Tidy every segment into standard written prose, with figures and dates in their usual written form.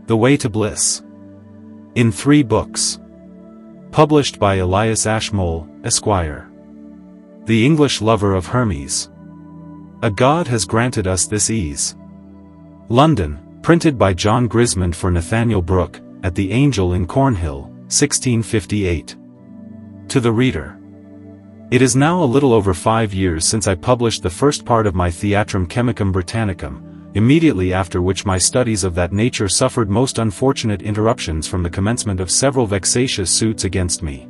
The Way to Bliss. In 3 books. Published by Elias Ashmole, Esq. The English Lover of Hermes. A God has granted us this ease. London, printed by John Grismond for Nathaniel Brooke, at the Angel in Cornhill, 1658. To the Reader. It is now a little over 5 years since I published the first part of my Theatrum Chemicum Britannicum, immediately after which my studies of that nature suffered most unfortunate interruptions from the commencement of several vexatious suits against me.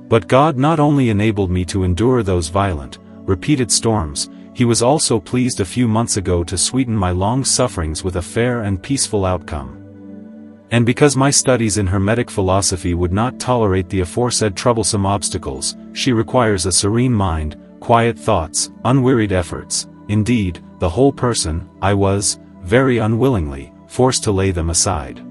But God not only enabled me to endure those violent, repeated storms, He was also pleased a few months ago to sweeten my long sufferings with a fair and peaceful outcome. And because my studies in Hermetic philosophy would not tolerate the aforesaid troublesome obstacles, she requires a serene mind, quiet thoughts, unwearied efforts, indeed, the whole person. I was, very unwillingly, forced to lay them aside.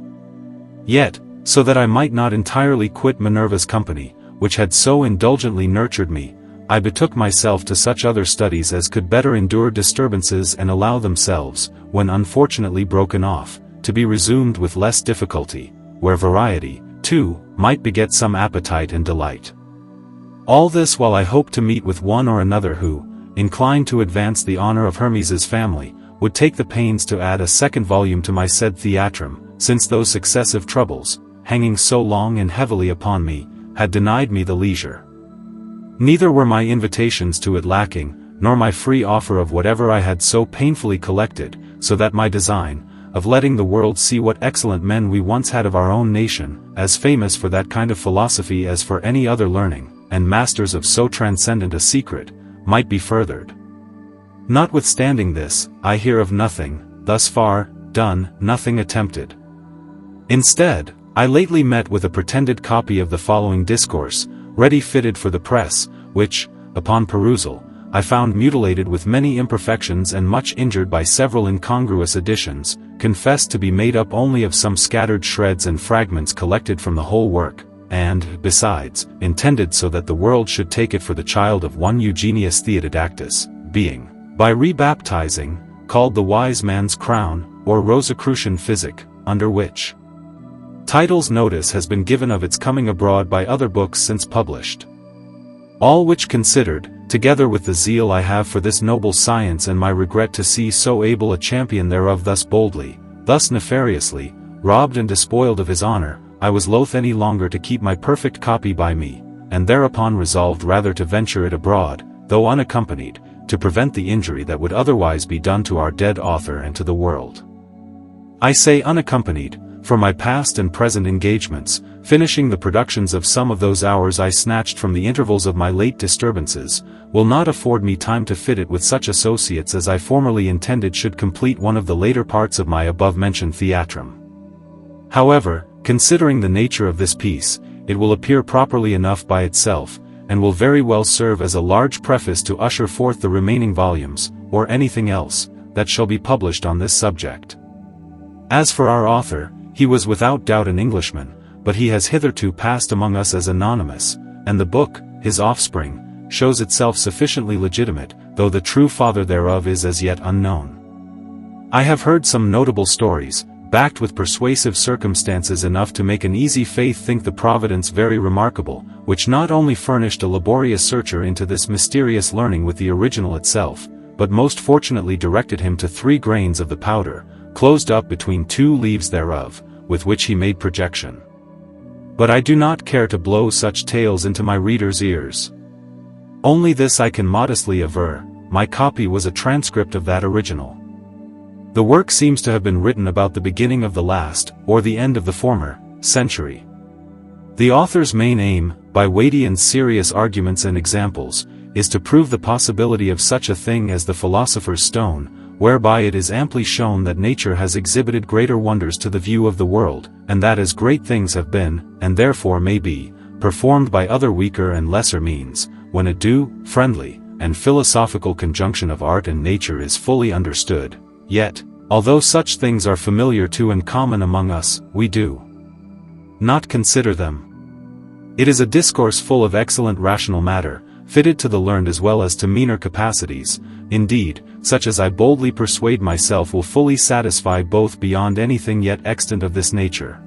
Yet, so that I might not entirely quit Minerva's company, which had so indulgently nurtured me, I betook myself to such other studies as could better endure disturbances and allow themselves, when unfortunately broken off, to be resumed with less difficulty, where variety, too, might beget some appetite and delight. All this while I hoped to meet with one or another who, inclined to advance the honor of Hermes's family, would take the pains to add a second volume to my said Theatrum, since those successive troubles, hanging so long and heavily upon me, had denied me the leisure. Neither were my invitations to it lacking, nor my free offer of whatever I had so painfully collected, so that my design, of letting the world see what excellent men we once had of our own nation, as famous for that kind of philosophy as for any other learning, and masters of so transcendent a secret, might be furthered. Notwithstanding this, I hear of nothing, thus far, done, nothing attempted. Instead, I lately met with a pretended copy of the following discourse, ready fitted for the press, which, upon perusal, I found mutilated with many imperfections and much injured by several incongruous additions, confessed to be made up only of some scattered shreds and fragments collected from the whole work, and, besides, intended so that the world should take it for the child of one Eugenius Theodidactus, being, by rebaptizing, called the Wise Man's Crown, or Rosie-Crucian Physic, under which title's notice has been given of its coming abroad by other books since published. All which considered, together with the zeal I have for this noble science and my regret to see so able a champion thereof thus boldly, thus nefariously, robbed and despoiled of his honor, I was loath any longer to keep my perfect copy by me, and thereupon resolved rather to venture it abroad, though unaccompanied, to prevent the injury that would otherwise be done to our dead author and to the world. I say unaccompanied, for my past and present engagements, finishing the productions of some of those hours I snatched from the intervals of my late disturbances, will not afford me time to fit it with such associates as I formerly intended should complete one of the later parts of my above-mentioned Theatrum. However, considering the nature of this piece, it will appear properly enough by itself, and will very well serve as a large preface to usher forth the remaining volumes, or anything else, that shall be published on this subject. As for our author, he was without doubt an Englishman, but he has hitherto passed among us as anonymous, and the book, his offspring, shows itself sufficiently legitimate, though the true father thereof is as yet unknown. I have heard some notable stories, backed with persuasive circumstances enough to make an easy faith think the providence very remarkable, which not only furnished a laborious searcher into this mysterious learning with the original itself, but most fortunately directed him to 3 grains of the powder, closed up between 2 leaves thereof, with which he made projection. But I do not care to blow such tales into my readers' ears. Only this I can modestly aver, my copy was a transcript of that original. The work seems to have been written about the beginning of the last, or the end of the former, century. The author's main aim, by weighty and serious arguments and examples, is to prove the possibility of such a thing as the philosopher's stone, whereby it is amply shown that nature has exhibited greater wonders to the view of the world, and that as great things have been, and therefore may be, performed by other weaker and lesser means, when a due, friendly, and philosophical conjunction of art and nature is fully understood, yet, although such things are familiar to and common among us, we do not consider them. It is a discourse full of excellent rational matter, fitted to the learned as well as to meaner capacities, indeed, such as I boldly persuade myself will fully satisfy both beyond anything yet extant of this nature.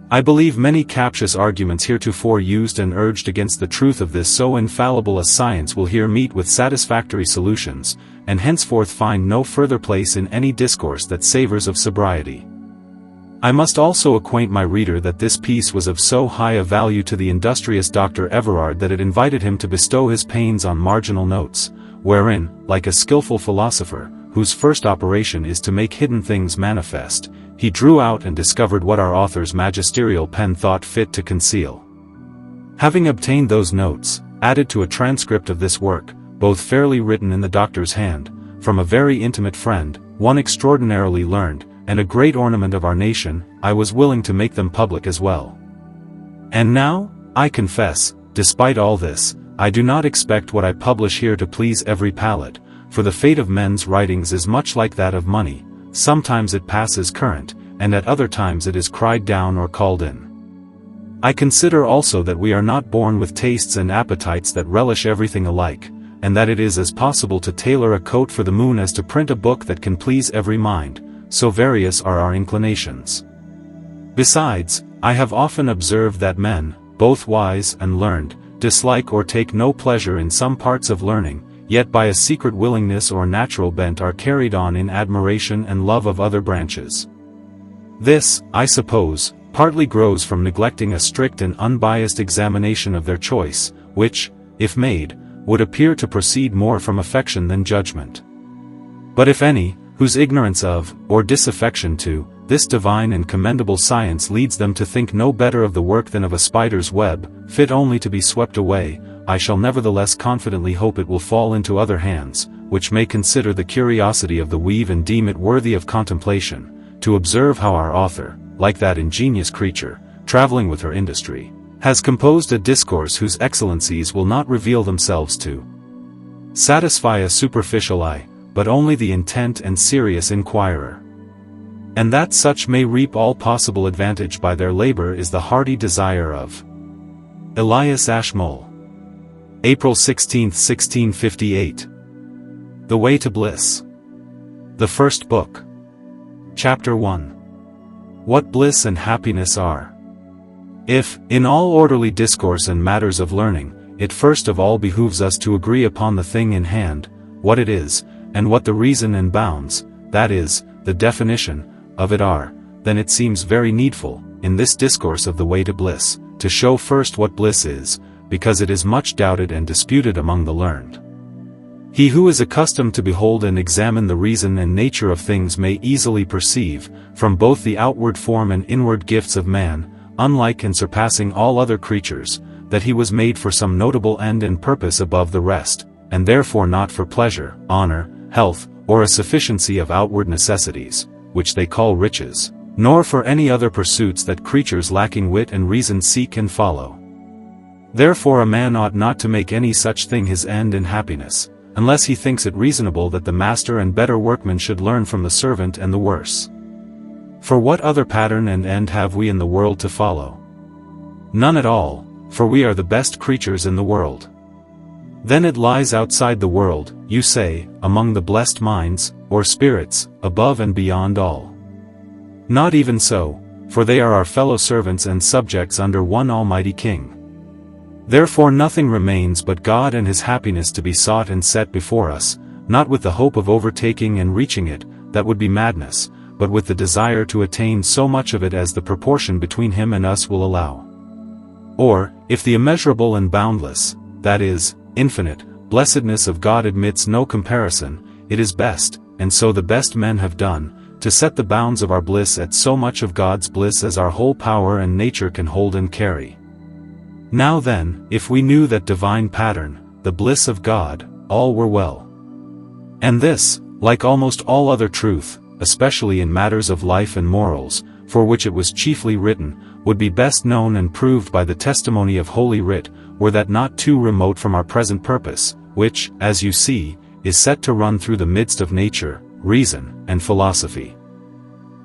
I believe many captious arguments heretofore used and urged against the truth of this so infallible a science will here meet with satisfactory solutions, and henceforth find no further place in any discourse that savours of sobriety. I must also acquaint my reader that this piece was of so high a value to the industrious Dr. Everard that it invited him to bestow his pains on marginal notes, wherein, like a skilful philosopher, whose first operation is to make hidden things manifest, he drew out and discovered what our author's magisterial pen thought fit to conceal. Having obtained those notes, added to a transcript of this work, both fairly written in the doctor's hand, from a very intimate friend, one extraordinarily learned, and a great ornament of our nation, I was willing to make them public as well. And now, I confess, despite all this, I do not expect what I publish here to please every palate, for the fate of men's writings is much like that of money. Sometimes it passes current, and at other times it is cried down or called in. I consider also that we are not born with tastes and appetites that relish everything alike, and that it is as possible to tailor a coat for the moon as to print a book that can please every mind, so various are our inclinations. Besides, I have often observed that men, both wise and learned, dislike or take no pleasure in some parts of learning, yet by a secret willingness or natural bent are carried on in admiration and love of other branches. This, I suppose, partly grows from neglecting a strict and unbiased examination of their choice, which, if made, would appear to proceed more from affection than judgment. But if any, whose ignorance of, or disaffection to, this divine and commendable science leads them to think no better of the work than of a spider's web, fit only to be swept away, I shall nevertheless confidently hope it will fall into other hands, which may consider the curiosity of the weave and deem it worthy of contemplation, to observe how our author, like that ingenious creature, travelling with her industry, has composed a discourse whose excellencies will not reveal themselves to satisfy a superficial eye, but only the intent and serious inquirer. And that such may reap all possible advantage by their labour is the hearty desire of Elias Ashmole. April 16, 1658. The Way to Bliss. The First Book. Chapter 1. What Bliss and Happiness Are. If, in all orderly discourse and matters of learning, it first of all behooves us to agree upon the thing in hand, what it is, and what the reason and bounds, that is, the definition, of it are, then it seems very needful, in this discourse of the way to bliss, to show first what bliss is, because it is much doubted and disputed among the learned. He who is accustomed to behold and examine the reason and nature of things may easily perceive, from both the outward form and inward gifts of man, unlike and surpassing all other creatures, that he was made for some notable end and purpose above the rest, and therefore not for pleasure, honor, health, or a sufficiency of outward necessities, which they call riches, nor for any other pursuits that creatures lacking wit and reason seek and follow. Therefore a man ought not to make any such thing his end in happiness, unless he thinks it reasonable that the master and better workman should learn from the servant and the worse. For what other pattern and end have we in the world to follow? None at all, for we are the best creatures in the world. Then it lies outside the world, you say, among the blessed minds, or spirits, above and beyond all. Not even so, for they are our fellow servants and subjects under one Almighty King. Therefore nothing remains but God and His happiness to be sought and set before us, not with the hope of overtaking and reaching it, that would be madness, but with the desire to attain so much of it as the proportion between Him and us will allow. Or, if the immeasurable and boundless, that is, infinite, blessedness of God admits no comparison, it is best, and so the best men have done, to set the bounds of our bliss at so much of God's bliss as our whole power and nature can hold and carry. Now then, if we knew that divine pattern, the bliss of God, all were well. And this, like almost all other truth, especially in matters of life and morals, for which it was chiefly written, would be best known and proved by the testimony of Holy Writ, were that not too remote from our present purpose, which, as you see, is set to run through the midst of nature, reason, and philosophy.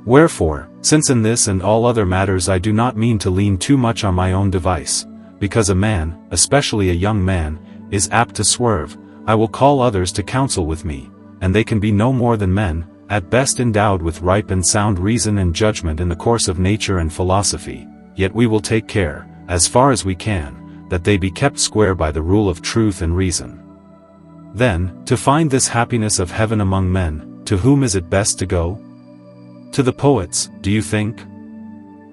Wherefore, since in this and all other matters I do not mean to lean too much on my own device, because a man, especially a young man, is apt to swerve, I will call others to counsel with me, and they can be no more than men, at best endowed with ripe and sound reason and judgment in the course of nature and philosophy, yet we will take care, as far as we can, that they be kept square by the rule of truth and reason. Then, to find this happiness of heaven among men, to whom is it best to go? To the poets, do you think?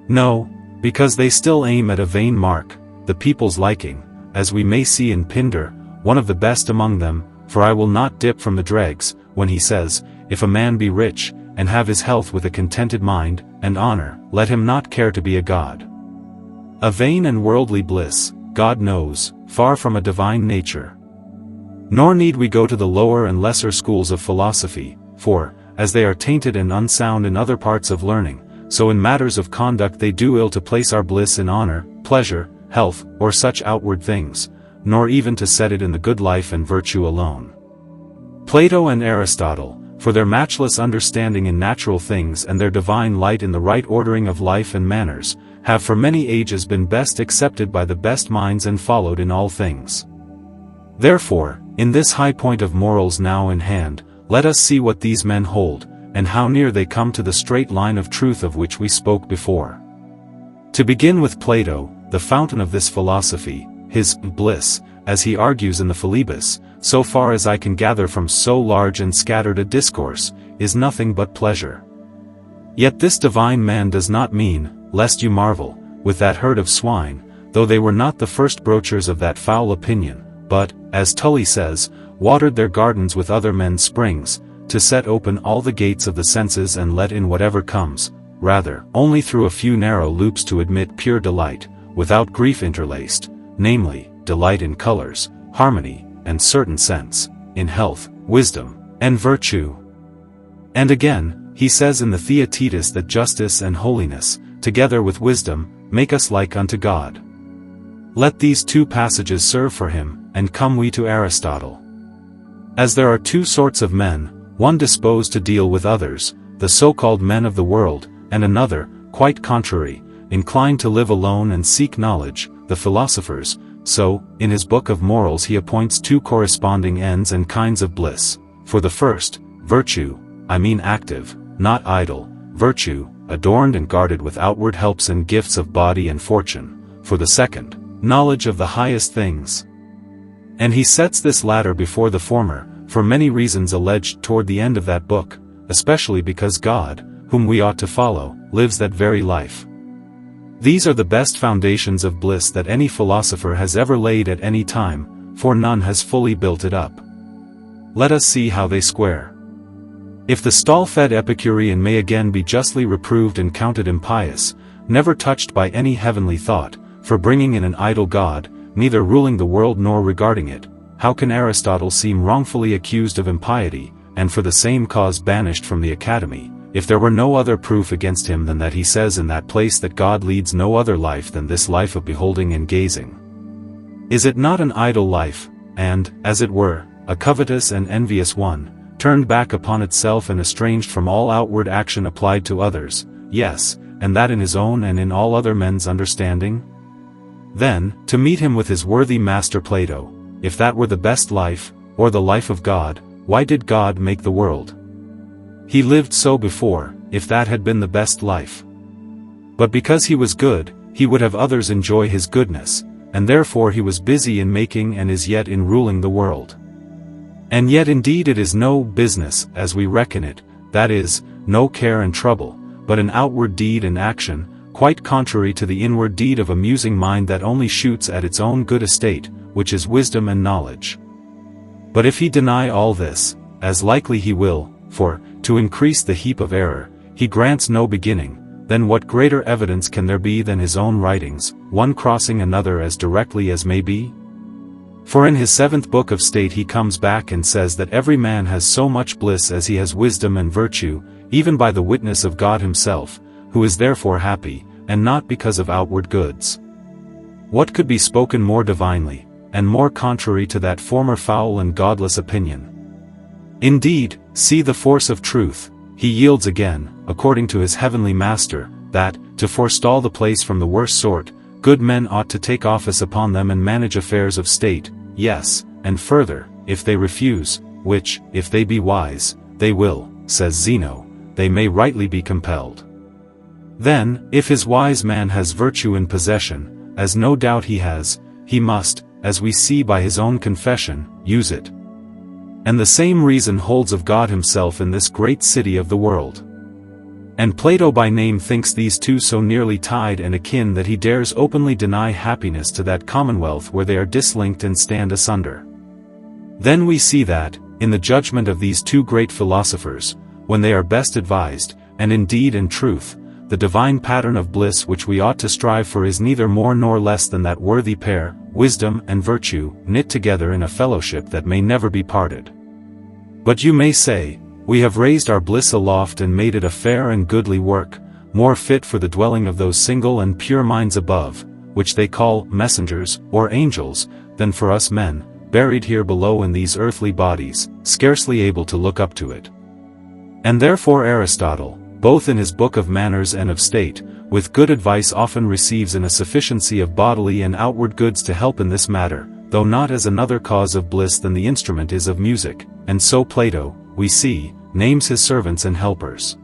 No, because they still aim at a vain mark, the people's liking, as we may see in Pindar, one of the best among them, for I will not dip from the dregs, when he says, if a man be rich, and have his health with a contented mind, and honor, let him not care to be a god. A vain and worldly bliss, God knows, far from a divine nature. Nor need we go to the lower and lesser schools of philosophy, for, as they are tainted and unsound in other parts of learning, so in matters of conduct they do ill to place our bliss in honor, pleasure, health, or such outward things, nor even to set it in the good life and virtue alone. Plato and Aristotle, for their matchless understanding in natural things and their divine light in the right ordering of life and manners, have for many ages been best accepted by the best minds and followed in all things. Therefore, in this high point of morals now in hand, let us see what these men hold, and how near they come to the straight line of truth of which we spoke before. To begin with Plato, the fountain of this philosophy, his bliss, as he argues in the Philebus, so far as I can gather from so large and scattered a discourse, is nothing but pleasure. Yet this divine man does not mean, lest you marvel, with that herd of swine, though they were not the first broachers of that foul opinion, but, as Tully says, watered their gardens with other men's springs, to set open all the gates of the senses and let in whatever comes, rather, only through a few narrow loops to admit pure delight, without grief interlaced, namely, delight in colors, harmony, and certain sense, in health, wisdom, and virtue. And again, he says in the Theaetetus that justice and holiness, together with wisdom, make us like unto God. Let these two passages serve for him, and come we to Aristotle. As there are two sorts of men, one disposed to deal with others, the so-called men of the world, and another, quite contrary, inclined to live alone and seek knowledge, the philosophers, so, in his book of morals he appoints two corresponding ends and kinds of bliss. For the first, virtue, I mean active, not idle, virtue, adorned and guarded with outward helps and gifts of body and fortune. For the second, knowledge of the highest things. And he sets this latter before the former, for many reasons alleged toward the end of that book, especially because God, whom we ought to follow, lives that very life. These are the best foundations of bliss that any philosopher has ever laid at any time, for none has fully built it up. Let us see how they square. If the stall-fed Epicurean may again be justly reproved and counted impious, never touched by any heavenly thought, for bringing in an idol god, neither ruling the world nor regarding it, how can Aristotle seem wrongfully accused of impiety, and for the same cause banished from the Academy, if there were no other proof against him than that he says in that place that God leads no other life than this life of beholding and gazing? Is it not an idle life, and, as it were, a covetous and envious one, turned back upon itself and estranged from all outward action applied to others, yes, and that in his own and in all other men's understanding? Then, to meet him with his worthy master Plato, if that were the best life, or the life of God, why did God make the world? He lived so before, if that had been the best life. But because he was good, he would have others enjoy his goodness, and therefore he was busy in making and is yet in ruling the world. And yet indeed it is no business, as we reckon it, that is, no care and trouble, but an outward deed and action, quite contrary to the inward deed of a musing mind that only shoots at its own good estate, which is wisdom and knowledge. But if he deny all this, as likely he will, for, to increase the heap of error, he grants no beginning, then what greater evidence can there be than his own writings, one crossing another as directly as may be? For in his 7th book of state he comes back and says that every man has so much bliss as he has wisdom and virtue, even by the witness of God himself, who is therefore happy, and not because of outward goods. What could be spoken more divinely, and more contrary to that former foul and godless opinion? Indeed, see the force of truth, he yields again, according to his heavenly master, that, to forestall the place from the worst sort, good men ought to take office upon them and manage affairs of state, yes, and further, if they refuse, which, if they be wise, they will, says Zeno, they may rightly be compelled. Then, if his wise man has virtue in possession, as no doubt he has, he must, as we see by his own confession, use it. And the same reason holds of God himself in this great city of the world. And Plato by name thinks these two so nearly tied and akin that he dares openly deny happiness to that commonwealth where they are dislinked and stand asunder. Then we see that, in the judgment of these two great philosophers, when they are best advised, and indeed in truth, the divine pattern of bliss which we ought to strive for is neither more nor less than that worthy pair, wisdom and virtue, knit together in a fellowship that may never be parted. But you may say, we have raised our bliss aloft and made it a fair and goodly work, more fit for the dwelling of those single and pure minds above, which they call messengers, or angels, than for us men, buried here below in these earthly bodies, scarcely able to look up to it. And therefore Aristotle, both in his book of manners and of state, with good advice often receives in a sufficiency of bodily and outward goods to help in this matter, though not as another cause of bliss than the instrument is of music, and so Plato, we see, names his servants and helpers.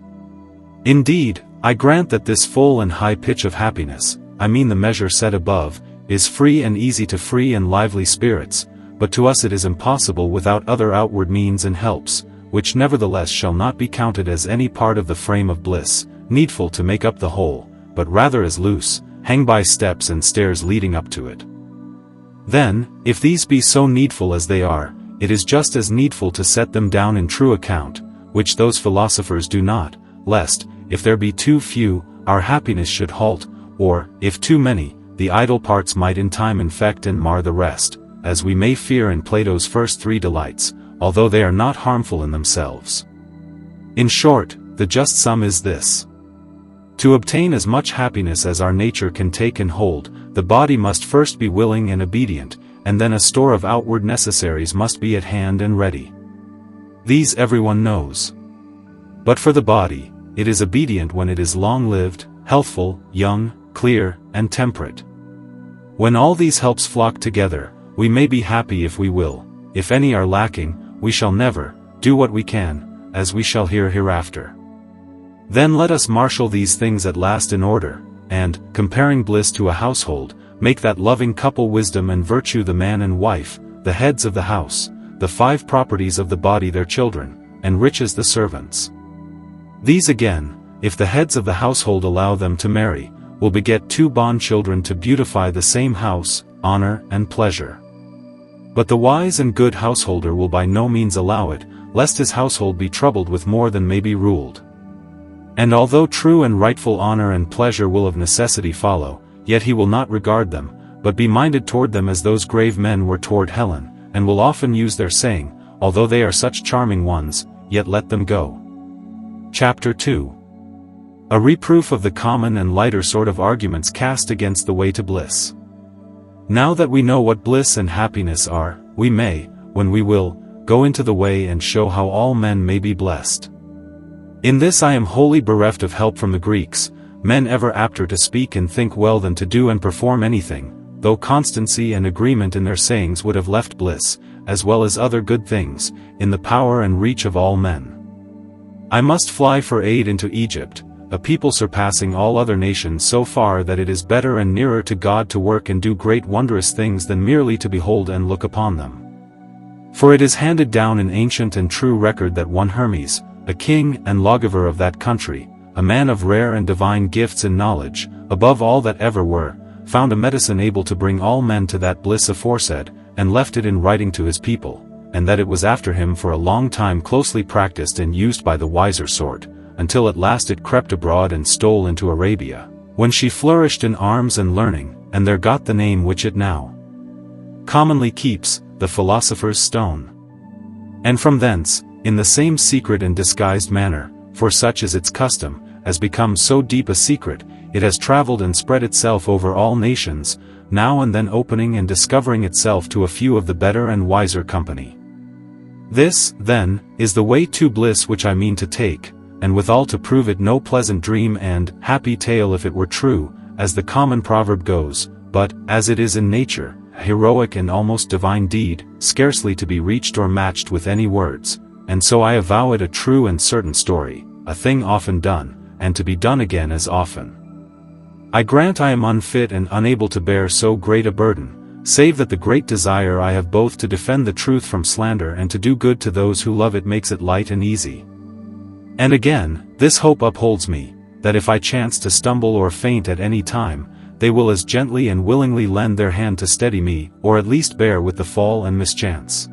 Indeed, I grant that this full and high pitch of happiness, I mean the measure set above, is free and easy to free and lively spirits, but to us it is impossible without other outward means and helps, which nevertheless shall not be counted as any part of the frame of bliss, needful to make up the whole, but rather as loose, hang by steps and stairs leading up to it. Then, if these be so needful as they are, it is just as needful to set them down in true account, which those philosophers do not, lest, if there be too few, our happiness should halt, or, if too many, the idle parts might in time infect and mar the rest, as we may fear in Plato's first three delights, although they are not harmful in themselves. In short, the just sum is this. To obtain as much happiness as our nature can take and hold, the body must first be willing and obedient, and then a store of outward necessaries must be at hand and ready. These everyone knows. But for the body, it is obedient when it is long-lived, healthful, young, clear, and temperate. When all these helps flock together, we may be happy if we will. If any are lacking, we shall never do what we can, as we shall hear hereafter. Then let us marshal these things at last in order, and, comparing bliss to a household, make that loving couple wisdom and virtue the man and wife, the heads of the house, the five properties of the body their children, and riches the servants. These again, if the heads of the household allow them to marry, will beget two bond children to beautify the same house, honor and pleasure. But the wise and good householder will by no means allow it, lest his household be troubled with more than may be ruled. And although true and rightful honor and pleasure will of necessity follow, yet he will not regard them, but be minded toward them as those grave men were toward Helen, and will often use their saying, although they are such charming ones, yet let them go. Chapter 2. A reproof of the common and lighter sort of arguments cast against the way to bliss. Now that we know what bliss and happiness are, we may, when we will, go into the way and show how all men may be blessed. In this I am wholly bereft of help from the Greeks, men ever apter to speak and think well than to do and perform anything, though constancy and agreement in their sayings would have left bliss, as well as other good things, in the power and reach of all men. I must fly for aid into Egypt, a people surpassing all other nations so far that it is better and nearer to God to work and do great wondrous things than merely to behold and look upon them. For it is handed down in ancient and true record that one Hermes, a king and lawgiver of that country, a man of rare and divine gifts and knowledge, above all that ever were, found a medicine able to bring all men to that bliss aforesaid, and left it in writing to his people, and that it was after him for a long time closely practiced and used by the wiser sort, until at last it crept abroad and stole into Arabia, when she flourished in arms and learning, and there got the name which it now commonly keeps, the philosopher's stone. And from thence, in the same secret and disguised manner, for such is its custom, has become so deep a secret, it has traveled and spread itself over all nations, now and then opening and discovering itself to a few of the better and wiser company. This, then, is the way to bliss which I mean to take, and withal to prove it no pleasant dream and happy tale if it were true, as the common proverb goes, but, as it is in nature, heroic and almost divine deed, scarcely to be reached or matched with any words, and so I avow it a true and certain story, a thing often done, and to be done again as often. I grant I am unfit and unable to bear so great a burden, save that the great desire I have both to defend the truth from slander and to do good to those who love it makes it light and easy. And again, this hope upholds me, that if I chance to stumble or faint at any time, they will as gently and willingly lend their hand to steady me, or at least bear with the fall and mischance.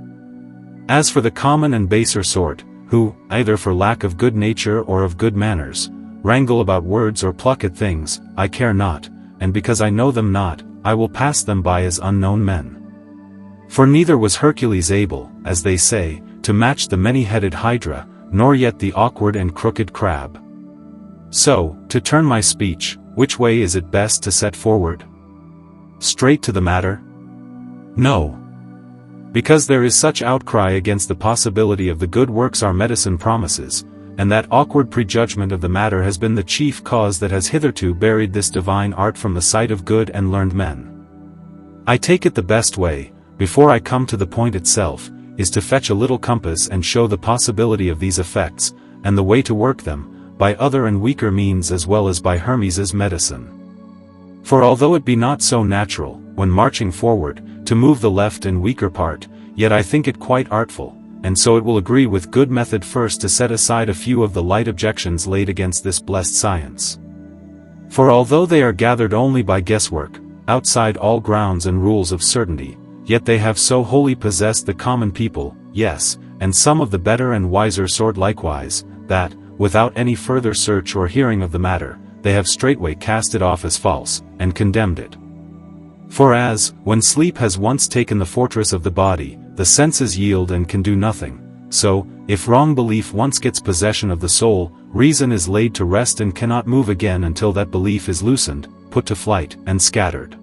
As for the common and baser sort, who, either for lack of good nature or of good manners, wrangle about words or pluck at things, I care not, and because I know them not, I will pass them by as unknown men. For neither was Hercules able, as they say, to match the many-headed hydra, nor yet the awkward and crooked crab. So, to turn my speech, which way is it best to set forward? Straight to the matter? No. Because there is such outcry against the possibility of the good works our medicine promises, and that awkward prejudgment of the matter has been the chief cause that has hitherto buried this divine art from the sight of good and learned men. I take it the best way, before I come to the point itself, is to fetch a little compass and show the possibility of these effects, and the way to work them, by other and weaker means as well as by Hermes's medicine. For although it be not so natural, when marching forward, to move the left and weaker part, yet I think it quite artful, and so it will agree with good method first to set aside a few of the light objections laid against this blessed science. For although they are gathered only by guesswork, outside all grounds and rules of certainty, yet they have so wholly possessed the common people, yes, and some of the better and wiser sort likewise, that, without any further search or hearing of the matter, they have straightway cast it off as false, and condemned it. For as, when sleep has once taken the fortress of the body, the senses yield and can do nothing, so, if wrong belief once gets possession of the soul, reason is laid to rest and cannot move again until that belief is loosened, put to flight, and scattered.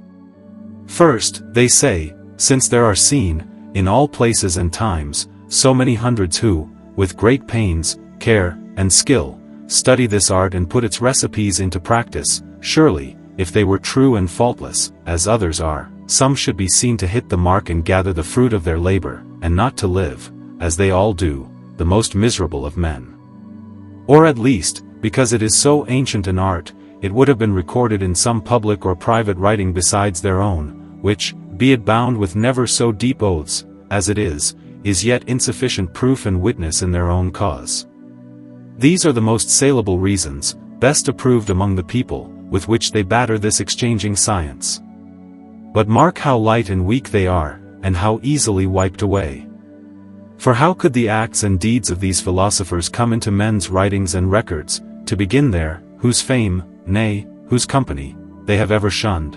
First, they say, since there are seen, in all places and times, so many hundreds who, with great pains, care, and skill, study this art and put its recipes into practice, surely, if they were true and faultless, as others are, some should be seen to hit the mark and gather the fruit of their labor, and not to live, as they all do, the most miserable of men. Or at least, because it is so ancient an art, it would have been recorded in some public or private writing besides their own, which, be it bound with never so deep oaths, as it is yet insufficient proof and witness in their own cause. These are the most saleable reasons, best approved among the people, with which they batter this exchanging science. But mark how light and weak they are, and how easily wiped away. For how could the acts and deeds of these philosophers come into men's writings and records, to begin there, whose fame, nay, whose company, they have ever shunned?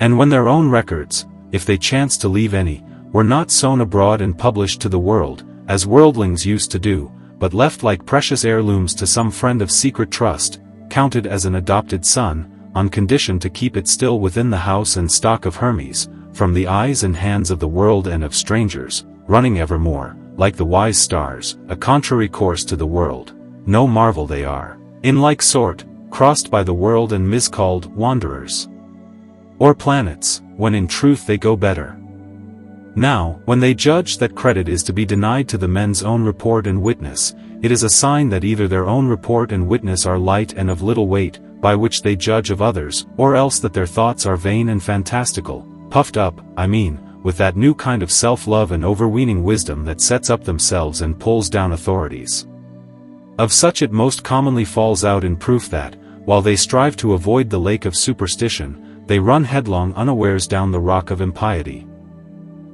And when their own records, if they chance to leave any, were not sown abroad and published to the world, as worldlings used to do, but left like precious heirlooms to some friend of secret trust, counted as an adopted son, on condition to keep it still within the house and stock of Hermes, from the eyes and hands of the world and of strangers, running evermore, like the wise stars, a contrary course to the world, no marvel they are, in like sort, crossed by the world and miscalled wanderers. Or planets, when in truth they go better. Now, when they judge that credit is to be denied to the men's own report and witness, it is a sign that either their own report and witness are light and of little weight, by which they judge of others, or else that their thoughts are vain and fantastical, puffed up, I mean, with that new kind of self-love and overweening wisdom that sets up themselves and pulls down authorities. Of such it most commonly falls out in proof that, while they strive to avoid the lake of superstition, they run headlong unawares down the rock of impiety.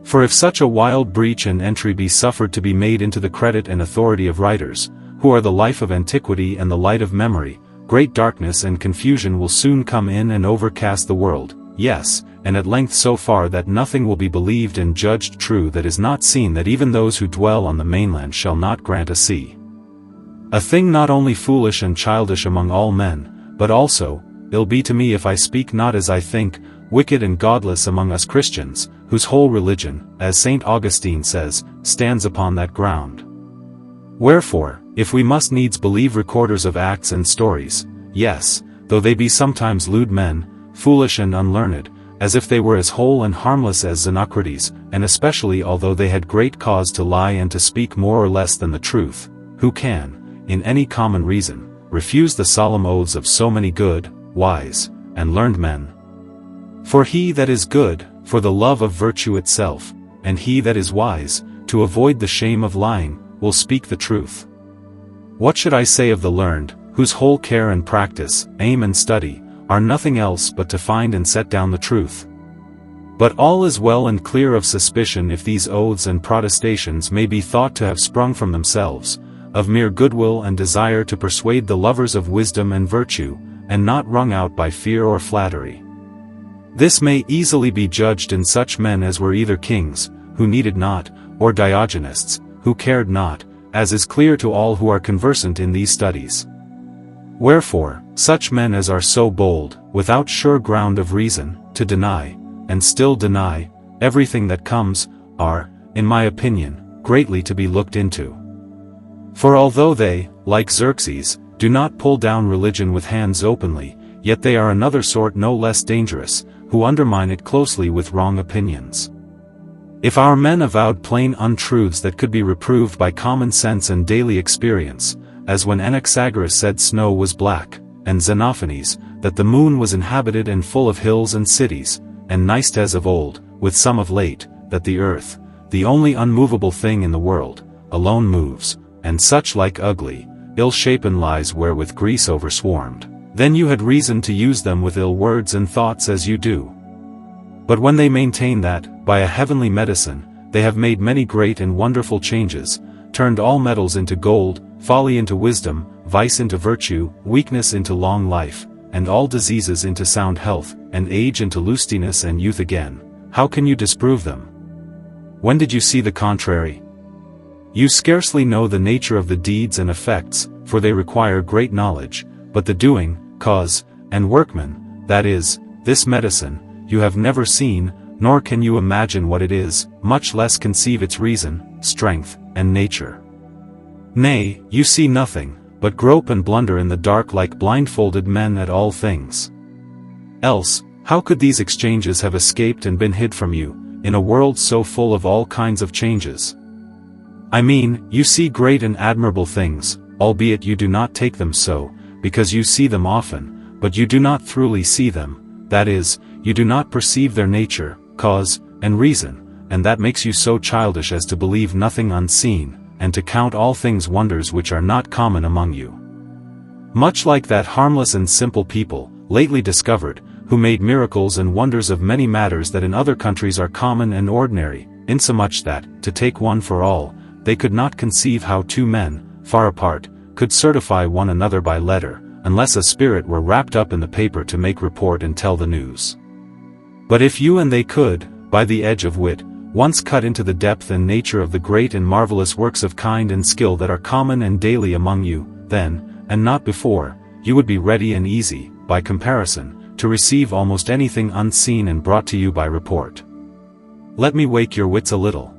For if such a wild breach and entry be suffered to be made into the credit and authority of writers, who are the life of antiquity and the light of memory, great darkness and confusion will soon come in and overcast the world, yes, and at length so far that nothing will be believed and judged true that is not seen, that even those who dwell on the mainland shall not grant a see. A thing not only foolish and childish among all men, but also, ill be to me if I speak not as I think, wicked and godless among us Christians, whose whole religion, as St. Augustine says, stands upon that ground. Wherefore, if we must needs believe recorders of acts and stories, yes, though they be sometimes lewd men, foolish and unlearned, as if they were as whole and harmless as Xenocrates, and especially although they had great cause to lie and to speak more or less than the truth, who can, in any common reason, refuse the solemn oaths of so many good, wise, and learned men? For he that is good, for the love of virtue itself, and he that is wise, to avoid the shame of lying, will speak the truth. What should I say of the learned, whose whole care and practice, aim and study, are nothing else but to find and set down the truth? But all is well and clear of suspicion if these oaths and protestations may be thought to have sprung from themselves, of mere goodwill and desire to persuade the lovers of wisdom and virtue, and not wrung out by fear or flattery. This may easily be judged in such men as were either kings, who needed not, or Diogenists, who cared not, as is clear to all who are conversant in these studies. Wherefore, such men as are so bold, without sure ground of reason, to deny, and still deny, everything that comes, are, in my opinion, greatly to be looked into. For although they, like Xerxes, do not pull down religion with hands openly, yet they are another sort no less dangerous, who undermine it closely with wrong opinions. If our men avowed plain untruths that could be reproved by common sense and daily experience, as when Anaxagoras said snow was black, and Xenophanes, that the moon was inhabited and full of hills and cities, and Nistes of old, with some of late, that the earth, the only unmovable thing in the world, alone moves, and such like ugly, ill-shapen lies wherewith Greece overswarmed, then you had reason to use them with ill words and thoughts as you do. But when they maintain that, by a heavenly medicine, they have made many great and wonderful changes, turned all metals into gold, folly into wisdom, vice into virtue, weakness into long life, and all diseases into sound health, and age into lustiness and youth again, how can you disprove them? When did you see the contrary? You scarcely know the nature of the deeds and effects, for they require great knowledge, but the doing, cause, and workman, that is, this medicine, you have never seen, nor can you imagine what it is, much less conceive its reason, strength, and nature. Nay, you see nothing, but grope and blunder in the dark like blindfolded men at all things. Else, how could these exchanges have escaped and been hid from you, in a world so full of all kinds of changes? I mean, you see great and admirable things, albeit you do not take them so, because you see them often, but you do not throughly see them, that is, you do not perceive their nature, cause, and reason, and that makes you so childish as to believe nothing unseen, and to count all things wonders which are not common among you. Much like that harmless and simple people, lately discovered, who made miracles and wonders of many matters that in other countries are common and ordinary, insomuch that, to take one for all, they could not conceive how two men, far apart, could certify one another by letter, unless a spirit were wrapped up in the paper to make report and tell the news. But if you and they could, by the edge of wit, once cut into the depth and nature of the great and marvelous works of kind and skill that are common and daily among you, then, and not before, you would be ready and easy, by comparison, to receive almost anything unseen and brought to you by report. Let me wake your wits a little.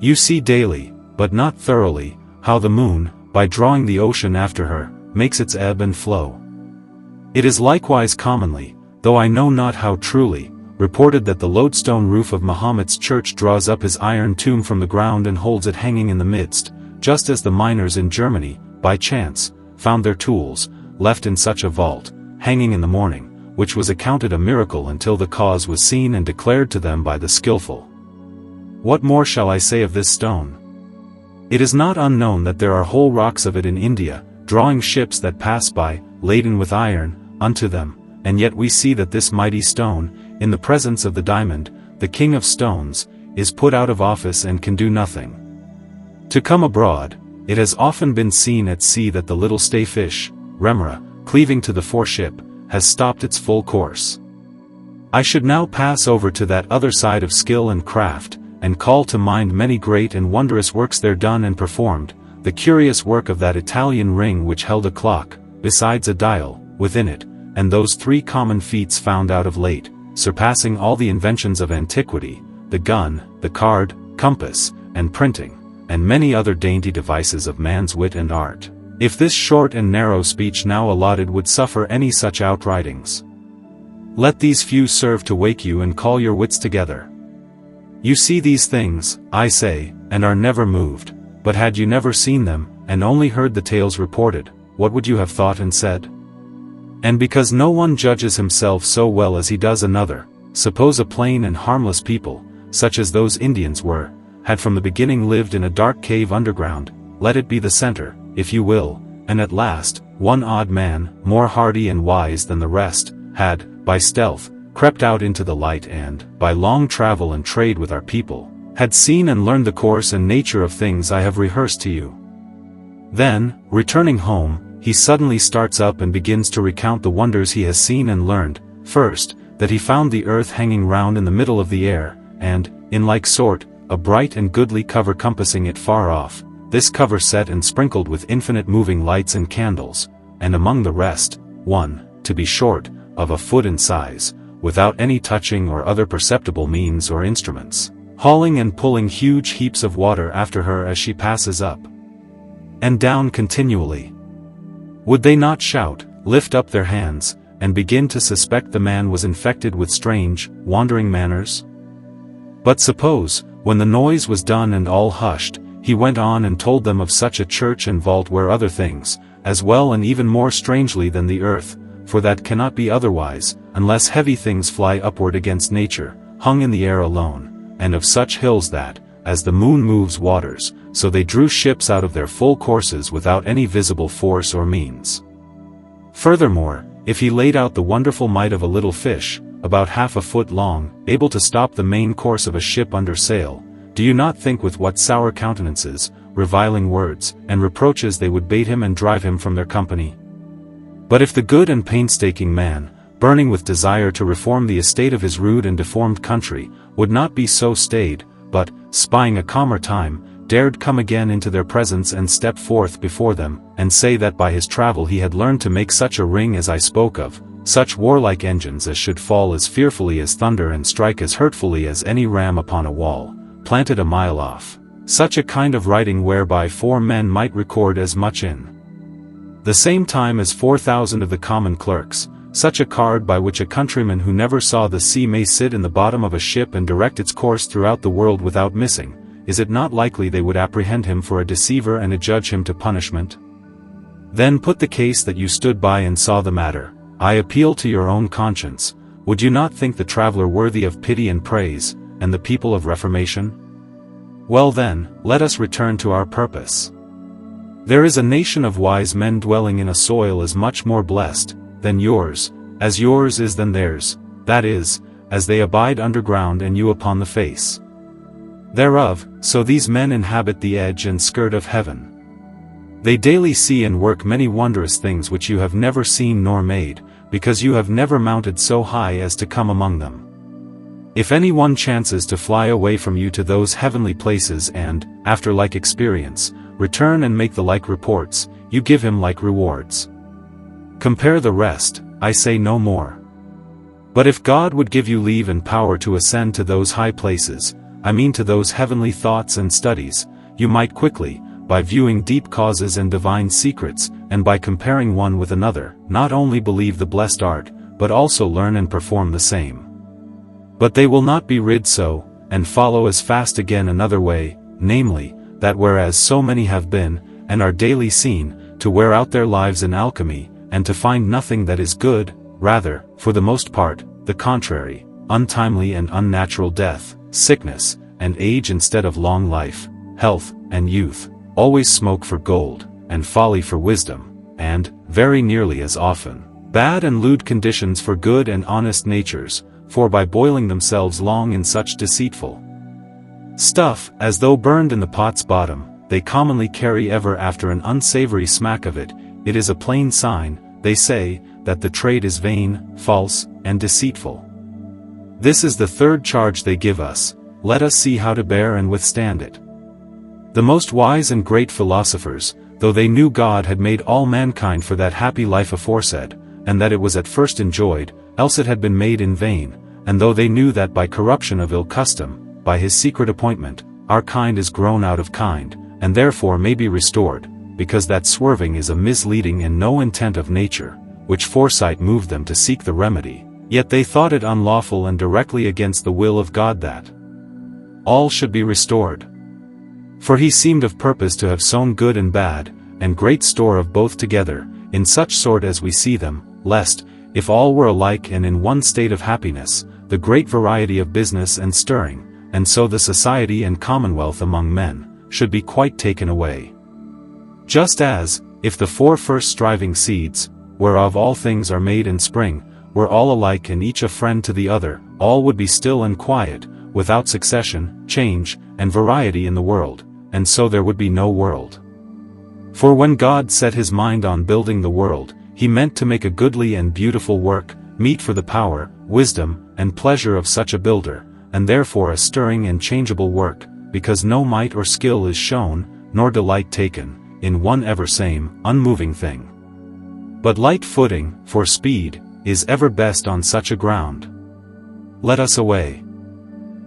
You see daily, but not thoroughly, how the moon, by drawing the ocean after her, makes its ebb and flow. It is likewise commonly, though I know not how truly, reported that the lodestone roof of Mahomet's church draws up his iron tomb from the ground and holds it hanging in the midst, just as the miners in Germany, by chance, found their tools, left in such a vault, hanging in the morning, which was accounted a miracle until the cause was seen and declared to them by the skillful. What more shall I say of this stone? It is not unknown that there are whole rocks of it in India, drawing ships that pass by, laden with iron, unto them, and yet we see that this mighty stone, in the presence of the diamond, the king of stones, is put out of office and can do nothing. To come abroad, it has often been seen at sea that the little stay fish, remora, cleaving to the foreship, has stopped its full course. I should now pass over to that other side of skill and craft, and call to mind many great and wondrous works there done and performed, the curious work of that Italian ring which held a clock, besides a dial, within it, and those three common feats found out of late, surpassing all the inventions of antiquity, the gun, the card, compass, and printing, and many other dainty devices of man's wit and art, if this short and narrow speech now allotted would suffer any such outridings. Let these few serve to wake you and call your wits together. You see these things, I say, and are never moved, but had you never seen them, and only heard the tales reported, what would you have thought and said? And because no one judges himself so well as he does another, suppose a plain and harmless people, such as those Indians were, had from the beginning lived in a dark cave underground, let it be the center, if you will, and at last, one odd man, more hardy and wise than the rest, had, by stealth, crept out into the light and, by long travel and trade with our people, had seen and learned the course and nature of things I have rehearsed to you. Then, returning home, he suddenly starts up and begins to recount the wonders he has seen and learned, first, that he found the earth hanging round in the middle of the air, and, in like sort, a bright and goodly cover compassing it far off, this cover set and sprinkled with infinite moving lights and candles, and among the rest, one, to be short, of a foot in size, without any touching or other perceptible means or instruments, hauling and pulling huge heaps of water after her as she passes up and down continually. Would they not shout, lift up their hands, and begin to suspect the man was infected with strange, wandering manners? But suppose, when the noise was done and all hushed, he went on and told them of such a church and vault where other things, as well and even more strangely than the earth, for that cannot be otherwise, unless heavy things fly upward against nature, hung in the air alone, and of such hills that, as the moon moves waters, so they drew ships out of their full courses without any visible force or means. Furthermore, if he laid out the wonderful might of a little fish, about half a foot long, able to stop the main course of a ship under sail, do you not think with what sour countenances, reviling words, and reproaches they would bait him and drive him from their company? But if the good and painstaking man, burning with desire to reform the estate of his rude and deformed country, would not be so stayed, but, spying a calmer time, dared come again into their presence and step forth before them, and say that by his travel he had learned to make such a ring as I spoke of, such warlike engines as should fall as fearfully as thunder and strike as hurtfully as any ram upon a wall, planted a mile off, such a kind of writing whereby 4 men might record as much in the same time as 4,000 of the common clerks, such a card by which a countryman who never saw the sea may sit in the bottom of a ship and direct its course throughout the world without missing, is it not likely they would apprehend him for a deceiver and adjudge him to punishment? Then put the case that you stood by and saw the matter. I appeal to your own conscience. Would you not think the traveler worthy of pity and praise, and the people of reformation? Well then, let us return to our purpose. There is a nation of wise men dwelling in a soil as much more blessed than yours, as yours is than theirs, that is, as they abide underground and you upon the face thereof, so these men inhabit the edge and skirt of heaven. They daily see and work many wondrous things which you have never seen nor made, because you have never mounted so high as to come among them. If any one chances to fly away from you to those heavenly places and, after like experience, return and make the like reports, you give him like rewards. Compare the rest, I say no more. But if God would give you leave and power to ascend to those high places, I mean to those heavenly thoughts and studies, you might quickly, by viewing deep causes and divine secrets, and by comparing one with another, not only believe the blessed art, but also learn and perform the same. But they will not be rid so, and follow as fast again another way, namely, that whereas so many have been, and are daily seen, to wear out their lives in alchemy, and to find nothing that is good, rather, for the most part, the contrary, untimely and unnatural death, sickness, and age instead of long life, health, and youth, always smoke for gold, and folly for wisdom, and, very nearly as often, bad and lewd conditions for good and honest natures, for by boiling themselves long in such deceitful stuff, as though burned in the pot's bottom, they commonly carry ever after an unsavory smack of it. It is a plain sign, they say, that the trade is vain, false, and deceitful. This is the third charge they give us. Let us see how to bear and withstand it. The most wise and great philosophers, though they knew God had made all mankind for that happy life aforesaid, and that it was at first enjoyed, else it had been made in vain, and though they knew that by corruption of ill custom, by his secret appointment, our kind is grown out of kind, and therefore may be restored, because that swerving is a misleading and no intent of nature, which foresight moved them to seek the remedy, Yet they thought it unlawful and directly against the will of God that all should be restored. For he seemed of purpose to have sown good and bad, and great store of both together, in such sort as we see them, lest, if all were alike and in one state of happiness, the great variety of business and stirring, and so the society and commonwealth among men, should be quite taken away. Just as, if the 4 first striving seeds, whereof all things are made in spring, were all alike and each a friend to the other, all would be still and quiet, without succession, change, and variety in the world, and so there would be no world. For when God set his mind on building the world, he meant to make a goodly and beautiful work, meet for the power, wisdom, and pleasure of such a builder, and therefore a stirring and changeable work, because no might or skill is shown, nor delight taken, in one ever same, unmoving thing. But light footing, for speed, is ever best on such a ground. Let us away.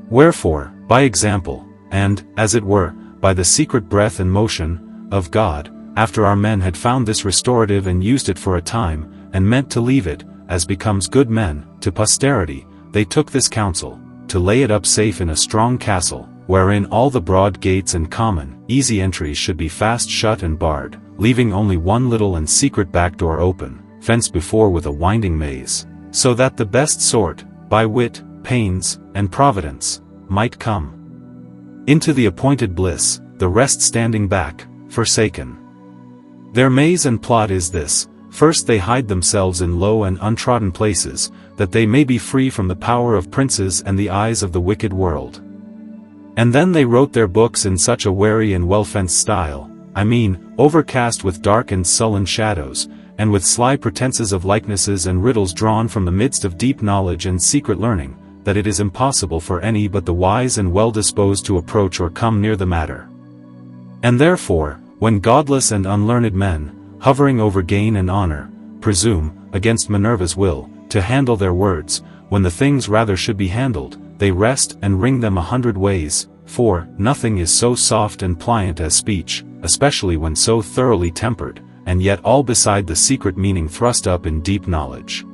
Wherefore, by example, and, as it were, by the secret breath and motion of God, after our men had found this restorative and used it for a time, and meant to leave it, as becomes good men, to posterity, they took this counsel, to lay it up safe in a strong castle, wherein all the broad gates and common, easy entries should be fast shut and barred, leaving only one little and secret back door open, fenced before with a winding maze, so that the best sort, by wit, pains, and providence, might come into the appointed bliss, the rest standing back, forsaken. Their maze and plot is this: first they hide themselves in low and untrodden places, that they may be free from the power of princes and the eyes of the wicked world. And then they wrote their books in such a wary and well-fenced style, I mean, overcast with dark and sullen shadows, and with sly pretenses of likenesses and riddles drawn from the midst of deep knowledge and secret learning, that it is impossible for any but the wise and well-disposed to approach or come near the matter. And therefore, when godless and unlearned men, hovering over gain and honor, presume, against Minerva's will, to handle their words, when the things rather should be handled, they wrest and wring them 100 ways, for nothing is so soft and pliant as speech, especially when so thoroughly tempered, and yet all beside the secret meaning thrust up in deep knowledge.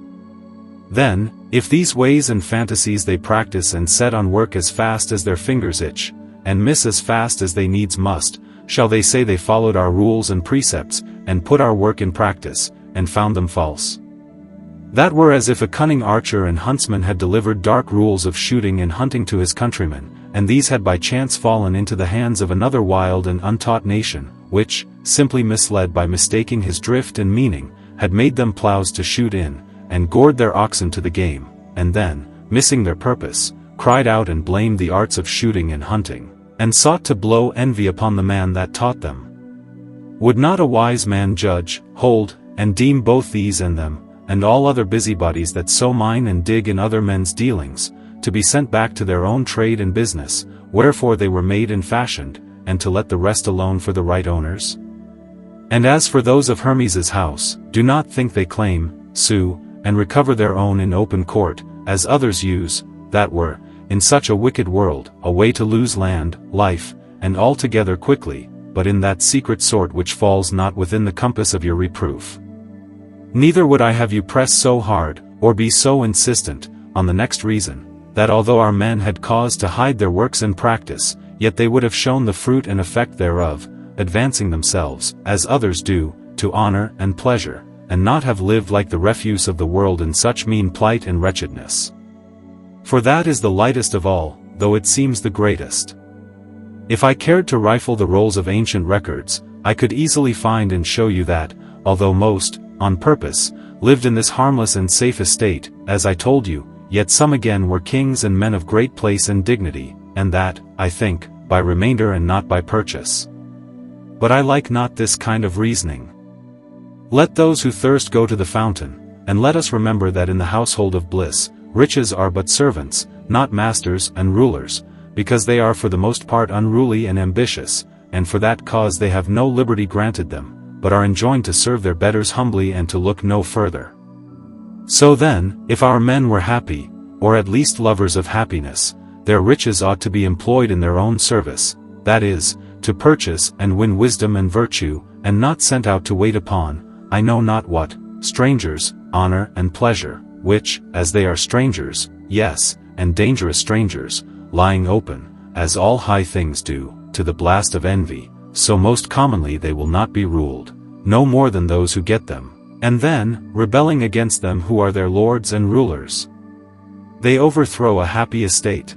Then, if these ways and fantasies they practice and set on work as fast as their fingers itch, and miss as fast as they needs must, shall they say they followed our rules and precepts, and put our work in practice, and found them false? That were as if a cunning archer and huntsman had delivered dark rules of shooting and hunting to his countrymen, and these had by chance fallen into the hands of another wild and untaught nation, which, simply misled by mistaking his drift and meaning, had made them plows to shoot in, and gored their oxen to the game, and then, missing their purpose, cried out and blamed the arts of shooting and hunting, and sought to blow envy upon the man that taught them. Would not a wise man judge, hold, and deem both these and them, and all other busybodies that sow mine and dig in other men's dealings, to be sent back to their own trade and business, wherefore they were made and fashioned, and to let the rest alone for the right owners? And as for those of Hermes's house, do not think they claim, sue, and recover their own in open court, as others use, that were, in such a wicked world, a way to lose land, life, and altogether quickly, but in that secret sort which falls not within the compass of your reproof. Neither would I have you press so hard, or be so insistent, on the next reason, that although our men had cause to hide their works and practice, yet they would have shown the fruit and effect thereof, advancing themselves, as others do, to honor and pleasure, and not have lived like the refuse of the world in such mean plight and wretchedness. For that is the lightest of all, though it seems the greatest. If I cared to rifle the rolls of ancient records, I could easily find and show you that, although most, on purpose, lived in this harmless and safe estate, as I told you, yet some again were kings and men of great place and dignity, and that, I think, by remainder and not by purchase. But I like not this kind of reasoning. Let those who thirst go to the fountain, and let us remember that in the household of bliss, riches are but servants, not masters and rulers, because they are for the most part unruly and ambitious, and for that cause they have no liberty granted them, but are enjoined to serve their betters humbly and to look no further. So then, if our men were happy, or at least lovers of happiness, their riches ought to be employed in their own service, that is, to purchase and win wisdom and virtue, and not sent out to wait upon, I know not what, strangers, honor and pleasure, which, as they are strangers, yes, and dangerous strangers, lying open, as all high things do, to the blast of envy, so most commonly they will not be ruled, no more than those who get them, and then, rebelling against them who are their lords and rulers, they overthrow a happy estate.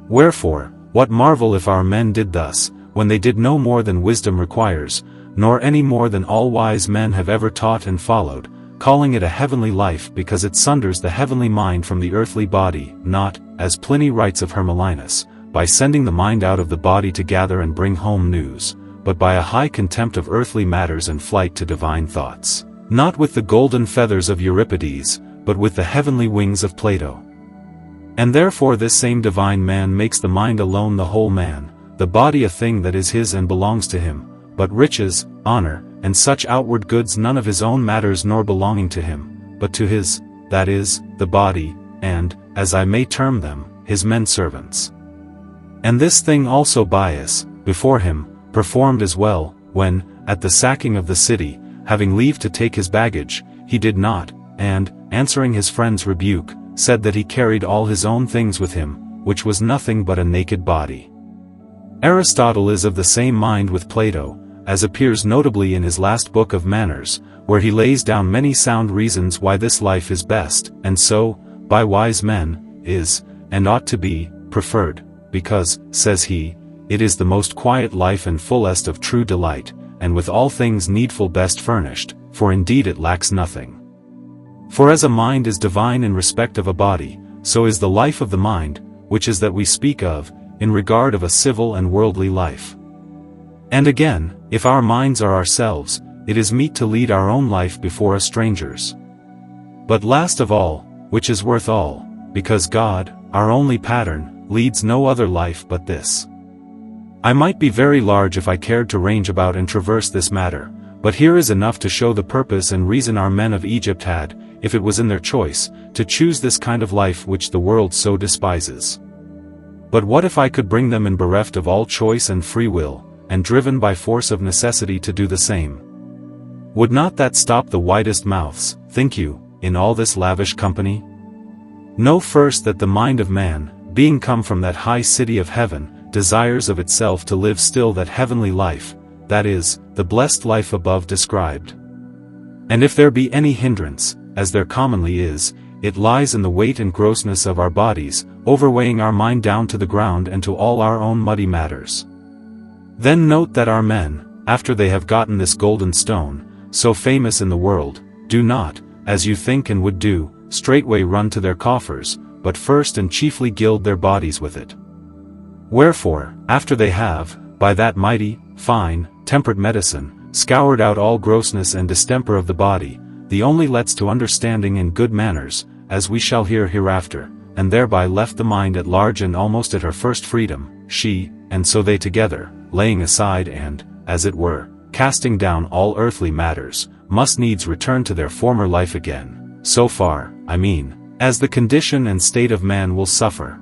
Wherefore, what marvel if our men did thus, when they did no more than wisdom requires, nor any more than all wise men have ever taught and followed, calling it a heavenly life because it sunders the heavenly mind from the earthly body, not, as Pliny writes of Hermolinus, by sending the mind out of the body to gather and bring home news, but by a high contempt of earthly matters and flight to divine thoughts, not with the golden feathers of Euripides, but with the heavenly wings of Plato. And therefore this same divine man makes the mind alone the whole man, the body a thing that is his and belongs to him, but riches, honor, and such outward goods none of his own matters nor belonging to him, but to his, that is, the body, and, as I may term them, his men servants. And this thing also Bias, before him, performed as well, when, at the sacking of the city, having leave to take his baggage, he did not, and, answering his friend's rebuke, said that he carried all his own things with him, which was nothing but a naked body. Aristotle is of the same mind with Plato, as appears notably in his last book of Manners, where he lays down many sound reasons why this life is best, and so, by wise men, is, and ought to be, preferred, because, says he, it is the most quiet life and fullest of true delight, and with all things needful best furnished, for indeed it lacks nothing. For as a mind is divine in respect of a body, so is the life of the mind, which is that we speak of, in regard of a civil and worldly life. And again, if our minds are ourselves, it is meet to lead our own life before a stranger's. But last of all, which is worth all, because God, our only pattern, leads no other life but this. I might be very large if I cared to range about and traverse this matter, but here is enough to show the purpose and reason our men of Egypt had, if it was in their choice, to choose this kind of life which the world so despises. But what if I could bring them in bereft of all choice and free will, and driven by force of necessity to do the same? Would not that stop the widest mouths, think you, in all this lavish company? Know first that the mind of man, being come from that high city of heaven, desires of itself to live still that heavenly life, that is, the blessed life above described. And if there be any hindrance, as there commonly is, it lies in the weight and grossness of our bodies, overweighing our mind down to the ground and to all our own muddy matters. Then note that our men, after they have gotten this golden stone, so famous in the world, do not, as you think and would do, straightway run to their coffers, but first and chiefly gild their bodies with it. Wherefore, after they have, by that mighty, fine, temperate medicine, scoured out all grossness and distemper of the body, the only lets to understanding and good manners, as we shall hear hereafter, and thereby left the mind at large and almost at her first freedom, she, and so they together, laying aside and, as it were, casting down all earthly matters, must needs return to their former life again, so far, I mean, as the condition and state of man will suffer.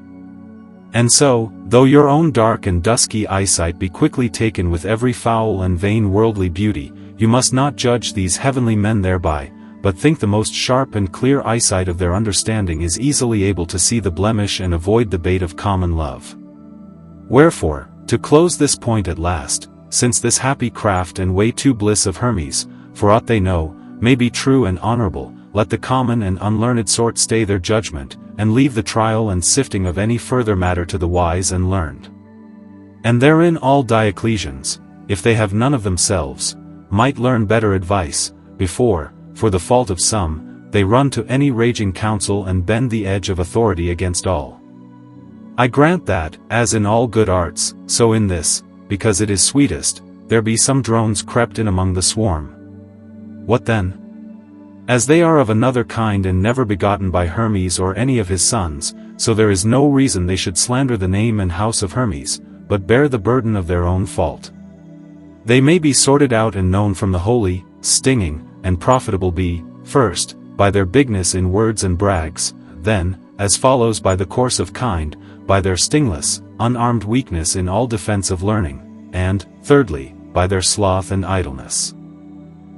And so, though your own dark and dusky eyesight be quickly taken with every foul and vain worldly beauty, you must not judge these heavenly men thereby, but think the most sharp and clear eyesight of their understanding is easily able to see the blemish and avoid the bait of common love. Wherefore, to close this point at last, since this happy craft and way to bliss of Hermes, for aught they know, may be true and honorable, let the common and unlearned sort stay their judgment, and leave the trial and sifting of any further matter to the wise and learned. And therein all Diocletians, if they have none of themselves, might learn better advice, before, for the fault of some, they run to any raging counsel and bend the edge of authority against all. I grant that, as in all good arts, so in this, because it is sweetest, there be some drones crept in among the swarm. What then? As they are of another kind and never begotten by Hermes or any of his sons, so there is no reason they should slander the name and house of Hermes, but bear the burden of their own fault. They may be sorted out and known from the holy, stinging, and profitable be, first, by their bigness in words and brags, then, as follows by the course of kind, by their stingless, unarmed weakness in all defense of learning, and, thirdly, by their sloth and idleness.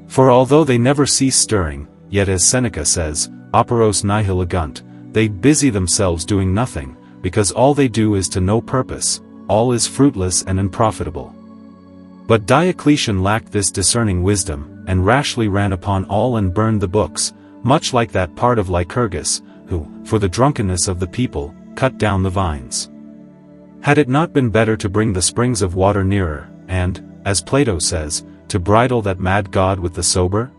For although they never cease stirring, yet as Seneca says, operos nihil agunt, they busy themselves doing nothing, because all they do is to no purpose, all is fruitless and unprofitable. But Diocletian lacked this discerning wisdom, and rashly ran upon all and burned the books, much like that part of Lycurgus, who, for the drunkenness of the people, cut down the vines. Had it not been better to bring the springs of water nearer, and, as Plato says, to bridle that mad god with the sober?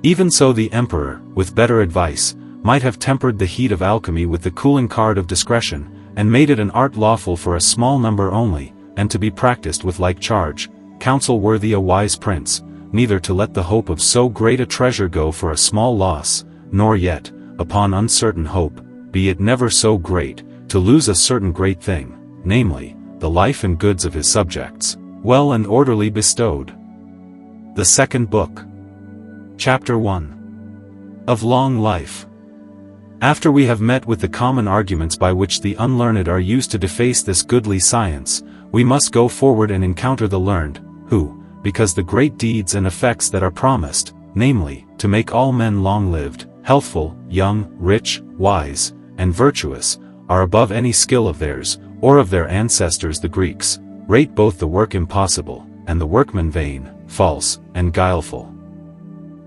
Even so the emperor, with better advice, might have tempered the heat of alchemy with the cooling card of discretion, and made it an art lawful for a small number only, and to be practiced with like charge, counsel worthy a wise prince, neither to let the hope of so great a treasure go for a small loss, nor yet, upon uncertain hope, be it never so great, to lose a certain great thing, namely, the life and goods of his subjects, well and orderly bestowed. The Second Book. Chapter 1. Of Long Life. After we have met with the common arguments by which the unlearned are used to deface this goodly science, we must go forward and encounter the learned, who, because the great deeds and effects that are promised, namely, to make all men long-lived, healthful, young, rich, wise, and virtuous, are above any skill of theirs, or of their ancestors the Greeks, rate both the work impossible, and the workman vain, false, and guileful.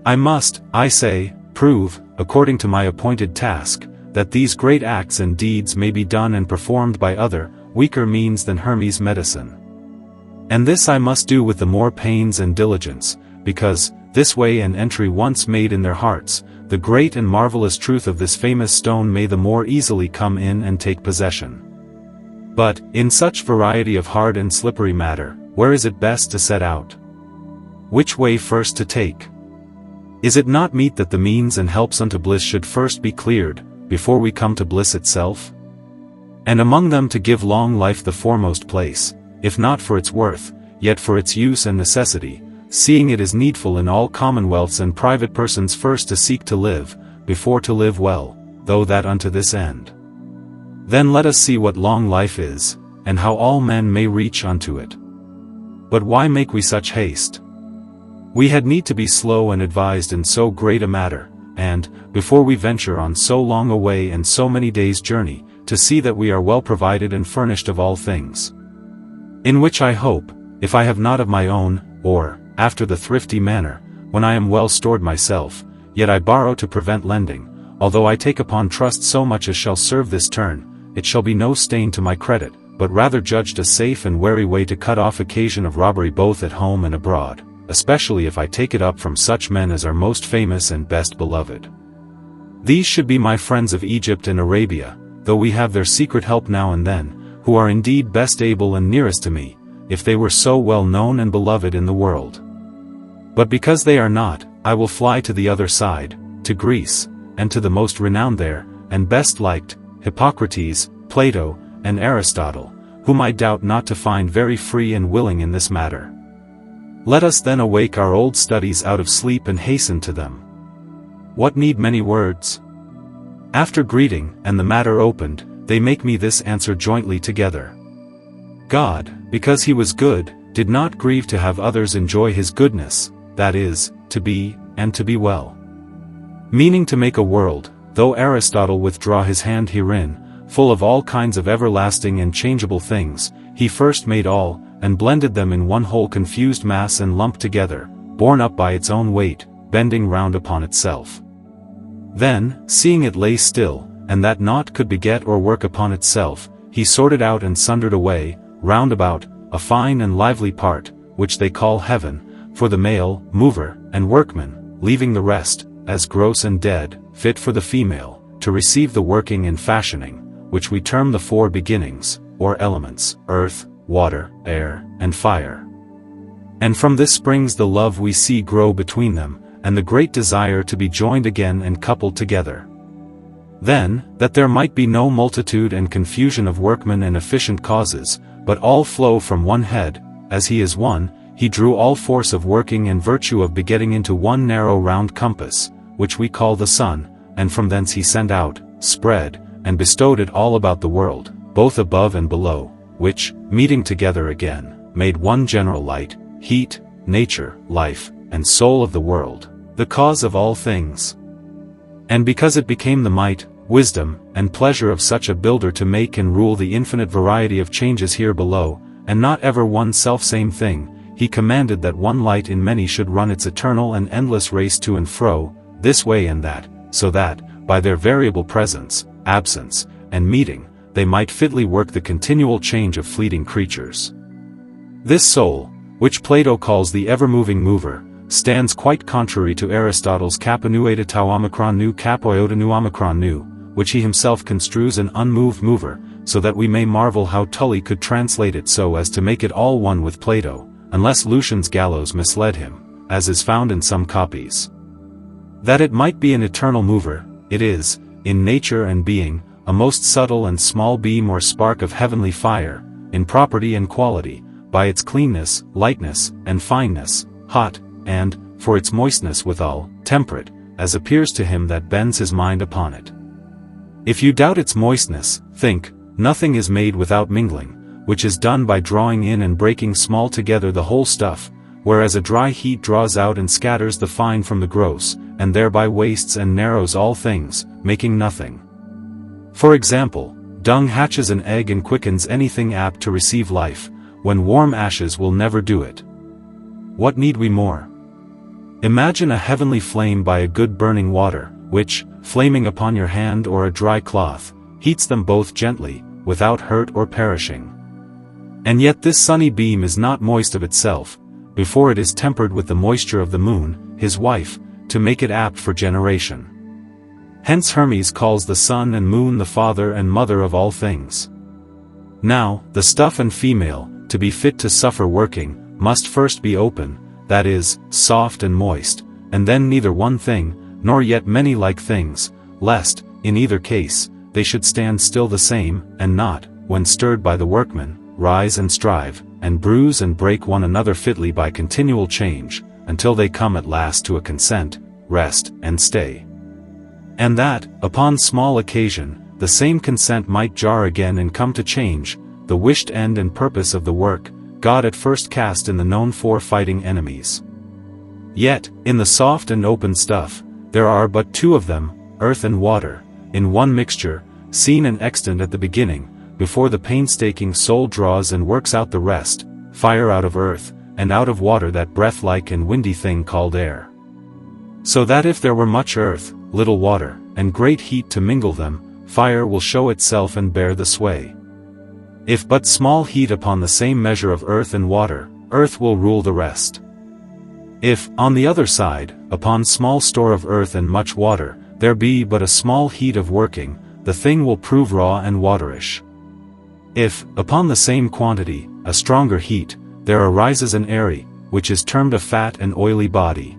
I must, I say, prove, according to my appointed task, that these great acts and deeds may be done and performed by other, weaker means than Hermes' medicine. And this I must do with the more pains and diligence, because, this way and entry once made in their hearts, the great and marvelous truth of this famous stone may the more easily come in and take possession. But, in such variety of hard and slippery matter, where is it best to set out? Which way first to take? Is it not meet that the means and helps unto bliss should first be cleared, before we come to bliss itself? And among them to give long life the foremost place, if not for its worth, yet for its use and necessity, seeing it is needful in all commonwealths and private persons first to seek to live, before to live well, though that unto this end. Then let us see what long life is, and how all men may reach unto it. But why make we such haste? We had need to be slow and advised in so great a matter, and, before we venture on so long a way and so many days' journey, to see that we are well provided and furnished of all things. In which I hope, if I have not of my own, or, after the thrifty manner, when I am well stored myself, yet I borrow to prevent lending, although I take upon trust so much as shall serve this turn, it shall be no stain to my credit, but rather judged a safe and wary way to cut off occasion of robbery both at home and abroad, especially if I take it up from such men as are most famous and best beloved. These should be my friends of Egypt and Arabia, though we have their secret help now and then, who are indeed best able and nearest to me, if they were so well known and beloved in the world. But because they are not, I will fly to the other side, to Greece, and to the most renowned there, and best liked, Hippocrates, Plato, and Aristotle, whom I doubt not to find very free and willing in this matter. Let us then awake our old studies out of sleep and hasten to them. What need many words? After greeting, and the matter opened, they make me this answer jointly together. God, because he was good, did not grieve to have others enjoy his goodness, that is, to be, and to be well. Meaning to make a world, though Aristotle withdraw his hand herein, full of all kinds of everlasting and changeable things, he first made all, and blended them in one whole confused mass and lumped together, borne up by its own weight, bending round upon itself. Then, seeing it lay still, and that naught could beget or work upon itself, he sorted out and sundered away, round about, a fine and lively part, which they call heaven, for the male, mover, and workman, leaving the rest, as gross and dead, fit for the female, to receive the working and fashioning, which we term the four beginnings, or elements, earth, water, air, and fire. And from this springs the love we see grow between them, and the great desire to be joined again and coupled together. Then, that there might be no multitude and confusion of workmen and efficient causes, but all flow from one head, as he is one, he drew all force of working and virtue of begetting into one narrow round compass, which we call the sun, and from thence he sent out, spread, and bestowed it all about the world, both above and below, which, meeting together again, made one general light, heat, nature, life, and soul of the world, the cause of all things. And because it became the might, wisdom, and pleasure of such a builder to make and rule the infinite variety of changes here below, and not ever one self-same thing, he commanded that one light in many should run its eternal and endless race to and fro, this way and that, so that, by their variable presence, absence, and meeting, they might fitly work the continual change of fleeting creatures. This soul, which Plato calls the ever-moving mover, stands quite contrary to Aristotle's kappa nu eta tau omicron nu kappa iota nu omicron nu, which he himself construes an unmoved mover, so that we may marvel how Tully could translate it so as to make it all one with Plato, unless Lucian's gallows misled him, as is found in some copies. That it might be an eternal mover, it is, in nature and being, a most subtle and small beam or spark of heavenly fire, in property and quality, by its cleanness, lightness, and fineness, hot, and, for its moistness withal, temperate, as appears to him that bends his mind upon it. If you doubt its moistness, think, nothing is made without mingling, which is done by drawing in and breaking small together the whole stuff, whereas a dry heat draws out and scatters the fine from the gross, and thereby wastes and narrows all things, making nothing. For example, dung hatches an egg and quickens anything apt to receive life, when warm ashes will never do it. What need we more? Imagine a heavenly flame by a good burning water, which, flaming upon your hand or a dry cloth, heats them both gently, without hurt or perishing. And yet this sunny beam is not moist of itself, before it is tempered with the moisture of the moon, his wife, to make it apt for generation. Hence Hermes calls the sun and moon the father and mother of all things. Now, the stuff and female, to be fit to suffer working, must first be open, that is, soft and moist, and then neither one thing, nor yet many like things, lest, in either case, they should stand still the same, and not, when stirred by the workman, rise and strive, and bruise and break one another fitly by continual change, until they come at last to a consent, rest, and stay. And that, upon small occasion, the same consent might jar again and come to change, the wished end and purpose of the work, God at first cast in the known four fighting enemies. Yet, in the soft and open stuff, there are but two of them, earth and water, in one mixture, seen and extant at the beginning, before the painstaking soul draws and works out the rest, fire out of earth, and out of water that breath-like and windy thing called air. So that if there were much earth, little water, and great heat to mingle them, fire will show itself and bear the sway. If but small heat upon the same measure of earth and water, earth will rule the rest. If, on the other side, upon small store of earth and much water, there be but a small heat of working, the thing will prove raw and waterish. If, upon the same quantity, a stronger heat, there arises an airy, which is termed a fat and oily body.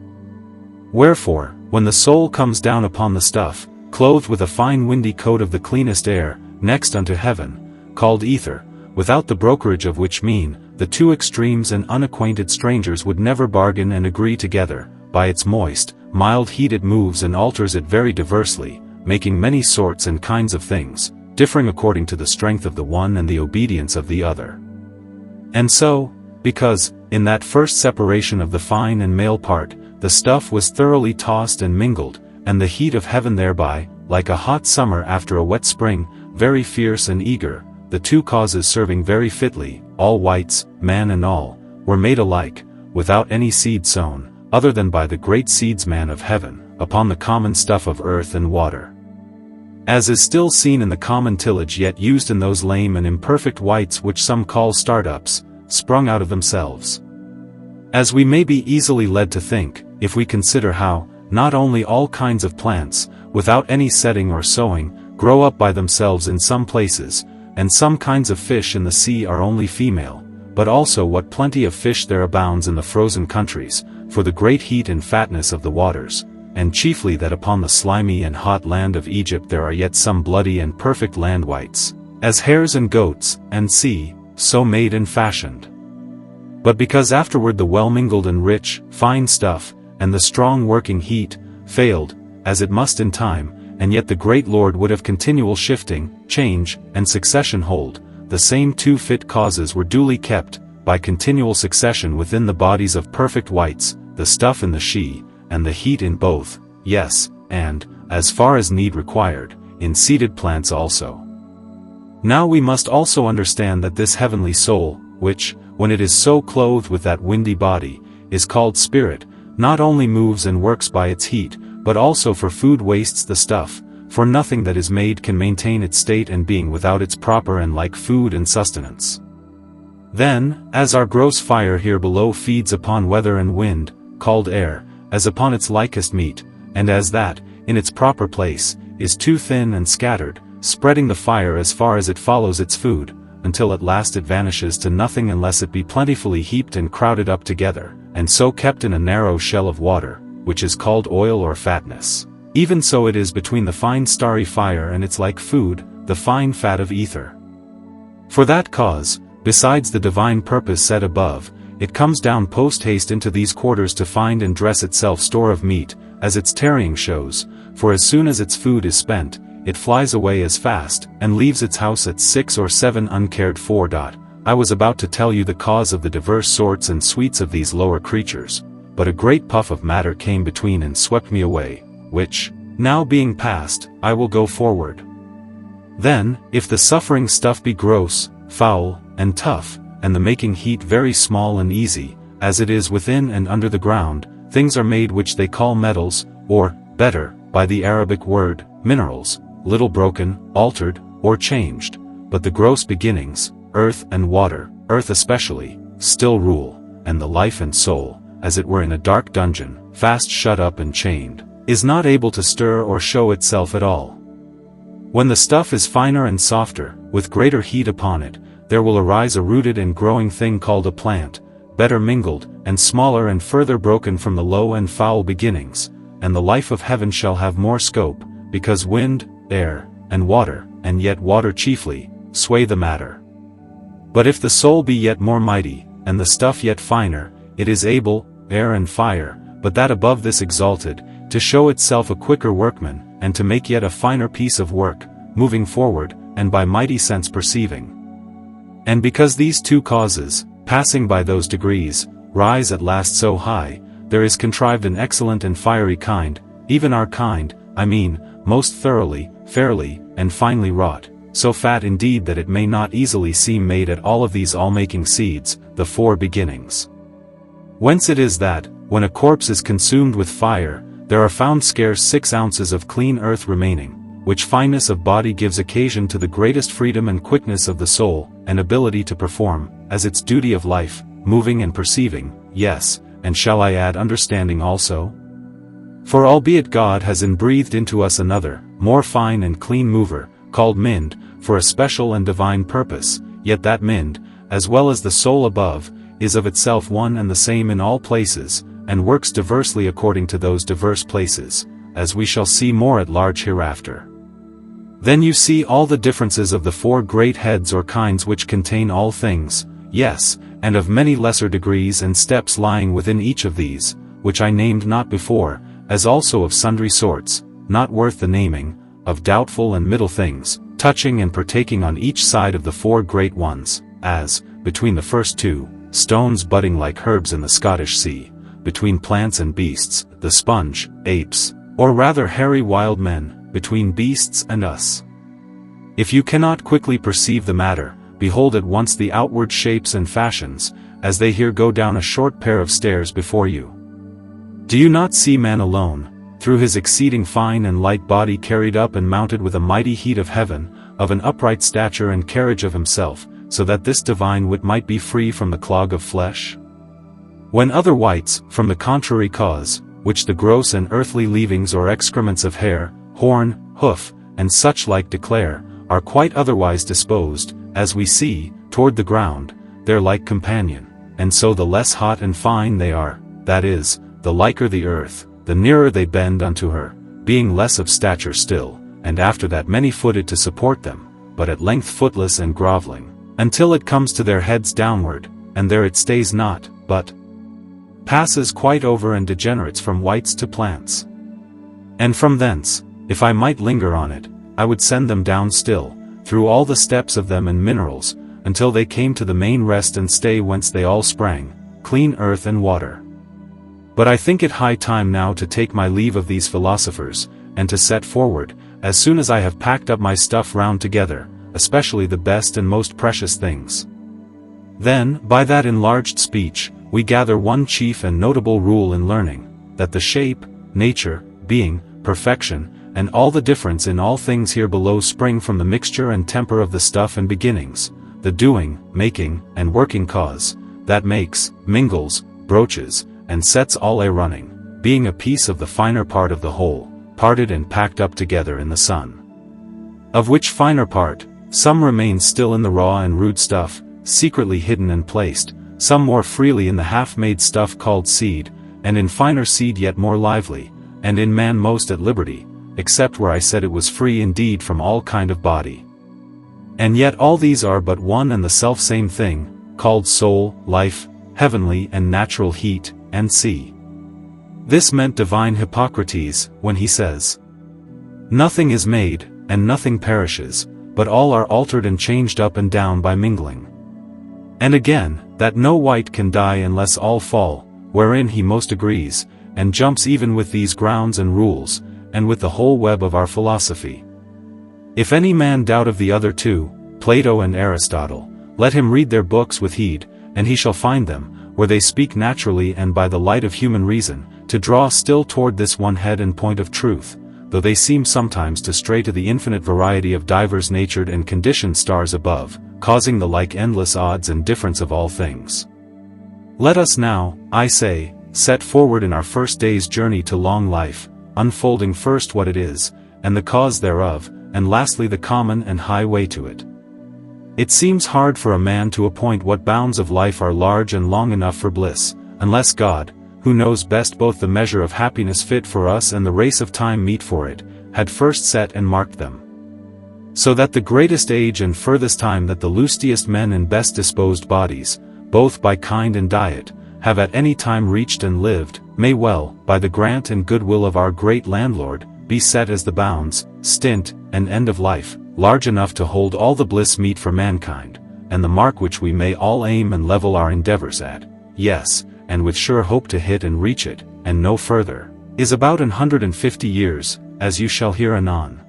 Wherefore, when the soul comes down upon the stuff, clothed with a fine windy coat of the cleanest air, next unto heaven, called ether, without the brokerage of which mean, the two extremes and unacquainted strangers would never bargain and agree together, by its moist, mild heat it moves and alters it very diversely, making many sorts and kinds of things, differing according to the strength of the one and the obedience of the other. And so, because, in that first separation of the fine and male part, the stuff was thoroughly tossed and mingled, and the heat of heaven thereby, like a hot summer after a wet spring, very fierce and eager, the two causes serving very fitly, all whites, man and all, were made alike, without any seed sown, other than by the great seedsman of heaven, upon the common stuff of earth and water. As is still seen in the common tillage yet used in those lame and imperfect whites which some call startups, sprung out of themselves. As we may be easily led to think, if we consider how, not only all kinds of plants, without any setting or sowing, grow up by themselves in some places, and some kinds of fish in the sea are only female, but also what plenty of fish there abounds in the frozen countries, for the great heat and fatness of the waters, and chiefly that upon the slimy and hot land of Egypt there are yet some bloody and perfect land whites, as hares and goats, and see, so made and fashioned. But because afterward the well-mingled and rich, fine stuff, and the strong working heat, failed, as it must in time, and yet the great Lord would have continual shifting, change, and succession hold, the same two fit causes were duly kept, by continual succession within the bodies of perfect whites, the stuff in the she, and the heat in both, yes, and, as far as need required, in seeded plants also. Now we must also understand that this heavenly soul, which, when it is so clothed with that windy body, is called spirit, not only moves and works by its heat, but also for food wastes the stuff, for nothing that is made can maintain its state and being without its proper and like food and sustenance. Then, as our gross fire here below feeds upon weather and wind, called air, as upon its likest meat, and as that, in its proper place, is too thin and scattered, spreading the fire as far as it follows its food, until at last it vanishes to nothing unless it be plentifully heaped and crowded up together, and so kept in a narrow shell of water, which is called oil or fatness. Even so it is between the fine starry fire and its like food, the fine fat of ether. For that cause, besides the divine purpose said above, it comes down post-haste into these quarters to find and dress itself store of meat, as its tarrying shows, for as soon as its food is spent, it flies away as fast, and leaves its house at 6 or 7 uncared for. I was about to tell you the cause of the diverse sorts and sweets of these lower creatures, but a great puff of matter came between and swept me away, which, now being past, I will go forward. Then, if the suffering stuff be gross, foul, and tough, and the making heat very small and easy, as it is within and under the ground, things are made which they call metals, or, better, by the Arabic word, minerals, little broken, altered, or changed, but the gross beginnings, earth and water, earth especially, still rule, and the life and soul, as it were in a dark dungeon, fast shut up and chained, is not able to stir or show itself at all. When the stuff is finer and softer, with greater heat upon it, there will arise a rooted and growing thing called a plant, better mingled, and smaller and further broken from the low and foul beginnings, and the life of heaven shall have more scope, because wind, air, and water, and yet water chiefly, sway the matter. But if the soul be yet more mighty, and the stuff yet finer, it is able, air and fire, but that above this exalted, to show itself a quicker workman, and to make yet a finer piece of work, moving forward, and by mighty sense perceiving. And because these two causes, passing by those degrees, rise at last so high, there is contrived an excellent and fiery kind, even our kind, I mean, most thoroughly, fairly, and finely wrought, so fat indeed that it may not easily seem made at all of these all-making seeds, the 4 beginnings. Whence it is that, when a corpse is consumed with fire, there are found scarce 6 ounces of clean earth remaining, which fineness of body gives occasion to the greatest freedom and quickness of the soul, and ability to perform, as its duty of life, moving and perceiving, yes, and shall I add understanding also? For albeit God has inbreathed into us another, more fine and clean mover, called mind, for a special and divine purpose, yet that mind, as well as the soul above, is of itself one and the same in all places, and works diversely according to those diverse places, as we shall see more at large hereafter. Then you see all the differences of the 4 great heads or kinds which contain all things, yes, and of many lesser degrees and steps lying within each of these, which I named not before, as also of sundry sorts, not worth the naming, of doubtful and middle things, touching and partaking on each side of the 4 great ones, as, between the first 2, stones budding like herbs in the Scottish sea, between plants and beasts, the sponge, apes, or rather hairy wild men, between beasts and us. If you cannot quickly perceive the matter, behold at once the outward shapes and fashions, as they here go down a short pair of stairs before you. Do you not see man alone, through his exceeding fine and light body carried up and mounted with a mighty heat of heaven, of an upright stature and carriage of himself, so that this divine wit might be free from the clog of flesh? When other wights, from the contrary cause, which the gross and earthly leavings or excrements of hair, horn, hoof, and such like declare, are quite otherwise disposed, as we see, toward the ground, their like companion, and so the less hot and fine they are, that is, the liker the earth, the nearer they bend unto her, being less of stature still, and after that many-footed to support them, but at length footless and groveling, until it comes to their heads downward, and there it stays not, but passes quite over and degenerates from wights to plants. And from thence, if I might linger on it, I would send them down still, through all the steps of them and minerals, until they came to the main rest and stay whence they all sprang, clean earth and water. But I think it high time now to take my leave of these philosophers, and to set forward, as soon as I have packed up my stuff round together, especially the best and most precious things. Then, by that enlarged speech, we gather one chief and notable rule in learning, that the shape, nature, being, perfection, and all the difference in all things here below spring from the mixture and temper of the stuff and beginnings, the doing, making, and working cause, that makes, mingles, broaches, and sets all a running, being a piece of the finer part of the whole, parted and packed up together in the sun. Of which finer part, some remains still in the raw and rude stuff, secretly hidden and placed, some more freely in the half-made stuff called seed, and in finer seed yet more lively, and in man most at liberty, except where I said it was free indeed from all kind of body. And yet all these are but one and the self-same thing, called soul, life, heavenly and natural heat, and sea. This meant divine Hippocrates, when he says, "Nothing is made, and nothing perishes, but all are altered and changed up and down by mingling." And again, that no wight can die unless all fall, wherein he most agrees, and jumps even with these grounds and rules, and with the whole web of our philosophy. If any man doubt of the other two, Plato and Aristotle, let him read their books with heed, and he shall find them, where they speak naturally and by the light of human reason, to draw still toward this one head and point of truth, though they seem sometimes to stray to the infinite variety of divers natured and conditioned stars above, causing the like endless odds and difference of all things. Let us now, I say, set forward in our first day's journey to long life, unfolding first what it is, and the cause thereof, and lastly the common and high way to it. It seems hard for a man to appoint what bounds of life are large and long enough for bliss, unless God, who knows best both the measure of happiness fit for us and the race of time meet for it, had first set and marked them. So that the greatest age and furthest time that the lustiest men and best disposed bodies, both by kind and diet, have at any time reached and lived, may well, by the grant and goodwill of our great landlord, be set as the bounds, stint, and end of life, large enough to hold all the bliss meet for mankind, and the mark which we may all aim and level our endeavors at, yes, and with sure hope to hit and reach it, and no further, is about 150 years, as you shall hear anon.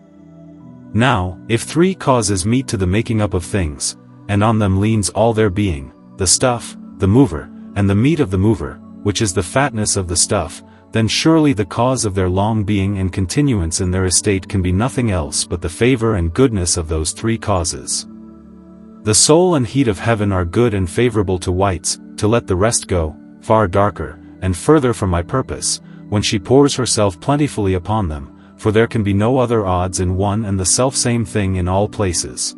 Now, if three causes meet to the making up of things, and on them leans all their being, the stuff, the mover, and the meat of the mover, which is the fatness of the stuff, then surely the cause of their long being and continuance in their estate can be nothing else but the favor and goodness of those three causes. The soul and heat of heaven are good and favorable to whites, to let the rest go, far darker, and further from my purpose, when she pours herself plentifully upon them, for there can be no other odds in one and the selfsame thing in all places.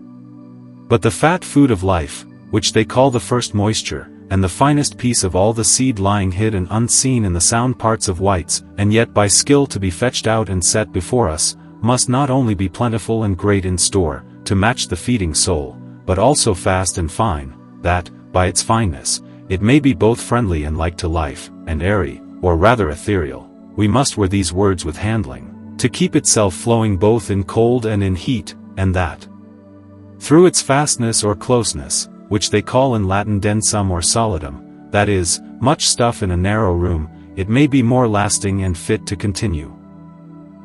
But the fat food of life, which they call the first moisture, and the finest piece of all the seed lying hid and unseen in the sound parts of whites, and yet by skill to be fetched out and set before us, must not only be plentiful and great in store, to match the feeding soul, but also fast and fine, that, by its fineness, it may be both friendly and like to life, and airy, or rather ethereal. We must wear these words with handling, to keep itself flowing both in cold and in heat, and that, through its fastness or closeness, which they call in Latin densum or solidum, that is, much stuff in a narrow room, it may be more lasting and fit to continue.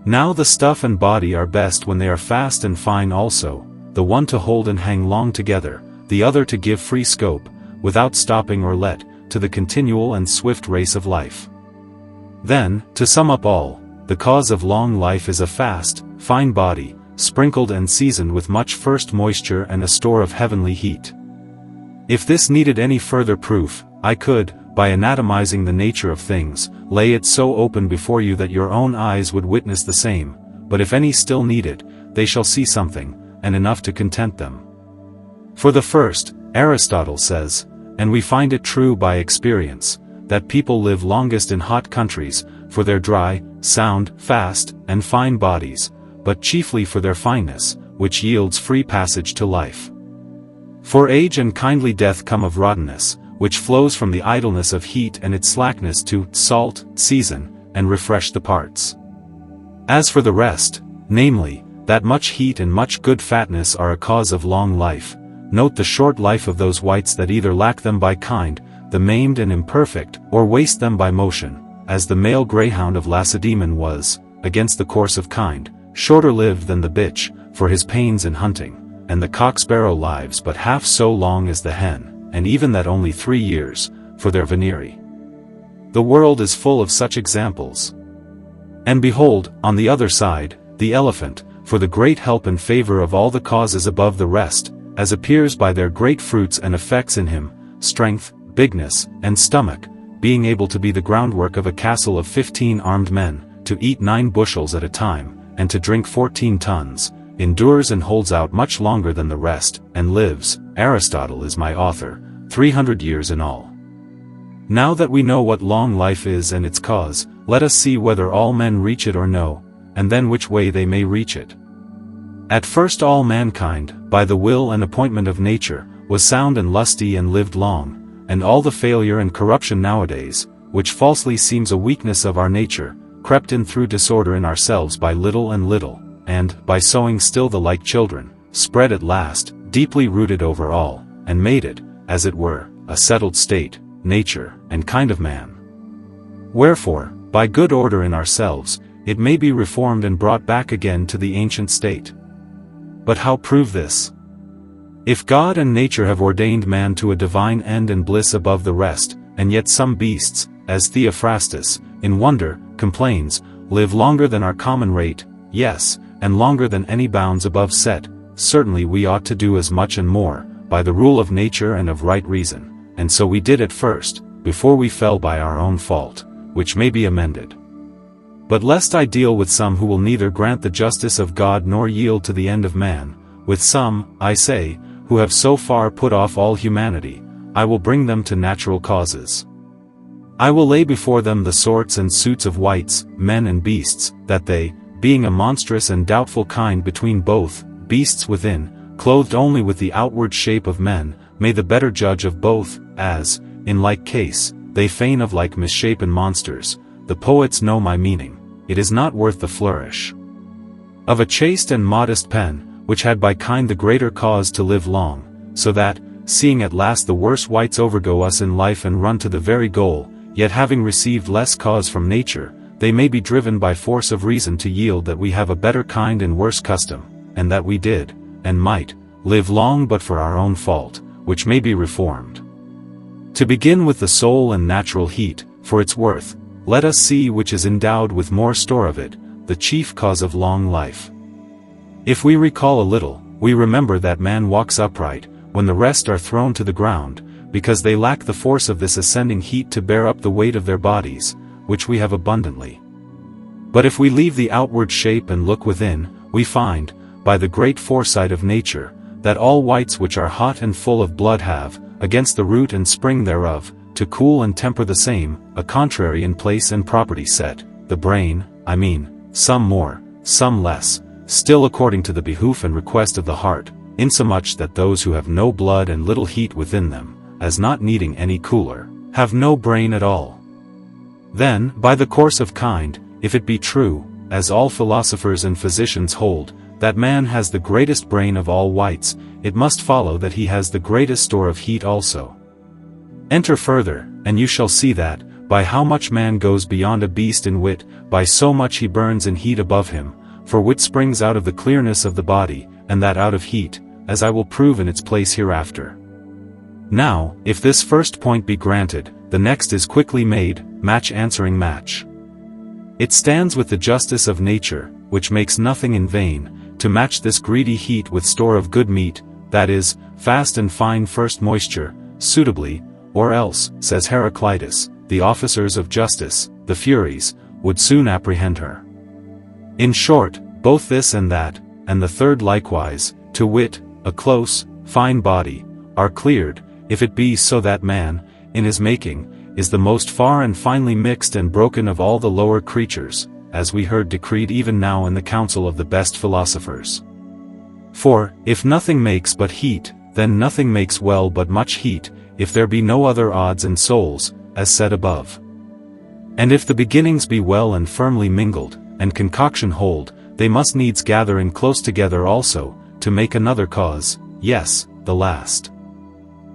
Now the stuff and body are best when they are fast and fine also, the one to hold and hang long together, the other to give free scope, without stopping or let, to the continual and swift race of life. Then, to sum up all, the cause of long life is a fast, fine body, sprinkled and seasoned with much first moisture and a store of heavenly heat. If this needed any further proof, I could, by anatomizing the nature of things, lay it so open before you that your own eyes would witness the same, but if any still need it, they shall see something, and enough to content them. For the first, Aristotle says, and we find it true by experience, that people live longest in hot countries, for their dry, sound, fast, and fine bodies, but chiefly for their fineness, which yields free passage to life. For age and kindly death come of rottenness, which flows from the idleness of heat and its slackness to salt, season, and refresh the parts. As for the rest, namely, that much heat and much good fatness are a cause of long life, note the short life of those whites that either lack them by kind, the maimed and imperfect, or waste them by motion, as the male greyhound of Lacedaemon was, against the course of kind, shorter lived than the bitch, for his pains in hunting, and the cock-sparrow lives but half so long as the hen, and even that only 3 years, for their venery. The world is full of such examples. And behold, on the other side, the elephant, for the great help and favor of all the causes above the rest, as appears by their great fruits and effects in him, strength, bigness, and stomach, being able to be the groundwork of a castle of 15 armed men, to eat 9 bushels at a time, and to drink 14 tons, endures and holds out much longer than the rest, and lives, Aristotle is my author, 300 years in all. Now that we know what long life is and its cause, let us see whether all men reach it or no, and then which way they may reach it. At first all mankind, by the will and appointment of nature, was sound and lusty and lived long, and all the failure and corruption nowadays, which falsely seems a weakness of our nature, crept in through disorder in ourselves by little and little, and, by sowing still the like children, spread at last, deeply rooted over all, and made it, as it were, a settled state, nature, and kind of man. Wherefore, by good order in ourselves, it may be reformed and brought back again to the ancient state. But how prove this? If God and nature have ordained man to a divine end and bliss above the rest, and yet some beasts, as Theophrastus, in wonder, complains, live longer than our common rate, yes, and longer than any bounds above set, certainly we ought to do as much and more, by the rule of nature and of right reason, and so we did at first, before we fell by our own fault, which may be amended. But lest I deal with some who will neither grant the justice of God nor yield to the end of man, with some, I say, who have so far put off all humanity, I will bring them to natural causes. I will lay before them the sorts and suits of wights, men and beasts, that they, being a monstrous and doubtful kind between both, beasts within, clothed only with the outward shape of men, may the better judge of both, as, in like case, they feign of like misshapen monsters. The poets know my meaning, it is not worth the flourish of a chaste and modest pen, which had by kind the greater cause to live long, so that, seeing at last the worse wights overgo us in life and run to the very goal, yet having received less cause from nature, they may be driven by force of reason to yield that we have a better kind and worse custom, and that we did, and might, live long but for our own fault, which may be reformed. To begin with the soul and natural heat, for its worth, let us see which is endowed with more store of it, the chief cause of long life. If we recall a little, we remember that man walks upright, when the rest are thrown to the ground, because they lack the force of this ascending heat to bear up the weight of their bodies, which we have abundantly. But if we leave the outward shape and look within, we find, by the great foresight of nature, that all wights which are hot and full of blood have, against the root and spring thereof, to cool and temper the same, a contrary in place and property set, the brain, I mean, some more, some less, still according to the behoof and request of the heart, insomuch that those who have no blood and little heat within them, as not needing any cooler, have no brain at all. Then, by the course of kind, if it be true, as all philosophers and physicians hold, that man has the greatest brain of all wights, it must follow that he has the greatest store of heat also. Enter further, and you shall see that, by how much man goes beyond a beast in wit, by so much he burns in heat above him, for wit springs out of the clearness of the body, and that out of heat, as I will prove in its place hereafter. Now, if this first point be granted, the next is quickly made, match answering match. It stands with the justice of nature, which makes nothing in vain, to match this greedy heat with store of good meat, that is, fast and fine first moisture, suitably, or else, says Heraclitus, the officers of justice, the Furies, would soon apprehend her. In short, both this and that, and the third likewise, to wit, a close, fine body, are cleared, if it be so that man, in his making, is the most far and finely mixed and broken of all the lower creatures, as we heard decreed even now in the council of the best philosophers. For, if nothing makes but heat, then nothing makes well but much heat, if there be no other odds and souls, as said above. And if the beginnings be well and firmly mingled, and concoction hold, they must needs gather in close together also, to make another cause, yes, the last.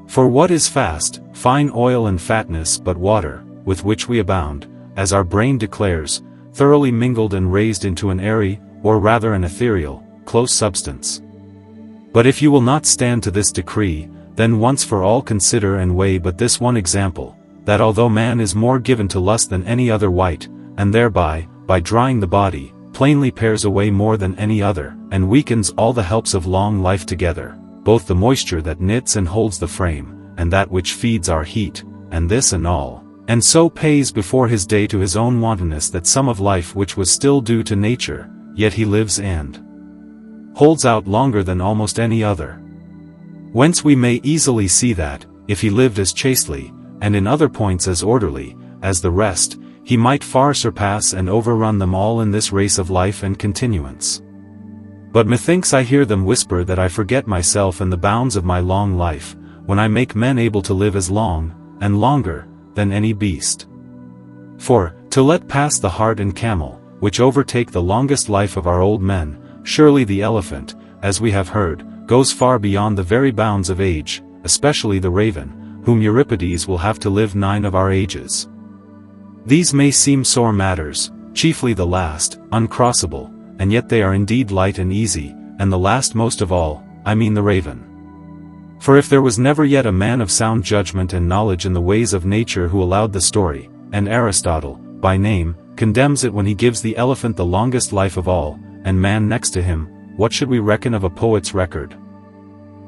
For what is fast, fine oil and fatness but water, with which we abound, as our brain declares, thoroughly mingled and raised into an airy, or rather an ethereal, close substance. But if you will not stand to this decree, then once for all consider and weigh but this one example, that although man is more given to lust than any other wight, and thereby, by drying the body, plainly pares away more than any other, and weakens all the helps of long life together, both the moisture that knits and holds the frame, and that which feeds our heat, and this and all, and so pays before his day to his own wantonness that some of life which was still due to nature, yet he lives and holds out longer than almost any other. Whence we may easily see that, if he lived as chastely, and in other points as orderly, as the rest, he might far surpass and overrun them all in this race of life and continuance. But methinks I hear them whisper that I forget myself and the bounds of my long life, when I make men able to live as long, and longer, than any beast. For, to let pass the hart and camel, which overtake the longest life of our old men, surely the elephant, as we have heard, goes far beyond the very bounds of age, especially the raven, whom Euripides will have to live 9 of our ages. These may seem sore matters, chiefly the last, uncrossable, and yet they are indeed light and easy, and the last most of all, I mean the raven. For if there was never yet a man of sound judgment and knowledge in the ways of nature who allowed the story, and Aristotle, by name, condemns it when he gives the elephant the longest life of all, and man next to him, what should we reckon of a poet's record?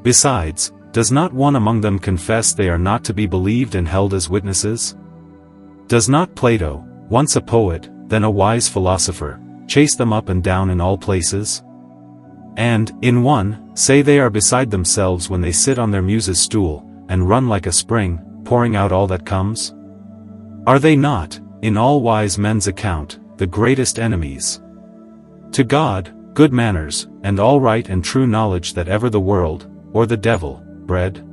Besides, does not one among them confess they are not to be believed and held as witnesses? Does not Plato, once a poet, then a wise philosopher, chase them up and down in all places? And, in one, say they are beside themselves when they sit on their muse's stool, and run like a spring, pouring out all that comes? Are they not, in all wise men's account, the greatest enemies to God, good manners, and all right and true knowledge that ever the world, or the devil, bred?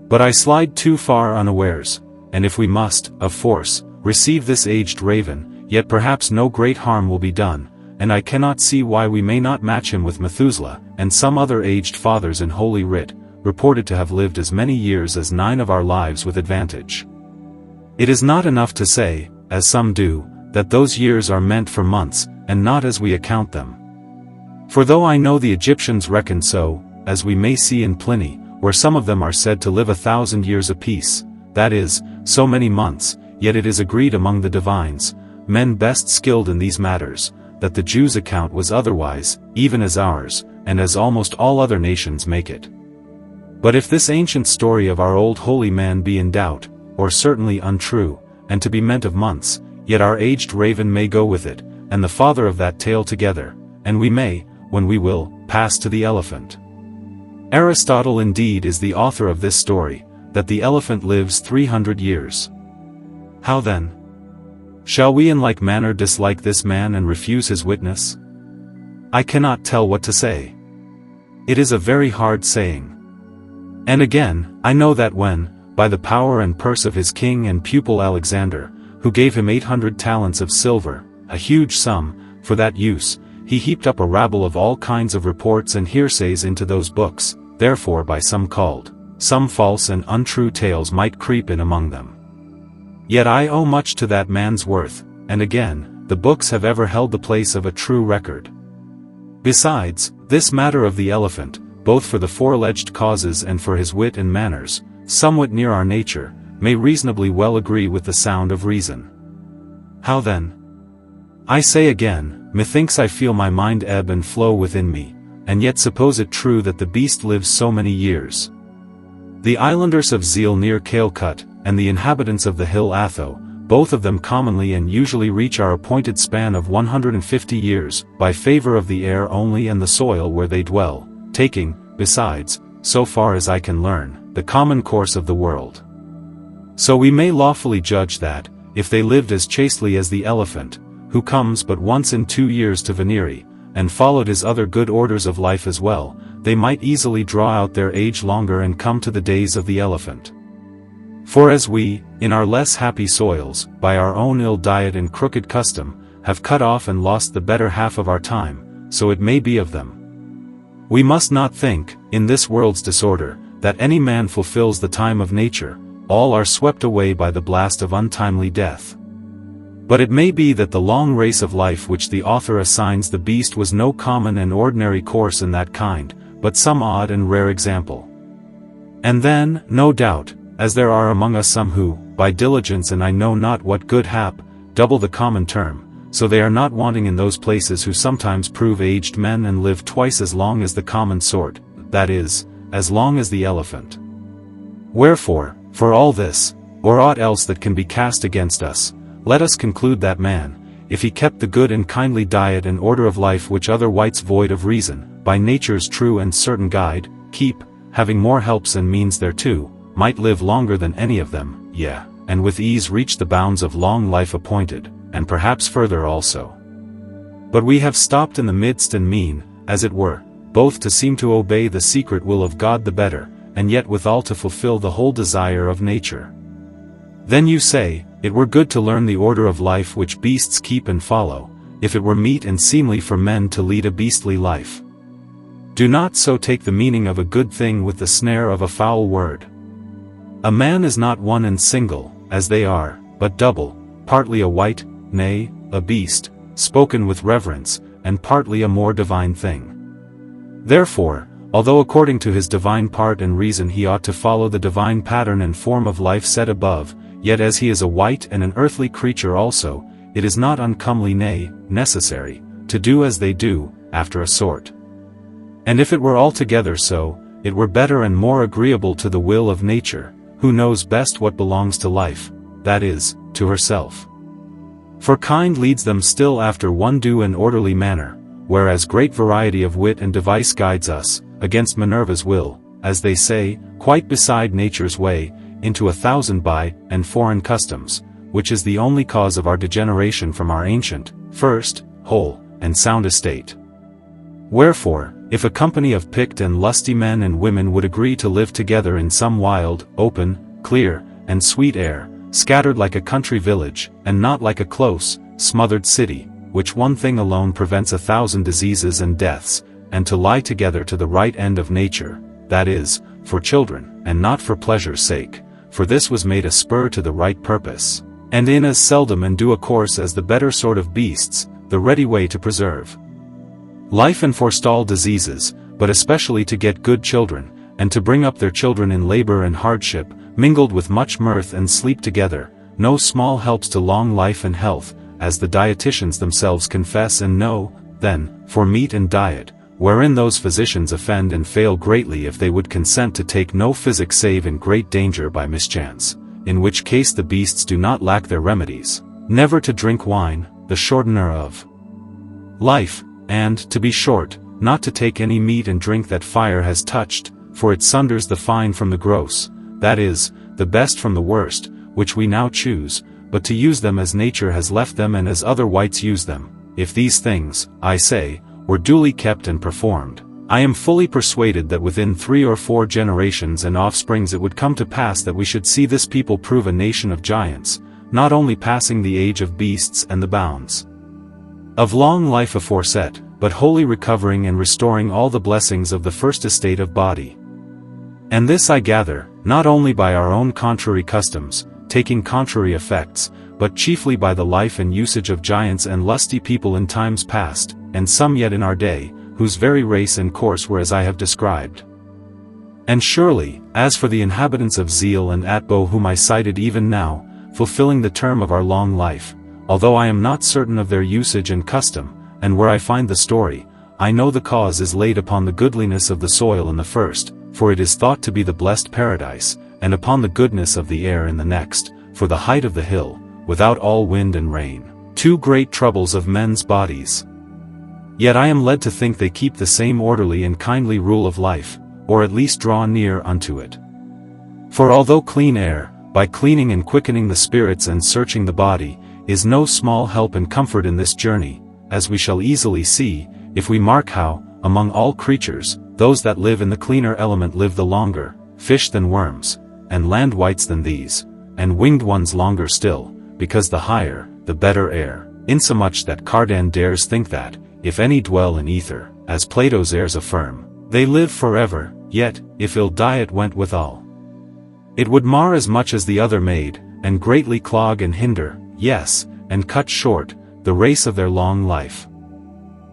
But I slide too far unawares, and if we must, of force, receive this aged raven, yet perhaps no great harm will be done, and I cannot see why we may not match him with Methuselah, and some other aged fathers in Holy Writ, reported to have lived as many years as 9 of our lives with advantage. It is not enough to say, as some do, that those years are meant for months, and not as we account them. For though I know the Egyptians reckon so, as we may see in Pliny, where some of them are said to live 1,000 years apiece, that is, so many months, yet it is agreed among the divines, men best skilled in these matters, that the Jews' account was otherwise, even as ours, and as almost all other nations make it. But if this ancient story of our old holy man be in doubt, or certainly untrue, and to be meant of months, yet our aged raven may go with it, and the father of that tale together, and we may, when we will, pass to the elephant. Aristotle indeed is the author of this story, that the elephant lives 300 years. How then? Shall we in like manner dislike this man and refuse his witness? I cannot tell what to say. It is a very hard saying. And again, I know that when, by the power and purse of his king and pupil Alexander, who gave him 800 talents of silver, a huge sum, for that use, he heaped up a rabble of all kinds of reports and hearsays into those books, therefore by some called, some false and untrue tales might creep in among them. Yet I owe much to that man's worth, and again, the books have ever held the place of a true record. Besides, this matter of the elephant, both for the forealleged causes and for his wit and manners, somewhat near our nature, may reasonably well agree with the sound of reason. How then? I say again, methinks I feel my mind ebb and flow within me, and yet suppose it true that the beast lives so many years. The islanders of Zeal near Calecut, and the inhabitants of the hill Atho, both of them commonly and usually reach our appointed span of 150 years, by favor of the air only and the soil where they dwell, taking, besides, so far as I can learn, the common course of the world. So we may lawfully judge that, if they lived as chastely as the elephant, who comes but once in 2 years to venery, and followed his other good orders of life as well, they might easily draw out their age longer and come to the days of the elephant. For as we, in our less happy soils, by our own ill diet and crooked custom, have cut off and lost the better half of our time, so it may be of them. We must not think, in this world's disorder, that any man fulfills the time of nature, all are swept away by the blast of untimely death. But it may be that the long race of life which the author assigns the beast was no common and ordinary course in that kind, but some odd and rare example. And then, no doubt, as there are among us some who, by diligence and I know not what good hap, double the common term, so they are not wanting in those places who sometimes prove aged men and live twice as long as the common sort, that is, as long as the elephant. Wherefore, for all this, or aught else that can be cast against us, let us conclude that man, if he kept the good and kindly diet and order of life which other wights void of reason, by nature's true and certain guide, keep, having more helps and means thereto, might live longer than any of them, yea, and with ease reach the bounds of long life appointed, and perhaps further also. But we have stopped in the midst and mean, as it were, both to seem to obey the secret will of God the better, and yet withal to fulfill the whole desire of nature. Then you say, it were good to learn the order of life which beasts keep and follow, if it were meet and seemly for men to lead a beastly life. Do not so take the meaning of a good thing with the snare of a foul word. A man is not one and single, as they are, but double, partly a wight, nay, a beast, spoken with reverence, and partly a more divine thing. Therefore, although according to his divine part and reason he ought to follow the divine pattern and form of life said above, yet as he is a wight and an earthly creature also, it is not uncomely nay, necessary, to do as they do, after a sort. And if it were altogether so, it were better and more agreeable to the will of nature, who knows best what belongs to life, that is, to herself. For kind leads them still after one due and orderly manner, whereas great variety of wit and device guides us, against Minerva's will, as they say, quite beside nature's way, into 1,000 by and foreign customs, which is the only cause of our degeneration from our ancient, first, whole, and sound estate. Wherefore, if a company of picked and lusty men and women would agree to live together in some wild, open, clear, and sweet air, scattered like a country village, and not like a close, smothered city, which one thing alone prevents 1,000 diseases and deaths, and to lie together to the right end of nature, that is, for children, and not for pleasure's sake, for this was made a spur to the right purpose, and in as seldom and due a course as the better sort of beasts, the ready way to preserve life and forestall diseases, but especially to get good children, and to bring up their children in labor and hardship, mingled with much mirth and sleep together, no small helps to long life and health, as the dietitians themselves confess and know, then, for meat and diet, wherein those physicians offend and fail greatly if they would consent to take no physic save in great danger by mischance, in which case the beasts do not lack their remedies, never to drink wine, the shortener of life, and, to be short, not to take any meat and drink that fire has touched, for it sunders the fine from the gross, that is, the best from the worst, which we now choose, but to use them as nature has left them and as other wights use them, if these things, I say, were duly kept and performed. I am fully persuaded that within 3 or 4 generations and offsprings it would come to pass that we should see this people prove a nation of giants, not only passing the age of beasts and the bounds of long life aforesaid, but wholly recovering and restoring all the blessings of the first estate of body. And this I gather, not only by our own contrary customs, taking contrary effects, but chiefly by the life and usage of giants and lusty people in times past, and some yet in our day, whose very race and course were as I have described. And surely, as for the inhabitants of Zeal and Atbo whom I cited even now, fulfilling the term of our long life, although I am not certain of their usage and custom, and where I find the story, I know the cause is laid upon the goodliness of the soil in the first, for it is thought to be the blessed paradise, and upon the goodness of the air in the next, for the height of the hill, without all wind and rain, 2 great troubles of men's bodies. Yet I am led to think they keep the same orderly and kindly rule of life, or at least draw near unto it. For although clean air, by cleaning and quickening the spirits and searching the body, is no small help and comfort in this journey, as we shall easily see, if we mark how, among all creatures, those that live in the cleaner element live the longer, fish than worms, and land wights than these, and winged ones longer still, because the higher, the better air, insomuch that Cardan dares think that, if any dwell in ether, as Plato's heirs affirm, they live forever, yet, if ill diet went withal, it would mar as much as the other made, and greatly clog and hinder, yes, and cut short the race of their long life.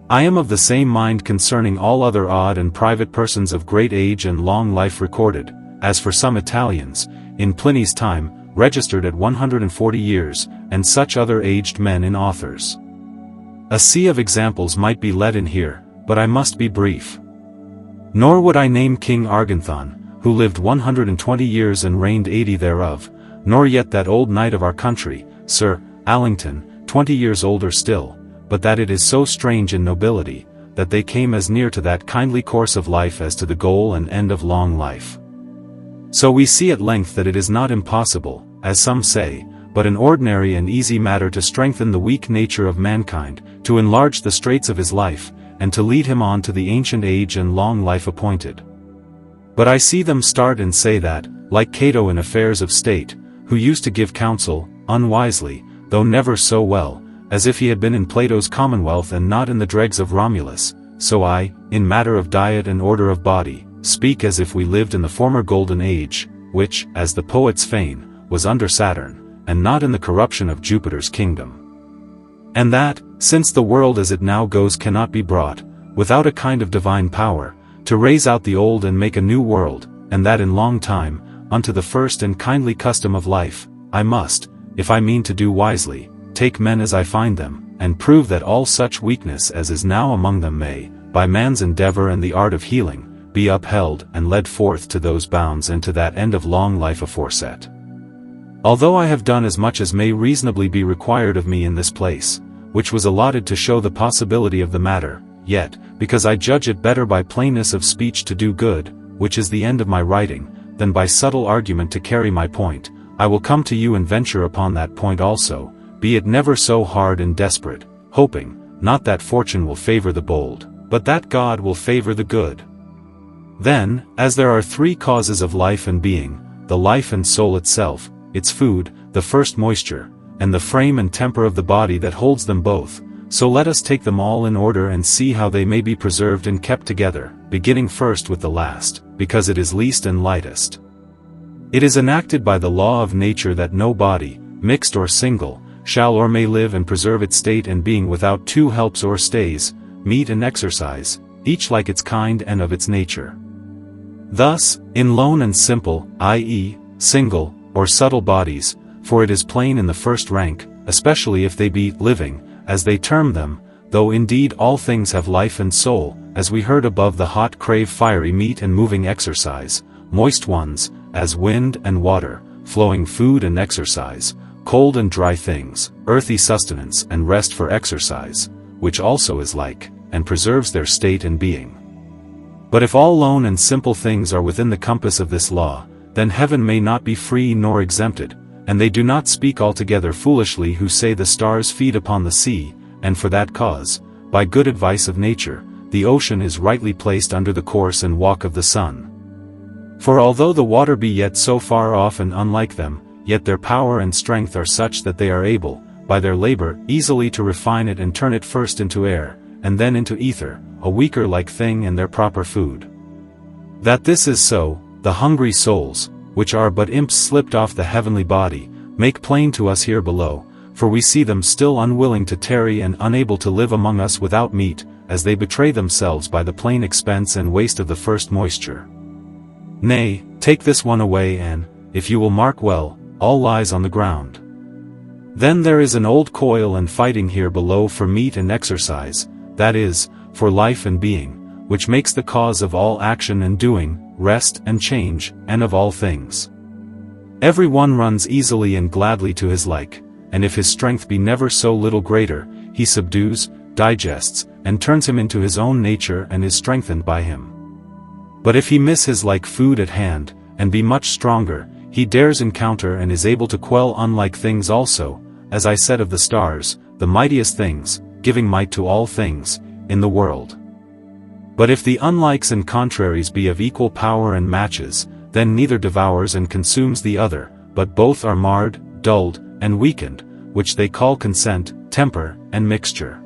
I am of the same mind concerning all other odd and private persons of great age and long life recorded, as for some Italians, in Pliny's time, registered at 140 years, and such other aged men in authors. A sea of examples might be let in here, but I must be brief. Nor would I name King Arganthon, who lived 120 years and reigned 80 thereof, nor yet that old knight of our country, Sir Allington, 20 years older still, but that it is so strange in nobility, that they came as near to that kindly course of life as to the goal and end of long life. So we see at length that it is not impossible, as some say, but an ordinary and easy matter to strengthen the weak nature of mankind, to enlarge the straits of his life, and to lead him on to the ancient age and long life appointed. But I see them start and say that, like Cato in affairs of state, who used to give counsel, unwisely, though never so well, as if he had been in Plato's commonwealth and not in the dregs of Romulus, so I, in matter of diet and order of body, speak as if we lived in the former golden age, which, as the poets feign, was under Saturn, and not in the corruption of Jupiter's kingdom. And that, since the world as it now goes cannot be brought, without a kind of divine power, to raise out the old and make a new world, and that in long time, unto the first and kindly custom of life, I must, if I mean to do wisely, take men as I find them, and prove that all such weakness as is now among them may, by man's endeavor and the art of healing, be upheld and led forth to those bounds and to that end of long life aforesaid. Although I have done as much as may reasonably be required of me in this place, which was allotted to show the possibility of the matter, yet, because I judge it better by plainness of speech to do good, which is the end of my writing, than by subtle argument to carry my point, I will come to you and venture upon that point also, be it never so hard and desperate, hoping, not that fortune will favor the bold, but that God will favor the good. Then, as there are three causes of life and being, the life and soul itself, its food, the first moisture, and the frame and temper of the body that holds them both, so let us take them all in order and see how they may be preserved and kept together, beginning first with the last, because it is least and lightest. It is enacted by the law of nature that no body, mixed or single, shall or may live and preserve its state and being without two helps or stays, meat and exercise, each like its kind and of its nature. Thus, in lone and simple, i.e., single, or subtle bodies, for it is plain in the first rank, especially if they be living, as they term them, though indeed all things have life and soul, as we heard above, the hot crave fiery meat and moving exercise, moist ones, as wind and water, flowing food and exercise, cold and dry things, earthy sustenance and rest for exercise, which also is like, and preserves their state and being. But if all lone and simple things are within the compass of this law, then heaven may not be free nor exempted, and they do not speak altogether foolishly who say the stars feed upon the sea, and for that cause, by good advice of nature, the ocean is rightly placed under the course and walk of the sun. For although the water be yet so far off and unlike them, yet their power and strength are such that they are able, by their labor, easily to refine it and turn it first into air, and then into ether, a weaker like thing and their proper food. That this is so, the hungry souls, which are but imps slipped off the heavenly body, make plain to us here below, for we see them still unwilling to tarry and unable to live among us without meat, as they betray themselves by the plain expense and waste of the first moisture. Nay, take this one away and, if you will mark well, all lies on the ground. Then there is an old coil and fighting here below for meat and exercise, that is, for life and being, which makes the cause of all action and doing, rest and change, and of all things. Every one runs easily and gladly to his like, and if his strength be never so little greater, he subdues, digests, and turns him into his own nature and is strengthened by him. But if he miss his like food at hand, and be much stronger, he dares encounter and is able to quell unlike things also, as I said of the stars, the mightiest things, giving might to all things, in the world. But if the unlikes and contraries be of equal power and matches, then neither devours and consumes the other, but both are marred, dulled, and weakened, which they call consent, temper, and mixture.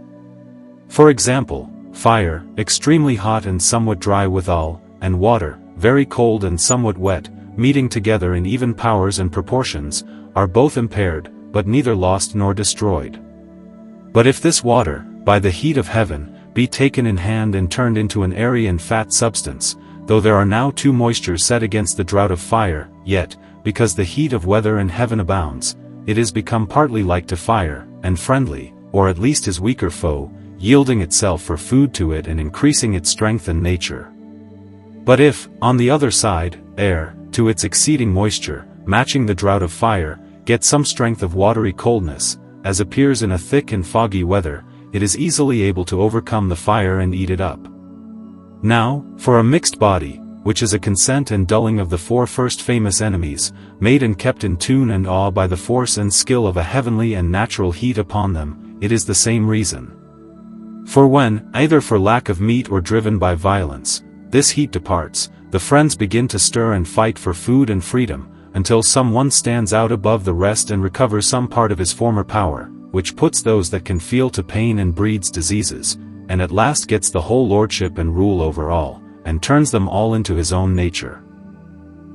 For example, fire, extremely hot and somewhat dry withal, and water, very cold and somewhat wet, meeting together in even powers and proportions, are both impaired, but neither lost nor destroyed. But if this water, by the heat of heaven, be taken in hand and turned into an airy and fat substance, though there are now two moistures set against the drought of fire, yet, because the heat of weather in heaven abounds, it is become partly like to fire, and friendly, or at least his weaker foe, yielding itself for food to it and increasing its strength and nature. But if, on the other side, air, to its exceeding moisture, matching the drought of fire, get some strength of watery coldness, as appears in a thick and foggy weather, it is easily able to overcome the fire and eat it up. Now, for a mixed body, which is a consent and dulling of the four first famous enemies, made and kept in tune and awe by the force and skill of a heavenly and natural heat upon them, it is the same reason. For when, either for lack of meat or driven by violence, this heat departs, the friends begin to stir and fight for food and freedom, until some one stands out above the rest and recovers some part of his former power, which puts those that can feel to pain and breeds diseases, and at last gets the whole lordship and rule over all, and turns them all into his own nature.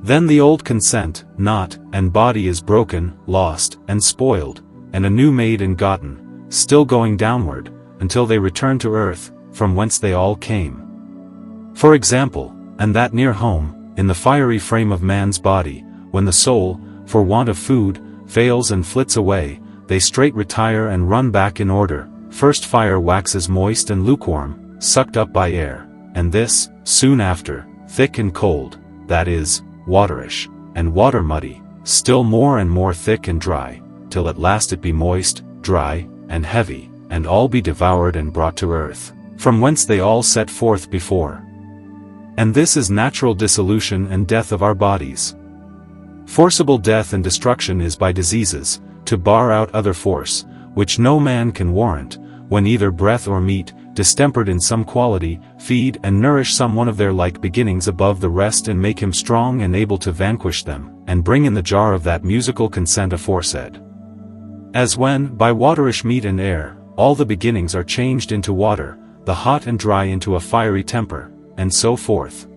Then the old consent, knot, and body is broken, lost, and spoiled, and a new made and gotten, still going downward, until they return to earth, from whence they all came. For example, and that near home, in the fiery frame of man's body, when the soul, for want of food, fails and flits away, they straight retire and run back in order. First fire waxes moist and lukewarm, sucked up by air, and this, soon after, thick and cold, that is, waterish, and water muddy, still more and more thick and dry, till at last it be moist, dry, and heavy, and all be devoured and brought to earth, from whence they all set forth before. And this is natural dissolution and death of our bodies. Forcible death and destruction is by diseases, to bar out other force, which no man can warrant, when either breath or meat, distempered in some quality, feed and nourish some one of their like beginnings above the rest and make him strong and able to vanquish them, and bring in the jar of that musical consent aforesaid. As when, by waterish meat and air, all the beginnings are changed into water, the hot and dry into a fiery temper, and so forth.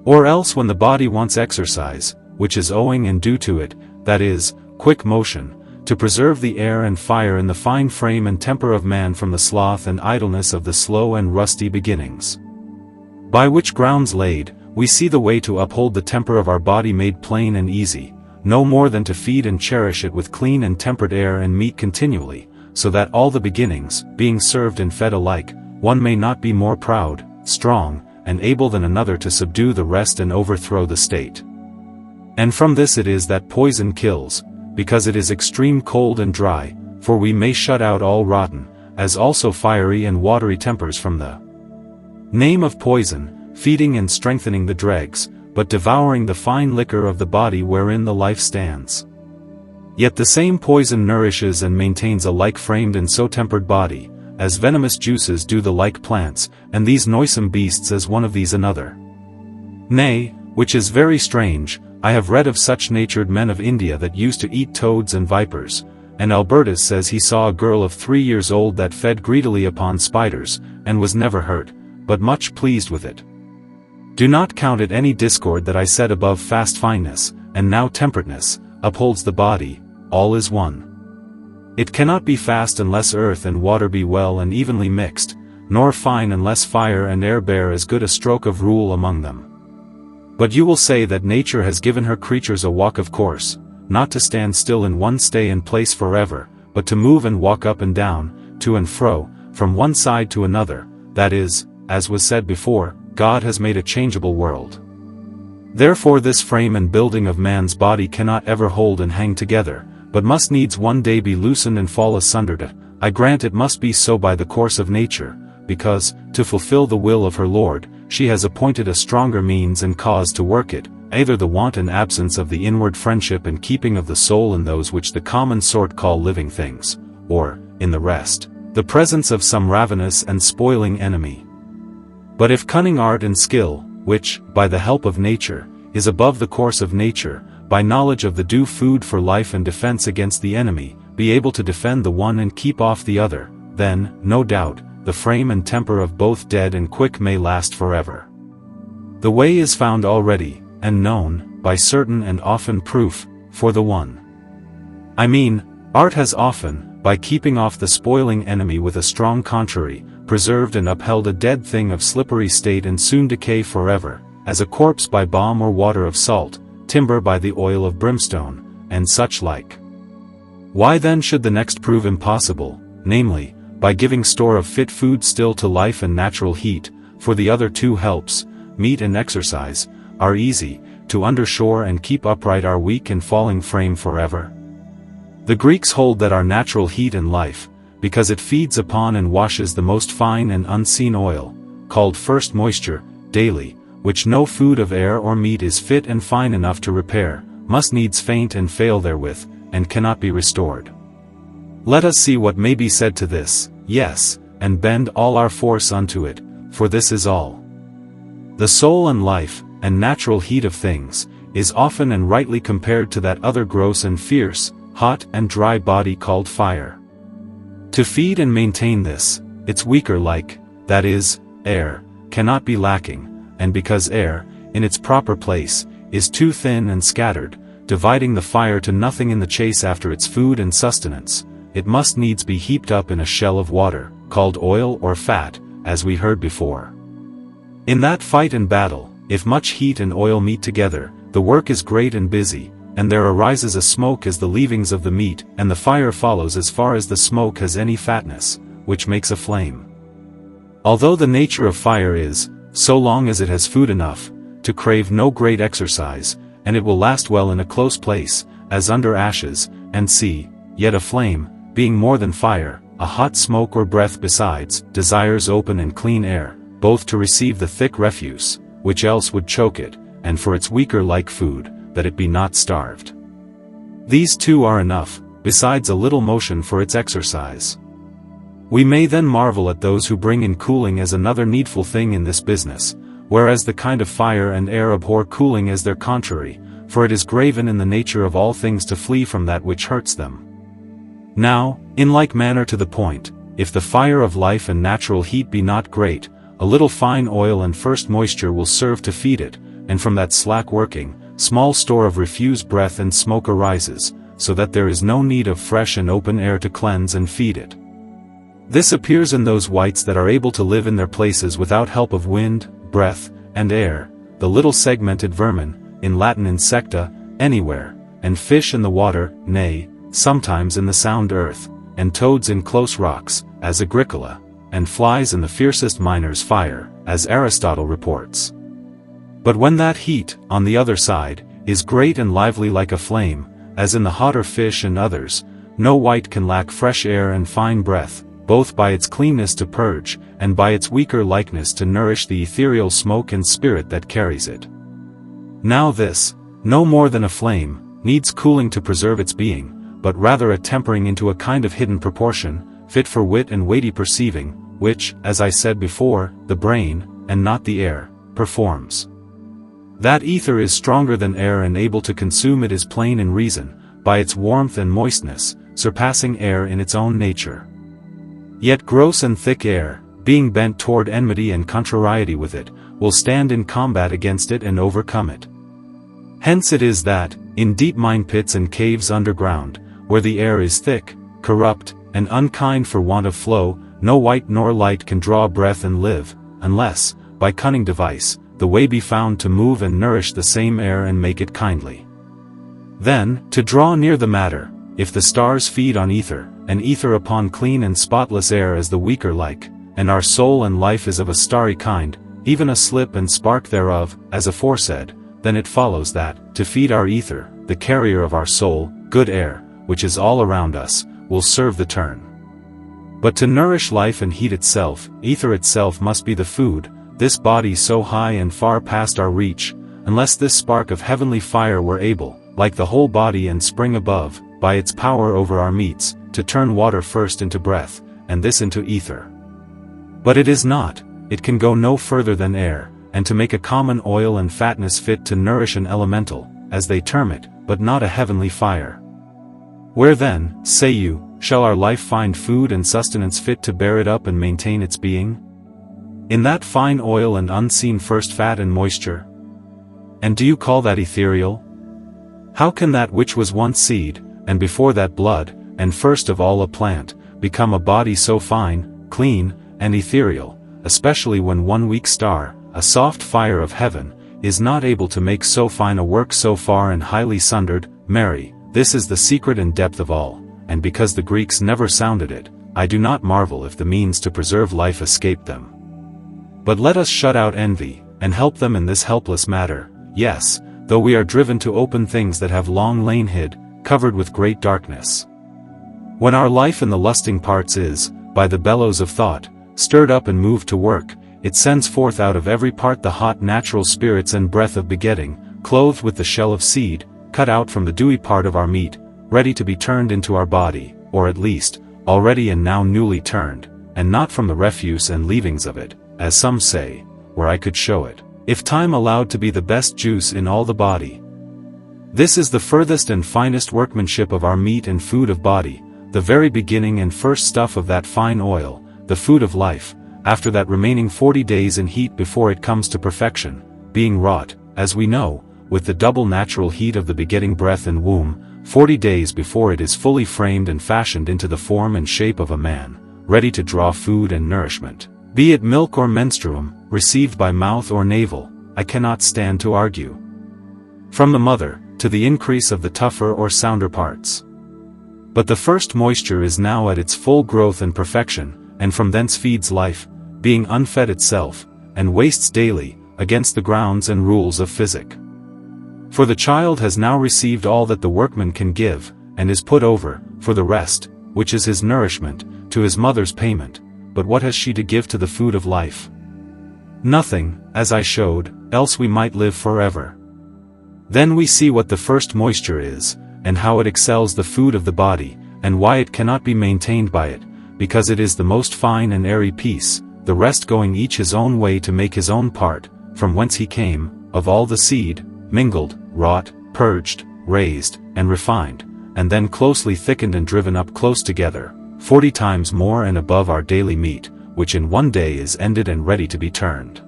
Or else when the body wants exercise, which is owing and due to it, that is, quick motion, to preserve the air and fire in the fine frame and temper of man from the sloth and idleness of the slow and rusty beginnings. By which grounds laid, we see the way to uphold the temper of our body made plain and easy, no more than to feed and cherish it with clean and tempered air and meat continually, so that all the beginnings, being served and fed alike, one may not be more proud, strong, and able than another to subdue the rest and overthrow the state. And from this it is that poison kills, because it is extreme cold and dry, for we may shut out all rotten, as also fiery and watery tempers from the name of poison, feeding and strengthening the dregs, but devouring the fine liquor of the body wherein the life stands. Yet the same poison nourishes and maintains a like framed and so tempered body, as venomous juices do the like plants, and these noisome beasts as one of these another. Nay, which is very strange, I have read of such natured men of India that used to eat toads and vipers, and Albertus says he saw a girl of 3 years old that fed greedily upon spiders, and was never hurt, but much pleased with it. Do not count it any discord that I said above fast fineness, and now temperateness, upholds the body, all is one. It cannot be fast unless earth and water be well and evenly mixed, nor fine unless fire and air bear as good a stroke of rule among them. But you will say that nature has given her creatures a walk of course, not to stand still in one stay and place forever, but to move and walk up and down, to and fro, from one side to another, that is, as was said before, God has made a changeable world. Therefore this frame and building of man's body cannot ever hold and hang together, but must needs one day be loosened and fall asunder. I grant it must be so by the course of nature, because, to fulfill the will of her Lord, she has appointed a stronger means and cause to work it, either the want and absence of the inward friendship and keeping of the soul in those which the common sort call living things, or, in the rest, the presence of some ravenous and spoiling enemy. But if cunning art and skill, which, by the help of nature, is above the course of nature, by knowledge of the due food for life and defense against the enemy, be able to defend the one and keep off the other, then, no doubt, the frame and temper of both dead and quick may last forever. The way is found already, and known, by certain and often proof, for the one. I mean, Art has often, by keeping off the spoiling enemy with a strong contrary, preserved and upheld a dead thing of slippery state and soon decay forever, as a corpse by balm or water of salt, timber by the oil of brimstone, and such like. Why then should the next prove impossible, namely, by giving store of fit food still to life and natural heat, for the other two helps, meat and exercise, are easy, to undershore and keep upright our weak and falling frame forever? The Greeks hold that our natural heat and life, because it feeds upon and washes the most fine and unseen oil, called first moisture, daily, which no food of air or meat is fit and fine enough to repair, must needs faint and fail therewith, and cannot be restored. Let us see what may be said to this, yes, and bend all our force unto it, for this is all. The soul and life, and natural heat of things, is often and rightly compared to that other gross and fierce, hot and dry body called fire. To feed and maintain this, its weaker like, that is, air, cannot be lacking, and because air, in its proper place, is too thin and scattered, dividing the fire to nothing in the chase after its food and sustenance, it must needs be heaped up in a shell of water, called oil or fat, as we heard before. In that fight and battle, if much heat and oil meet together, the work is great and busy, and there arises a smoke as the leavings of the meat, and the fire follows as far as the smoke has any fatness, which makes a flame. Although the nature of fire is, so long as it has food enough, to crave no great exercise, and it will last well in a close place, as under ashes, and see, yet a flame, being more than fire, a hot smoke or breath besides, desires open and clean air, both to receive the thick refuse, which else would choke it, and for its weaker like food, that it be not starved. These two are enough, besides a little motion for its exercise. We may then marvel at those who bring in cooling as another needful thing in this business, whereas the kind of fire and air abhor cooling as their contrary, for it is graven in the nature of all things to flee from that which hurts them. Now, in like manner to the point, if the fire of life and natural heat be not great, a little fine oil and first moisture will serve to feed it, and from that slack working, small store of refuse breath and smoke arises, so that there is no need of fresh and open air to cleanse and feed it. This appears in those whites that are able to live in their places without help of wind, breath, and air, the little segmented vermin, in Latin insecta, anywhere, and fish in the water, nay, sometimes in the sound earth, and toads in close rocks, as Agricola, and flies in the fiercest miner's fire, as Aristotle reports. But when that heat, on the other side, is great and lively like a flame, as in the hotter fish and others, no white can lack fresh air and fine breath, both by its cleanness to purge, and by its weaker likeness to nourish the ethereal smoke and spirit that carries it. Now this, no more than a flame, needs cooling to preserve its being, but rather a tempering into a kind of hidden proportion, fit for wit and weighty perceiving, which, as I said before, the brain, and not the air, performs. That ether is stronger than air and able to consume it is plain in reason, by its warmth and moistness, surpassing air in its own nature. Yet gross and thick air, being bent toward enmity and contrariety with it, will stand in combat against it and overcome it. Hence it is that, in deep mine pits and caves underground, where the air is thick, corrupt, and unkind for want of flow, no white nor light can draw breath and live, unless, by cunning device, the way be found to move and nourish the same air and make it kindly. Then, to draw near the matter, if the stars feed on ether, and ether upon clean and spotless air as the weaker like, and our soul and life is of a starry kind, even a slip and spark thereof, as aforesaid, then it follows that, to feed our ether, the carrier of our soul, good air, which is all around us, will serve the turn. But to nourish life and heat itself, ether itself must be the food, this body so high and far past our reach, unless this spark of heavenly fire were able, like the whole body and spring above, by its power over our meats, to turn water first into breath, and this into ether. But it is not, it can go no further than air, and to make a common oil and fatness fit to nourish an elemental, as they term it, but not a heavenly fire. Where then, say you, shall our life find food and sustenance fit to bear it up and maintain its being? In that fine oil and unseen first fat and moisture? And do you call that ethereal? How can that which was once seed, and before that blood, and first of all a plant, become a body so fine, clean, and ethereal, especially when one weak star, a soft fire of heaven, is not able to make so fine a work so far and highly sundered, merry. This is the secret and depth of all, and because the Greeks never sounded it, I do not marvel if the means to preserve life escaped them. But let us shut out envy, and help them in this helpless matter, yes, though we are driven to open things that have long lain hid, covered with great darkness. When our life in the lusting parts is, by the bellows of thought, stirred up and moved to work, it sends forth out of every part the hot natural spirits and breath of begetting, clothed with the shell of seed, cut out from the dewy part of our meat, ready to be turned into our body, or at least, already and now newly turned, and not from the refuse and leavings of it, as some say, where I could show it, if time allowed to be the best juice in all the body. This is the furthest and finest workmanship of our meat and food of body, the very beginning and first stuff of that fine oil, the food of life, after that remaining 40 days in heat before it comes to perfection, being wrought, as we know, with the double natural heat of the begetting breath and womb, 40 days before it is fully framed and fashioned into the form and shape of a man, ready to draw food and nourishment, be it milk or menstruum, received by mouth or navel, I cannot stand to argue. From the mother, to the increase of the tougher or sounder parts. But the first moisture is now at its full growth and perfection, and from thence feeds life, being unfed itself, and wastes daily, against the grounds and rules of physic. For the child has now received all that the workman can give, and is put over, for the rest, which is his nourishment, to his mother's payment. But what has she to give to the food of life? Nothing, as I showed, else we might live forever. Then we see what the first moisture is, and how it excels the food of the body, and why it cannot be maintained by it, because it is the most fine and airy piece, the rest going each his own way to make his own part, from whence he came, of all the seed, mingled, wrought, purged, raised, and refined, and then closely thickened and driven up close together, 40 times more and above our daily meat, which in one day is ended and ready to be turned.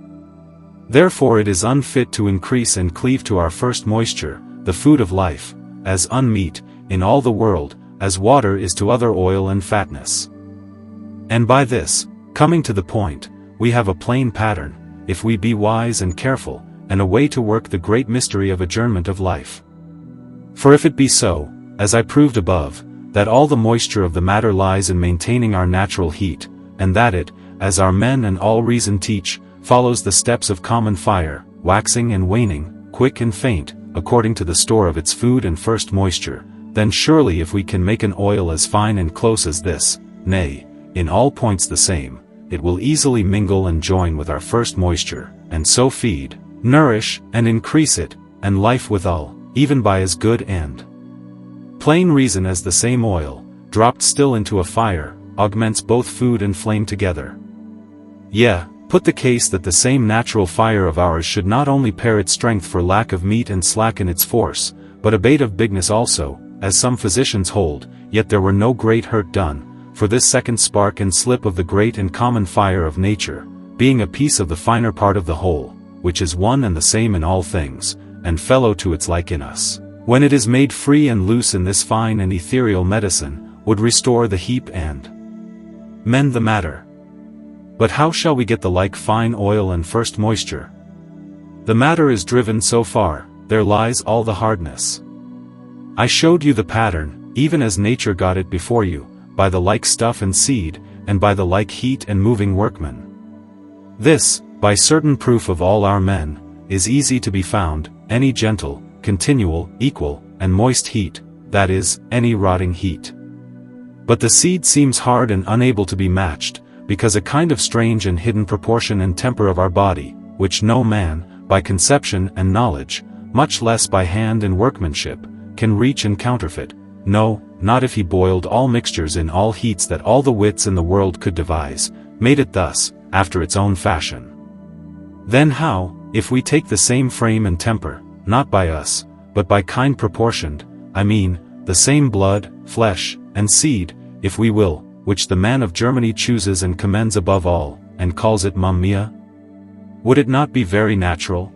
Therefore it is unfit to increase and cleave to our first moisture, the food of life, as unmeet, in all the world, as water is to other oil and fatness. And by this, coming to the point, we have a plain pattern, if we be wise and careful, and a way to work the great mystery of adjournment of life. For if it be so, as I proved above, that all the moisture of the matter lies in maintaining our natural heat, and that it, as our men and all reason teach, follows the steps of common fire, waxing and waning, quick and faint, according to the store of its food and first moisture, then surely if we can make an oil as fine and close as this, nay, in all points the same, it will easily mingle and join with our first moisture, and so feed, nourish, and increase it, and life withal, even by as good and plain reason as the same oil, dropped still into a fire, augments both food and flame together. Yea, put the case that the same natural fire of ours should not only pare its strength for lack of meat and slacken its force, but abate of bigness also, as some physicians hold, yet there were no great hurt done, for this second spark and slip of the great and common fire of nature, being a piece of the finer part of the whole, which is one and the same in all things, and fellow to its like in us, when it is made free and loose in this fine and ethereal medicine, would restore the heap and mend the matter. But how shall we get the like fine oil and first moisture? The matter is driven so far, there lies all the hardness. I showed you the pattern, even as nature got it before you, by the like stuff and seed, and by the like heat and moving workmen. This, by certain proof of all our men, is easy to be found, any gentle, continual, equal, and moist heat, that is, any rotting heat. But the seed seems hard and unable to be matched, because a kind of strange and hidden proportion and temper of our body, which no man, by conception and knowledge, much less by hand and workmanship, can reach and counterfeit, no, not if he boiled all mixtures in all heats that all the wits in the world could devise, made it thus, after its own fashion. Then how, if we take the same frame and temper, not by us, but by kind proportioned, I mean, the same blood, flesh, and seed, if we will, which the man of Germany chooses and commends above all, and calls it mummia? Would it not be very natural?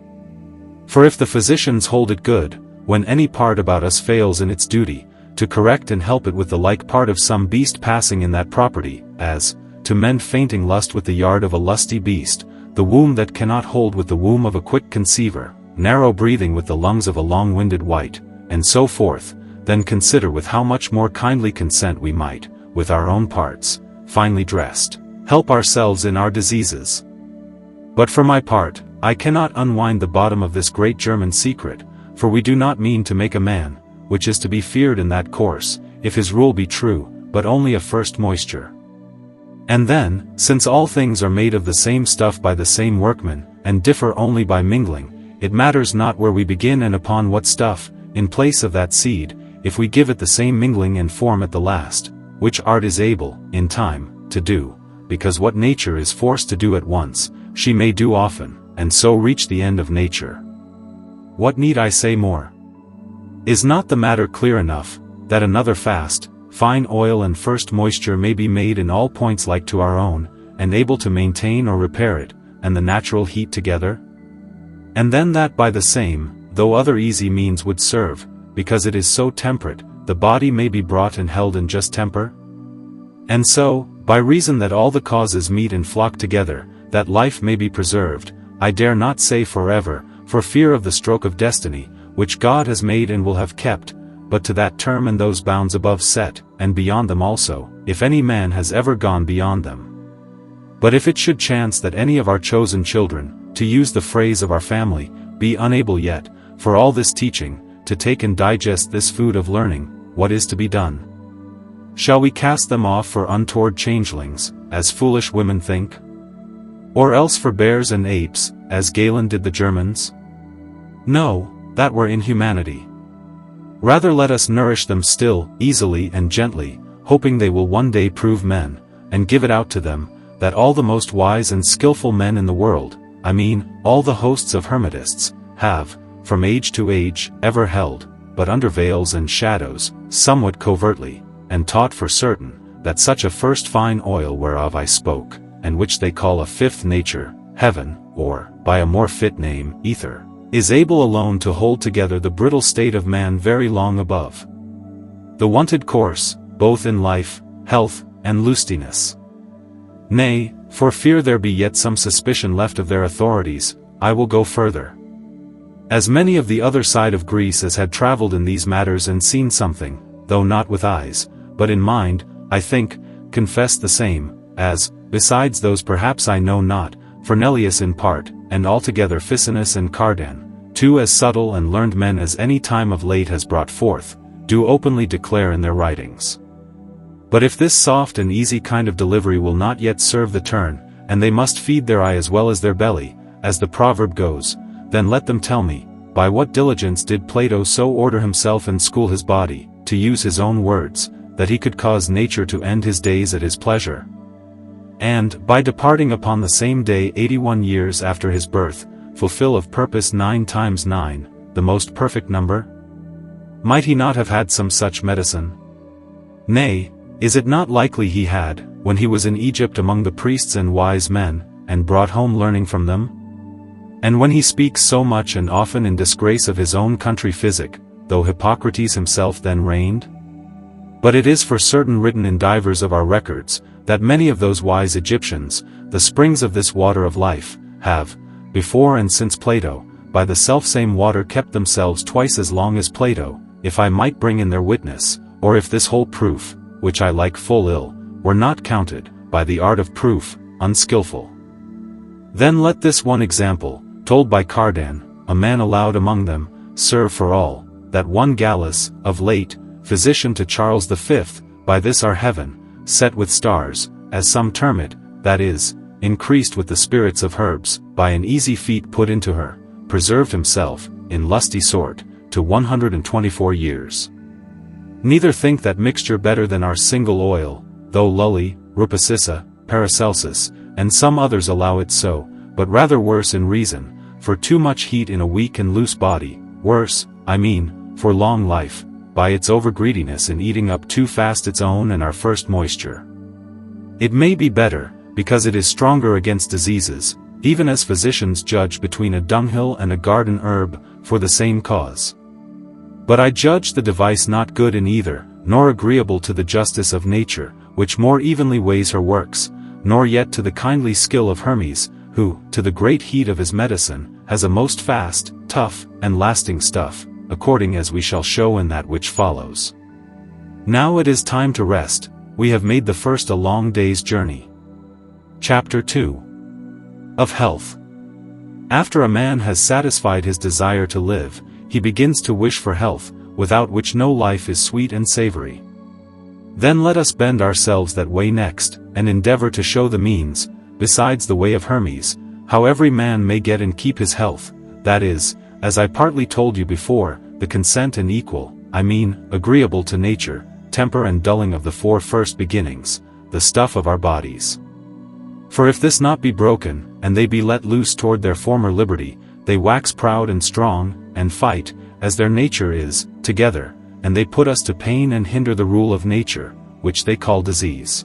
For if the physicians hold it good, when any part about us fails in its duty, to correct and help it with the like part of some beast passing in that property, as, to mend fainting lust with the yard of a lusty beast, the womb that cannot hold with the womb of a quick conceiver, narrow breathing with the lungs of a long-winded wight, and so forth. Then consider with how much more kindly consent we might, with our own parts, finely dressed, help ourselves in our diseases. But for my part, I cannot unwind the bottom of this great German secret, for we do not mean to make a man, which is to be feared in that course, if his rule be true, but only a first moisture. And then, since all things are made of the same stuff by the same workman, and differ only by mingling, it matters not where we begin and upon what stuff, in place of that seed, if we give it the same mingling and form at the last, which art is able, in time, to do, because what nature is forced to do at once, she may do often, and so reach the end of nature. What need I say more? Is not the matter clear enough, that another fast, fine oil and first moisture may be made in all points like to our own, and able to maintain or repair it, and the natural heat together? And then that by the same, though other easy means would serve, because it is so temperate, the body may be brought and held in just temper? And so, by reason that all the causes meet and flock together, that life may be preserved, I dare not say forever, for fear of the stroke of destiny, which God has made and will have kept, but to that term and those bounds above set, and beyond them also, if any man has ever gone beyond them. But if it should chance that any of our chosen children, to use the phrase of our family, be unable yet, for all this teaching, to take and digest this food of learning, what is to be done? Shall we cast them off for untoward changelings, as foolish women think? Or else for bears and apes, as Galen did the Germans? No, that were inhumanity. Rather let us nourish them still, easily and gently, hoping they will one day prove men, and give it out to them, that all the most wise and skillful men in the world, I mean, all the hosts of Hermetists, have, from age to age, ever held, but under veils and shadows, somewhat covertly, and taught for certain, that such a first fine oil whereof I spoke, and which they call a fifth nature, heaven, or, by a more fit name, ether, is able alone to hold together the brittle state of man very long above the wonted course, both in life, health, and lustiness. Nay, for fear there be yet some suspicion left of their authorities, I will go further. As many of the other side of Greece as had travelled in these matters and seen something, though not with eyes, but in mind, I think, confess the same, as, besides those perhaps I know not, Fernelius in part, and altogether Ficinus and Cardan, two as subtle and learned men as any time of late has brought forth, do openly declare in their writings. But if this soft and easy kind of delivery will not yet serve the turn, and they must feed their eye as well as their belly, as the proverb goes, then let them tell me, by what diligence did Plato so order himself and school his body, to use his own words, that he could cause nature to end his days at his pleasure? And, by departing upon the same day 81 years after his birth, fulfill of purpose 9 times 9, the most perfect number? Might he not have had some such medicine? Nay, is it not likely he had, when he was in Egypt among the priests and wise men, and brought home learning from them? And when he speaks so much and often in disgrace of his own country physic, though Hippocrates himself then reigned? But it is for certain written in divers of our records, that many of those wise Egyptians, the springs of this water of life, have, before and since Plato, by the selfsame water kept themselves twice as long as Plato, if I might bring in their witness, or if this whole proof, which I like full ill, were not counted, by the art of proof, unskilful. Then let this one example, told by Cardan, a man allowed among them, serve for all, that one Gallus, of late, physician to Charles V, by this our heaven, set with stars, as some term it, that is, increased with the spirits of herbs, by an easy feat put into her, preserved himself, in lusty sort, to 124 years. Neither think that mixture better than our single oil, though Lully, Rupicissa, Paracelsus, and some others allow it so, but rather worse in reason, for too much heat in a weak and loose body, worse, I mean, for long life, by its overgreediness in eating up too fast its own and our first moisture. It may be better, because it is stronger against diseases, even as physicians judge between a dunghill and a garden herb, for the same cause. But I judge the device not good in either, nor agreeable to the justice of nature, which more evenly weighs her works, nor yet to the kindly skill of Hermes, who, to the great heat of his medicine, has a most fast, tough, and lasting stuff, according as we shall show in that which follows. Now it is time to rest, we have made the first a long day's journey. Chapter 2. Of Health. After a man has satisfied his desire to live, he begins to wish for health, without which no life is sweet and savory. Then let us bend ourselves that way next, and endeavor to show the means, besides the way of Hermes, how every man may get and keep his health, that is, as I partly told you before, the consent and equal, I mean, agreeable to nature, temper and dulling of the four first beginnings, the stuff of our bodies. For if this not be broken, and they be let loose toward their former liberty, they wax proud and strong, and fight, as their nature is, together, and they put us to pain and hinder the rule of nature, which they call disease.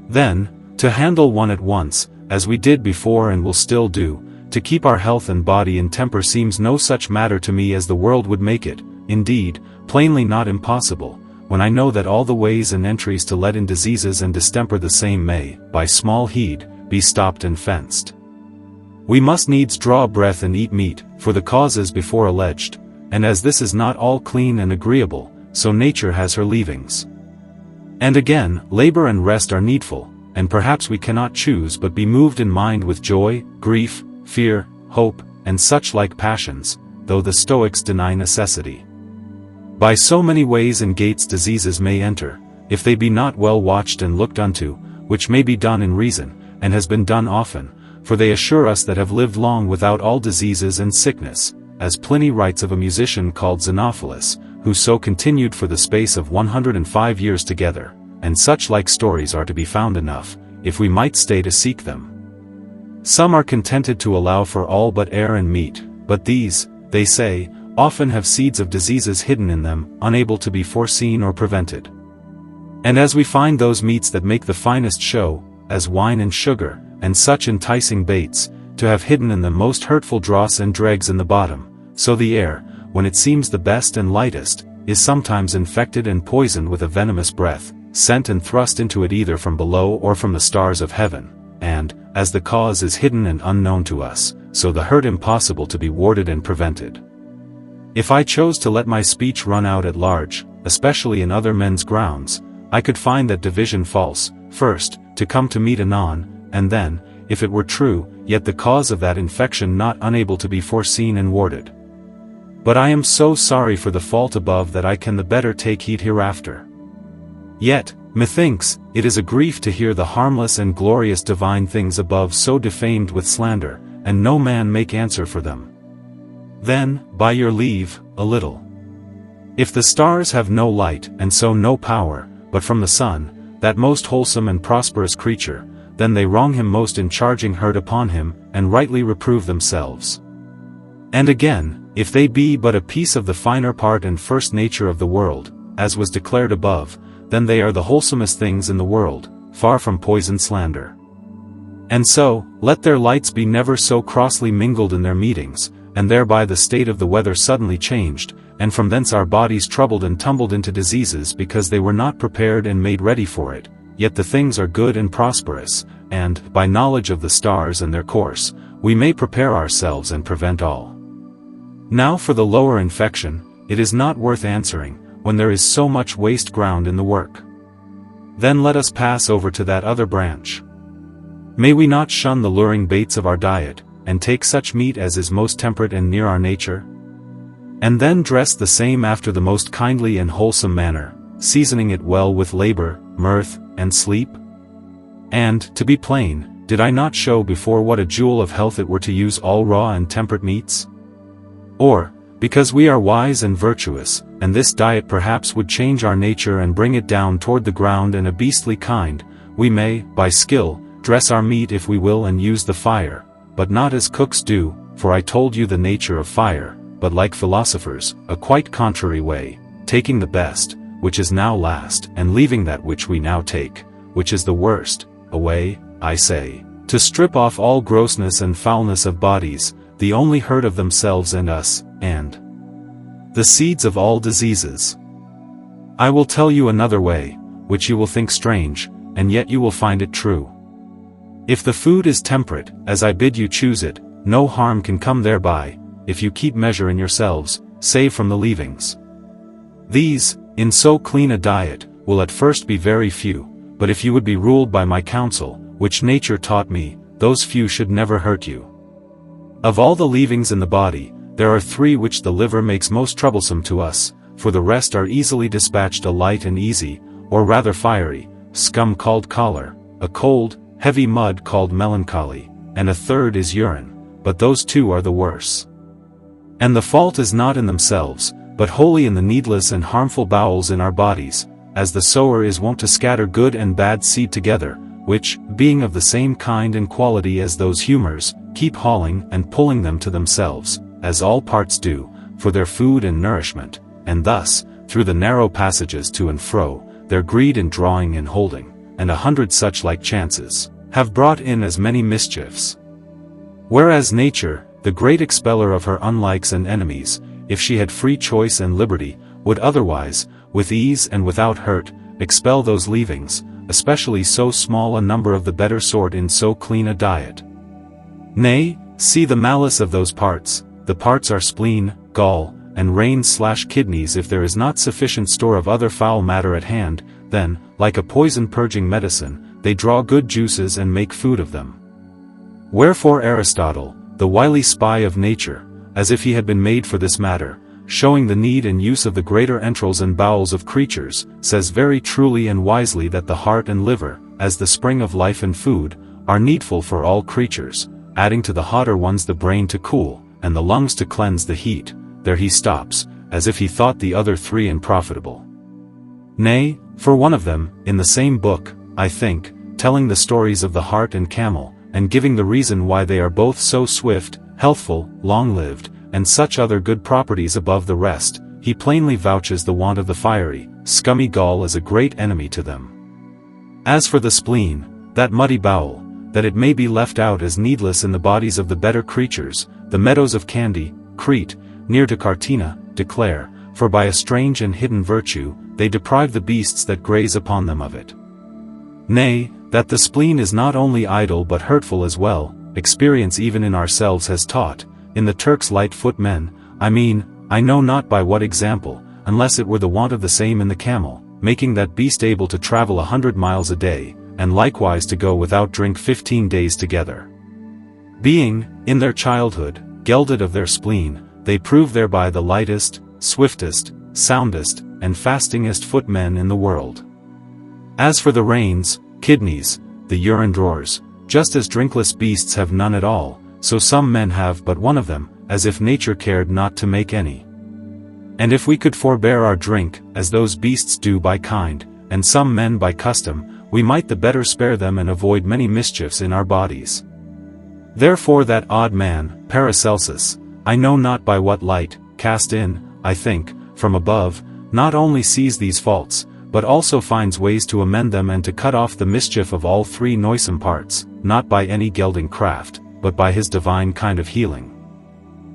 Then, to handle one at once, as we did before and will still do, to keep our health and body in temper seems no such matter to me as the world would make it, indeed, plainly not impossible, when I know that all the ways and entries to let in diseases and distemper the same may, by small heed, be stopped and fenced. We must needs draw breath and eat meat, for the causes before alleged, and as this is not all clean and agreeable, so nature has her leavings. And again, labor and rest are needful, and perhaps we cannot choose but be moved in mind with joy, grief, fear, hope, and such like passions, though the Stoics deny necessity. By so many ways and gates diseases may enter, if they be not well watched and looked unto, which may be done in reason, and has been done often, for they assure us that have lived long without all diseases and sickness, as Pliny writes of a musician called Xenophilus, who so continued for the space of 105 years together, and such like stories are to be found enough, if we might stay to seek them. Some are contented to allow for all but air and meat, but these, they say, often have seeds of diseases hidden in them, unable to be foreseen or prevented. And as we find those meats that make the finest show, as wine and sugar, and such enticing baits, to have hidden in them most hurtful dross and dregs in the bottom, so the air, when it seems the best and lightest, is sometimes infected and poisoned with a venomous breath, sent and thrust into it either from below or from the stars of heaven, and, as the cause is hidden and unknown to us, so the hurt impossible to be warded and prevented. If I chose to let my speech run out at large, especially in other men's grounds, I could find that division false, first, to come to meat anon, and then, if it were true, yet the cause of that infection not unable to be foreseen and warded. But I am so sorry for the fault above that I can the better take heed hereafter. Yet, methinks, it is a grief to hear the harmless and glorious divine things above so defamed with slander, and no man make answer for them. Then, by your leave, a little. If the stars have no light and so no power, but from the sun, that most wholesome and prosperous creature, then they wrong him most in charging hurt upon him, and rightly reprove themselves. And again, if they be but a piece of the finer part and first nature of the world, as was declared above, then they are the wholesomest things in the world, far from poison slander. And so, let their lights be never so crossly mingled in their meetings, and thereby the state of the weather suddenly changed, and from thence our bodies troubled and tumbled into diseases because they were not prepared and made ready for it, yet the things are good and prosperous, and, by knowledge of the stars and their course, we may prepare ourselves and prevent all. Now for the lower infection, it is not worth answering, when there is so much waste ground in the work. Then let us pass over to that other branch. May we not shun the luring baits of our diet, and take such meat as is most temperate and near our nature? And then dress the same after the most kindly and wholesome manner, seasoning it well with labor, mirth, and sleep? And, to be plain, did I not show before what a jewel of health it were to use all raw and temperate meats? Or, because we are wise and virtuous, and this diet perhaps would change our nature and bring it down toward the ground and a beastly kind, we may, by skill, dress our meat if we will and use the fire, but not as cooks do, for I told you the nature of fire, but like philosophers, a quite contrary way, taking the best, which is now last, and leaving that which we now take, which is the worst, away, I say, to strip off all grossness and foulness of bodies, the only hurt of themselves and us, and The seeds of all diseases. I will tell you another way, which you will think strange, and yet you will find it true. If the food is temperate, as I bid you choose it, no harm can come thereby, if you keep measure in yourselves, save from the leavings. These, in so clean a diet, will at first be very few, but if you would be ruled by my counsel, which nature taught me, those few should never hurt you. Of all the leavings in the body, there are 3 which the liver makes most troublesome to us, for the rest are easily dispatched, a light and easy, or rather fiery, scum called choler, a cold, heavy mud called melancholy, and a 3rd is urine, but those 2 are the worse. And the fault is not in themselves, but wholly in the needless and harmful bowels in our bodies, as the sower is wont to scatter good and bad seed together, which, being of the same kind and quality as those humours, keep hauling and pulling them to themselves, as all parts do, for their food and nourishment, and thus, through the narrow passages to and fro, their greed in drawing and holding, and 100 such like chances, have brought in as many mischiefs. Whereas nature, the great expeller of her unlikes and enemies, if she had free choice and liberty, would otherwise, with ease and without hurt, expel those leavings, especially so small a number of the better sort in so clean a diet. Nay, see the malice of those parts. The parts are spleen, gall, and reins/kidneys. If there is not sufficient store of other foul matter at hand, then, like a poison-purging medicine, they draw good juices and make food of them. Wherefore Aristotle, the wily spy of nature, as if he had been made for this matter, showing the need and use of the greater entrails and bowels of creatures, says very truly and wisely that the heart and liver, as the spring of life and food, are needful for all creatures, adding to the hotter ones the brain to cool, and the lungs to cleanse the heat. There he stops, as if he thought the other 3 unprofitable. Nay, for one of them, in the same book, I think, telling the stories of the hart and camel, and giving the reason why they are both so swift, healthful, long-lived, and such other good properties above the rest, he plainly vouches the want of the fiery, scummy gall as a great enemy to them. As for the spleen, that muddy bowel, that it may be left out as needless in the bodies of the better creatures, the meadows of Candy, Crete, near to Cartina, declare, for by a strange and hidden virtue, they deprive the beasts that graze upon them of it. Nay, that the spleen is not only idle but hurtful as well, experience even in ourselves has taught, in the Turks' light-foot men, I mean, I know not by what example, unless it were the want of the same in the camel, making that beast able to travel 100 miles a day, and likewise to go without drink 15 days together. Being, in their childhood, gelded of their spleen, they prove thereby the lightest, swiftest, soundest, and fastingest footmen in the world. As for the reins, kidneys, the urine drawers, just as drinkless beasts have none at all, so some men have but one of them, as if nature cared not to make any. And if we could forbear our drink, as those beasts do by kind, and some men by custom, we might the better spare them and avoid many mischiefs in our bodies. Therefore that odd man, Paracelsus, I know not by what light, cast in, I think, from above, not only sees these faults, but also finds ways to amend them and to cut off the mischief of all 3 noisome parts, not by any gelding craft, but by his divine kind of healing.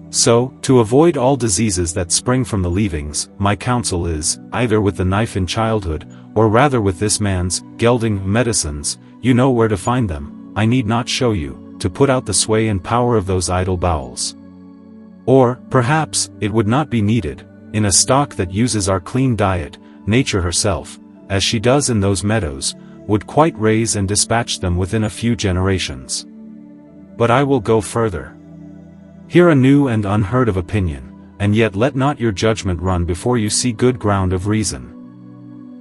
So, to avoid all diseases that spring from the leavings, my counsel is, either with the knife in childhood, or rather with this man's, gelding, medicines, you know where to find them, I need not show you, to put out the sway and power of those idle bowels. Or, perhaps, it would not be needed, in a stock that uses our clean diet, nature herself, as she does in those meadows, would quite raise and dispatch them within a few generations. But I will go further. Hear a new and unheard of opinion, and yet let not your judgment run before you see good ground of reason.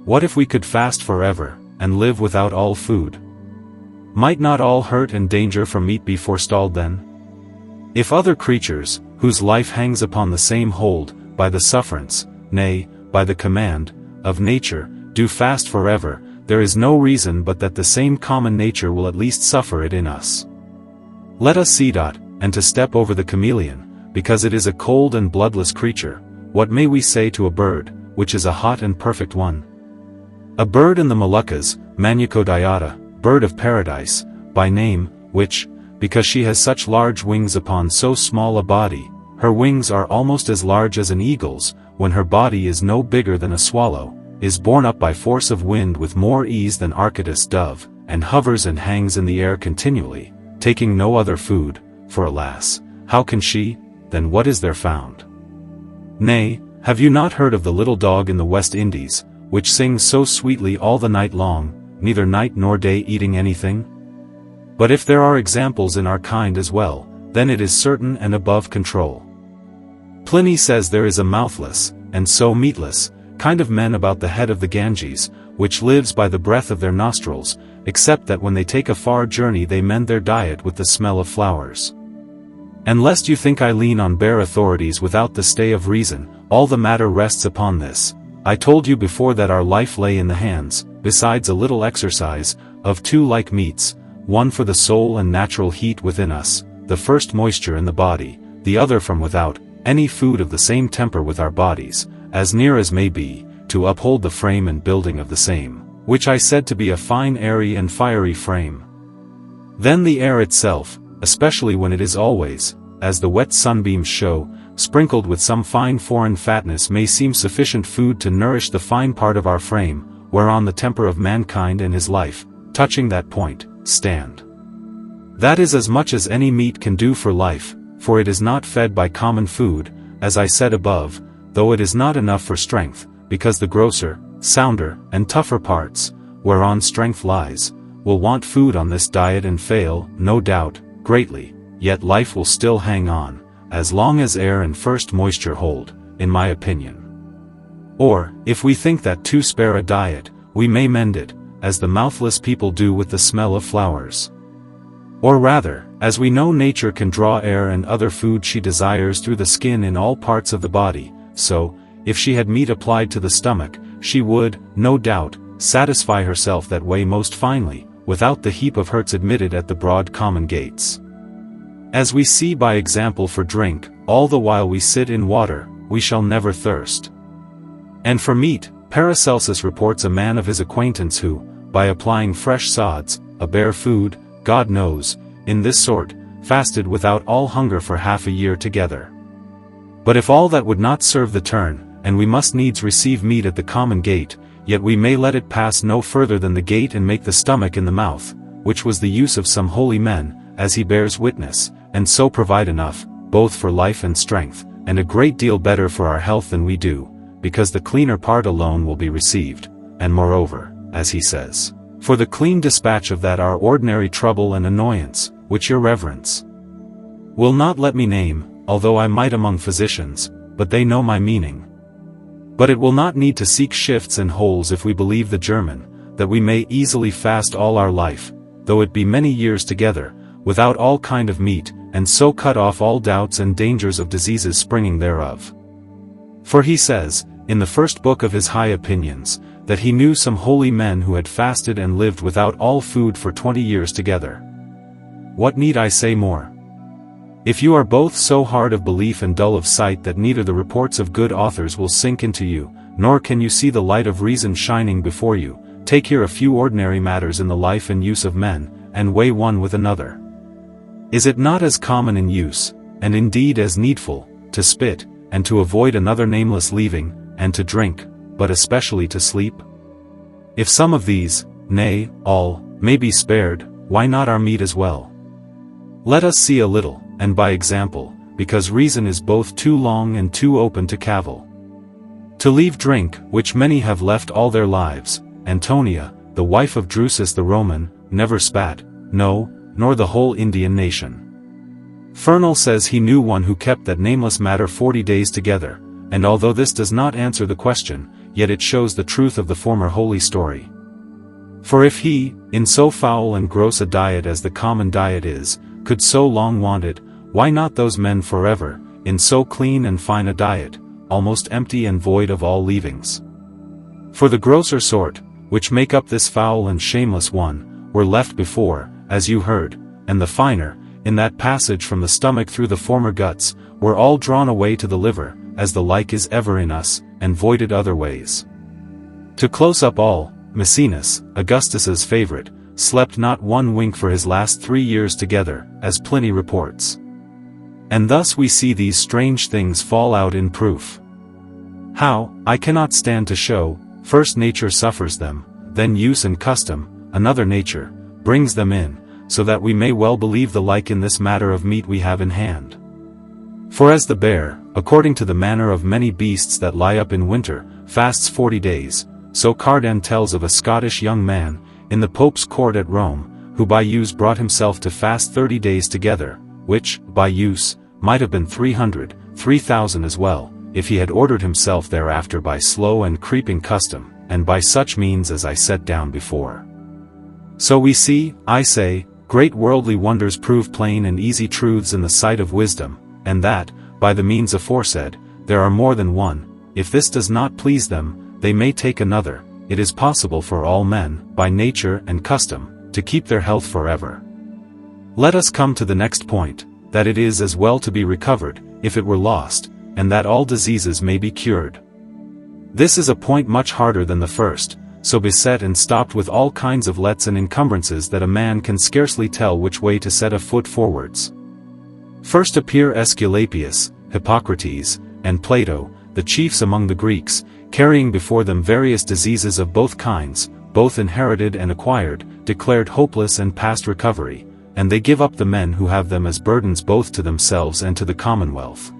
What if we could fast forever, and live without all food? Might not all hurt and danger from meat be forestalled then? If other creatures, whose life hangs upon the same hold, by the sufferance, nay, by the command, of nature, do fast forever, there is no reason but that the same common nature will at least suffer it in us. Let us see that, and to step over the chameleon, because it is a cold and bloodless creature, what may we say to a bird, which is a hot and perfect one? A bird in the Moluccas, Manucodiata, bird of paradise, by name, which, because she has such large wings upon so small a body, her wings are almost as large as an eagle's, when her body is no bigger than a swallow, is borne up by force of wind with more ease than Arcturus' dove, and hovers and hangs in the air continually, taking no other food, for alas, how can she? Then what is there found? Nay, have you not heard of the little dog in the West Indies, which sings so sweetly all the night long, neither night nor day eating anything? But if there are examples in our kind as well, then it is certain and above control. Pliny says there is a mouthless, and so meatless, kind of men about the head of the Ganges, which lives by the breath of their nostrils, except that when they take a far journey they mend their diet with the smell of flowers. And lest you think I lean on bare authorities without the stay of reason, all the matter rests upon this. I told you before that our life lay in the hands, besides a little exercise, of two like meats, one for the soul and natural heat within us, the first moisture in the body, the other from without, any food of the same temper with our bodies, as near as may be, to uphold the frame and building of the same, which I said to be a fine airy and fiery frame. Then the air itself, especially when it is always, as the wet sunbeams show, sprinkled with some fine foreign fatness, may seem sufficient food to nourish the fine part of our frame, whereon the temper of mankind and his life, touching that point, stand. That is as much as any meat can do for life, for it is not fed by common food, as I said above, though it is not enough for strength, because the grosser, sounder, and tougher parts, whereon strength lies, will want food on this diet and fail, no doubt, greatly, yet life will still hang on, as long as air and first moisture hold, in my opinion. Or, if we think that to spare a diet, we may mend it, as the mouthless people do with the smell of flowers. Or rather, as we know nature can draw air and other food she desires through the skin in all parts of the body, so, if she had meat applied to the stomach, she would, no doubt, satisfy herself that way most finely, without the heap of hurts admitted at the broad common gates. As we see by example for drink, all the while we sit in water, we shall never thirst. And for meat, Paracelsus reports a man of his acquaintance who, by applying fresh sods, a bare food, God knows, in this sort, fasted without all hunger for half a year together. But if all that would not serve the turn, and we must needs receive meat at the common gate, yet we may let it pass no further than the gate and make the stomach in the mouth, which was the use of some holy men, as he bears witness, and so provide enough, both for life and strength, and a great deal better for our health than we do, because the cleaner part alone will be received, and moreover, as he says, for the clean dispatch of that our ordinary trouble and annoyance, which your reverence will not let me name, although I might among physicians, but they know my meaning. But it will not need to seek shifts and holes if we believe the German, that we may easily fast all our life, though it be many years together, without all kind of meat, and so cut off all doubts and dangers of diseases springing thereof. For he says, in the first book of his High Opinions, that he knew some holy men who had fasted and lived without all food for 20 years together. What need I say more? If you are both so hard of belief and dull of sight that neither the reports of good authors will sink into you, nor can you see the light of reason shining before you, take here a few ordinary matters in the life and use of men, and weigh one with another. Is it not as common in use, and indeed as needful, to spit, and to avoid another nameless leaving, and to drink, but especially to sleep? If some of these, nay, all, may be spared, why not our meat as well? Let us see a little, and by example, because reason is both too long and too open to cavil. To leave drink, which many have left all their lives, Antonia, the wife of Drusus the Roman, never spat, no, nor the whole Indian nation. Fernel says he knew one who kept that nameless matter 40 days together, and although this does not answer the question, yet it shows the truth of the former holy story. For if he, in so foul and gross a diet as the common diet is, could so long want it, why not those men forever, in so clean and fine a diet, almost empty and void of all leavings? For the grosser sort, which make up this foul and shameless one, were left before, as you heard, and the finer, in that passage from the stomach through the former guts, were all drawn away to the liver, as the like is ever in us, and voided other ways. To close up all, Maecenas, Augustus's favorite, slept not one wink for his last 3 years together, as Pliny reports. And thus we see these strange things fall out in proof. How, I cannot stand to show. First nature suffers them, then use and custom, another nature, brings them in, so that we may well believe the like in this matter of meat we have in hand. For as the bear, according to the manner of many beasts that lie up in winter, fasts 40 days, so Cardan tells of a Scottish young man, in the Pope's court at Rome, who by use brought himself to fast 30 days together, which, by use, might have been 300, 3,000 as well, if he had ordered himself thereafter by slow and creeping custom, and by such means as I set down before. So we see, I say, great worldly wonders prove plain and easy truths in the sight of wisdom, and that, by the means aforesaid, there are more than one. If this does not please them, they may take another. It is possible for all men, by nature and custom, to keep their health forever. Let us come to the next point, that it is as well to be recovered, if it were lost, and that all diseases may be cured. This is a point much harder than the first, so beset and stopped with all kinds of lets and encumbrances that a man can scarcely tell which way to set a foot forwards. First appear Aesculapius, Hippocrates, and Plato, the chiefs among the Greeks, carrying before them various diseases of both kinds, both inherited and acquired, declared hopeless and past recovery, and they give up the men who have them as burdens both to themselves and to the commonwealth.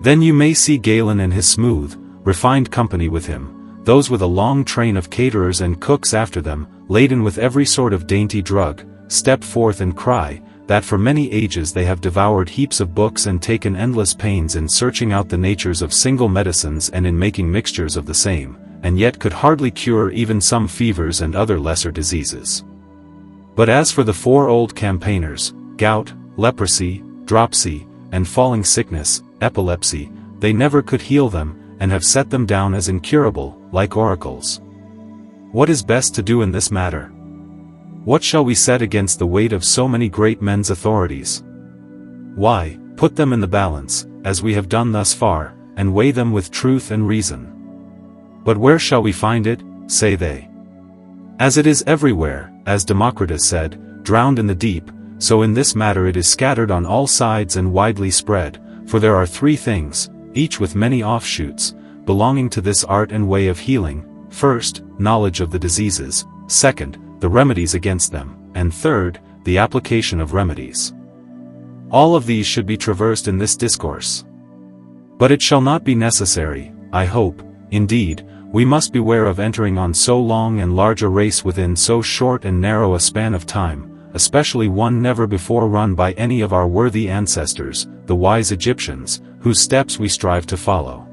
Then you may see Galen and his smooth, refined company with him, those with a long train of caterers and cooks after them, laden with every sort of dainty drug, step forth and cry, that for many ages they have devoured heaps of books and taken endless pains in searching out the natures of single medicines and in making mixtures of the same, and yet could hardly cure even some fevers and other lesser diseases. But as for the 4 old campaigners, gout, leprosy, dropsy, and falling sickness, epilepsy, they never could heal them, and have set them down as incurable, like oracles. What is best to do in this matter? What shall we set against the weight of so many great men's authorities? Why, put them in the balance, as we have done thus far, and weigh them with truth and reason. But where shall we find it, say they? As it is everywhere, as Democritus said, drowned in the deep, so in this matter it is scattered on all sides and widely spread, for there are 3 things, each with many offshoots, belonging to this art and way of healing: first, knowledge of the diseases; second, the remedies against them; and third, the application of remedies. All of these should be traversed in this discourse. But it shall not be necessary, I hope. Indeed, we must beware of entering on so long and large a race within so short and narrow a span of time, especially one never before run by any of our worthy ancestors, the wise Egyptians, whose steps we strive to follow.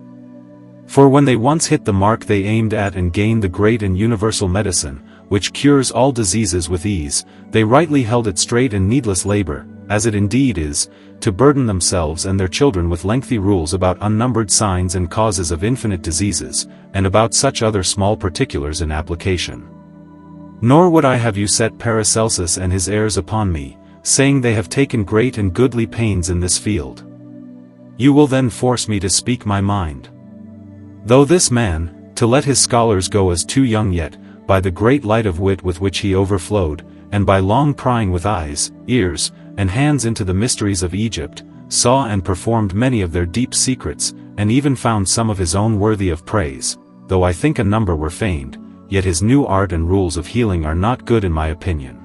For when they once hit the mark they aimed at and gained the great and universal medicine, which cures all diseases with ease, they rightly held it straight and needless labor, as it indeed is, to burden themselves and their children with lengthy rules about unnumbered signs and causes of infinite diseases, and about such other small particulars in application. Nor would I have you set Paracelsus and his heirs upon me, saying they have taken great and goodly pains in this field. You will then force me to speak my mind. Though this man, to let his scholars go as too young yet, by the great light of wit with which he overflowed, and by long prying with eyes, ears, and hands into the mysteries of Egypt, saw and performed many of their deep secrets, and even found some of his own worthy of praise, though I think a number were feigned, yet his new art and rules of healing are not good in my opinion.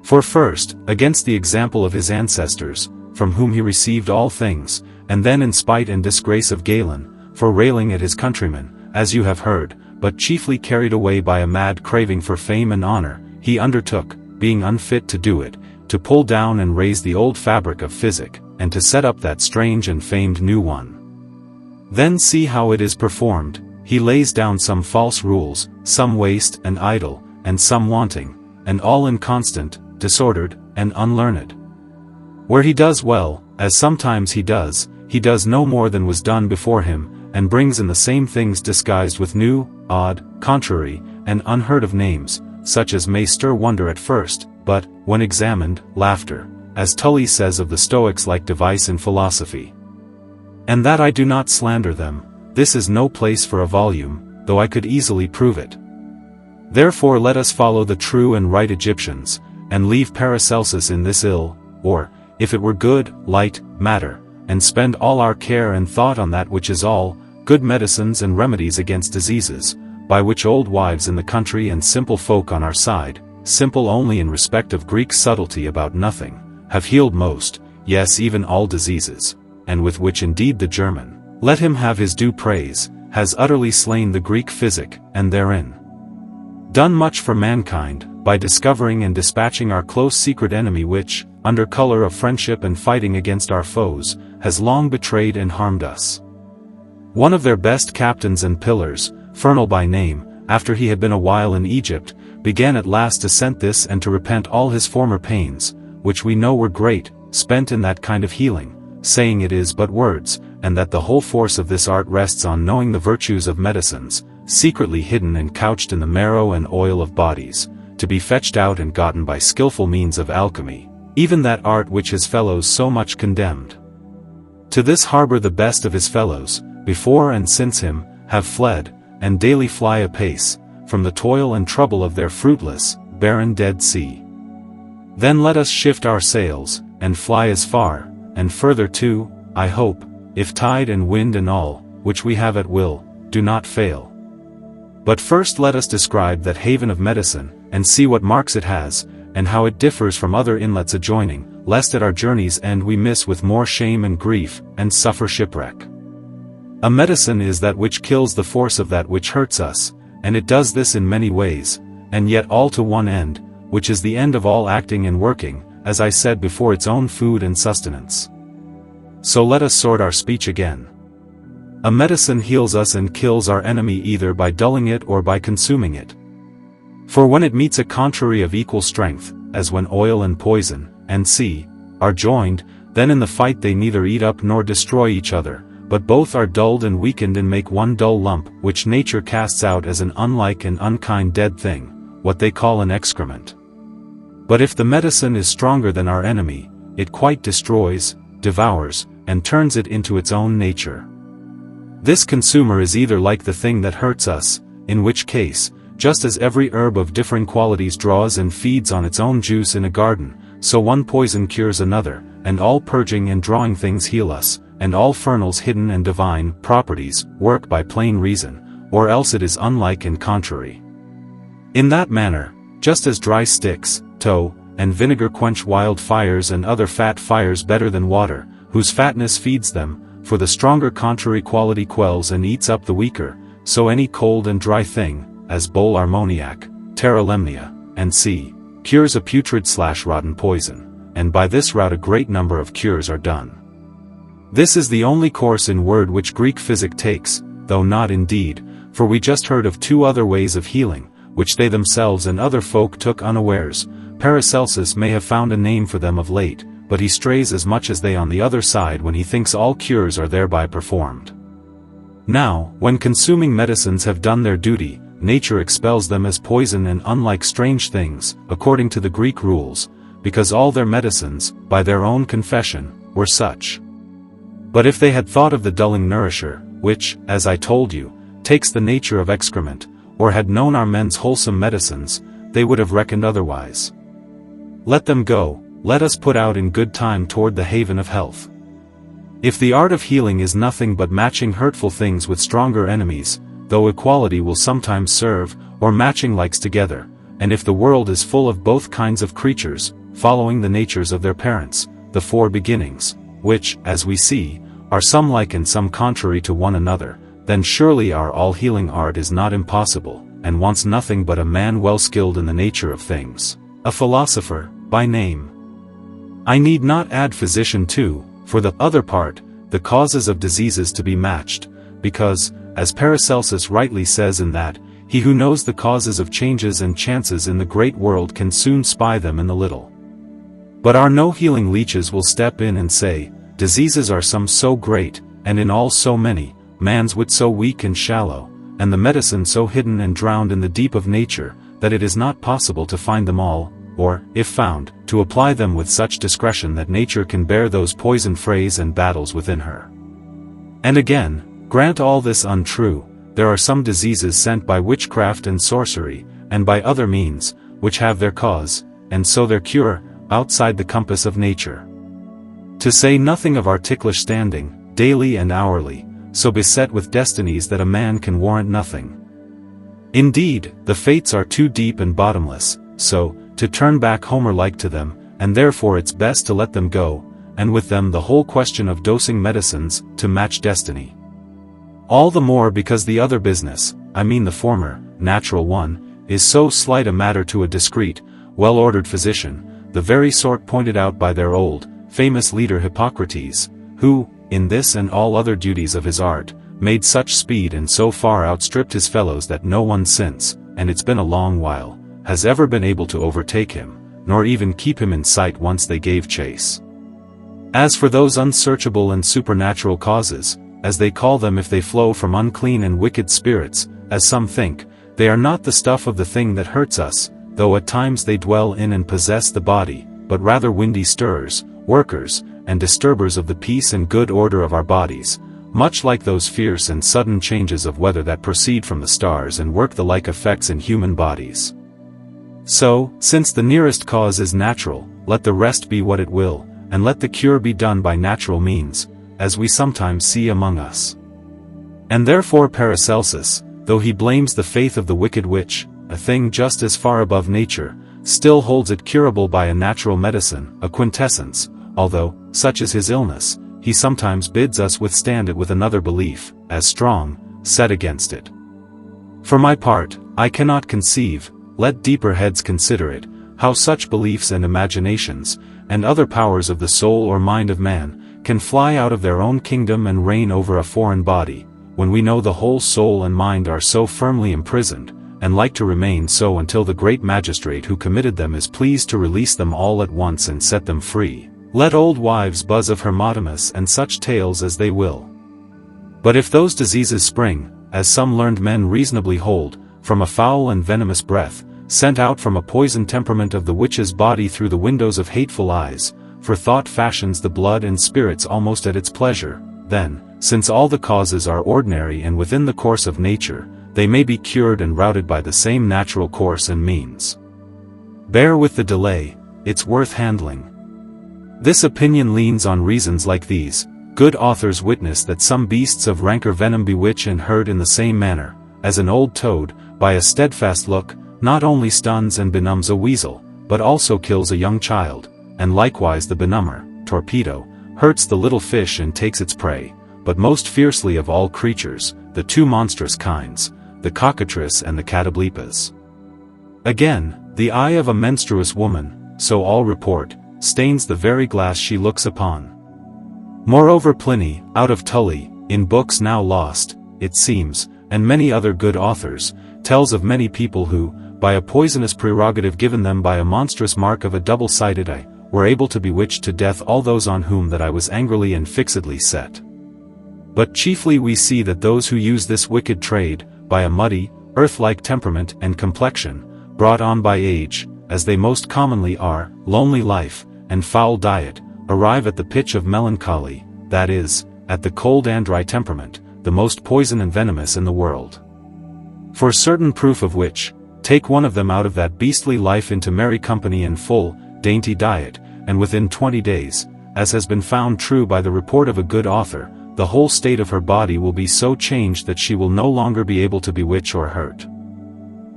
For first, against the example of his ancestors, from whom he received all things, and then in spite and disgrace of Galen, for railing at his countrymen, as you have heard, but chiefly carried away by a mad craving for fame and honor, he undertook, being unfit to do it, to pull down and raise the old fabric of physic, and to set up that strange and famed new one. Then see how it is performed. He lays down some false rules, some waste and idle, and some wanting, and all inconstant, disordered, and unlearned. Where he does well, as sometimes he does no more than was done before him, and brings in the same things disguised with new, odd, contrary, and unheard of names, such as may stir wonder at first, but, when examined, laughter, as Tully says of the Stoics, like device in philosophy. And that I do not slander them, this is no place for a volume, though I could easily prove it. Therefore let us follow the true and right Egyptians, and leave Paracelsus in this ill, or, if it were good, light, matter, and spend all our care and thought on that which is all, good medicines and remedies against diseases, by which old wives in the country and simple folk on our side, simple only in respect of Greek subtlety about nothing, have healed most, yes even all diseases, and with which indeed the German, let him have his due praise, has utterly slain the Greek physic, and therein done much for mankind, by discovering and dispatching our close secret enemy which, under color of friendship and fighting against our foes, has long betrayed and harmed us. One of their best captains and pillars, Fernal by name, after he had been a while in Egypt, began at last to scent this and to repent all his former pains, which we know were great, spent in that kind of healing, saying it is but words, and that the whole force of this art rests on knowing the virtues of medicines, secretly hidden and couched in the marrow and oil of bodies, to be fetched out and gotten by skillful means of alchemy, even that art which his fellows so much condemned. To this harbor the best of his fellows, before and since him, have fled, and daily fly apace, from the toil and trouble of their fruitless, barren Dead Sea. Then let us shift our sails, and fly as far, and further too, I hope, if tide and wind and all, which we have at will, do not fail. But first let us describe that haven of medicine, and see what marks it has, and how it differs from other inlets adjoining, lest at our journey's end we miss with more shame and grief, and suffer shipwreck. A medicine is that which kills the force of that which hurts us, and it does this in many ways, and yet all to one end, which is the end of all acting and working, as I said before, its own food and sustenance. So let us sort our speech again. A medicine heals us and kills our enemy either by dulling it or by consuming it. For when it meets a contrary of equal strength, as when oil and poison, and sea, are joined, then in the fight they neither eat up nor destroy each other, but both are dulled and weakened and make one dull lump, which nature casts out as an unlike and unkind dead thing, what they call an excrement. But if the medicine is stronger than our enemy, it quite destroys, devours, and turns it into its own nature. This consumer is either like the thing that hurts us, in which case, just as every herb of differing qualities draws and feeds on its own juice in a garden, so one poison cures another, and all purging and drawing things heal us, and all Fernal's hidden and divine properties work by plain reason, or else it is unlike and contrary. In that manner, just as dry sticks, tow, and vinegar quench wild fires and other fat fires better than water, whose fatness feeds them, for the stronger contrary quality quells and eats up the weaker, so any cold and dry thing, as bole ammoniac, terra lemnia, and sea, cures a putrid/rotten poison, and by this route a great number of cures are done. This is the only course in word which Greek physic takes, though not indeed, for we just heard of two other ways of healing, which they themselves and other folk took unawares. Paracelsus may have found a name for them of late, but he strays as much as they on the other side when he thinks all cures are thereby performed. Now, when consuming medicines have done their duty, nature expels them as poison and unlike strange things, according to the Greek rules, because all their medicines, by their own confession, were such. But if they had thought of the dulling nourisher, which, as I told you, takes the nature of excrement, or had known our men's wholesome medicines, they would have reckoned otherwise. Let them go, let us put out in good time toward the haven of health. If the art of healing is nothing but matching hurtful things with stronger enemies, though equality will sometimes serve, or matching likes together, and if the world is full of both kinds of creatures, following the natures of their parents, the four beginnings, which, as we see, are some like and some contrary to one another, then surely our all-healing art is not impossible, and wants nothing but a man well skilled in the nature of things, a philosopher, by name. I need not add physician too, for the other part, the causes of diseases to be matched, because, as Paracelsus rightly says in that, he who knows the causes of changes and chances in the great world can soon spy them in the little. But our no-healing leeches will step in and say, diseases are some so great, and in all so many, man's wit so weak and shallow, and the medicine so hidden and drowned in the deep of nature, that it is not possible to find them all, or, if found, to apply them with such discretion that nature can bear those poison frays and battles within her. And again, grant all this untrue, there are some diseases sent by witchcraft and sorcery, and by other means, which have their cause, and so their cure, outside the compass of nature. To say nothing of our ticklish standing, daily and hourly, so beset with destinies that a man can warrant nothing. Indeed, the fates are too deep and bottomless, so, to turn back Homer-like to them, and therefore it's best to let them go, and with them the whole question of dosing medicines, to match destiny. All the more because the other business, I mean the former, natural one, is so slight a matter to a discreet, well-ordered physician, the very sort pointed out by their old, famous leader Hippocrates, who, in this and all other duties of his art, made such speed and so far outstripped his fellows that no one since, and it's been a long while, has ever been able to overtake him, nor even keep him in sight once they gave chase. As for those unsearchable and supernatural causes, as they call them if they flow from unclean and wicked spirits, as some think, they are not the stuff of the thing that hurts us, though at times they dwell in and possess the body, but rather windy stirrers, workers, and disturbers of the peace and good order of our bodies, much like those fierce and sudden changes of weather that proceed from the stars and work the like effects in human bodies. So, since the nearest cause is natural, let the rest be what it will, and let the cure be done by natural means, as we sometimes see among us. And therefore Paracelsus, though he blames the faith of the wicked witch, a thing just as far above nature, still holds it curable by a natural medicine, a quintessence, although, such is his illness, he sometimes bids us withstand it with another belief, as strong, set against it. For my part, I cannot conceive, let deeper heads consider it, how such beliefs and imaginations, and other powers of the soul or mind of man, can fly out of their own kingdom and reign over a foreign body, when we know the whole soul and mind are so firmly imprisoned, and like to remain so until the great magistrate who committed them is pleased to release them all at once and set them free. Let old wives buzz of Hermotimus and such tales as they will. But if those diseases spring, as some learned men reasonably hold, from a foul and venomous breath, sent out from a poisoned temperament of the witch's body through the windows of hateful eyes, for thought fashions the blood and spirits almost at its pleasure, then, since all the causes are ordinary and within the course of nature, they may be cured and routed by the same natural course and means. Bear with the delay, it's worth handling. This opinion leans on reasons like these. Good authors witness that some beasts of rancor venom bewitch and herd in the same manner, as an old toad, by a steadfast look, not only stuns and benumbs a weasel, but also kills a young child, and likewise the benumber, torpedo, hurts the little fish and takes its prey, but most fiercely of all creatures, the two monstrous kinds, the cockatrice and the catoblepas. Again, the eye of a menstruous woman, so all report, stains the very glass she looks upon. Moreover Pliny, out of Tully, in books now lost, it seems, and many other good authors, tells of many people who, by a poisonous prerogative given them by a monstrous mark of a double-sided eye, were able to bewitch to death all those on whom that eye was angrily and fixedly set. But chiefly we see that those who use this wicked trade, by a muddy, earth-like temperament and complexion, brought on by age, as they most commonly are, lonely life, and foul diet, arrive at the pitch of melancholy, that is, at the cold and dry temperament, the most poison and venomous in the world. For certain proof of which, take one of them out of that beastly life into merry company and full, dainty diet, and within 20 days, as has been found true by the report of a good author, the whole state of her body will be so changed that she will no longer be able to bewitch or hurt.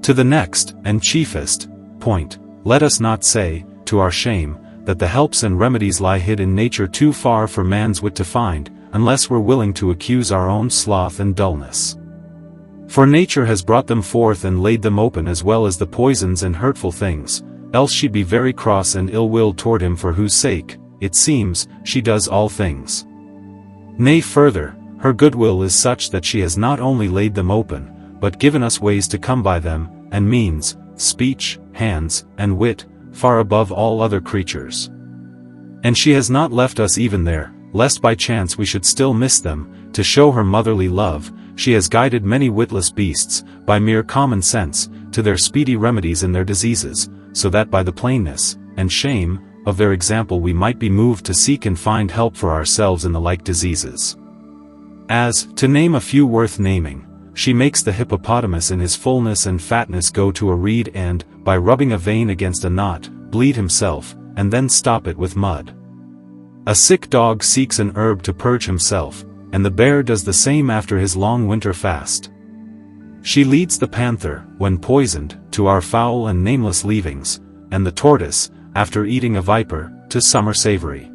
To the next, and chiefest, point, let us not say, to our shame, that the helps and remedies lie hid in nature too far for man's wit to find, unless we're willing to accuse our own sloth and dullness. For nature has brought them forth and laid them open as well as the poisons and hurtful things, else she'd be very cross and ill-willed toward him for whose sake, it seems, she does all things. Nay further, her goodwill is such that she has not only laid them open, but given us ways to come by them, and means, speech, hands, and wit, far above all other creatures. And she has not left us even there, lest by chance we should still miss them, to show her motherly love, she has guided many witless beasts, by mere common sense, to their speedy remedies in their diseases, so that by the plainness, and shame, of their example we might be moved to seek and find help for ourselves in the like diseases. As, to name a few worth naming, she makes the hippopotamus in his fullness and fatness go to a reed and, by rubbing a vein against a knot, bleed himself, and then stop it with mud. A sick dog seeks an herb to purge himself, and the bear does the same after his long winter fast. She leads the panther, when poisoned, to our foul and nameless leavings, and the tortoise, after eating a viper, to summer savory.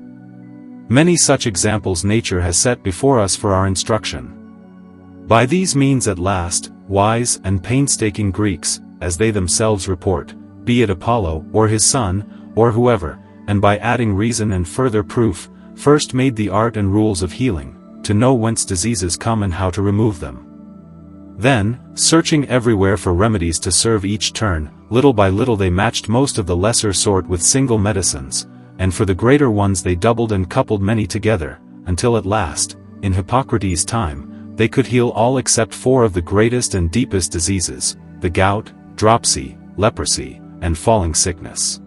Many such examples nature has set before us for our instruction. By these means at last, wise and painstaking Greeks, as they themselves report, be it Apollo, or his son, or whoever, and by adding reason and further proof, first made the art and rules of healing, to know whence diseases come and how to remove them. Then, searching everywhere for remedies to serve each turn, little by little they matched most of the lesser sort with single medicines, and for the greater ones they doubled and coupled many together, until at last, in Hippocrates' time, they could heal all except 4 of the greatest and deepest diseases, the gout, dropsy, leprosy, and falling sickness.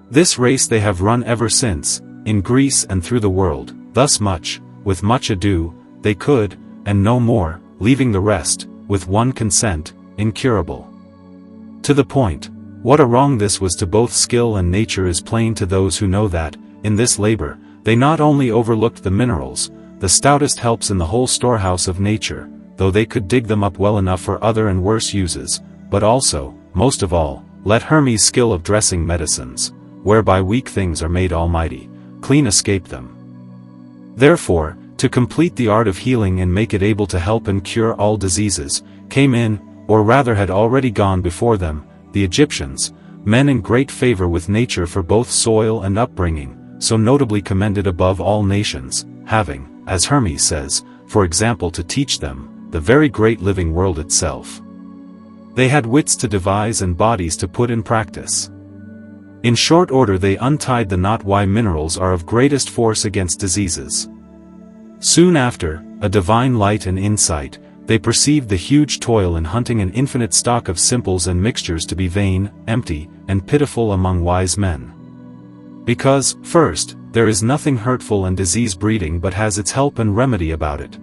This race they have run ever since, in Greece and through the world, thus much, with much ado, they could, and no more, leaving the rest, with one consent, incurable. To the point, what a wrong this was to both skill and nature is plain to those who know that, in this labor, they not only overlooked the minerals, the stoutest helps in the whole storehouse of nature, though they could dig them up well enough for other and worse uses, but also, most of all, let Hermes' skill of dressing medicines, whereby weak things are made almighty, clean escape them. Therefore, to complete the art of healing and make it able to help and cure all diseases, came in, or rather had already gone before them, the Egyptians, men in great favor with nature for both soil and upbringing, so notably commended above all nations, having, as Hermes says, for example to teach them, the very great living world itself. They had wits to devise and bodies to put in practice. In short order they untied the knot why minerals are of greatest force against diseases. Soon after, a divine light and insight, they perceived the huge toil in hunting an infinite stock of simples and mixtures to be vain, empty, and pitiful among wise men. Because, first, there is nothing hurtful and disease-breeding but has its help and remedy about it.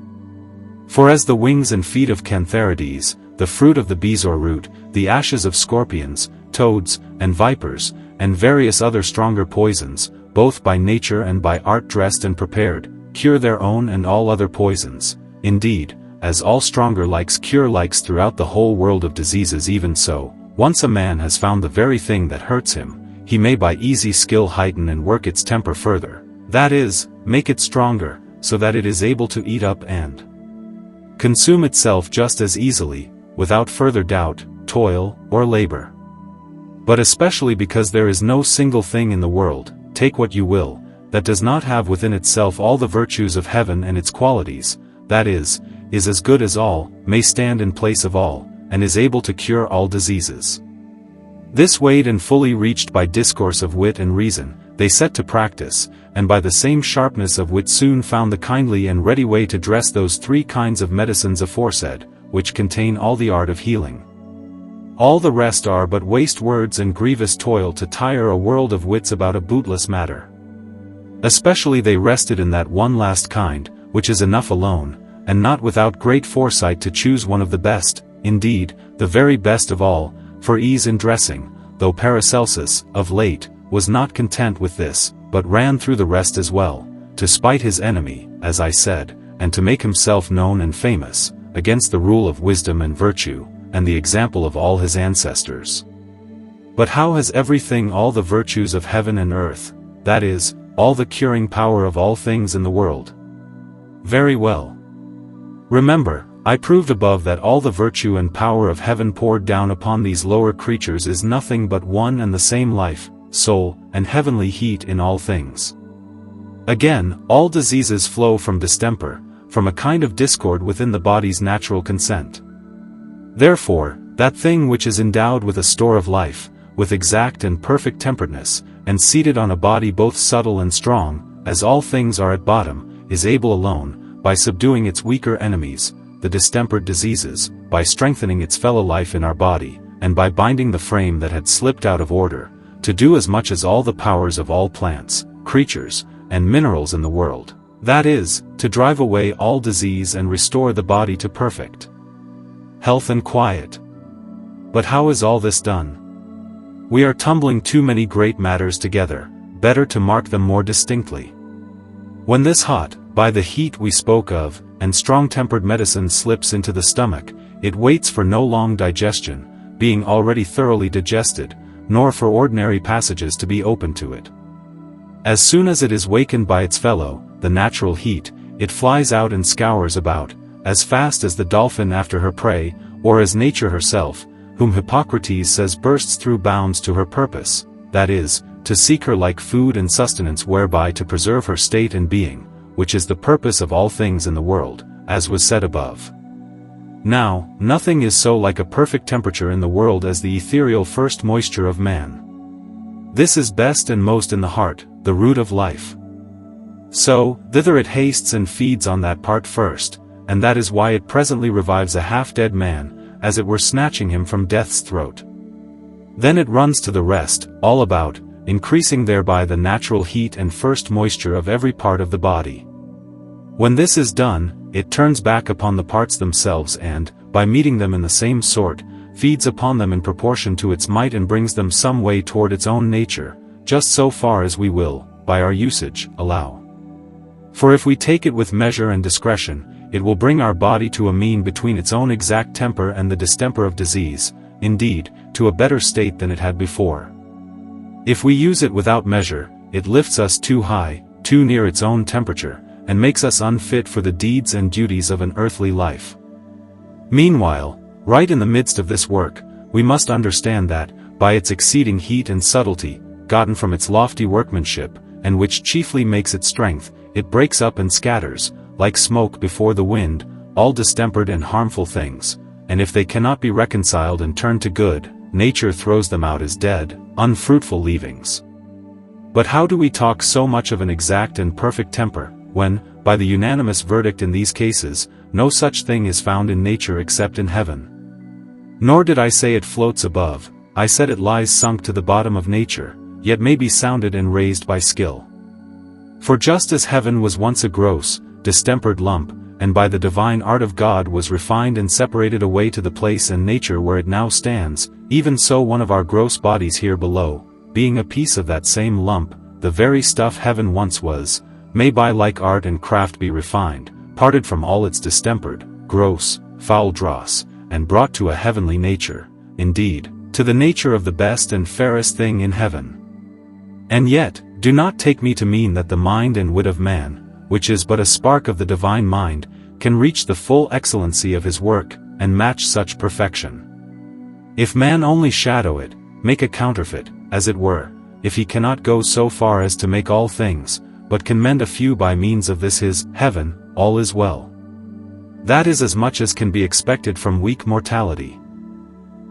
For as the wings and feet of cantharides, the fruit of the bezoar root, the ashes of scorpions, toads, and vipers, and various other stronger poisons, both by nature and by art dressed and prepared, cure their own and all other poisons, indeed, as all stronger likes cure likes throughout the whole world of diseases even so, once a man has found the very thing that hurts him, he may by easy skill heighten and work its temper further, that is, make it stronger, so that it is able to eat up and consume itself just as easily, without further doubt, toil, or labor. But especially because there is no single thing in the world, take what you will, that does not have within itself all the virtues of heaven and its qualities, that is as good as all, may stand in place of all, and is able to cure all diseases. This weighed and fully reached by discourse of wit and reason, they set to practice, and by the same sharpness of wit soon found the kindly and ready way to dress those 3 kinds of medicines aforesaid, which contain all the art of healing. All the rest are but waste words and grievous toil to tire a world of wits about a bootless matter. Especially they rested in that one last kind, which is enough alone, and not without great foresight to choose one of the best, indeed, the very best of all, for ease in dressing, though Paracelsus, of late, was not content with this, but ran through the rest as well, to spite his enemy, as I said, and to make himself known and famous, against the rule of wisdom and virtue, and the example of all his ancestors. But how has everything all the virtues of heaven and earth, that is, all the curing power of all things in the world? Very well. Remember, I proved above that all the virtue and power of heaven poured down upon these lower creatures is nothing but one and the same life, soul, and heavenly heat in all things. Again, all diseases flow from distemper, from a kind of discord within the body's natural consent. Therefore, that thing which is endowed with a store of life, with exact and perfect temperedness, and seated on a body both subtle and strong, as all things are at bottom, is able alone, by subduing its weaker enemies, the distempered diseases, by strengthening its fellow life in our body, and by binding the frame that had slipped out of order, to do as much as all the powers of all plants, creatures, and minerals in the world, that is, to drive away all disease and restore the body to perfect health and quiet. But how is all this done? We are tumbling too many great matters together, better to mark them more distinctly. When this hot, by the heat we spoke of, and strong-tempered medicine slips into the stomach, it waits for no long digestion, being already thoroughly digested, nor for ordinary passages to be opened to it. As soon as it is wakened by its fellow, the natural heat, it flies out and scours about, as fast as the dolphin after her prey, or as nature herself, whom Hippocrates says bursts through bounds to her purpose, that is, to seek her like food and sustenance whereby to preserve her state and being, which is the purpose of all things in the world, as was said above. Now, nothing is so like a perfect temperature in the world as the ethereal first moisture of man. This is best and most in the heart, the root of life. So, thither it hastes and feeds on that part first, and that is why it presently revives a half-dead man, as it were snatching him from death's throat. Then it runs to the rest, all about, increasing thereby the natural heat and first moisture of every part of the body. When this is done, it turns back upon the parts themselves and, by meeting them in the same sort, feeds upon them in proportion to its might and brings them some way toward its own nature, just so far as we will, by our usage, allow. For if we take it with measure and discretion, it will bring our body to a mean between its own exact temper and the distemper of disease, indeed, to a better state than it had before. If we use it without measure, it lifts us too high, too near its own temperature, and makes us unfit for the deeds and duties of an earthly life. Meanwhile, right in the midst of this work, we must understand that, by its exceeding heat and subtlety, gotten from its lofty workmanship, and which chiefly makes its strength, it breaks up and scatters, like smoke before the wind, all distempered and harmful things, and if they cannot be reconciled and turned to good, nature throws them out as dead, unfruitful leavings. But how do we talk so much of an exact and perfect temper, when, by the unanimous verdict in these cases, no such thing is found in nature except in heaven? Nor did I say it floats above, I said it lies sunk to the bottom of nature, yet may be sounded and raised by skill. For just as heaven was once a gross, distempered lump, and by the divine art of God was refined and separated away to the place and nature where it now stands, even so one of our gross bodies here below, being a piece of that same lump, the very stuff heaven once was, may by like art and craft be refined, parted from all its distempered, gross, foul dross, and brought to a heavenly nature, indeed, to the nature of the best and fairest thing in heaven. And yet, do not take me to mean that the mind and wit of man, which is but a spark of the divine mind, can reach the full excellency of his work, and match such perfection. If man only shadow it, make a counterfeit, as it were, if he cannot go so far as to make all things, but can mend a few by means of this his heaven, all is well. That is as much as can be expected from weak mortality.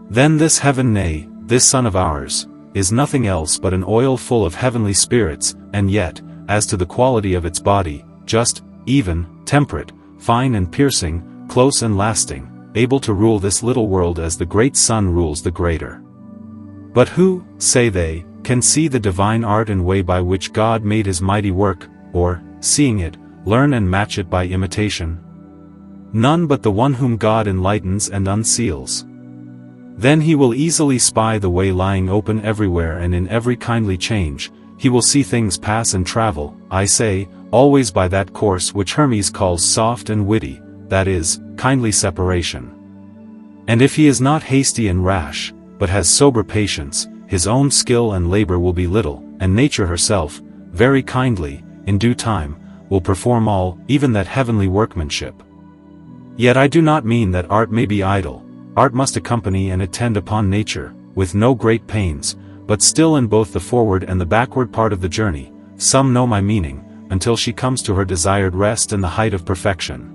Then this heaven, nay, this sun of ours, is nothing else but an oil full of heavenly spirits, and yet, as to the quality of its body, just, even, temperate, fine and piercing, close and lasting, able to rule this little world as the great sun rules the greater. But who, say they, can see the divine art and way by which God made his mighty work, or, seeing it, learn and match it by imitation? None but the one whom God enlightens and unseals. Then he will easily spy the way lying open everywhere and in every kindly change, he will see things pass and travel, I say, always by that course which Hermes calls soft and witty, that is, kindly separation. And if he is not hasty and rash, but has sober patience, his own skill and labor will be little, and nature herself, very kindly, in due time, will perform all, even that heavenly workmanship. Yet I do not mean that art may be idle. Art must accompany and attend upon nature, with no great pains, but still in both the forward and the backward part of the journey, some know my meaning, until she comes to her desired rest and the height of perfection.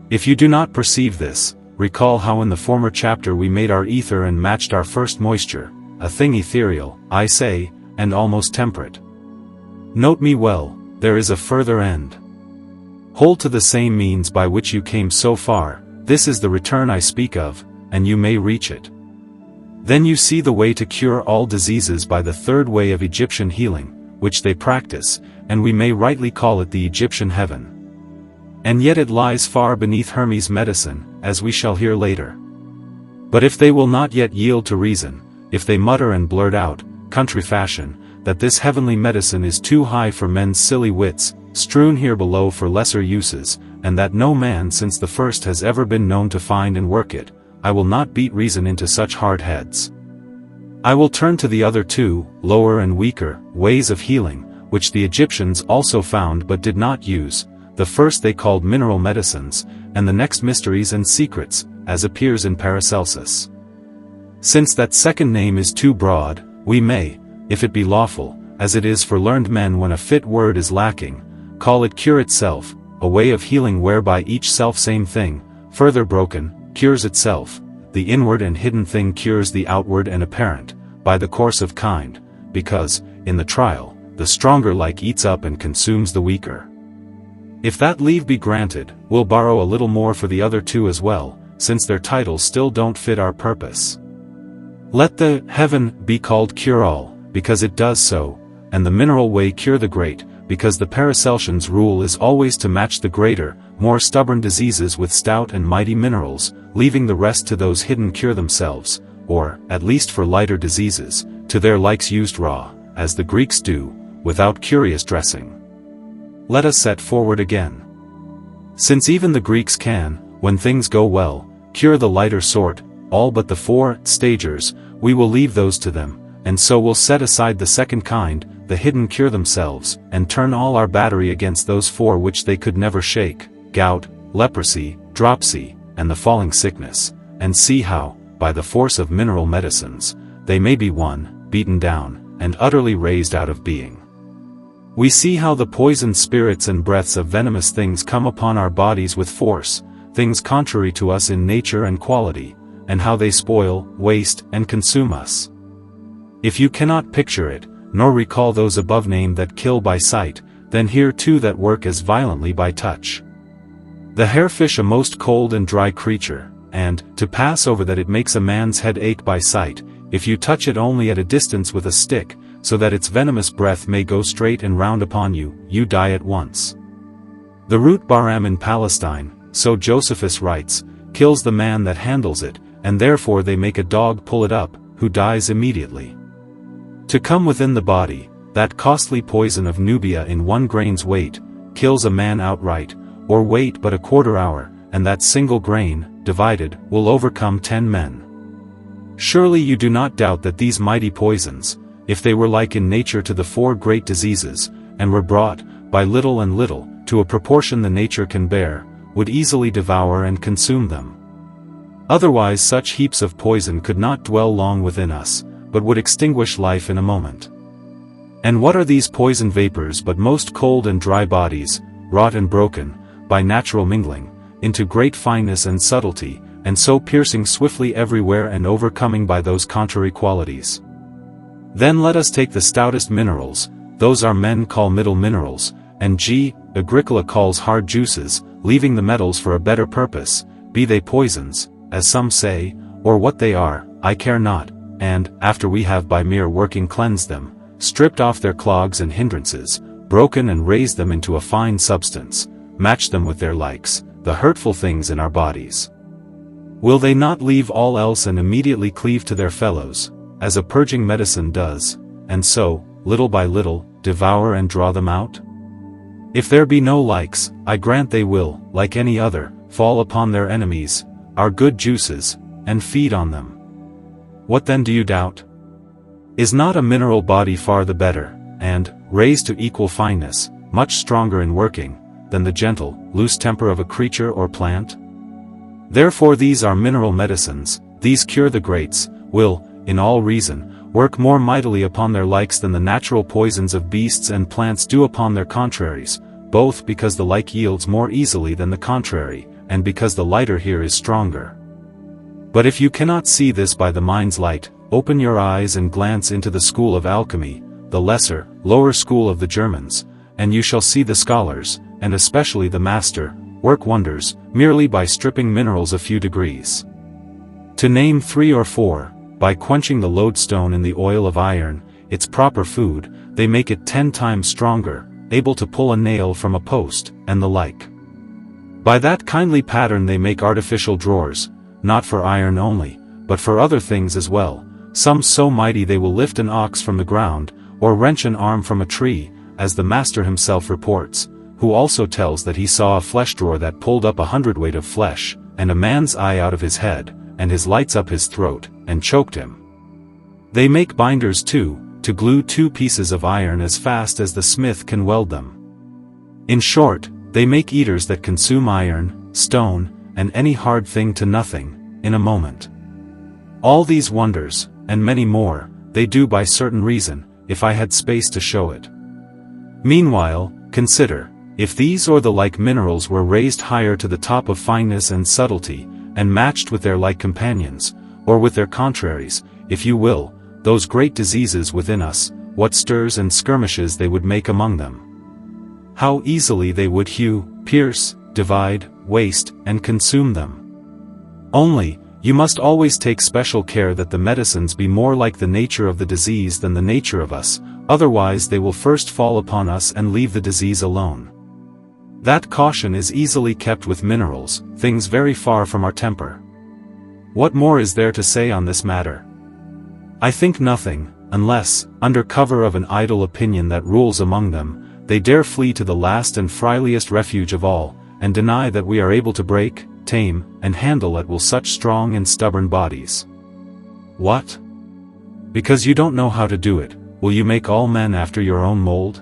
If you do not perceive this, recall how in the former chapter we made our ether and matched our first moisture, a thing ethereal, I say, and almost temperate. Note me well, there is a further end. Hold to the same means by which you came so far, this is the return I speak of, and you may reach it. Then you see the way to cure all diseases by the third way of Egyptian healing, which they practice, and we may rightly call it the Egyptian heaven. And yet it lies far beneath Hermes' medicine, as we shall hear later. But if they will not yet yield to reason, if they mutter and blurt out, country fashion, that this heavenly medicine is too high for men's silly wits, strewn here below for lesser uses, and that no man since the first has ever been known to find and work it, I will not beat reason into such hard heads. I will turn to the other two, lower and weaker, ways of healing, which the Egyptians also found but did not use. The first they called mineral medicines, and the next mysteries and secrets, as appears in Paracelsus. Since that second name is too broad, we may, if it be lawful, as it is for learned men when a fit word is lacking, call it cure itself, a way of healing whereby each self-same thing, further broken, cures itself, the inward and hidden thing cures the outward and apparent, by the course of kind, because, in the trial, the stronger like eats up and consumes the weaker. If that leave be granted, we'll borrow a little more for the other two as well, since their titles still don't fit our purpose. Let the heaven be called cure-all, because it does so, and the mineral way cure the great, because the Paracelsian's rule is always to match the greater, more stubborn diseases with stout and mighty minerals, leaving the rest to those hidden cure themselves, or, at least for lighter diseases, to their likes used raw, as the Greeks do, without curious dressing. Let us set forward again. Since even the Greeks can, when things go well, cure the lighter sort, all but the 4 stagers, we will leave those to them, and so we'll set aside the second kind, the hidden cure themselves, and turn all our battery against those 4 which they could never shake, gout, leprosy, dropsy, and the falling sickness, and see how, by the force of mineral medicines, they may be won, beaten down, and utterly raised out of being. We see how the poisoned spirits and breaths of venomous things come upon our bodies with force, things contrary to us in nature and quality, and how they spoil, waste, and consume us. If you cannot picture it, nor recall those above named that kill by sight, then here too that work as violently by touch. The harefish a most cold and dry creature, and, to pass over that it makes a man's head ache by sight, if you touch it only at a distance with a stick, so that its venomous breath may go straight and round upon you, you die at once. The root baram in Palestine, so Josephus writes, kills the man that handles it, and therefore they make a dog pull it up, who dies immediately. To come within the body, that costly poison of Nubia in 1 grain's weight, kills a man outright, or wait but a quarter hour, and that single grain, divided, will overcome 10 men. Surely you do not doubt that these mighty poisons, if they were like in nature to the 4 great diseases, and were brought, by little and little, to a proportion the nature can bear, would easily devour and consume them. Otherwise such heaps of poison could not dwell long within us, but would extinguish life in a moment. And what are these poison vapors but most cold and dry bodies, wrought and broken, by natural mingling, into great fineness and subtlety, and so piercing swiftly everywhere and overcoming by those contrary qualities? Then let us take the stoutest minerals, those our men call middle minerals, and Agricola calls hard juices, leaving the metals for a better purpose, be they poisons, as some say, or what they are, I care not, and, after we have by mere working cleansed them, stripped off their clogs and hindrances, broken and raised them into a fine substance, match them with their likes, the hurtful things in our bodies. Will they not leave all else and immediately cleave to their fellows, as a purging medicine does, and so, little by little, devour and draw them out? If there be no likes, I grant they will, like any other, fall upon their enemies, our good juices, and feed on them. What then do you doubt? Is not a mineral body far the better, and, raised to equal fineness, much stronger in working, than the gentle, loose temper of a creature or plant? Therefore these are mineral medicines, these cure the greats, will, in all reason, work more mightily upon their likes than the natural poisons of beasts and plants do upon their contraries, both because the like yields more easily than the contrary, and because the lighter here is stronger. But if you cannot see this by the mind's light, open your eyes and glance into the school of alchemy, the lesser, lower school of the Germans, and you shall see the scholars, and especially the master, work wonders, merely by stripping minerals a few degrees. To name 3 or 4, by quenching the lodestone in the oil of iron, its proper food, they make it 10 times stronger, able to pull a nail from a post, and the like. By that kindly pattern they make artificial drawers, not for iron only, but for other things as well, some so mighty they will lift an ox from the ground, or wrench an arm from a tree, as the master himself reports, who also tells that he saw a flesh drawer that pulled up 100 weight of flesh, and a man's eye out of his head, and his lights up his throat, and choked him. They make binders too, to glue 2 pieces of iron as fast as the smith can weld them. In short, they make eaters that consume iron, stone, and any hard thing to nothing, in a moment. All these wonders, and many more, they do by certain reason, if I had space to show it. Meanwhile, consider, if these or the like minerals were raised higher to the top of fineness and subtlety, and matched with their like companions, or with their contraries, if you will, those great diseases within us, what stirs and skirmishes they would make among them. How easily they would hew, pierce, divide, waste, and consume them. Only, you must always take special care that the medicines be more like the nature of the disease than the nature of us, otherwise they will first fall upon us and leave the disease alone. That caution is easily kept with minerals, things very far from our temper. What more is there to say on this matter? I think nothing, unless, under cover of an idle opinion that rules among them, they dare flee to the last and frailest refuge of all, and deny that we are able to break, tame, and handle at will such strong and stubborn bodies. What? Because you don't know how to do it, will you make all men after your own mold?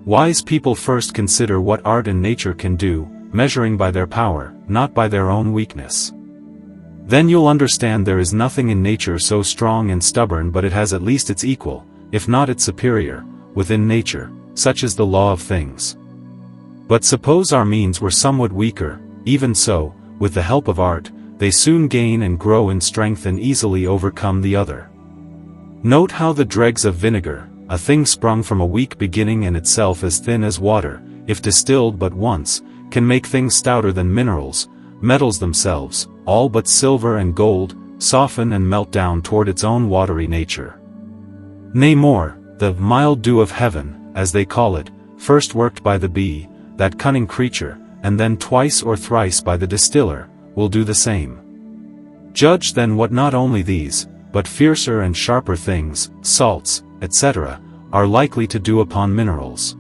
Wise people first consider what art and nature can do, measuring by their power, not by their own weakness. Then you'll understand there is nothing in nature so strong and stubborn, but it has at least its equal, if not its superior, within nature, such is the law of things. But suppose our means were somewhat weaker, even so, with the help of art, they soon gain and grow in strength and easily overcome the other. Note how the dregs of vinegar, a thing sprung from a weak beginning and itself as thin as water, if distilled but once, can make things stouter than minerals, metals themselves, all but silver and gold, soften and melt down toward its own watery nature. Nay more, the mild dew of heaven, as they call it, first worked by the bee, that cunning creature, and then twice or thrice by the distiller, will do the same. Judge then what not only these, but fiercer and sharper things, salts, etc., are likely to do upon minerals.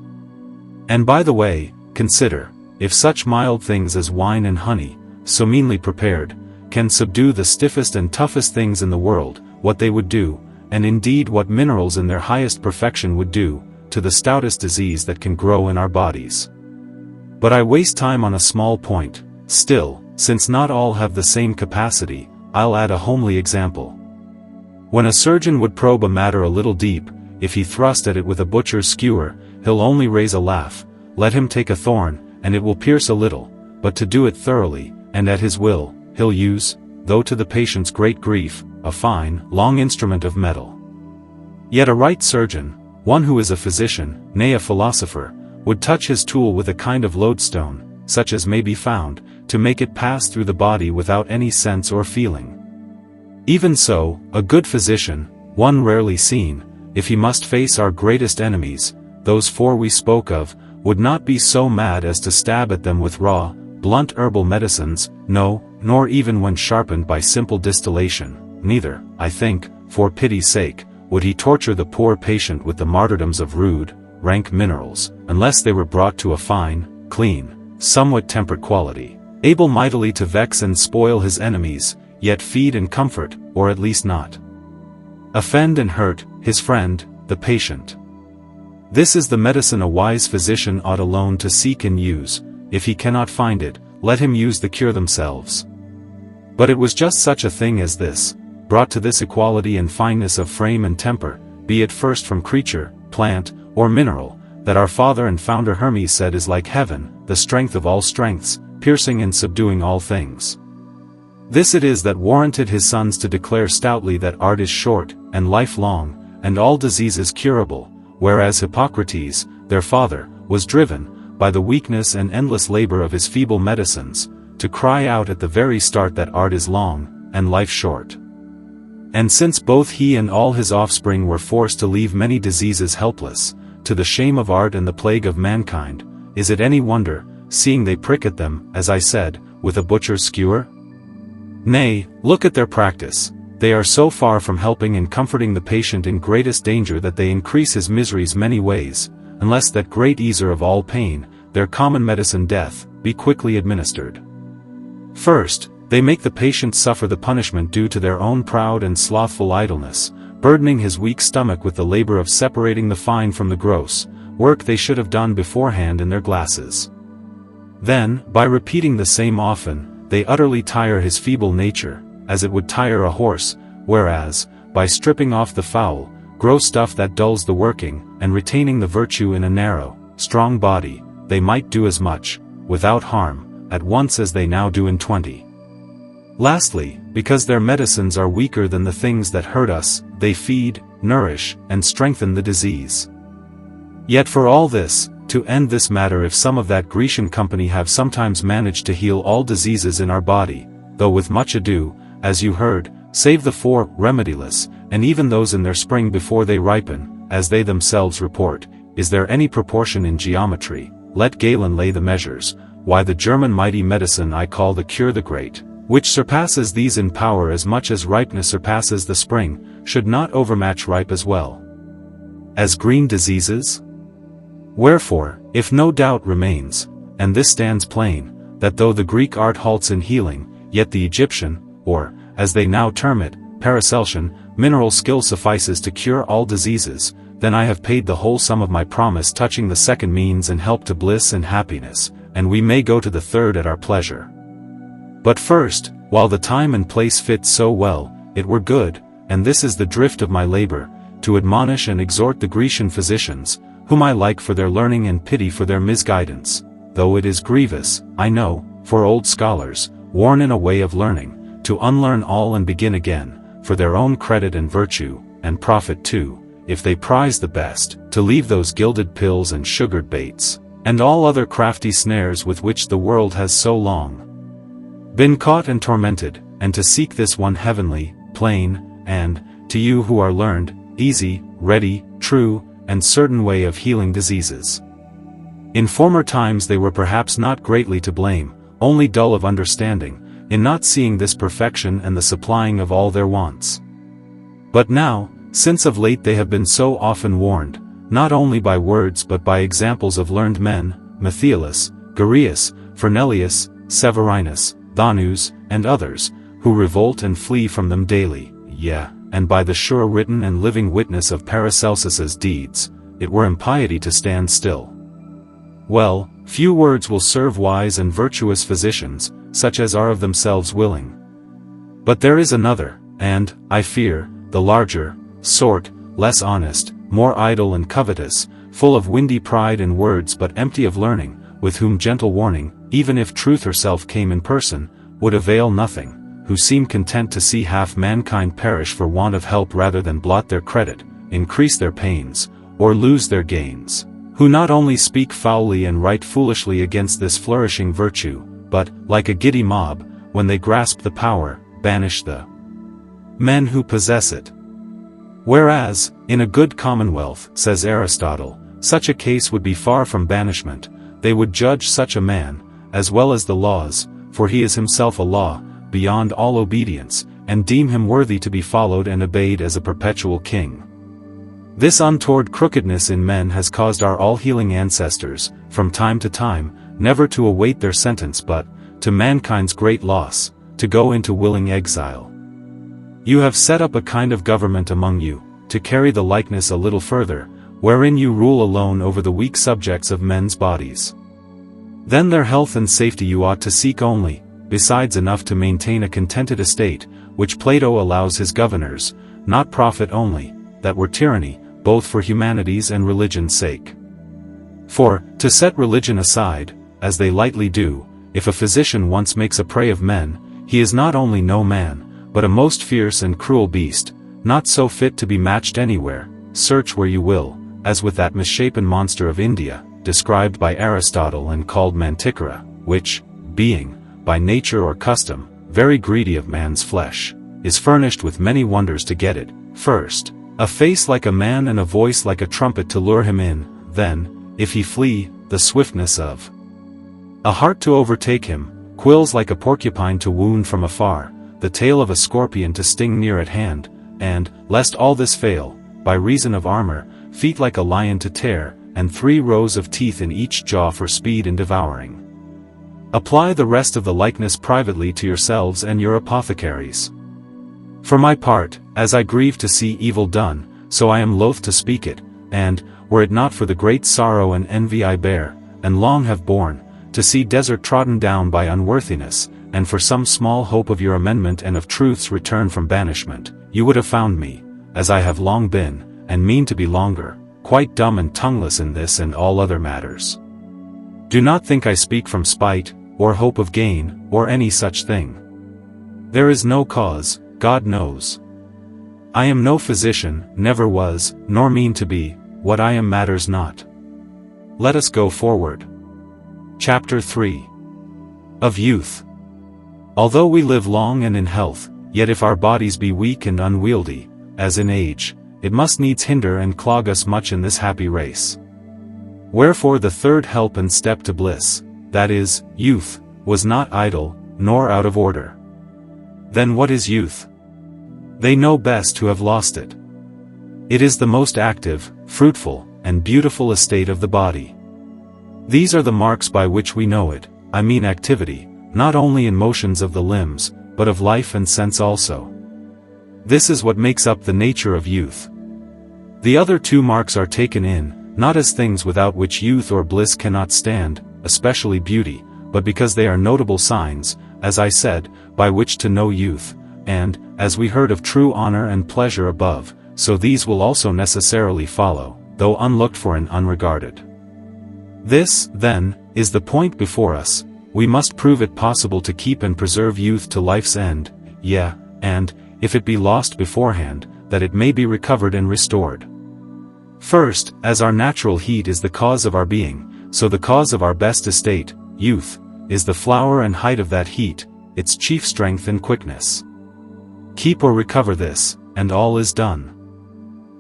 And by the way, consider, if such mild things as wine and honey, so meanly prepared, can subdue the stiffest and toughest things in the world, what they would do, and indeed what minerals in their highest perfection would do, to the stoutest disease that can grow in our bodies. But I waste time on a small point, still, since not all have the same capacity, I'll add a homely example. When a surgeon would probe a matter a little deep, if he thrust at it with a butcher's skewer, he'll only raise a laugh. Let him take a thorn, and it will pierce a little, but to do it thoroughly, and at his will, he'll use, though to the patient's great grief, a fine, long instrument of metal. Yet a right surgeon, one who is a physician, nay a philosopher, would touch his tool with a kind of lodestone, such as may be found, to make it pass through the body without any sense or feeling. Even so, a good physician, one rarely seen, if he must face our greatest enemies, those 4 we spoke of, would not be so mad as to stab at them with raw, blunt herbal medicines, no, nor even when sharpened by simple distillation, neither, I think, for pity's sake, would he torture the poor patient with the martyrdoms of rude, rank minerals, unless they were brought to a fine, clean, somewhat tempered quality, able mightily to vex and spoil his enemies, yet feed and comfort, or at least not offend and hurt, his friend, the patient. This is the medicine a wise physician ought alone to seek and use. If he cannot find it, let him use the cure themselves. But it was just such a thing as this, brought to this equality and fineness of frame and temper, be it first from creature, plant, or mineral, that our father and founder Hermes said is like heaven, the strength of all strengths, piercing and subduing all things. This it is that warranted his sons to declare stoutly that art is short, and life long, and all diseases curable, whereas Hippocrates, their father, was driven, by the weakness and endless labor of his feeble medicines, to cry out at the very start that art is long, and life short. And since both he and all his offspring were forced to leave many diseases helpless, to the shame of art and the plague of mankind, is it any wonder, seeing they prick at them, as I said, with a butcher's skewer? Nay, look at their practice. They are so far from helping and comforting the patient in greatest danger that they increase his miseries many ways, unless that great easer of all pain, their common medicine death, be quickly administered. First, they make the patient suffer the punishment due to their own proud and slothful idleness, burdening his weak stomach with the labor of separating the fine from the gross, work they should have done beforehand in their glasses. Then, by repeating the same often, they utterly tire his feeble nature, as it would tire a horse, whereas, by stripping off the foul, gross stuff that dulls the working, and retaining the virtue in a narrow, strong body, they might do as much, without harm, at once as they now do in 20. Lastly, because their medicines are weaker than the things that hurt us, they feed, nourish, and strengthen the disease. Yet for all this, to end this matter, if some of that Grecian company have sometimes managed to heal all diseases in our body, though with much ado, as you heard, save the 4 remediless, and even those in their spring before they ripen, as they themselves report, is there any proportion in geometry, let Galen lay the measures, why the German mighty medicine I call the cure the great, which surpasses these in power as much as ripeness surpasses the spring, should not overmatch ripe as well as green diseases? Wherefore, if no doubt remains, and this stands plain, that though the Greek art halts in healing, yet the Egyptian, or, as they now term it, Paracelsian, mineral skill suffices to cure all diseases, then I have paid the whole sum of my promise touching the second means and help to bliss and happiness, and we may go to the third at our pleasure. But first, while the time and place fit so well, it were good, and this is the drift of my labor, to admonish and exhort the Grecian physicians, whom I like for their learning and pity for their misguidance, though it is grievous, I know, for old scholars, worn in a way of learning, to unlearn all and begin again, for their own credit and virtue, and profit too, if they prize the best, to leave those gilded pills and sugared baits, and all other crafty snares with which the world has so long been caught and tormented, and to seek this one heavenly, plain, and, to you who are learned, easy, ready, true, and certain way of healing diseases. In former times they were perhaps not greatly to blame, only dull of understanding, in not seeing this perfection and the supplying of all their wants. But now, since of late they have been so often warned, not only by words but by examples of learned men, Matthias, Garius, Fernelius, Severinus, Danus, and others, who revolt and flee from them daily, yea, and by the sure written and living witness of Paracelsus's deeds, it were impiety to stand still. Well, few words will serve wise and virtuous physicians, such as are of themselves willing. But there is another, and, I fear, the larger, sort, less honest, more idle and covetous, full of windy pride in words but empty of learning, with whom gentle warning, even if truth herself came in person, would avail nothing, who seem content to see half mankind perish for want of help rather than blot their credit, increase their pains, or lose their gains, who not only speak foully and write foolishly against this flourishing virtue, but, like a giddy mob, when they grasp the power, banish the men who possess it. Whereas, in a good commonwealth, says Aristotle, such a case would be far from banishment, they would judge such a man, as well as the laws, for he is himself a law, beyond all obedience, and deem him worthy to be followed and obeyed as a perpetual king. This untoward crookedness in men has caused our all-healing ancestors, from time to time, never to await their sentence but, to mankind's great loss, to go into willing exile. You have set up a kind of government among you, to carry the likeness a little further, wherein you rule alone over the weak subjects of men's bodies. Then their health and safety you ought to seek only, besides enough to maintain a contented estate, which Plato allows his governors, not profit only, that were tyranny, both for humanity's and religion's sake. For, to set religion aside, as they lightly do, if a physician once makes a prey of men, he is not only no man, but a most fierce and cruel beast, not so fit to be matched anywhere, search where you will, as with that misshapen monster of India, described by Aristotle and called Manticora, which, being, by nature or custom, very greedy of man's flesh, is furnished with many wonders to get it, first, a face like a man and a voice like a trumpet to lure him in, then, if he flee, the swiftness of a heart to overtake him, quills like a porcupine to wound from afar, the tail of a scorpion to sting near at hand, and, lest all this fail, by reason of armor, feet like a lion to tear, and 3 rows of teeth in each jaw for speed in devouring. Apply the rest of the likeness privately to yourselves and your apothecaries. For my part, as I grieve to see evil done, so I am loath to speak it, and, were it not for the great sorrow and envy I bear, and long have borne, to see desert trodden down by unworthiness, and for some small hope of your amendment and of truth's return from banishment, you would have found me, as I have long been, and mean to be longer, quite dumb and tongueless in this and all other matters. Do not think I speak from spite, or hope of gain, or any such thing. There is no cause, God knows. I am no physician, never was, nor mean to be, what I am matters not. Let us go forward. Chapter 3. Of Youth. Although we live long and in health, yet if our bodies be weak and unwieldy, as in age, it must needs hinder and clog us much in this happy race. Wherefore the third help and step to bliss, that is, youth, was not idle, nor out of order. Then what is youth? They know best who have lost it. It is the most active, fruitful, and beautiful estate of the body. These are the marks by which we know it, I mean activity, not only in motions of the limbs, but of life and sense also. This is what makes up the nature of youth. The other 2 marks are taken in, not as things without which youth or bliss cannot stand, especially beauty, but because they are notable signs, as I said, by which to know youth, and, as we heard of true honor and pleasure above, so these will also necessarily follow, though unlooked for and unregarded. This, then, is the point before us. We must prove it possible to keep and preserve youth to life's end, yea, and, if it be lost beforehand, that it may be recovered and restored. First, as our natural heat is the cause of our being, so the cause of our best estate, youth, is the flower and height of that heat, its chief strength and quickness. Keep or recover this, and all is done.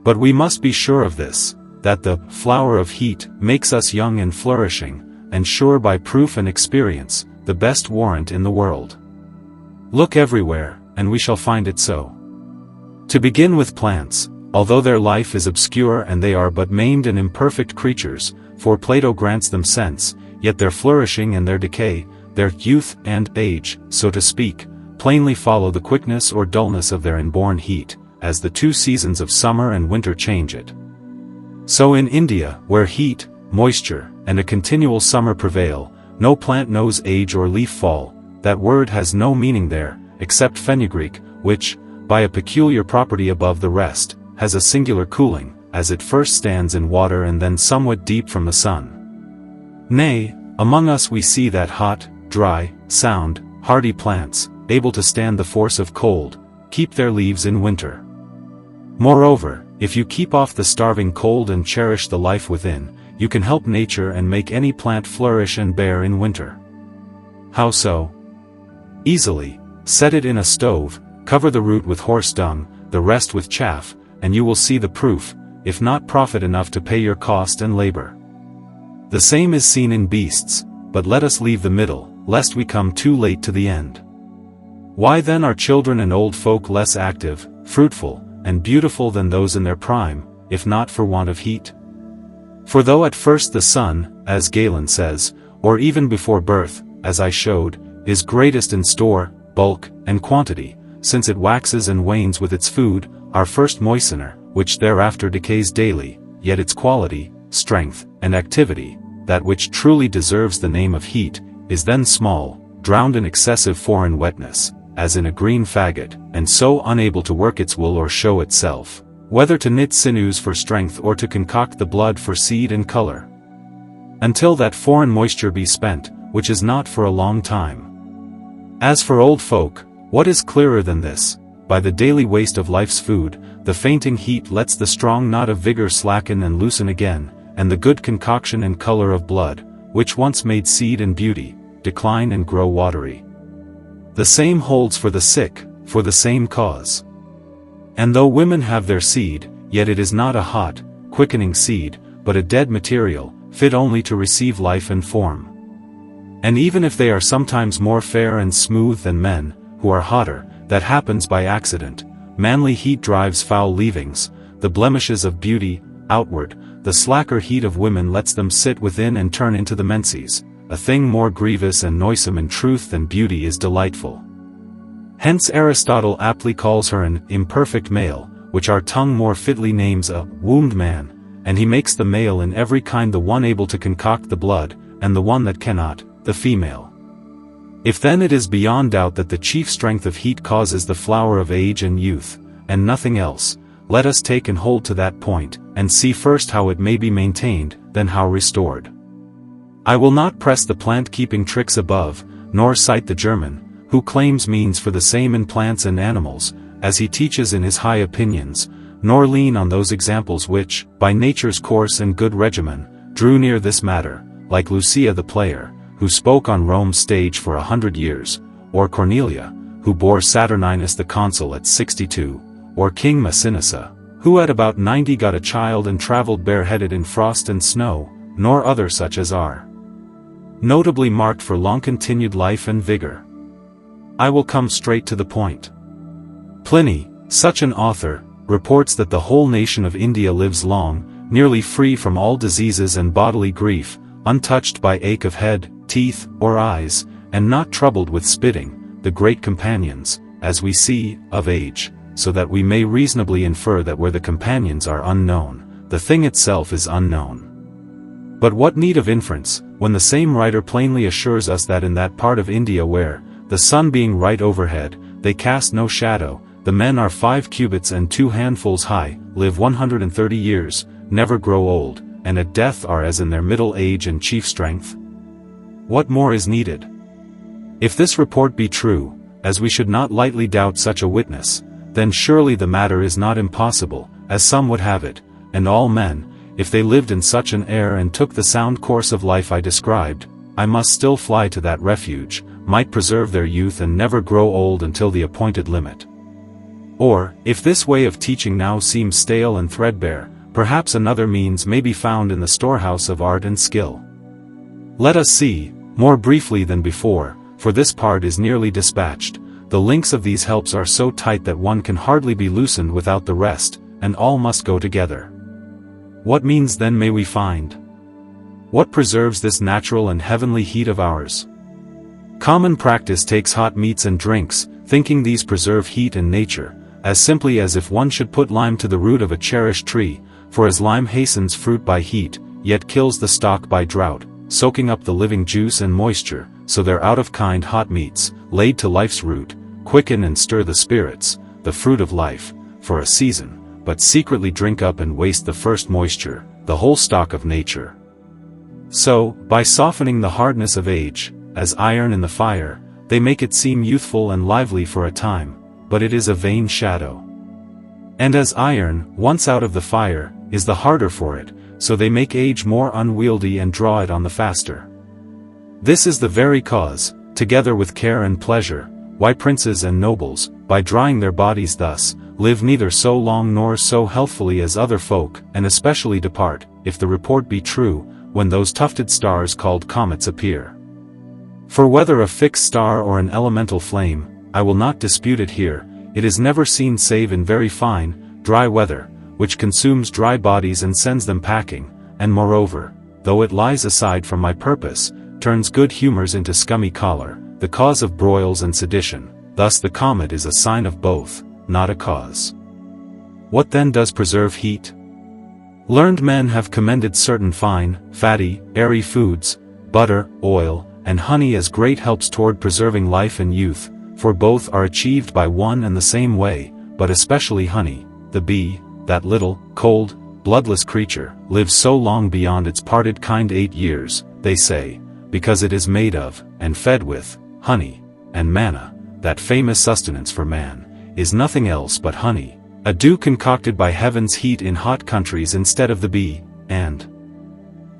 But we must be sure of this, that the flower of heat makes us young and flourishing, and sure by proof and experience, the best warrant in the world. Look everywhere, and we shall find it so. To begin with plants, although their life is obscure and they are but maimed and imperfect creatures, for Plato grants them sense, yet their flourishing and their decay, their youth and age, so to speak, plainly follow the quickness or dullness of their inborn heat, as the 2 seasons of summer and winter change it. So in India, where heat, moisture, and a continual summer prevail, no plant knows age or leaf fall. That word has no meaning there, except fenugreek, which, by a peculiar property above the rest, has a singular cooling, as it first stands in water and then somewhat deep from the sun. Nay, among us we see that hot, dry, sound, hardy plants, able to stand the force of cold, keep their leaves in winter. Moreover, if you keep off the starving cold and cherish the life within, you can help nature and make any plant flourish and bear in winter. How so? Easily. Set it in a stove, cover the root with horse dung, the rest with chaff, and you will see the proof, if not profit enough to pay your cost and labor. The same is seen in beasts, but let us leave the middle, lest we come too late to the end. Why then are children and old folk less active, fruitful, and beautiful than those in their prime, if not for want of heat? For though at first the sun, as Galen says, or even before birth, as I showed, is greatest in store, bulk, and quantity, since it waxes and wanes with its food, our first moistener, which thereafter decays daily, yet its quality, strength, and activity, that which truly deserves the name of heat, is then small, drowned in excessive foreign wetness, as in a green faggot, and so unable to work its wool or show itself, whether to knit sinews for strength or to concoct the blood for seed and color. Until that foreign moisture be spent, which is not for a long time. As for old folk, what is clearer than this? By the daily waste of life's food, the fainting heat lets the strong knot of vigor slacken and loosen again, and the good concoction and color of blood, which once made seed and beauty, decline and grow watery. The same holds for the sick, for the same cause. And though women have their seed, yet it is not a hot, quickening seed, but a dead material, fit only to receive life and form. And even if they are sometimes more fair and smooth than men, who are hotter, that happens by accident. Manly heat drives foul leavings, the blemishes of beauty, outward, the slacker heat of women lets them sit within and turn into the menses, a thing more grievous and noisome in truth than beauty is delightful. Hence Aristotle aptly calls her an imperfect male, which our tongue more fitly names a wombed man, and he makes the male in every kind the one able to concoct the blood, and the one that cannot, the female. If then it is beyond doubt that the chief strength of heat causes the flower of age and youth, and nothing else, let us take and hold to that point, and see first how it may be maintained, then how restored. I will not press the plant-keeping tricks above, nor cite the German, who claims means for the same in plants and animals, as he teaches in his high opinions, nor lean on those examples which, by nature's course and good regimen, drew near this matter, like Lucia the player, who spoke on Rome's stage for 100 years, or Cornelia, who bore Saturninus the consul at 62, or King Massinissa, who at about 90 got a child and traveled bareheaded in frost and snow, nor other such as are notably marked for long-continued life and vigor. I will come straight to the point. Pliny, such an author, reports that the whole nation of India lives long, nearly free from all diseases and bodily grief, untouched by ache of head, teeth, or eyes, and not troubled with spitting, the great companions, as we see, of age, so that we may reasonably infer that where the companions are unknown, the thing itself is unknown. But what need of inference, when the same writer plainly assures us that in that part of India where, the sun being right overhead, they cast no shadow, the men are 5 cubits and 2 handfuls high, live 130 years, never grow old, and at death are as in their middle age and chief strength? What more is needed? If this report be true, as we should not lightly doubt such a witness, then surely the matter is not impossible, as some would have it, and all men, if they lived in such an air and took the sound course of life I described, I must still fly to that refuge, might preserve their youth and never grow old until the appointed limit. Or, if this way of teaching now seems stale and threadbare, perhaps another means may be found in the storehouse of art and skill. Let us see, more briefly than before, for this part is nearly dispatched, the links of these helps are so tight that one can hardly be loosened without the rest, and all must go together. What means then may we find? What preserves this natural and heavenly heat of ours? Common practice takes hot meats and drinks, thinking these preserve heat in nature, as simply as if one should put lime to the root of a cherished tree, for as lime hastens fruit by heat, yet kills the stalk by drought, soaking up the living juice and moisture, so their out-of-kind hot meats, laid to life's root, quicken and stir the spirits, the fruit of life, for a season, but secretly drink up and waste the first moisture, the whole stock of nature. So, by softening the hardness of age, as iron in the fire, they make it seem youthful and lively for a time, but it is a vain shadow. And as iron, once out of the fire, is the harder for it, so they make age more unwieldy and draw it on the faster. This is the very cause, together with care and pleasure, why princes and nobles, by drying their bodies thus, live neither so long nor so healthfully as other folk, and especially depart, if the report be true, when those tufted stars called comets appear. For whether a fixed star or an elemental flame, I will not dispute it here, it is never seen save in very fine, dry weather, which consumes dry bodies and sends them packing, and moreover, though it lies aside from my purpose, turns good humors into scummy choler, the cause of broils and sedition, thus the comet is a sign of both, not a cause. What then does preserve heat? Learned men have commended certain fine, fatty, airy foods, butter, oil, and honey as great helps toward preserving life and youth, for both are achieved by one and the same way, but especially honey, the bee, that little, cold, bloodless creature, lives so long beyond its parted kind 8 years, they say, because it is made of, and fed with, honey, and manna, that famous sustenance for man, is nothing else but honey, a dew concocted by heaven's heat in hot countries instead of the bee, and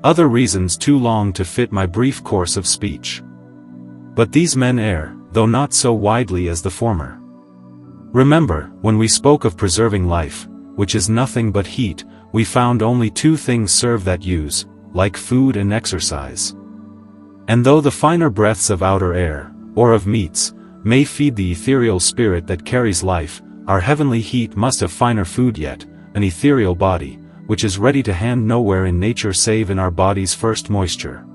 other reasons too long to fit my brief course of speech. But these men err, though not so widely as the former. Remember, when we spoke of preserving life, which is nothing but heat, we found only 2 things serve that use, like food and exercise. And though the finer breaths of outer air, or of meats, may feed the ethereal spirit that carries life, our heavenly heat must have finer food yet, an ethereal body, which is ready to hand nowhere in nature save in our body's first moisture.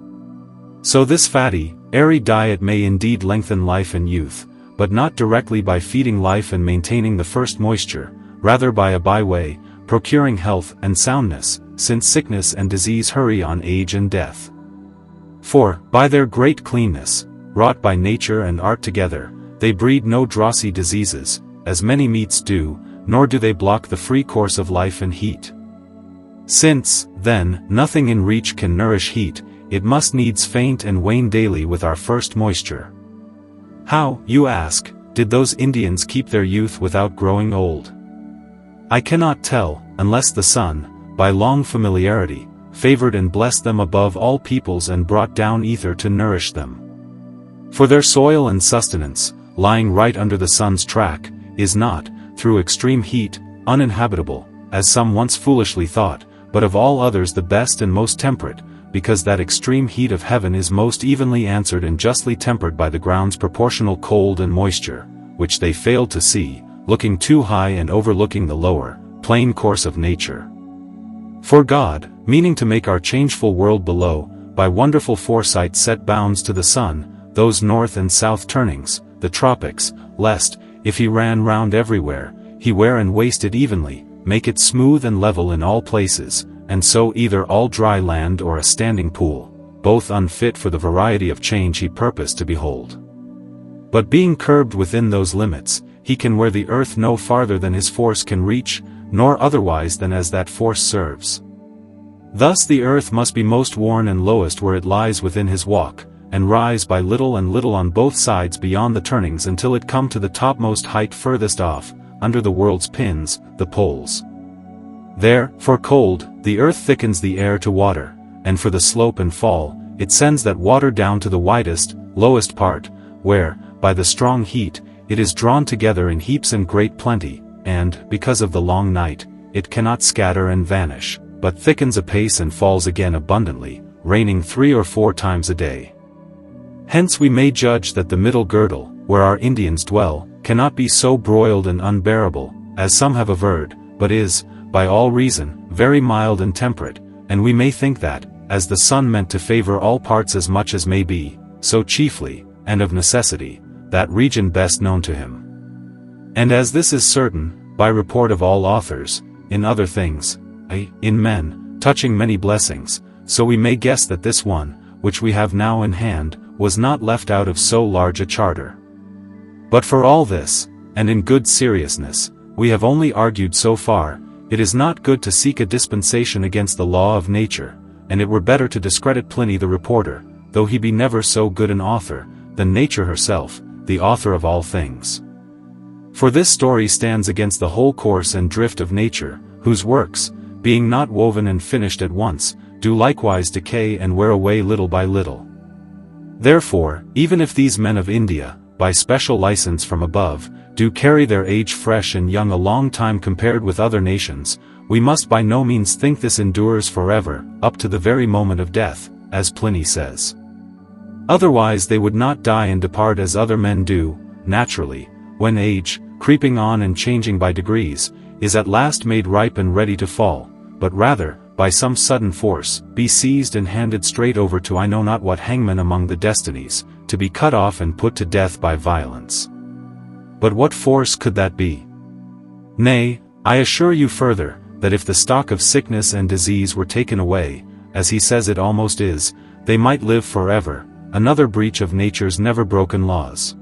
So this fatty, airy diet may indeed lengthen life and youth, but not directly by feeding life and maintaining the first moisture, rather by a byway, procuring health and soundness, since sickness and disease hurry on age and death. For, by their great cleanness, wrought by nature and art together, they breed no drossy diseases, as many meats do, nor do they block the free course of life and heat. Since, then, nothing in reach can nourish heat, it must needs faint and wane daily with our first moisture. How, you ask, did those Indians keep their youth without growing old? I cannot tell, unless the sun, by long familiarity, favored and blessed them above all peoples and brought down ether to nourish them. For their soil and sustenance, lying right under the sun's track, is not, through extreme heat, uninhabitable, as some once foolishly thought, but of all others the best and most temperate, because that extreme heat of heaven is most evenly answered and justly tempered by the ground's proportional cold and moisture, which they failed to see, looking too high and overlooking the lower, plain course of nature. For God, meaning to make our changeful world below, by wonderful foresight set bounds to the sun, those north and south turnings, the tropics, lest, if he ran round everywhere, he wear and waste it evenly, make it smooth and level in all places, and so either all dry land or a standing pool, both unfit for the variety of change he purposed to behold. But being curbed within those limits, he can wear the earth no farther than his force can reach, nor otherwise than as that force serves. Thus the earth must be most worn and lowest where it lies within his walk, and rise by little and little on both sides beyond the turnings until it come to the topmost height furthest off, under the world's pins, the poles. There, for cold, the earth thickens the air to water, and for the slope and fall, it sends that water down to the widest, lowest part, where, by the strong heat, it is drawn together in heaps and great plenty, and, because of the long night, it cannot scatter and vanish, but thickens apace and falls again abundantly, raining 3 or 4 times a day. Hence we may judge that the middle girdle, where our Indians dwell, cannot be so broiled and unbearable, as some have averred, but is, by all reason, very mild and temperate, and we may think that, as the sun meant to favor all parts as much as may be, so chiefly, and of necessity, that region best known to him. And as this is certain, by report of all authors, in other things, in men, touching many blessings, so we may guess that this one, which we have now in hand, was not left out of so large a charter. But for all this, and in good seriousness, we have only argued so far, it is not good to seek a dispensation against the law of nature, and it were better to discredit Pliny the reporter, though he be never so good an author, than nature herself, the author of all things. For this story stands against the whole course and drift of nature, whose works, being not woven and finished at once, do likewise decay and wear away little by little. Therefore, even if these men of India, by special license from above, do carry their age fresh and young a long time compared with other nations, we must by no means think this endures forever, up to the very moment of death, as Pliny says. Otherwise they would not die and depart as other men do, naturally, when age, creeping on and changing by degrees, is at last made ripe and ready to fall, but rather, by some sudden force, be seized and handed straight over to I know not what hangman among the destinies, to be cut off and put to death by violence. But what force could that be? Nay, I assure you further, that if the stock of sickness and disease were taken away, as he says it almost is, they might live forever, another breach of nature's never-broken laws.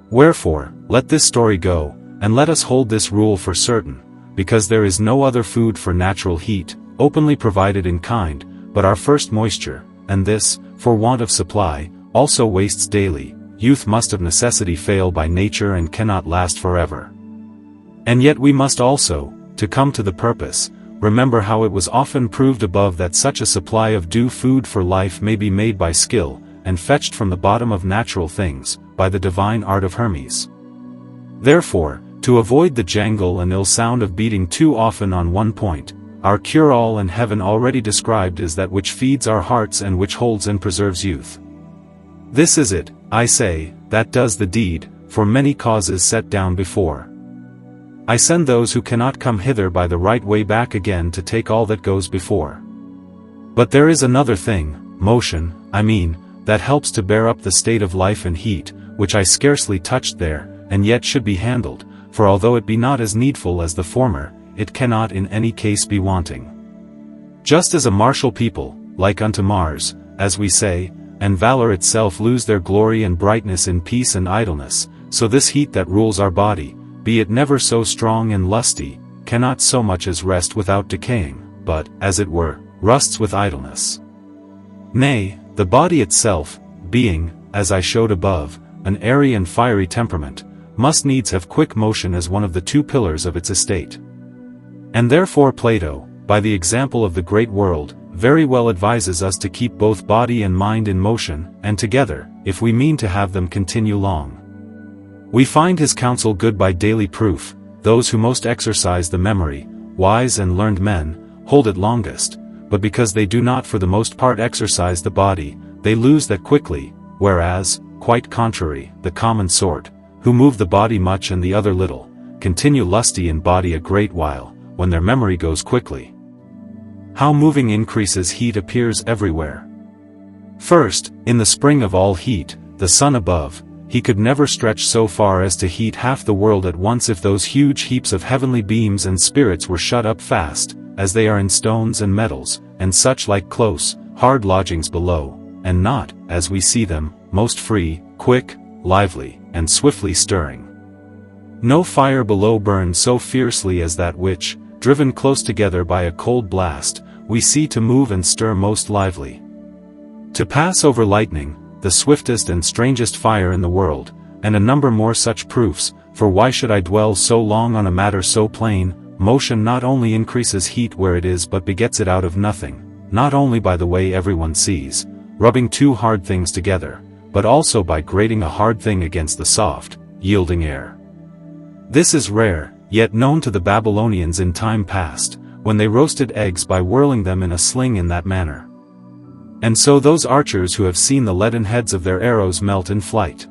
Wherefore, let this story go, and let us hold this rule for certain, because there is no other food for natural heat, openly provided in kind, but our first moisture, and this, for want of supply, also wastes daily. Youth must of necessity fail by nature and cannot last forever. And yet we must also, to come to the purpose, remember how it was often proved above that such a supply of due food for life may be made by skill, and fetched from the bottom of natural things, by the divine art of Hermes. Therefore, to avoid the jangle and ill sound of beating too often on one point, our cure-all and heaven already described is that which feeds our hearts and which holds and preserves youth. This is it, I say, that does the deed, for many causes set down before. I send those who cannot come hither by the right way back again to take all that goes before. But there is another thing, motion, I mean, that helps to bear up the state of life and heat, which I scarcely touched there, and yet should be handled, for although it be not as needful as the former, it cannot in any case be wanting. Just as a martial people, like unto Mars, as we say, and valor itself lose their glory and brightness in peace and idleness, so this heat that rules our body, be it never so strong and lusty, cannot so much as rest without decaying, but, as it were, rusts with idleness. Nay, the body itself, being, as I showed above, an airy and fiery temperament, must needs have quick motion as one of the two pillars of its estate. And therefore Plato, by the example of the great world, very well advises us to keep both body and mind in motion, and together, if we mean to have them continue long. We find his counsel good by daily proof. Those who most exercise the memory, wise and learned men, hold it longest, but because they do not for the most part exercise the body, they lose that quickly, whereas, quite contrary, the common sort, who move the body much and the other little, continue lusty in body a great while, when their memory goes quickly. How moving increases heat appears everywhere. First, in the spring of all heat, the sun above, he could never stretch so far as to heat half the world at once if those huge heaps of heavenly beams and spirits were shut up fast, as they are in stones and metals, and such like close, hard lodgings below, and not, as we see them, most free, quick, lively, and swiftly stirring. No fire below burned so fiercely as that which, driven close together by a cold blast, we see to move and stir most lively. To pass over lightning, the swiftest and strangest fire in the world, and a number more such proofs, for why should I dwell so long on a matter so plain? Motion not only increases heat where it is but begets it out of nothing, not only by the way everyone sees, rubbing two hard things together, but also by grating a hard thing against the soft, yielding air. This is rare, yet known to the Babylonians in time past, when they roasted eggs by whirling them in a sling in that manner. And so those archers who have seen the leaden heads of their arrows melt in flight.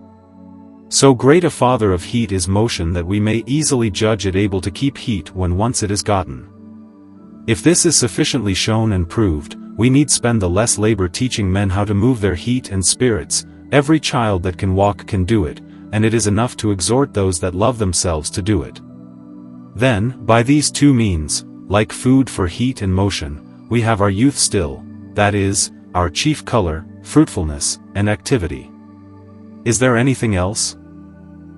So great a father of heat is motion that we may easily judge it able to keep heat when once it is gotten. If this is sufficiently shown and proved, we need spend the less labor teaching men how to move their heat and spirits. Every child that can walk can do it, and it is enough to exhort those that love themselves to do it. Then, by these two means, like food for heat and motion, we have our youth still, that is, our chief color, fruitfulness, and activity. Is there anything else?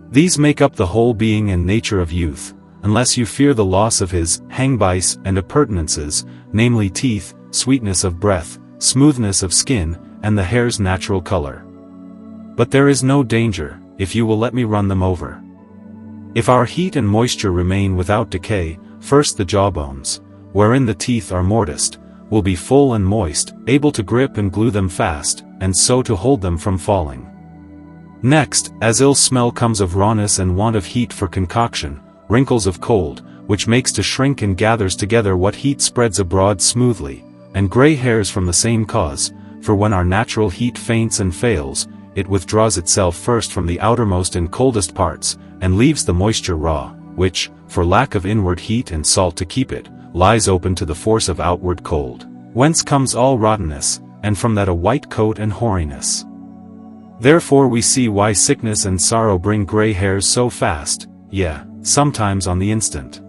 These make up the whole being and nature of youth, unless you fear the loss of his hangbice and appurtenances, namely teeth, sweetness of breath, smoothness of skin, and the hair's natural color. But there is no danger, if you will let me run them over. If our heat and moisture remain without decay, first the jawbones, wherein the teeth are mortised, will be full and moist, able to grip and glue them fast, and so to hold them from falling. Next, as ill smell comes of rawness and want of heat for concoction, wrinkles of cold, which makes to shrink and gathers together what heat spreads abroad smoothly, and gray hairs from the same cause, for when our natural heat faints and fails, it withdraws itself first from the outermost and coldest parts, and leaves the moisture raw, which, for lack of inward heat and salt to keep it, lies open to the force of outward cold, whence comes all rottenness, and from that a white coat and hoariness. Therefore we see why sickness and sorrow bring gray hairs so fast, yea, sometimes on the instant.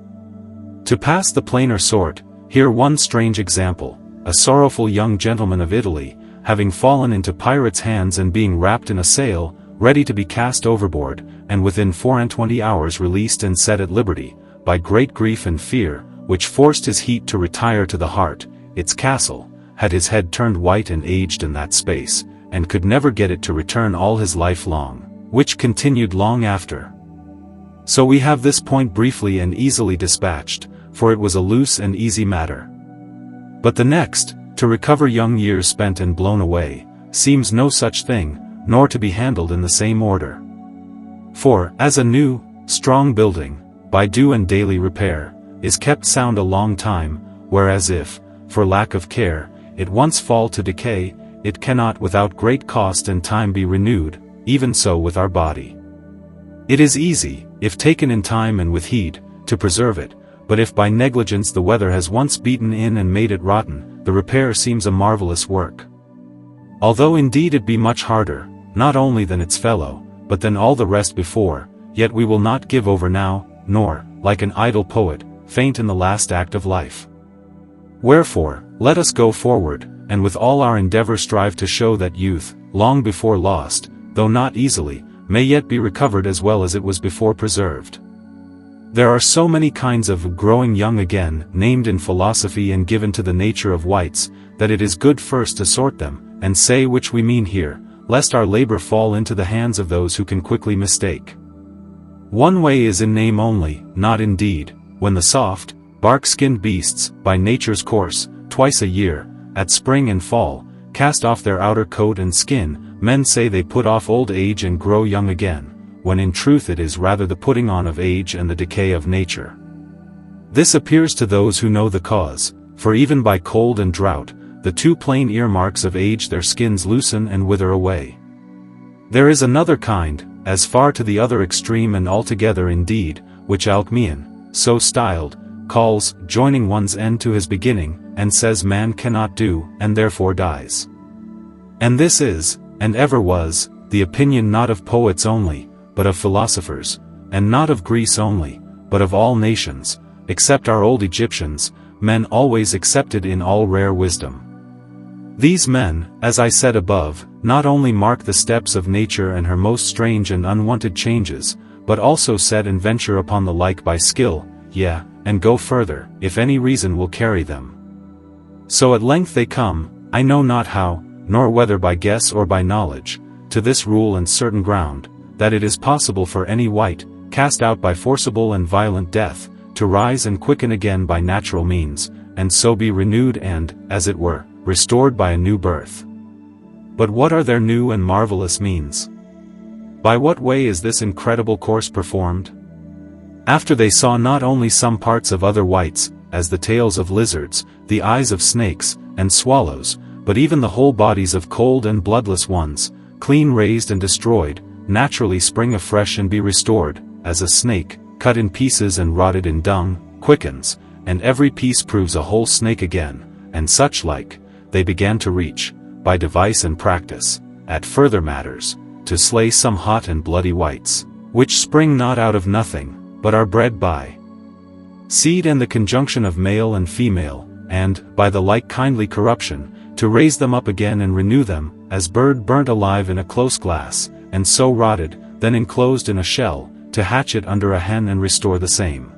To pass the plainer sort, hear one strange example. A sorrowful young gentleman of Italy, having fallen into pirates' hands and being wrapped in a sail, ready to be cast overboard, and within 24 hours released and set at liberty, by great grief and fear, which forced his heat to retire to the heart, its castle, had his head turned white and aged in that space, and could never get it to return all his life long, which continued long after. So we have this point briefly and easily dispatched, for it was a loose and easy matter. But the next, to recover young years spent and blown away, seems no such thing, nor to be handled in the same order. For, as a new, strong building, by due and daily repair, is kept sound a long time, whereas if, for lack of care, it once fall to decay, it cannot without great cost and time be renewed, even so with our body. It is easy, if taken in time and with heed, to preserve it, but if by negligence the weather has once beaten in and made it rotten, the repair seems a marvelous work. Although indeed it be much harder, not only than its fellow, but than all the rest before, yet we will not give over now, nor, like an idle poet, faint in the last act of life. Wherefore, let us go forward, and with all our endeavor strive to show that youth, long before lost, though not easily, may yet be recovered as well as it was before preserved. There are so many kinds of growing young again, named in philosophy and given to the nature of whites, that it is good first to sort them, and say which we mean here, lest our labor fall into the hands of those who can quickly mistake. One way is in name only, not in deed, when the soft, bark-skinned beasts, by nature's course, twice a year, at spring and fall, cast off their outer coat and skin, men say they put off old age and grow young again, when in truth it is rather the putting on of age and the decay of nature. This appears to those who know the cause, for even by cold and drought, the two plain earmarks of age their skins loosen and wither away. There is another kind, as far to the other extreme and altogether indeed, which Alchemy, so styled, calls joining one's end to his beginning, and says man cannot do, and therefore dies. And this is, and ever was, the opinion not of poets only, but of philosophers, and not of Greece only, but of all nations, except our old Egyptians, men always accepted in all rare wisdom. These men, as I said above, not only mark the steps of nature and her most strange and unwanted changes, but also set and venture upon the like by skill, yea, and go further, if any reason will carry them. So at length they come, I know not how, nor whether by guess or by knowledge, to this rule and certain ground, that it is possible for any white, cast out by forcible and violent death, to rise and quicken again by natural means, and so be renewed and, as it were, restored by a new birth. But what are their new and marvelous means? By what way is this incredible course performed? After they saw not only some parts of other whites, as the tails of lizards, the eyes of snakes, and swallows, but even the whole bodies of cold and bloodless ones, clean raised and destroyed, naturally spring afresh and be restored, as a snake, cut in pieces and rotted in dung, quickens, and every piece proves a whole snake again, and such like, they began to reach, by device and practice, at further matters, to slay some hot and bloody whites, which spring not out of nothing, but are bred by seed and the conjunction of male and female, and, by the like kindly corruption, to raise them up again and renew them, as bird burnt alive in a close glass, and so rotted, then enclosed in a shell, to hatch it under a hen and restore the same.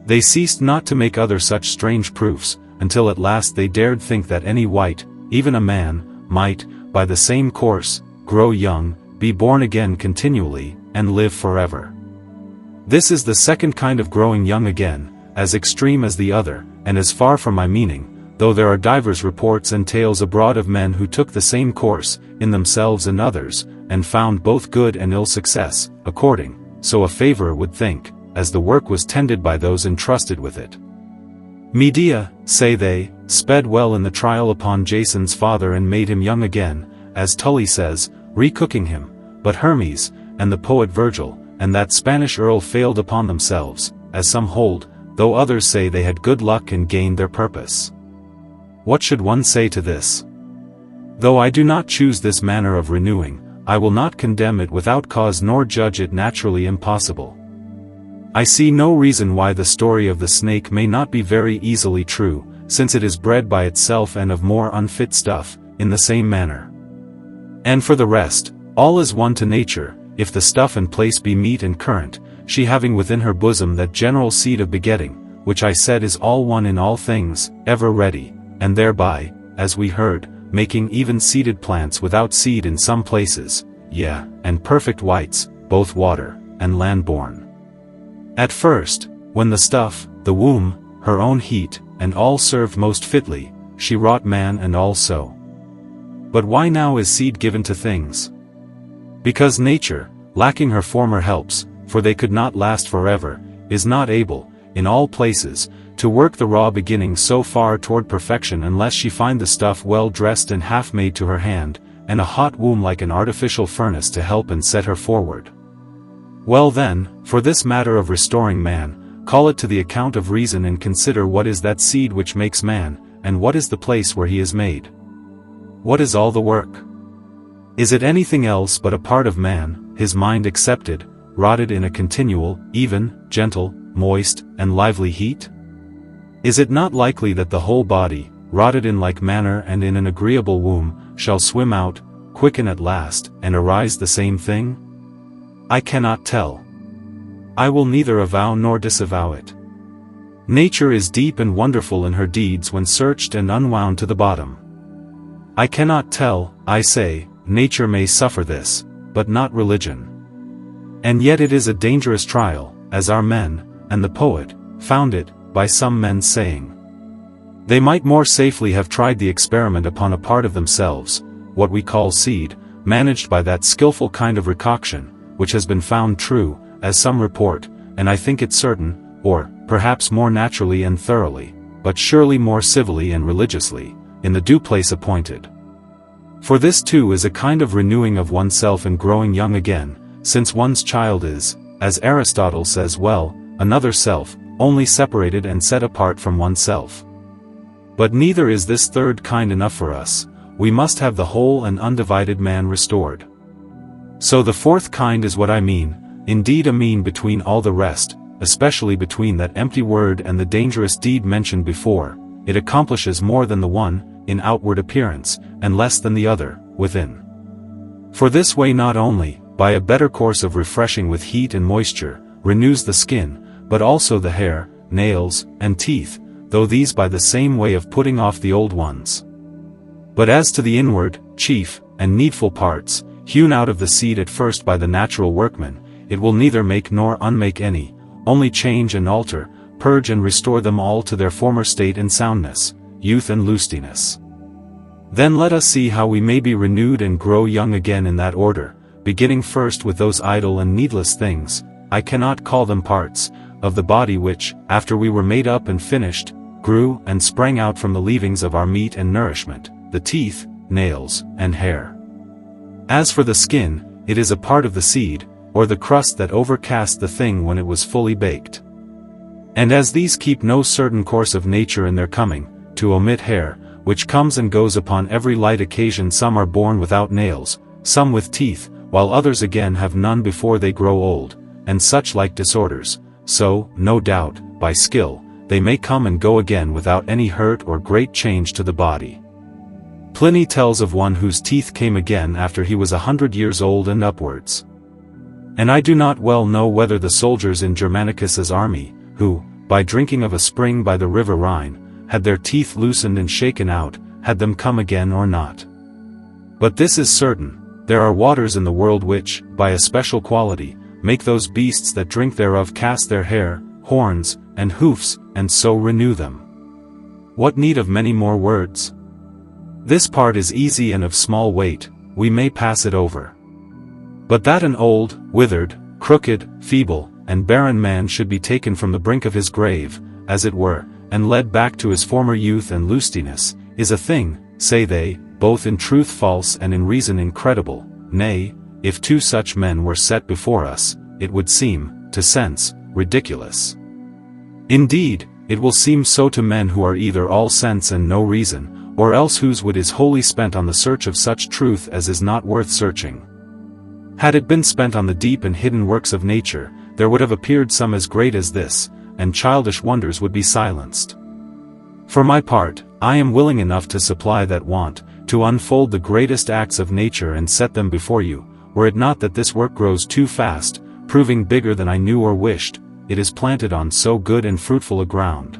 They ceased not to make other such strange proofs, until at last they dared think that any white, even a man, might, by the same course, grow young, be born again continually, and live forever. This is the second kind of growing young again, as extreme as the other, and as far from my meaning, though there are divers reports and tales abroad of men who took the same course, in themselves and others, and found both good and ill success, according, so a favourer would think, as the work was tended by those entrusted with it. Medea, say they, sped well in the trial upon Jason's father and made him young again, as Tully says, recooking him, but Hermes, and the poet Virgil, and that Spanish earl failed upon themselves, as some hold, though others say they had good luck and gained their purpose. What should one say to this? Though I do not choose this manner of renewing, I will not condemn it without cause nor judge it naturally impossible. I see no reason why the story of the snake may not be very easily true, since it is bred by itself and of more unfit stuff, in the same manner. And for the rest, all is one to nature, if the stuff and place be meet and current, she having within her bosom that general seed of begetting, which I said is all one in all things, ever ready, and thereby, as we heard, making even seeded plants without seed in some places, yea, and perfect whites, both water, and land-born. At first, when the stuff, the womb, her own heat, and all served most fitly, she wrought man and all so. But why now is seed given to things? Because nature, lacking her former helps, for they could not last forever, is not able, in all places, to work the raw beginning so far toward perfection unless she find the stuff well dressed and half made to her hand, and a hot womb like an artificial furnace to help and set her forward. Well then, for this matter of restoring man, call it to the account of reason and consider what is that seed which makes man, and what is the place where he is made. What is all the work? Is it anything else but a part of man, his mind excepted, rotted in a continual, even, gentle, moist, and lively heat? Is it not likely that the whole body, rotted in like manner and in an agreeable womb, shall swim out, quicken at last, and arise the same thing? I cannot tell. I will neither avow nor disavow it. Nature is deep and wonderful in her deeds when searched and unwound to the bottom. I cannot tell, I say, nature may suffer this, but not religion. And yet it is a dangerous trial, as our men, and the poet, found it, by some men's saying. They might more safely have tried the experiment upon a part of themselves, what we call seed, managed by that skillful kind of recoction, which has been found true, as some report, and I think it certain, or, perhaps more naturally and thoroughly, but surely more civilly and religiously, in the due place appointed. For this too is a kind of renewing of oneself and growing young again, since one's child is, as Aristotle says well, another self, only separated and set apart from oneself. But neither is this third kind enough for us, we must have the whole and undivided man restored. So the fourth kind is what I mean, indeed a mean between all the rest, especially between that empty word and the dangerous deed mentioned before. It accomplishes more than the one, in outward appearance, and less than the other, within. For this way not only, by a better course of refreshing with heat and moisture, renews the skin, but also the hair, nails, and teeth, though these by the same way of putting off the old ones. But as to the inward, chief, and needful parts, hewn out of the seed at first by the natural workman, it will neither make nor unmake any, only change and alter, purge and restore them all to their former state and soundness, youth and lustiness. Then let us see how we may be renewed and grow young again in that order, beginning first with those idle and needless things, I cannot call them parts, of the body which, after we were made up and finished, grew and sprang out from the leavings of our meat and nourishment, the teeth, nails, and hair. As for the skin, it is a part of the seed, or the crust that overcast the thing when it was fully baked. And as these keep no certain course of nature in their coming, to omit hair, which comes and goes upon every light occasion, some are born without nails, some with teeth, while others again have none before they grow old, and such like disorders, so, no doubt, by skill, they may come and go again without any hurt or great change to the body. Pliny tells of one whose teeth came again after he was 100 years old and upwards. And I do not well know whether the soldiers in Germanicus's army, who, by drinking of a spring by the river Rhine, had their teeth loosened and shaken out, had them come again or not. But this is certain, there are waters in the world which, by a special quality, make those beasts that drink thereof cast their hair, horns, and hoofs, and so renew them. What need of many more words? This part is easy and of small weight, we may pass it over. But that an old, withered, crooked, feeble, and barren man should be taken from the brink of his grave, as it were, and led back to his former youth and lustiness, is a thing, say they, both in truth false and in reason incredible. Nay, if two such men were set before us, it would seem, to sense, ridiculous. Indeed, it will seem so to men who are either all sense and no reason, or else whose wit is wholly spent on the search of such truth as is not worth searching. Had it been spent on the deep and hidden works of nature, there would have appeared some as great as this, and childish wonders would be silenced. For my part, I am willing enough to supply that want, to unfold the greatest acts of nature and set them before you, were it not that this work grows too fast, proving bigger than I knew or wished, it is planted on so good and fruitful a ground.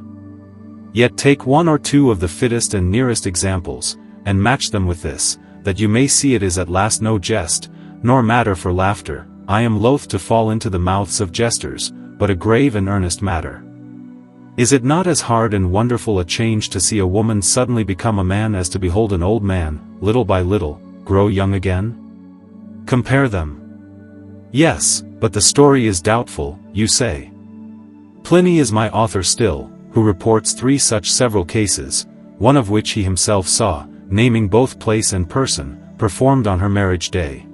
Yet take one or two of the fittest and nearest examples, and match them with this, that you may see it is at last no jest, nor matter for laughter. I am loath to fall into the mouths of jesters, but a grave and earnest matter. Is it not as hard and wonderful a change to see a woman suddenly become a man as to behold an old man, little by little, grow young again? Compare them. Yes, but the story is doubtful, you say. Pliny is my author still, who reports 3 such several cases, one of which he himself saw, naming both place and person, performed on her marriage day.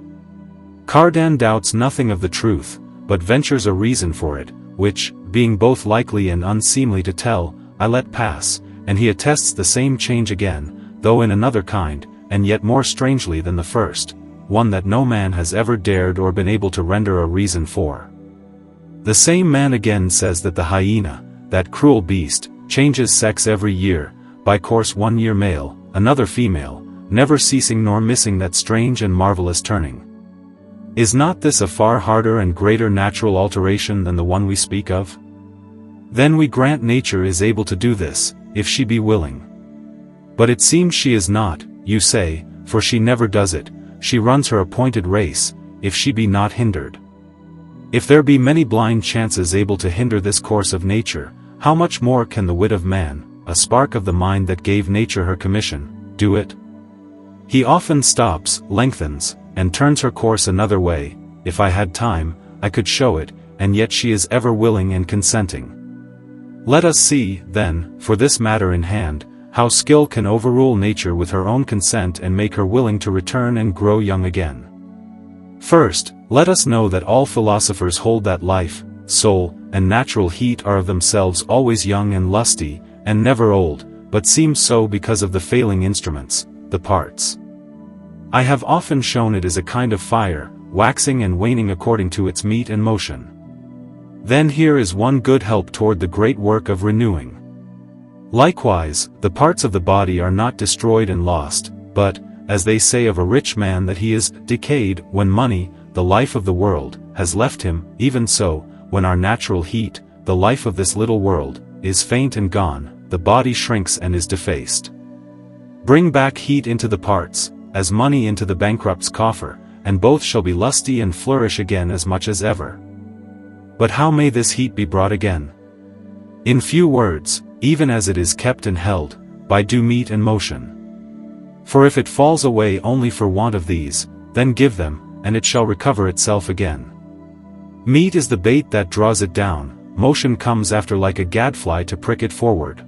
Cardan doubts nothing of the truth, but ventures a reason for it, which, being both likely and unseemly to tell, I let pass, and he attests the same change again, though in another kind, and yet more strangely than the first, one that no man has ever dared or been able to render a reason for. The same man again says that the hyena, that cruel beast, changes sex every year, by course 1 year male, another female, never ceasing nor missing that strange and marvelous turning. Is not this a far harder and greater natural alteration than the one we speak of? Then we grant nature is able to do this, if she be willing. But it seems she is not, you say, for she never does it, she runs her appointed race, if she be not hindered. If there be many blind chances able to hinder this course of nature, how much more can the wit of man, a spark of the mind that gave nature her commission, do it? He often stops, lengthens, and turns her course another way. If I had time, I could show it, and yet she is ever willing and consenting. Let us see, then, for this matter in hand, how skill can overrule nature with her own consent and make her willing to return and grow young again. First, let us know that all philosophers hold that life, soul, and natural heat are of themselves always young and lusty, and never old, but seem so because of the failing instruments, the parts. I have often shown it is a kind of fire, waxing and waning according to its meat and motion. Then here is one good help toward the great work of renewing. Likewise, the parts of the body are not destroyed and lost, but, as they say of a rich man that he is decayed when money, the life of the world, has left him, even so, when our natural heat, the life of this little world, is faint and gone, the body shrinks and is defaced. Bring back heat into the parts, as money into the bankrupt's coffer, and both shall be lusty and flourish again as much as ever. But how may this heat be brought again? In few words, even as it is kept and held, by due meat and motion. For if it falls away only for want of these, then give them, and it shall recover itself again. Meat is the bait that draws it down, motion comes after like a gadfly to prick it forward.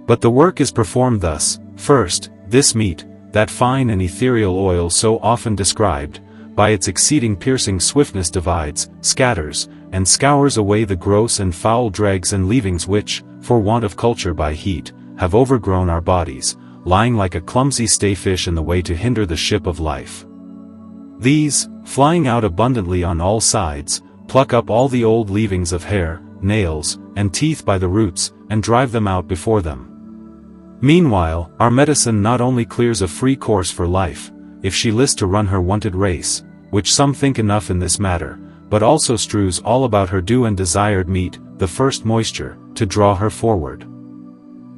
But the work is performed thus: first, this meat, that fine and ethereal oil so often described, by its exceeding piercing swiftness divides, scatters, and scours away the gross and foul dregs and leavings which, for want of culture by heat, have overgrown our bodies, lying like a clumsy stayfish in the way to hinder the ship of life. These, flying out abundantly on all sides, pluck up all the old leavings of hair, nails, and teeth by the roots, and drive them out before them. Meanwhile, our medicine not only clears a free course for life, if she list to run her wonted race, which some think enough in this matter, but also strews all about her due and desired meat, the first moisture, to draw her forward.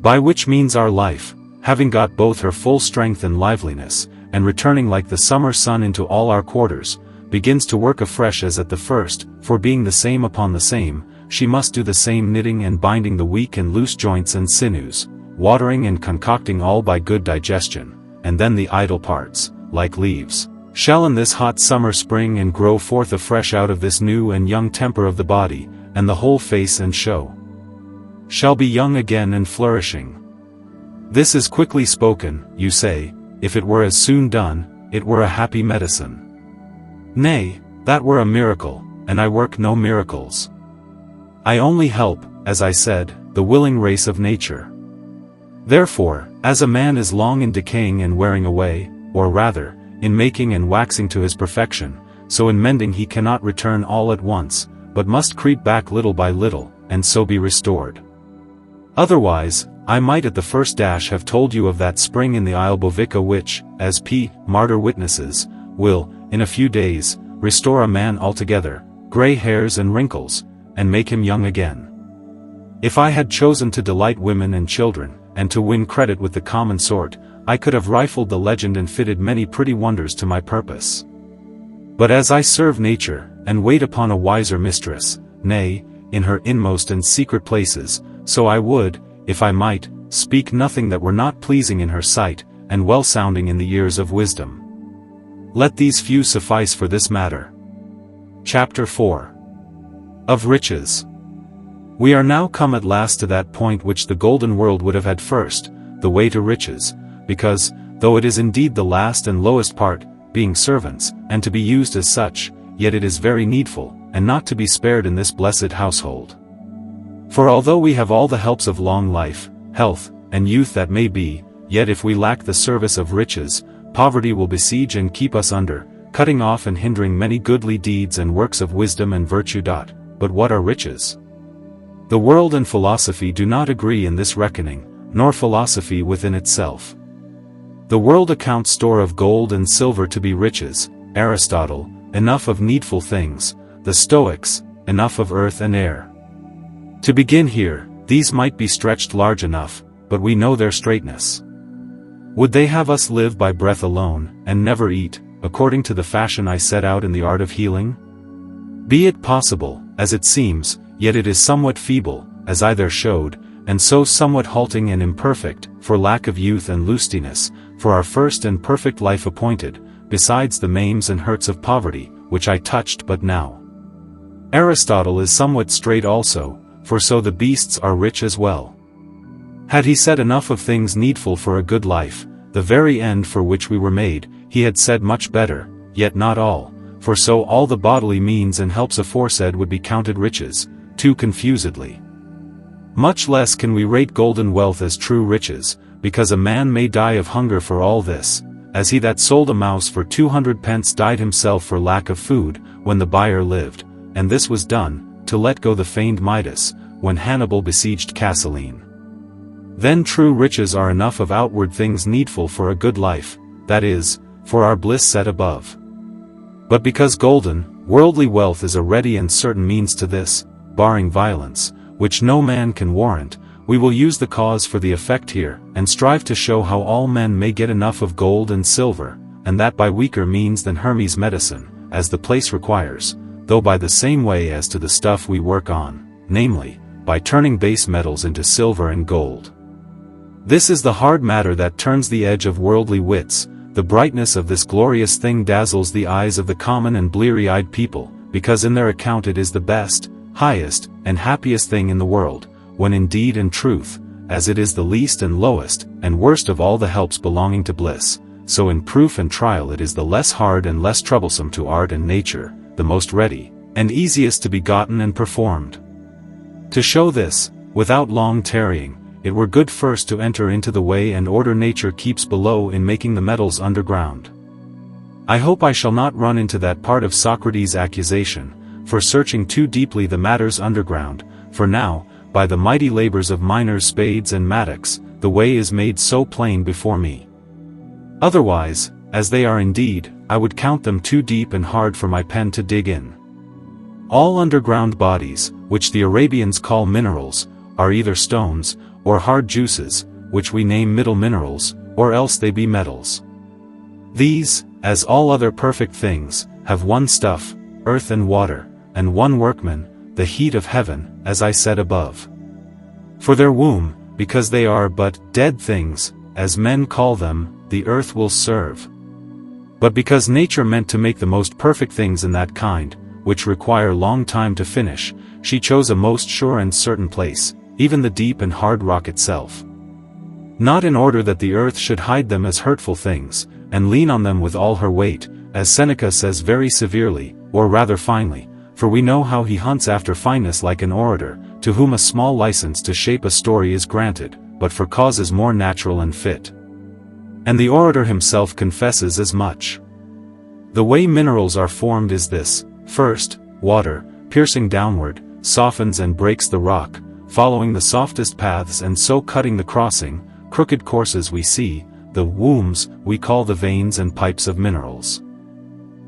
By which means our life, having got both her full strength and liveliness, and returning like the summer sun into all our quarters, begins to work afresh as at the first, for being the same upon the same, she must do the same knitting and binding the weak and loose joints and sinews, watering and concocting all by good digestion, and then the idle parts, like leaves, shall in this hot summer spring and grow forth afresh out of this new and young temper of the body, and the whole face and show shall be young again and flourishing. This is quickly spoken, you say. If it were as soon done, it were a happy medicine. Nay, that were a miracle, and I work no miracles. I only help, as I said, the willing race of nature. Therefore, as a man is long in decaying and wearing away, or rather, in making and waxing to his perfection, so in mending he cannot return all at once, but must creep back little by little, and so be restored. Otherwise, I might at the first dash have told you of that spring in the Isle Bovica which, as P. Martyr witnesses, will, in a few days, restore a man altogether, grey hairs and wrinkles, and make him young again. If I had chosen to delight women and children, and to win credit with the common sort, I could have rifled the legend and fitted many pretty wonders to my purpose. But as I serve nature, and wait upon a wiser mistress, nay, in her inmost and secret places, so I would, if I might, speak nothing that were not pleasing in her sight, and well-sounding in the ears of wisdom. Let these few suffice for this matter. Chapter 4. Of Riches. We are now come at last to that point which the golden world would have had first, the way to riches, because, though it is indeed the last and lowest part, being servants, and to be used as such, yet it is very needful, and not to be spared in this blessed household. For although we have all the helps of long life, health, and youth that may be, yet if we lack the service of riches, poverty will besiege and keep us under, cutting off and hindering many goodly deeds and works of wisdom and virtue. But what are riches? The world and philosophy do not agree in this reckoning, nor philosophy within itself. The world accounts store of gold and silver to be riches, Aristotle, enough of needful things, the Stoics, enough of earth and air. To begin here, these might be stretched large enough, but we know their straightness. Would they have us live by breath alone, and never eat, according to the fashion I set out in the art of healing? Be it possible, as it seems, yet it is somewhat feeble, as I there showed, and so somewhat halting and imperfect, for lack of youth and lustiness, for our first and perfect life appointed, besides the maims and hurts of poverty, which I touched but now. Aristotle is somewhat straight also, for so the beasts are rich as well. Had he said enough of things needful for a good life, the very end for which we were made, he had said much better, yet not all, for so all the bodily means and helps aforesaid would be counted riches, too confusedly. Much less can we rate golden wealth as true riches, because a man may die of hunger for all this, as he that sold a mouse for 200 pence died himself for lack of food, when the buyer lived, and this was done, to let go the feigned Midas, when Hannibal besieged Catiline. Then true riches are enough of outward things needful for a good life, that is, for our bliss set above. But because golden, worldly wealth is a ready and certain means to this, barring violence, which no man can warrant, we will use the cause for the effect here, and strive to show how all men may get enough of gold and silver, and that by weaker means than Hermes' medicine, as the place requires, though by the same way as to the stuff we work on, namely, by turning base metals into silver and gold. This is the hard matter that turns the edge of worldly wits. The brightness of this glorious thing dazzles the eyes of the common and bleary-eyed people, because in their account it is the best, highest, and happiest thing in the world, when indeed and truth, as it is the least and lowest, and worst of all the helps belonging to bliss, so in proof and trial it is the less hard and less troublesome to art and nature, the most ready, and easiest to be gotten and performed. To show this, without long tarrying, it were good first to enter into the way and order nature keeps below in making the metals underground. I hope I shall not run into that part of Socrates' accusation, for searching too deeply the matters underground, for now, by the mighty labors of miners' spades and mattocks, the way is made so plain before me. Otherwise, as they are indeed, I would count them too deep and hard for my pen to dig in. All underground bodies, which the Arabians call minerals, are either stones, or hard juices, which we name middle minerals, or else they be metals. These, as all other perfect things, have one stuff, earth and water, and one workman, the heat of heaven, as I said above. For their womb, because they are but dead things, as men call them, the earth will serve. But because nature meant to make the most perfect things in that kind, which require long time to finish, she chose a most sure and certain place, even the deep and hard rock itself. Not in order that the earth should hide them as hurtful things, and lean on them with all her weight, as Seneca says very severely, or rather finely, for we know how he hunts after fineness like an orator, to whom a small license to shape a story is granted, but for causes more natural and fit. And the orator himself confesses as much. The way minerals are formed is this: first, water, piercing downward, softens and breaks the rock, following the softest paths and so cutting the crooked courses we see, the wombs, we call the veins and pipes of minerals.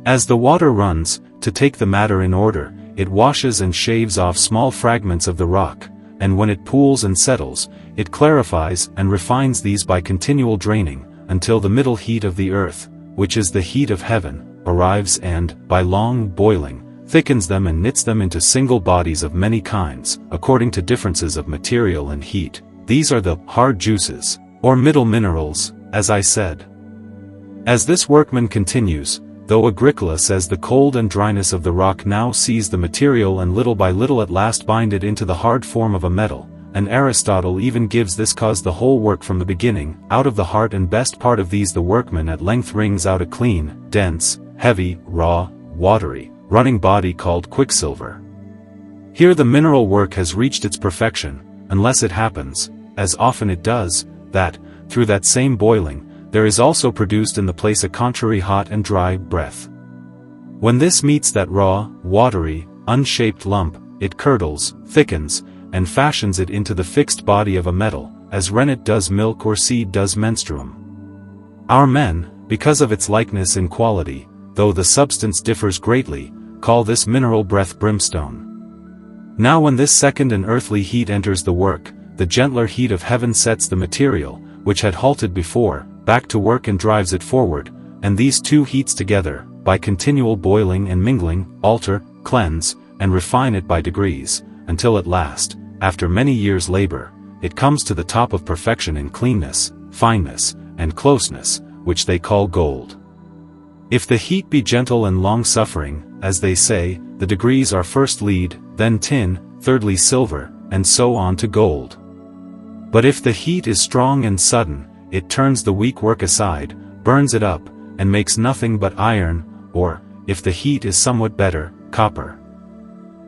As the water runs, to take the matter in order, it washes and shaves off small fragments of the rock, and when it pools and settles, it clarifies and refines these by continual draining, until the middle heat of the earth, which is the heat of heaven, arrives and, by long boiling, thickens them and knits them into single bodies of many kinds, according to differences of material and heat. These are the hard juices, or middle minerals, as I said. As this workman continues, though Agricola says the cold and dryness of the rock now seize the material and little by little at last bind it into the hard form of a metal, and Aristotle even gives this cause the whole work from the beginning, out of the heart and best part of these the workman at length wrings out a clean, dense, heavy, raw, watery, running body called quicksilver. Here the mineral work has reached its perfection, unless it happens, as often it does, that, through that same boiling, there is also produced in the place a contrary hot and dry breath. When this meets that raw, watery, unshaped lump, it curdles, thickens, and fashions it into the fixed body of a metal, as rennet does milk or seed does menstruum. Our men, because of its likeness in quality, though the substance differs greatly, call this mineral breath brimstone. Now when this second and earthly heat enters the work, the gentler heat of heaven sets the material, which had halted before, back to work and drives it forward, and these two heats together, by continual boiling and mingling, alter, cleanse, and refine it by degrees, until at last, after many years' labor, it comes to the top of perfection in cleanness, fineness, and closeness, which they call gold. If the heat be gentle and long-suffering, as they say, the degrees are first lead, then tin, thirdly silver, and so on to gold. But if the heat is strong and sudden, it turns the weak work aside, burns it up, and makes nothing but iron, or, if the heat is somewhat better, copper.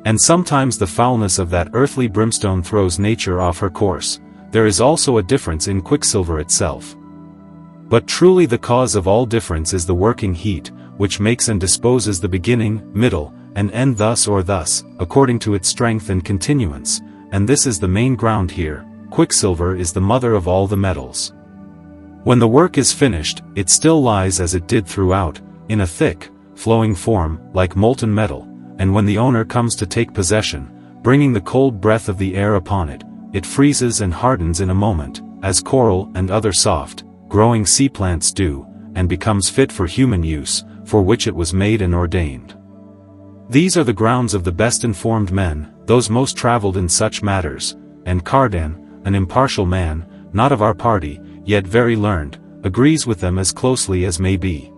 And sometimes the foulness of that earthly brimstone throws nature off her course. There is also a difference in quicksilver itself. But truly the cause of all difference is the working heat, which makes and disposes the beginning, middle, and end thus or thus, according to its strength and continuance, and this is the main ground here. Quicksilver is the mother of all the metals. When the work is finished, it still lies as it did throughout, in a thick, flowing form, like molten metal, and when the owner comes to take possession, bringing the cold breath of the air upon it, it freezes and hardens in a moment, as coral and other soft, growing sea plants do, and becomes fit for human use, for which it was made and ordained. These are the grounds of the best informed men, those most traveled in such matters, and Cardan, an impartial man, not of our party, yet very learned, agrees with them as closely as may be.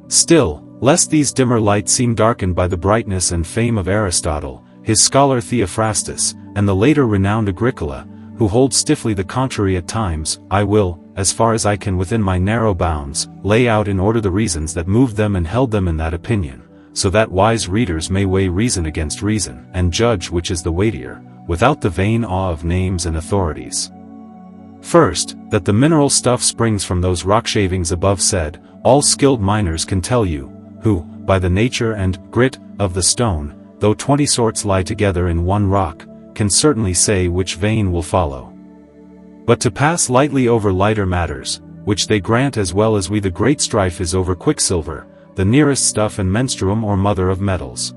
Still, lest these dimmer lights seem darkened by the brightness and fame of Aristotle, his scholar Theophrastus, and the later renowned Agricola, who hold stiffly the contrary at times, I will, as far as I can within my narrow bounds, lay out in order the reasons that moved them and held them in that opinion, so that wise readers may weigh reason against reason, and judge which is the weightier, without the vain awe of names and authorities. First, that the mineral stuff springs from those rock shavings above said, all skilled miners can tell you, who, by the nature and grit of the stone, though 20 sorts lie together in one rock, can certainly say which vein will follow. But to pass lightly over lighter matters, which they grant as well as we, the great strife is over quicksilver, the nearest stuff and menstruum or mother of metals.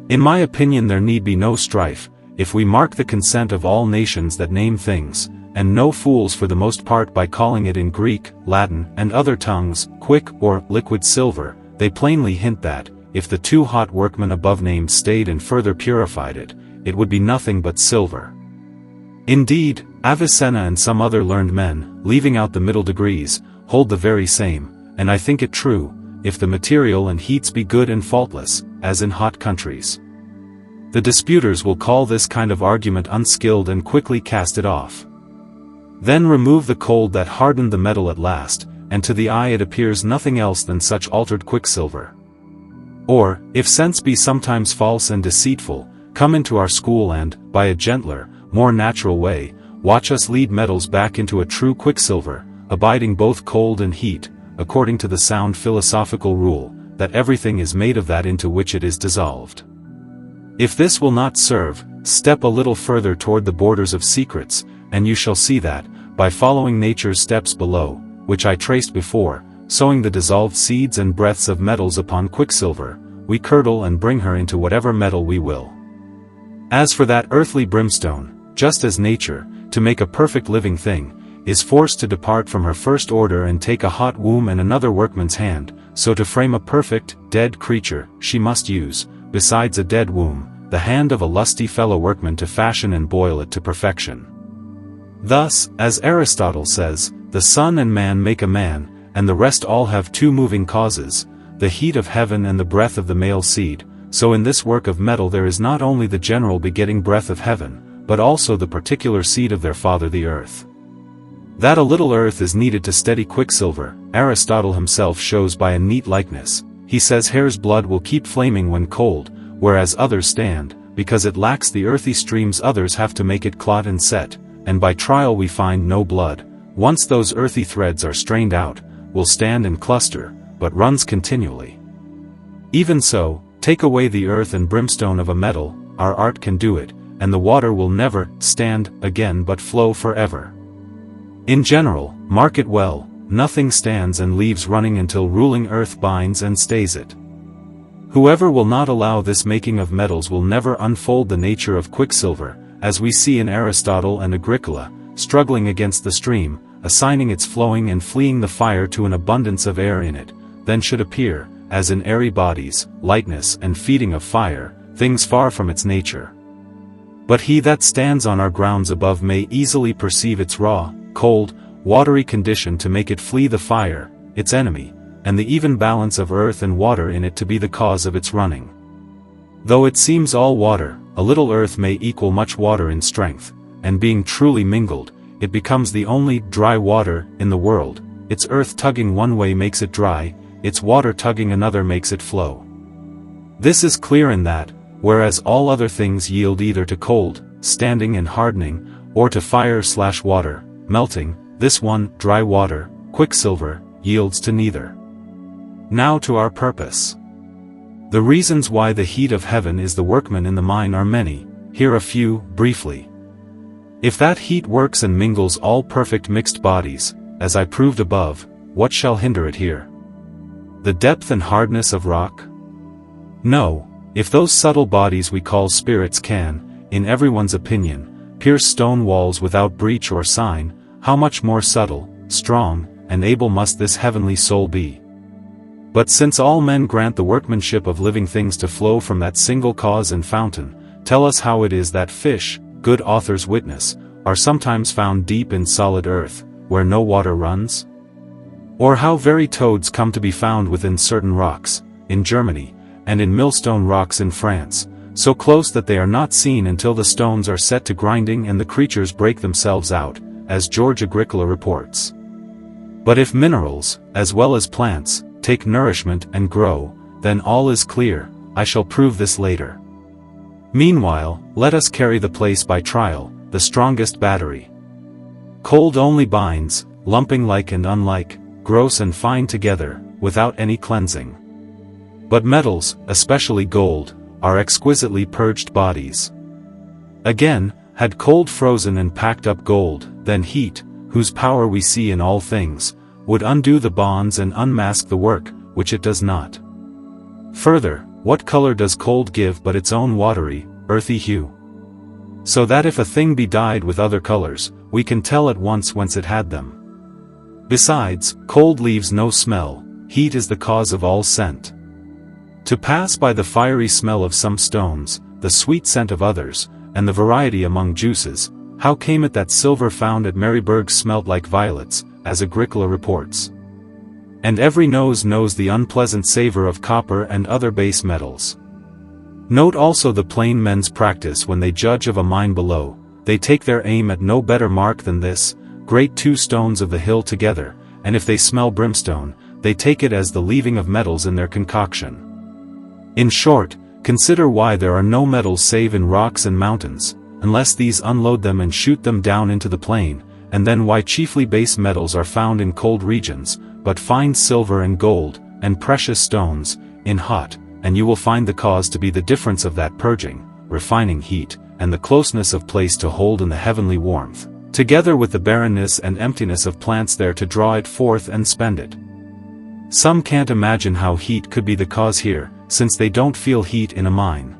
In my opinion there need be no strife, if we mark the consent of all nations that name things, and no fools for the most part by calling it in Greek, Latin, and other tongues, quick or liquid silver, they plainly hint that, if the two hot workmen above named stayed and further purified it, it would be nothing but silver. Indeed, Avicenna and some other learned men, leaving out the middle degrees, hold the very same, and I think it true, if the material and heats be good and faultless, as in hot countries. The disputers will call this kind of argument unskilled and quickly cast it off. Then remove the cold that hardened the metal at last, and to the eye it appears nothing else than such altered quicksilver. Or, if sense be sometimes false and deceitful, come into our school and, by a gentler, more natural way, watch us lead metals back into a true quicksilver, abiding both cold and heat, according to the sound philosophical rule, that everything is made of that into which it is dissolved. If this will not serve, step a little further toward the borders of secrets, and you shall see that, by following nature's steps below, which I traced before, sowing the dissolved seeds and breaths of metals upon quicksilver, we curdle and bring her into whatever metal we will. As for that earthly brimstone, just as nature, to make a perfect living thing, is forced to depart from her first order and take a hot womb and another workman's hand, so to frame a perfect, dead creature, she must use, besides a dead womb, the hand of a lusty fellow workman to fashion and boil it to perfection. Thus, as Aristotle says, the sun and man make a man, and the rest all have two moving causes, the heat of heaven and the breath of the male seed, so in this work of metal there is not only the general begetting breath of heaven, but also the particular seed of their father the earth. That a little earth is needed to steady quicksilver, Aristotle himself shows by a neat likeness. He says hare's blood will keep flaming when cold, whereas others stand, because it lacks the earthy streams others have to make it clot and set, and by trial we find no blood. Once those earthy threads are strained out, will stand and cluster, but runs continually. Even so, take away the earth and brimstone of a metal, our art can do it, and the water will never stand again but flow forever. In general, mark it well, nothing stands and leaves running until ruling earth binds and stays it. Whoever will not allow this making of metals will never unfold the nature of quicksilver, as we see in Aristotle and Agricola, struggling against the stream, assigning its flowing and fleeing the fire to an abundance of air in it, then should appear, as in airy bodies, lightness and feeding of fire, things far from its nature. But he that stands on our grounds above may easily perceive its raw, cold, watery condition to make it flee the fire, its enemy, and the even balance of earth and water in it to be the cause of its running. Though it seems all water, a little earth may equal much water in strength, and being truly mingled, it becomes the only dry water in the world. Its earth tugging one way makes it dry, its water tugging another makes it flow. This is clear in that, whereas all other things yield either to cold, standing and hardening, or to fire/water, melting, this one, dry water, quicksilver, yields to neither. Now to our purpose. The reasons why the heat of heaven is the workman in the mine are many, here a few, briefly. If that heat works and mingles all perfect mixed bodies, as I proved above, what shall hinder it here? The depth and hardness of rock? No, if those subtle bodies we call spirits can, in everyone's opinion, pierce stone walls without breach or sign, how much more subtle, strong, and able must this heavenly soul be? But since all men grant the workmanship of living things to flow from that single cause and fountain, tell us how it is that fish, good authors witness, are sometimes found deep in solid earth, where no water runs? Or how very toads come to be found within certain rocks, in Germany, and in millstone rocks in France, so close that they are not seen until the stones are set to grinding and the creatures break themselves out, as George Agricola reports. But if minerals, as well as plants, take nourishment and grow, then all is clear. I shall prove this later. Meanwhile, let us carry the place by trial, the strongest battery. Cold only binds, lumping like and unlike, gross and fine together, without any cleansing. But metals, especially gold, are exquisitely purged bodies. Again, had cold frozen and packed up gold, then heat, whose power we see in all things, would undo the bonds and unmask the work, which it does not. Further, what color does cold give but its own watery, earthy hue? So that if a thing be dyed with other colors, we can tell at once whence it had them. Besides, cold leaves no smell, heat is the cause of all scent. To pass by the fiery smell of some stones, the sweet scent of others, and the variety among juices, how came it that silver found at Maryburgh smelt like violets, as Agricola reports? And every nose knows the unpleasant savor of copper and other base metals. Note also the plain men's practice when they judge of a mine below, they take their aim at no better mark than this, grate 2 stones of the hill together, and if they smell brimstone, they take it as the leaving of metals in their concoction. In short, consider why there are no metals save in rocks and mountains, unless these unload them and shoot them down into the plain, and then why chiefly base metals are found in cold regions, but fine silver and gold, and precious stones, in hot, and you will find the cause to be the difference of that purging, refining heat, and the closeness of place to hold in the heavenly warmth, together with the barrenness and emptiness of plants there to draw it forth and spend it. Some can't imagine how heat could be the cause here, since they don't feel heat in a mine.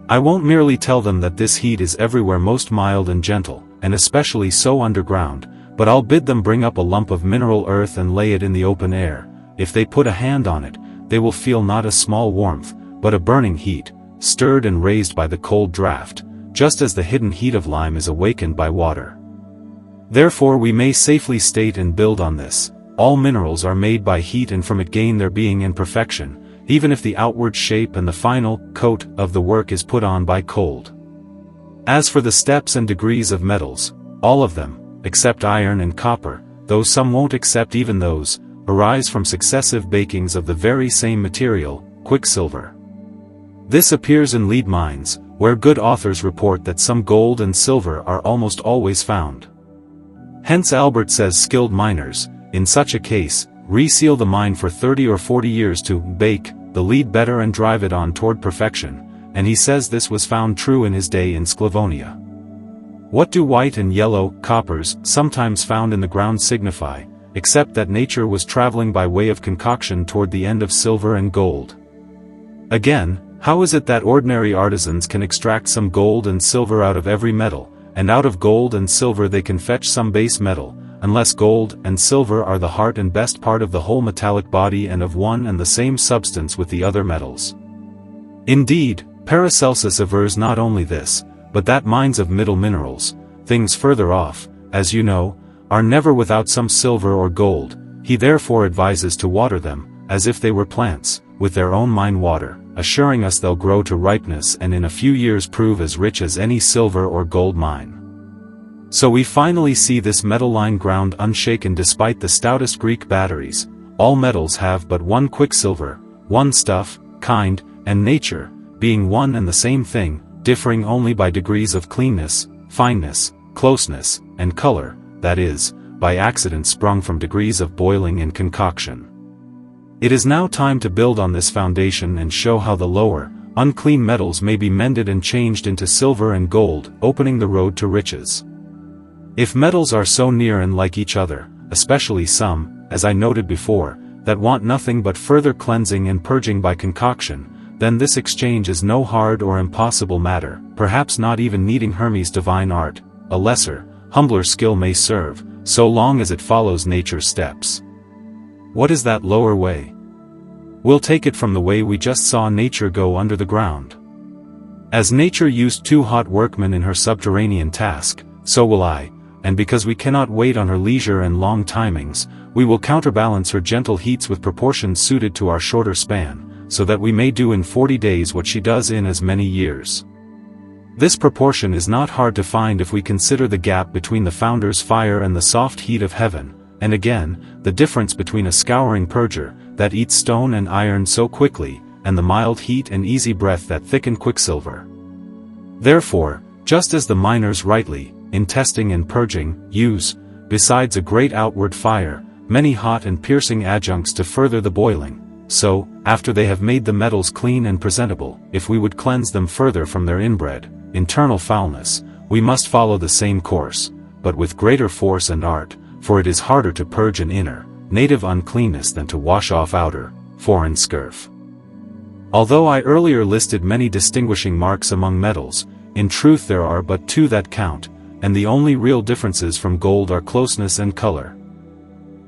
I won't merely tell them that this heat is everywhere most mild and gentle, and especially so underground, but I'll bid them bring up a lump of mineral earth and lay it in the open air. If they put a hand on it, they will feel not a small warmth, but a burning heat, stirred and raised by the cold draught, just as the hidden heat of lime is awakened by water. Therefore we may safely state and build on this, all minerals are made by heat and from it gain their being in perfection, even if the outward shape and the final coat of the work is put on by cold. As for the steps and degrees of metals, all of them, except iron and copper, though some won't accept even those, arise from successive bakings of the very same material, quicksilver. This appears in lead mines, where good authors report that some gold and silver are almost always found. Hence Albert says skilled miners, in such a case, reseal the mine for 30 or 40 years to bake the lead better and drive it on toward perfection, and he says this was found true in his day in Sclavonia. What do white and yellow coppers, sometimes found in the ground, signify, except that nature was traveling by way of concoction toward the end of silver and gold? Again, how is it that ordinary artisans can extract some gold and silver out of every metal, and out of gold and silver they can fetch some base metal, unless gold and silver are the heart and best part of the whole metallic body and of one and the same substance with the other metals? Indeed, Paracelsus avers not only this, but that mines of middle minerals, things further off, as you know, are never without some silver or gold. He therefore advises to water them, as if they were plants, with their own mine water, assuring us they'll grow to ripeness and in a few years prove as rich as any silver or gold mine. So we finally see this metal line ground unshaken despite the stoutest Greek batteries. All metals have but one quicksilver, one stuff, kind, and nature, being one and the same thing, differing only by degrees of cleanness, fineness, closeness, and color, that is, by accident sprung from degrees of boiling and concoction. It is now time to build on this foundation and show how the lower, unclean metals may be mended and changed into silver and gold, opening the road to riches. If metals are so near and like each other, especially some, as I noted before, that want nothing but further cleansing and purging by concoction, then this exchange is no hard or impossible matter, perhaps not even needing Hermes' divine art. A lesser, humbler skill may serve, so long as it follows nature's steps. What is that lower way? We'll take it from the way we just saw nature go under the ground. As nature used 2 hot workmen in her subterranean task, so will I, and because we cannot wait on her leisure and long timings, we will counterbalance her gentle heats with proportions suited to our shorter span, so that we may do in 40 days what she does in as many years. This proportion is not hard to find if we consider the gap between the founder's fire and the soft heat of heaven, and again, the difference between a scouring purger, that eats stone and iron so quickly, and the mild heat and easy breath that thicken quicksilver. Therefore, just as the miners rightly, in testing and purging, use, besides a great outward fire, many hot and piercing adjuncts to further the boiling, so, after they have made the metals clean and presentable, if we would cleanse them further from their inbred, internal foulness, we must follow the same course, but with greater force and art, for it is harder to purge an inner, native uncleanness than to wash off outer, foreign scurf. Although I earlier listed many distinguishing marks among metals, in truth there are but 2 that count, and the only real differences from gold are closeness and color.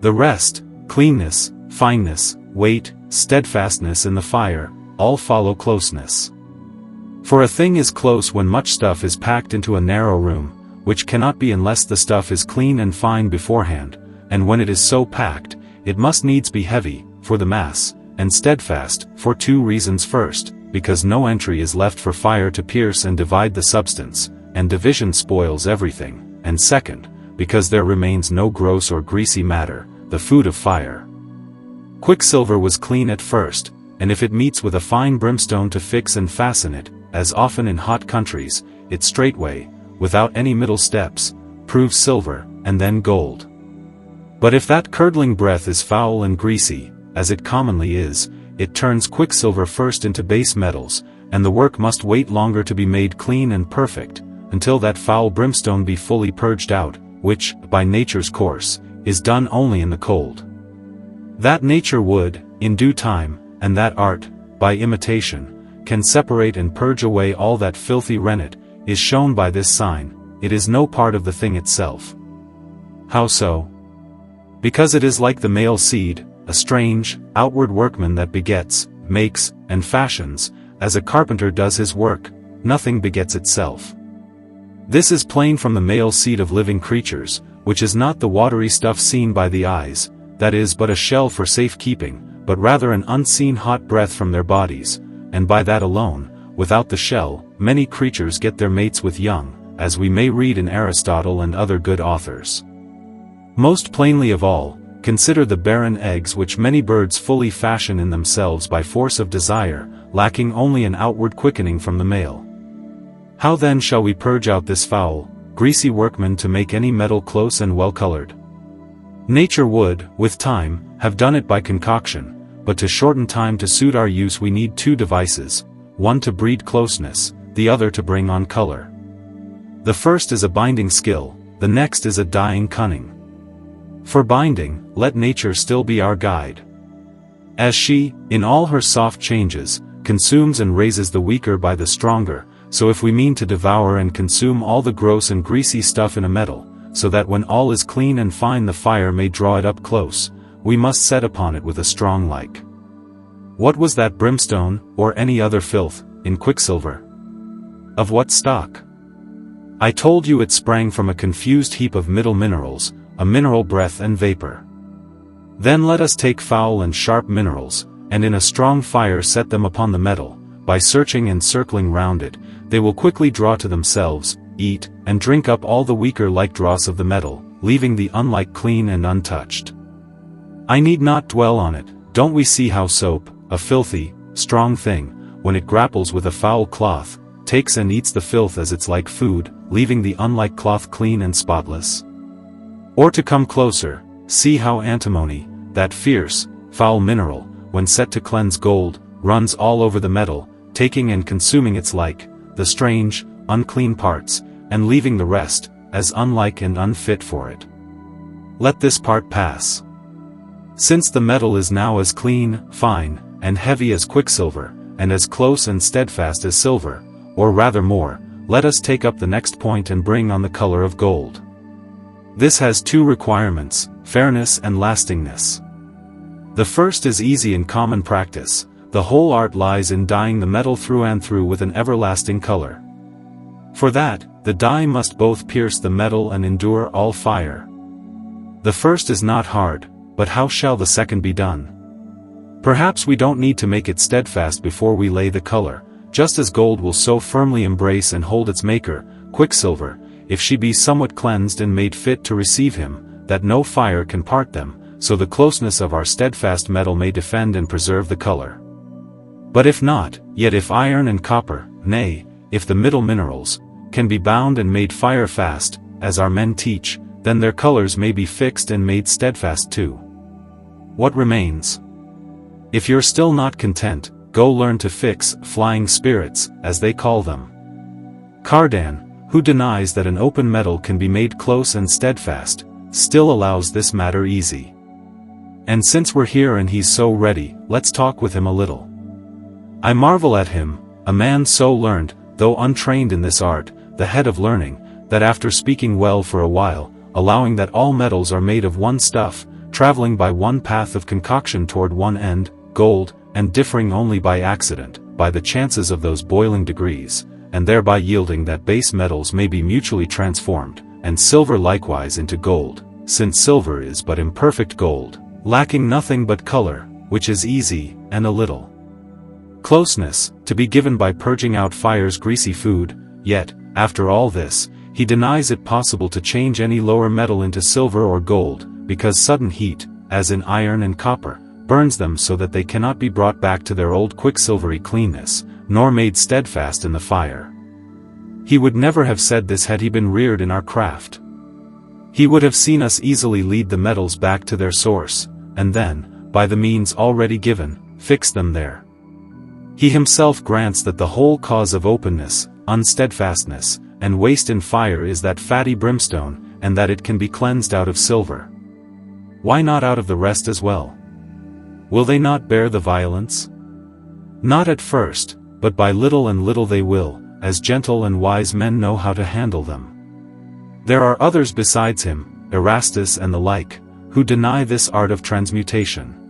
The rest, cleanness, fineness, weight, steadfastness in the fire, all follow closeness. For a thing is close when much stuff is packed into a narrow room, which cannot be unless the stuff is clean and fine beforehand, and when it is so packed, it must needs be heavy, for the mass, and steadfast, for 2 reasons. First, because no entry is left for fire to pierce and divide the substance, and division spoils everything, and second, because there remains no gross or greasy matter, the food of fire. Quicksilver was clean at first, and if it meets with a fine brimstone to fix and fasten it, as often in hot countries, it straightway, without any middle steps, proves silver, and then gold. But if that curdling breath is foul and greasy, as it commonly is, it turns quicksilver first into base metals, and the work must wait longer to be made clean and perfect, until that foul brimstone be fully purged out, which, by nature's course, is done only in the cold. That nature would, in due time, and that art, by imitation, can separate and purge away all that filthy rennet, is shown by this sign: it is no part of the thing itself. How so? Because it is like the male seed, a strange, outward workman that begets, makes, and fashions, as a carpenter does his work, nothing begets itself. This is plain from the male seed of living creatures, which is not the watery stuff seen by the eyes, that is but a shell for safekeeping, but rather an unseen hot breath from their bodies, and by that alone, without the shell, many creatures get their mates with young, as we may read in Aristotle and other good authors. Most plainly of all, consider the barren eggs which many birds fully fashion in themselves by force of desire, lacking only an outward quickening from the male. How then shall we purge out this foul, greasy workman to make any metal close and well-colored? Nature would, with time, have done it by concoction, but to shorten time to suit our use we need two devices, one to breed closeness, the other to bring on color. The first is a binding skill, the next is a dyeing cunning. For binding, let nature still be our guide. As she, in all her soft changes, consumes and raises the weaker by the stronger, so if we mean to devour and consume all the gross and greasy stuff in a metal, so that when all is clean and fine the fire may draw it up close, we must set upon it with a strong like. What was that brimstone, or any other filth, in quicksilver? Of what stock? I told you it sprang from a confused heap of middle minerals, a mineral breath and vapor. Then let us take foul and sharp minerals, and in a strong fire set them upon the metal, by searching and circling round it, they will quickly draw to themselves, eat, and drink up all the weaker like dross of the metal, leaving the unlike clean and untouched. I need not dwell on it. Don't we see how soap, a filthy, strong thing, when it grapples with a foul cloth, takes and eats the filth as its like food, leaving the unlike cloth clean and spotless? Or to come closer, see how antimony, that fierce, foul mineral, when set to cleanse gold, runs all over the metal, taking and consuming its like, the strange, unclean parts, and leaving the rest, as unlike and unfit for it. Let this part pass. Since the metal is now as clean, fine, and heavy as quicksilver, and as close and steadfast as silver, or rather more, let us take up the next point and bring on the color of gold. This has two requirements, fairness and lastingness. The first is easy in common practice. The whole art lies in dyeing the metal through and through with an everlasting color. For that, the dye must both pierce the metal and endure all fire. The first is not hard, but how shall the second be done? Perhaps we don't need to make it steadfast before we lay the color, just as gold will so firmly embrace and hold its maker, quicksilver, if she be somewhat cleansed and made fit to receive him, that no fire can part them, so the closeness of our steadfast metal may defend and preserve the color. But if not, yet if iron and copper, nay, if the middle minerals, can be bound and made fire fast, as our men teach, then their colors may be fixed and made steadfast too. What remains? If you're still not content, go learn to fix flying spirits, as they call them. Cardan, who denies that an open metal can be made close and steadfast, still allows this matter easy. And since we're here and he's so ready, let's talk with him a little. I marvel at him, a man so learned, though untrained in this art, the head of learning, that after speaking well for a while, allowing that all metals are made of one stuff, traveling by one path of concoction toward one end, gold, and differing only by accident, by the chances of those boiling degrees, and thereby yielding that base metals may be mutually transformed, and silver likewise into gold, since silver is but imperfect gold, lacking nothing but color, which is easy, and a little closeness, to be given by purging out fire's greasy food, yet, after all this, he denies it possible to change any lower metal into silver or gold, because sudden heat, as in iron and copper, burns them so that they cannot be brought back to their old quicksilvery cleanness, nor made steadfast in the fire. He would never have said this had he been reared in our craft. He would have seen us easily lead the metals back to their source, and then, by the means already given, fix them there. He himself grants that the whole cause of openness, unsteadfastness, and waste in fire is that fatty brimstone, and that it can be cleansed out of silver. Why not out of the rest as well? Will they not bear the violence? Not at first, but by little and little they will, as gentle and wise men know how to handle them. There are others besides him, Erastus and the like, who deny this art of transmutation.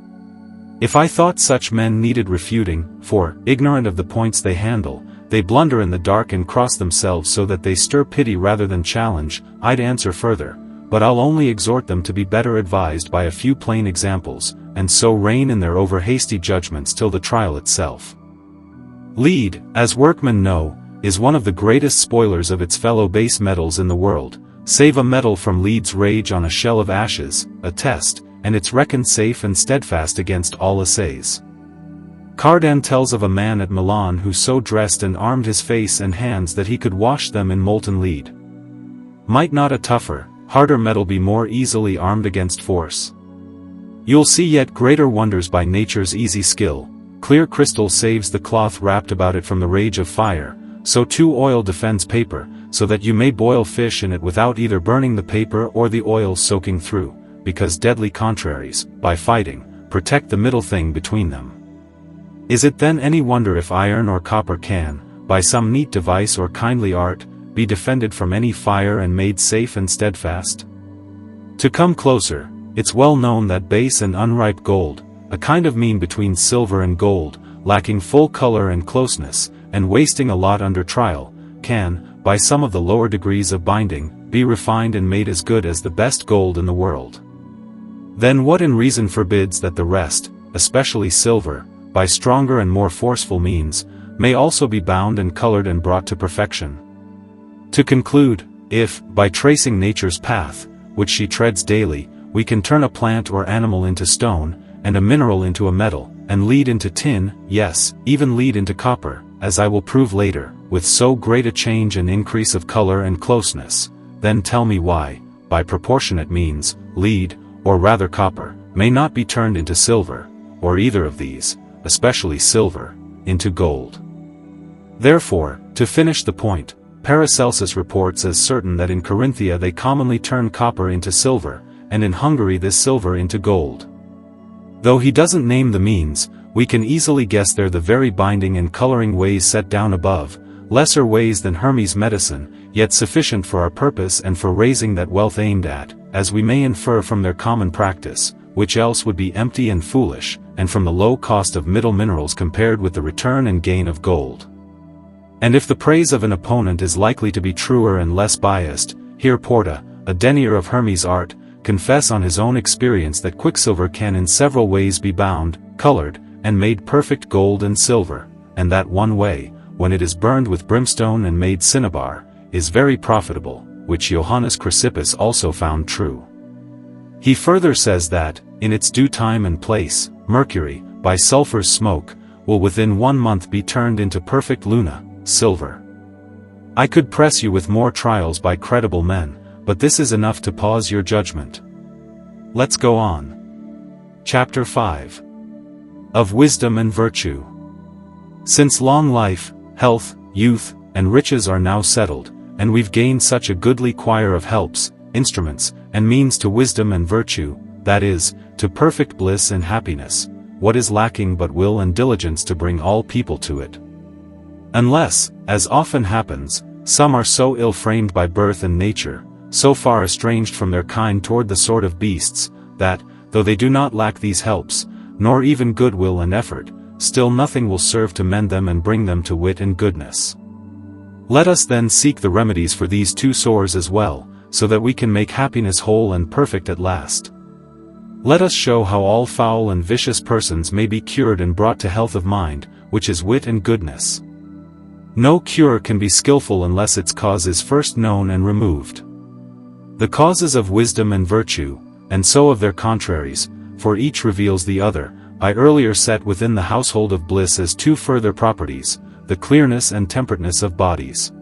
If I thought such men needed refuting, for, ignorant of the points they handle, they blunder in the dark and cross themselves so that they stir pity rather than challenge, I'd answer further, but I'll only exhort them to be better advised by a few plain examples, and so rein in their over-hasty judgments till the trial itself. Lead, as workmen know, is one of the greatest spoilers of its fellow base metals in the world. Save a metal from lead's rage on a shell of ashes, a test, and it's reckoned safe and steadfast against all assays. Cardan tells of a man at Milan who so dressed and armed his face and hands that he could wash them in molten lead. Might not a tougher, harder metal be more easily armed against force? You'll see yet greater wonders by nature's easy skill. Clear crystal saves the cloth wrapped about it from the rage of fire, so too oil defends paper, so that you may boil fish in it without either burning the paper or the oil soaking through, because deadly contraries, by fighting, protect the middle thing between them. Is it then any wonder if iron or copper can, by some neat device or kindly art, be defended from any fire and made safe and steadfast? To come closer, it's well known that base and unripe gold, a kind of mean between silver and gold, lacking full color and closeness, and wasting a lot under trial, can, by some of the lower degrees of binding, be refined and made as good as the best gold in the world. Then what in reason forbids that the rest, especially silver, by stronger and more forceful means, may also be bound and colored and brought to perfection? To conclude, if, by tracing nature's path, which she treads daily, we can turn a plant or animal into stone, and a mineral into a metal, and lead into tin, yes, even lead into copper, as I will prove later, with so great a change and increase of color and closeness, then tell me why, by proportionate means, lead, or rather copper, may not be turned into silver, or either of these, especially silver, into gold. Therefore, to finish the point, Paracelsus reports as certain that in Carinthia they commonly turn copper into silver, and in Hungary this silver into gold. Though he doesn't name the means, we can easily guess they're the very binding and coloring ways set down above, lesser ways than Hermes' medicine, yet sufficient for our purpose and for raising that wealth aimed at, as we may infer from their common practice, which else would be empty and foolish, and from the low cost of middle minerals compared with the return and gain of gold. And if the praise of an opponent is likely to be truer and less biased, here Porta, a denier of Hermes' art, confess on his own experience that quicksilver can in several ways be bound, colored, and made perfect gold and silver, and that one way, when it is burned with brimstone and made cinnabar, is very profitable, which Johannes Chrysippus also found true. He further says that, in its due time and place, mercury, by sulphur's smoke, will within 1 month be turned into perfect luna, silver. I could press you with more trials by credible men, but this is enough to pause your judgment. Let's go on. Chapter 5. Of Wisdom and Virtue. Since long life, health, youth, and riches are now settled, and we've gained such a goodly choir of helps, instruments, and means to wisdom and virtue, that is, to perfect bliss and happiness, what is lacking but will and diligence to bring all people to it? Unless, as often happens, some are so ill-framed by birth and nature, so far estranged from their kind toward the sort of beasts, that, though they do not lack these helps, nor even goodwill and effort, still nothing will serve to mend them and bring them to wit and goodness. Let us then seek the remedies for these two sores as well, so that we can make happiness whole and perfect at last. Let us show how all foul and vicious persons may be cured and brought to health of mind, which is wit and goodness. No cure can be skillful unless its cause is first known and removed. The causes of wisdom and virtue, and so of their contraries, for each reveals the other, I earlier set within the household of bliss as two further properties, the clearness and temperateness of bodies.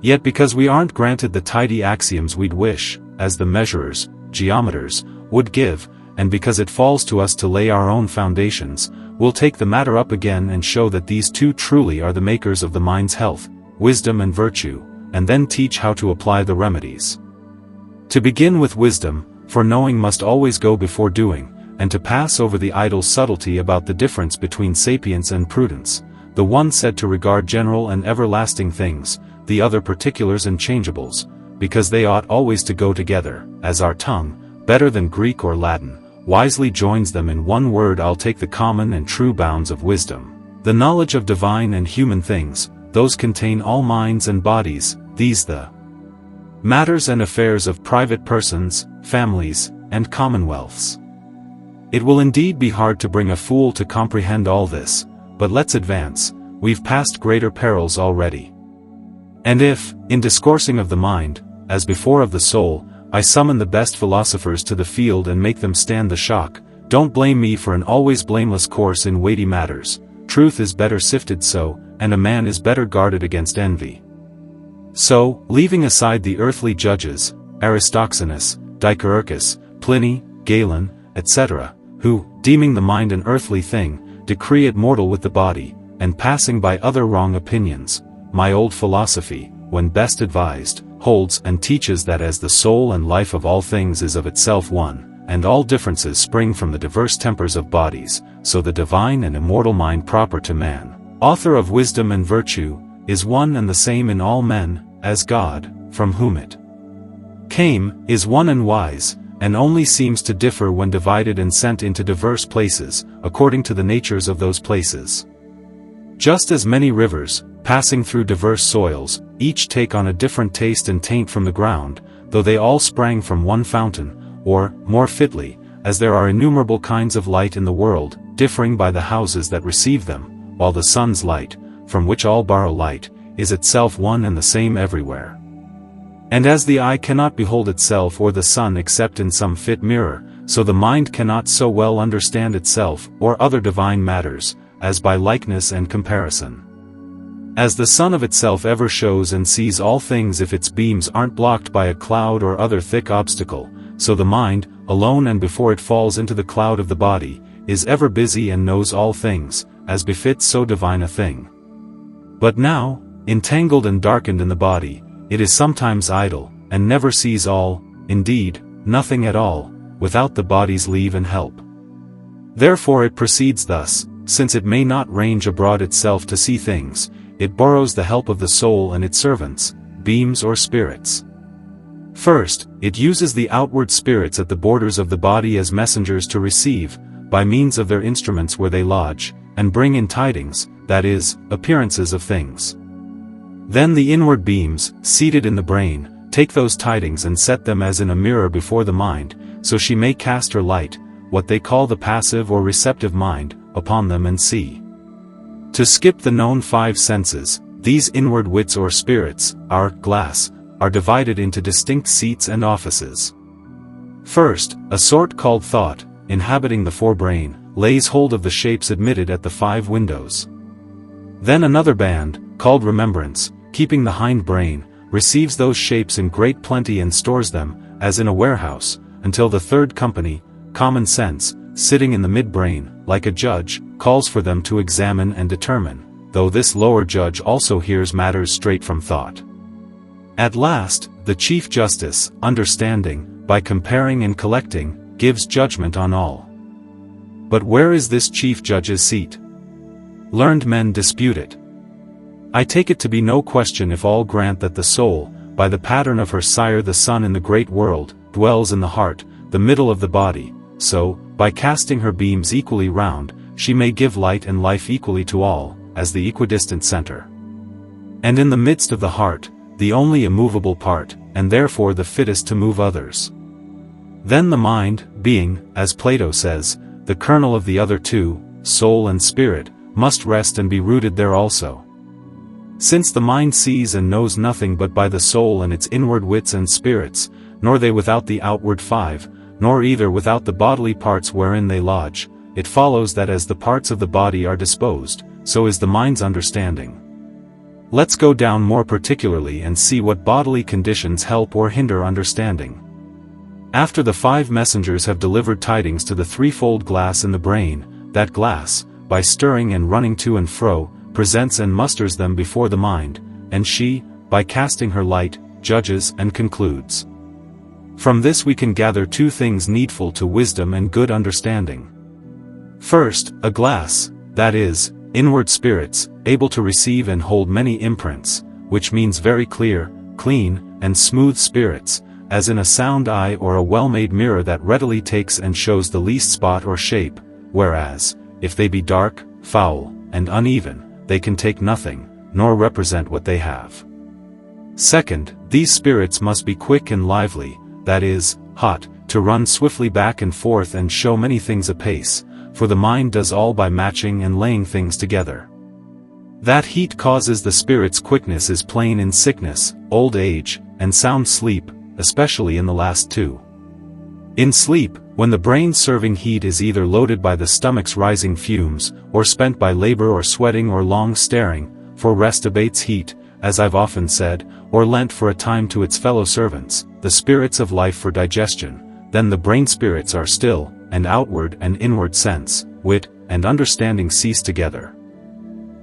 Yet because we aren't granted the tidy axioms we'd wish, as the measurers, geometers, would give, and because it falls to us to lay our own foundations, we'll take the matter up again and show that these two truly are the makers of the mind's health, wisdom and virtue, and then teach how to apply the remedies. To begin with wisdom, for knowing must always go before doing, and to pass over the idle subtlety about the difference between sapience and prudence, the one said to regard general and everlasting things, the other particulars and changeables, because they ought always to go together, as our tongue, better than Greek or Latin, wisely joins them in one word. I'll take the common and true bounds of wisdom, the knowledge of divine and human things, those contain all minds and bodies, these the matters and affairs of private persons, families, and commonwealths. It will indeed be hard to bring a fool to comprehend all this, but let's advance, we've passed greater perils already. And if, in discoursing of the mind, as before of the soul, I summon the best philosophers to the field and make them stand the shock, Don't blame me for an always blameless course in weighty matters. Truth is better sifted so, and a man is better guarded against envy. So, leaving aside the earthly judges, Aristoxenus, Dicaeurchus, Pliny, Galen, etc., who, deeming the mind an earthly thing, decree it mortal with the body, and passing by other wrong opinions, my old philosophy, when best advised, holds and teaches that as the soul and life of all things is of itself one, and all differences spring from the diverse tempers of bodies, so the divine and immortal mind proper to man, author of wisdom and virtue, is one and the same in all men, as God, from whom it came, is one and wise, and only seems to differ when divided and sent into diverse places, according to the natures of those places. Just as many rivers, passing through diverse soils, each take on a different taste and taint from the ground, though they all sprang from one fountain, or, more fitly, as there are innumerable kinds of light in the world, differing by the houses that receive them, while the sun's light, from which all borrow light, is itself one and the same everywhere. And as the eye cannot behold itself or the sun except in some fit mirror, so the mind cannot so well understand itself or other divine matters, as by likeness and comparison. As the sun of itself ever shows and sees all things if its beams aren't blocked by a cloud or other thick obstacle, so the mind, alone and before it falls into the cloud of the body, is ever busy and knows all things, as befits so divine a thing. But now, entangled and darkened in the body, it is sometimes idle, and never sees all, indeed, nothing at all, without the body's leave and help. Therefore it proceeds thus, since it may not range abroad itself to see things, it borrows the help of the soul and its servants, beams or spirits. First, it uses the outward spirits at the borders of the body as messengers to receive, by means of their instruments where they lodge, and bring in tidings, that is, appearances of things. Then the inward beams, seated in the brain, take those tidings and set them as in a mirror before the mind, so she may cast her light, what they call the passive or receptive mind, upon them and see. To skip the known five senses, these inward wits or spirits, our glass, are divided into distinct seats and offices. First, a sort called thought, inhabiting the forebrain, lays hold of the shapes admitted at the 5 windows. Then another band, called remembrance, keeping the hind brain, receives those shapes in great plenty and stores them, as in a warehouse, until the third company, common sense, sitting in the mid-brain, like a judge, calls for them to examine and determine, though this lower judge also hears matters straight from thought. At last, the Chief Justice, understanding, by comparing and collecting, gives judgment on all. But where is this Chief Judge's seat? Learned men dispute it. I take it to be no question if all grant that the soul, by the pattern of her sire the sun in the great world, dwells in the heart, the middle of the body, so, by casting her beams equally round, she may give light and life equally to all, as the equidistant center. And in the midst of the heart, the only immovable part, and therefore the fittest to move others. Then the mind, being, as Plato says, the kernel of the other two, soul and spirit, must rest and be rooted there also. Since the mind sees and knows nothing but by the soul and its inward wits and spirits, nor they without the outward 5, nor either without the bodily parts wherein they lodge, it follows that as the parts of the body are disposed, so is the mind's understanding. Let's go down more particularly and see what bodily conditions help or hinder understanding. After the 5 messengers have delivered tidings to the threefold glass in the brain, that glass, by stirring and running to and fro, presents and musters them before the mind, and she, by casting her light, judges and concludes. From this we can gather 2 things needful to wisdom and good understanding. First, a glass, that is, inward spirits, able to receive and hold many imprints, which means very clear, clean, and smooth spirits, as in a sound eye or a well-made mirror that readily takes and shows the least spot or shape, whereas, if they be dark, foul, and uneven, they can take nothing, nor represent what they have. Second, these spirits must be quick and lively, that is, hot, to run swiftly back and forth and show many things apace, for the mind does all by matching and laying things together. That heat causes the spirit's quickness is plain in sickness, old age, and sound sleep, especially in the last 2. In sleep, when the brain's serving heat is either loaded by the stomach's rising fumes, or spent by labor or sweating or long staring, for rest abates heat, as I've often said, or lent for a time to its fellow servants, the spirits of life for digestion, then the brain spirits are still, and outward and inward sense, wit, and understanding cease together.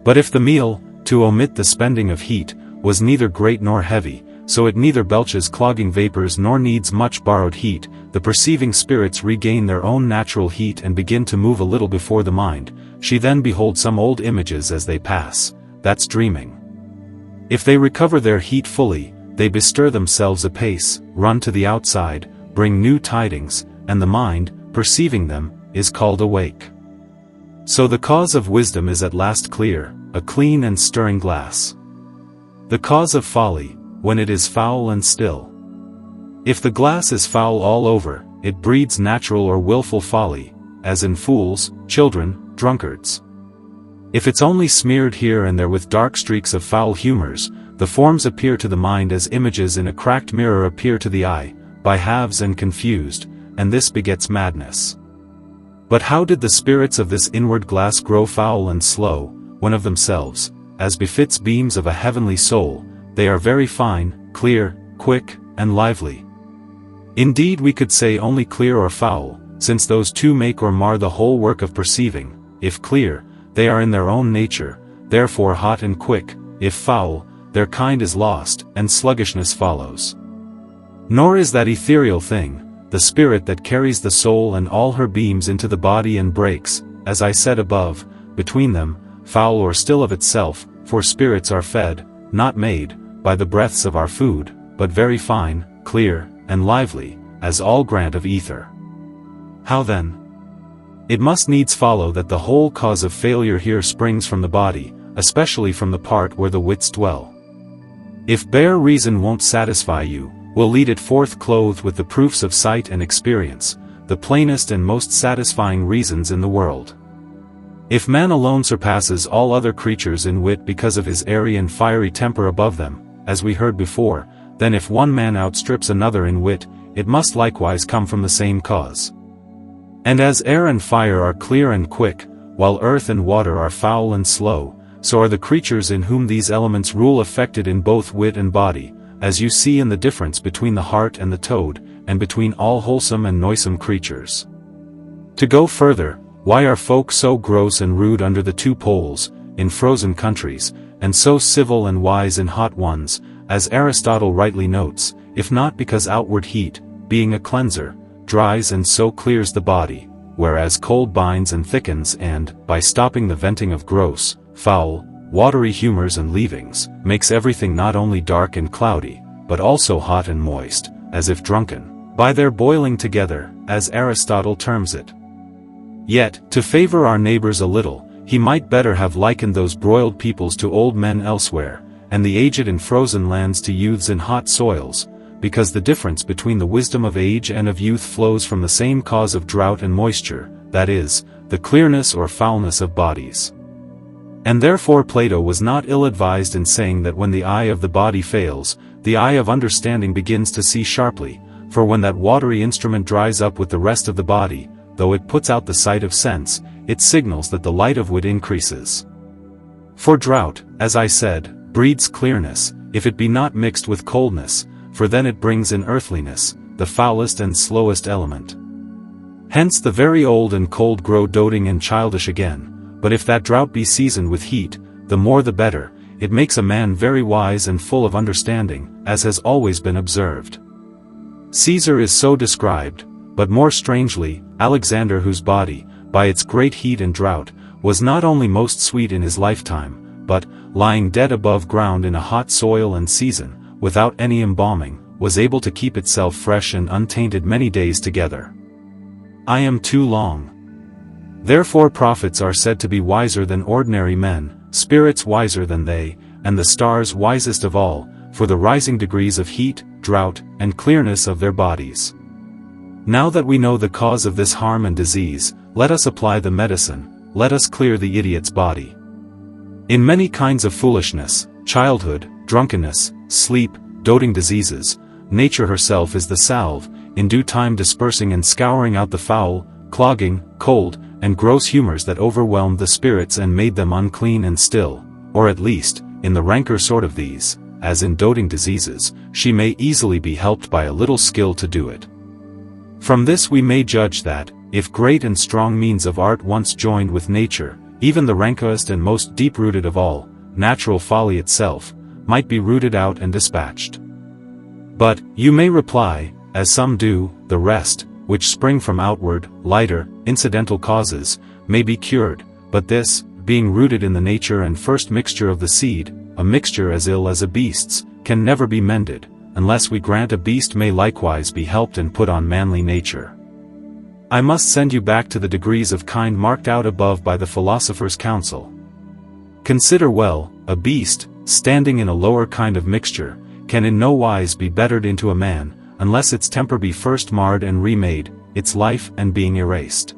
But if the meal, to omit the spending of heat, was neither great nor heavy, so it neither belches clogging vapors nor needs much borrowed heat, the perceiving spirits regain their own natural heat and begin to move a little before the mind, she then beholds some old images as they pass, that's dreaming. If they recover their heat fully, they bestir themselves apace, run to the outside, bring new tidings, and the mind, perceiving them, is called awake. So the cause of wisdom is at last clear, a clean and stirring glass. The cause of folly, when it is foul and still. If the glass is foul all over, it breeds natural or willful folly, as in fools, children, drunkards. If it's only smeared here and there with dark streaks of foul humors, the forms appear to the mind as images in a cracked mirror appear to the eye, by halves and confused, and this begets madness. But how did the spirits of this inward glass grow foul and slow, when of themselves, as befits beams of a heavenly soul, they are very fine, clear, quick, and lively? Indeed we could say only clear or foul, since those two make or mar the whole work of perceiving. If clear, they are in their own nature, therefore hot and quick; if foul, their kind is lost, and sluggishness follows. Nor is that ethereal thing, the spirit that carries the soul and all her beams into the body and breaks, as I said above, between them, foul or still of itself, for spirits are fed, not made, by the breaths of our food, but very fine, clear, and lively, as all grant of ether. How then? It must needs follow that the whole cause of failure here springs from the body, especially from the part where the wits dwell. If bare reason won't satisfy you, we'll lead it forth clothed with the proofs of sight and experience, the plainest and most satisfying reasons in the world. If man alone surpasses all other creatures in wit because of his airy and fiery temper above them, as we heard before, then if one man outstrips another in wit, it must likewise come from the same cause. And as air and fire are clear and quick, while earth and water are foul and slow, so are the creatures in whom these elements rule affected in both wit and body, as you see in the difference between the hart and the toad, and between all wholesome and noisome creatures. To go further, why are folk so gross and rude under the two poles, in frozen countries, and so civil and wise in hot ones, as Aristotle rightly notes, if not because outward heat, being a cleanser, dries and so clears the body, whereas cold binds and thickens and, by stopping the venting of gross, foul, watery humors and leavings, makes everything not only dark and cloudy, but also hot and moist, as if drunken, by their boiling together, as Aristotle terms it. Yet, to favor our neighbors a little, he might better have likened those broiled peoples to old men elsewhere, and the aged in frozen lands to youths in hot soils, because the difference between the wisdom of age and of youth flows from the same cause of drought and moisture, that is, the clearness or foulness of bodies. And therefore Plato was not ill-advised in saying that when the eye of the body fails, the eye of understanding begins to see sharply, for when that watery instrument dries up with the rest of the body, though it puts out the sight of sense, it signals that the light of wit increases. For drought, as I said, breeds clearness, if it be not mixed with coldness, for then it brings in earthliness, the foulest and slowest element. Hence the very old and cold grow doting and childish again, but if that drought be seasoned with heat, the more the better, it makes a man very wise and full of understanding, as has always been observed. Caesar is so described, but more strangely, Alexander, whose body, by its great heat and drought, was not only most sweet in his lifetime, but, lying dead above ground in a hot soil and season, without any embalming, was able to keep itself fresh and untainted many days together. I am too long. Therefore prophets are said to be wiser than ordinary men, spirits wiser than they, and the stars wisest of all, for the rising degrees of heat, drought, and clearness of their bodies. Now that we know the cause of this harm and disease, let us apply the medicine, let us clear the idiot's body. In many kinds of foolishness, childhood, drunkenness, sleep, doting diseases, nature herself is the salve, in due time dispersing and scouring out the foul, clogging, cold, and gross humors that overwhelmed the spirits and made them unclean and still, or at least, in the ranker sort of these, as in doting diseases, she may easily be helped by a little skill to do it. From this we may judge that, if great and strong means of art once joined with nature, even the rankest and most deep-rooted of all, natural folly itself, might be rooted out and dispatched. But, you may reply, as some do, the rest, which spring from outward, lighter, incidental causes, may be cured, but this, being rooted in the nature and first mixture of the seed, a mixture as ill as a beast's, can never be mended, unless we grant a beast may likewise be helped and put on manly nature. I must send you back to the degrees of kind marked out above by the philosopher's counsel. Consider well, a beast, standing in a lower kind of mixture, can in no wise be bettered into a man, unless its temper be first marred and remade, its life and being erased.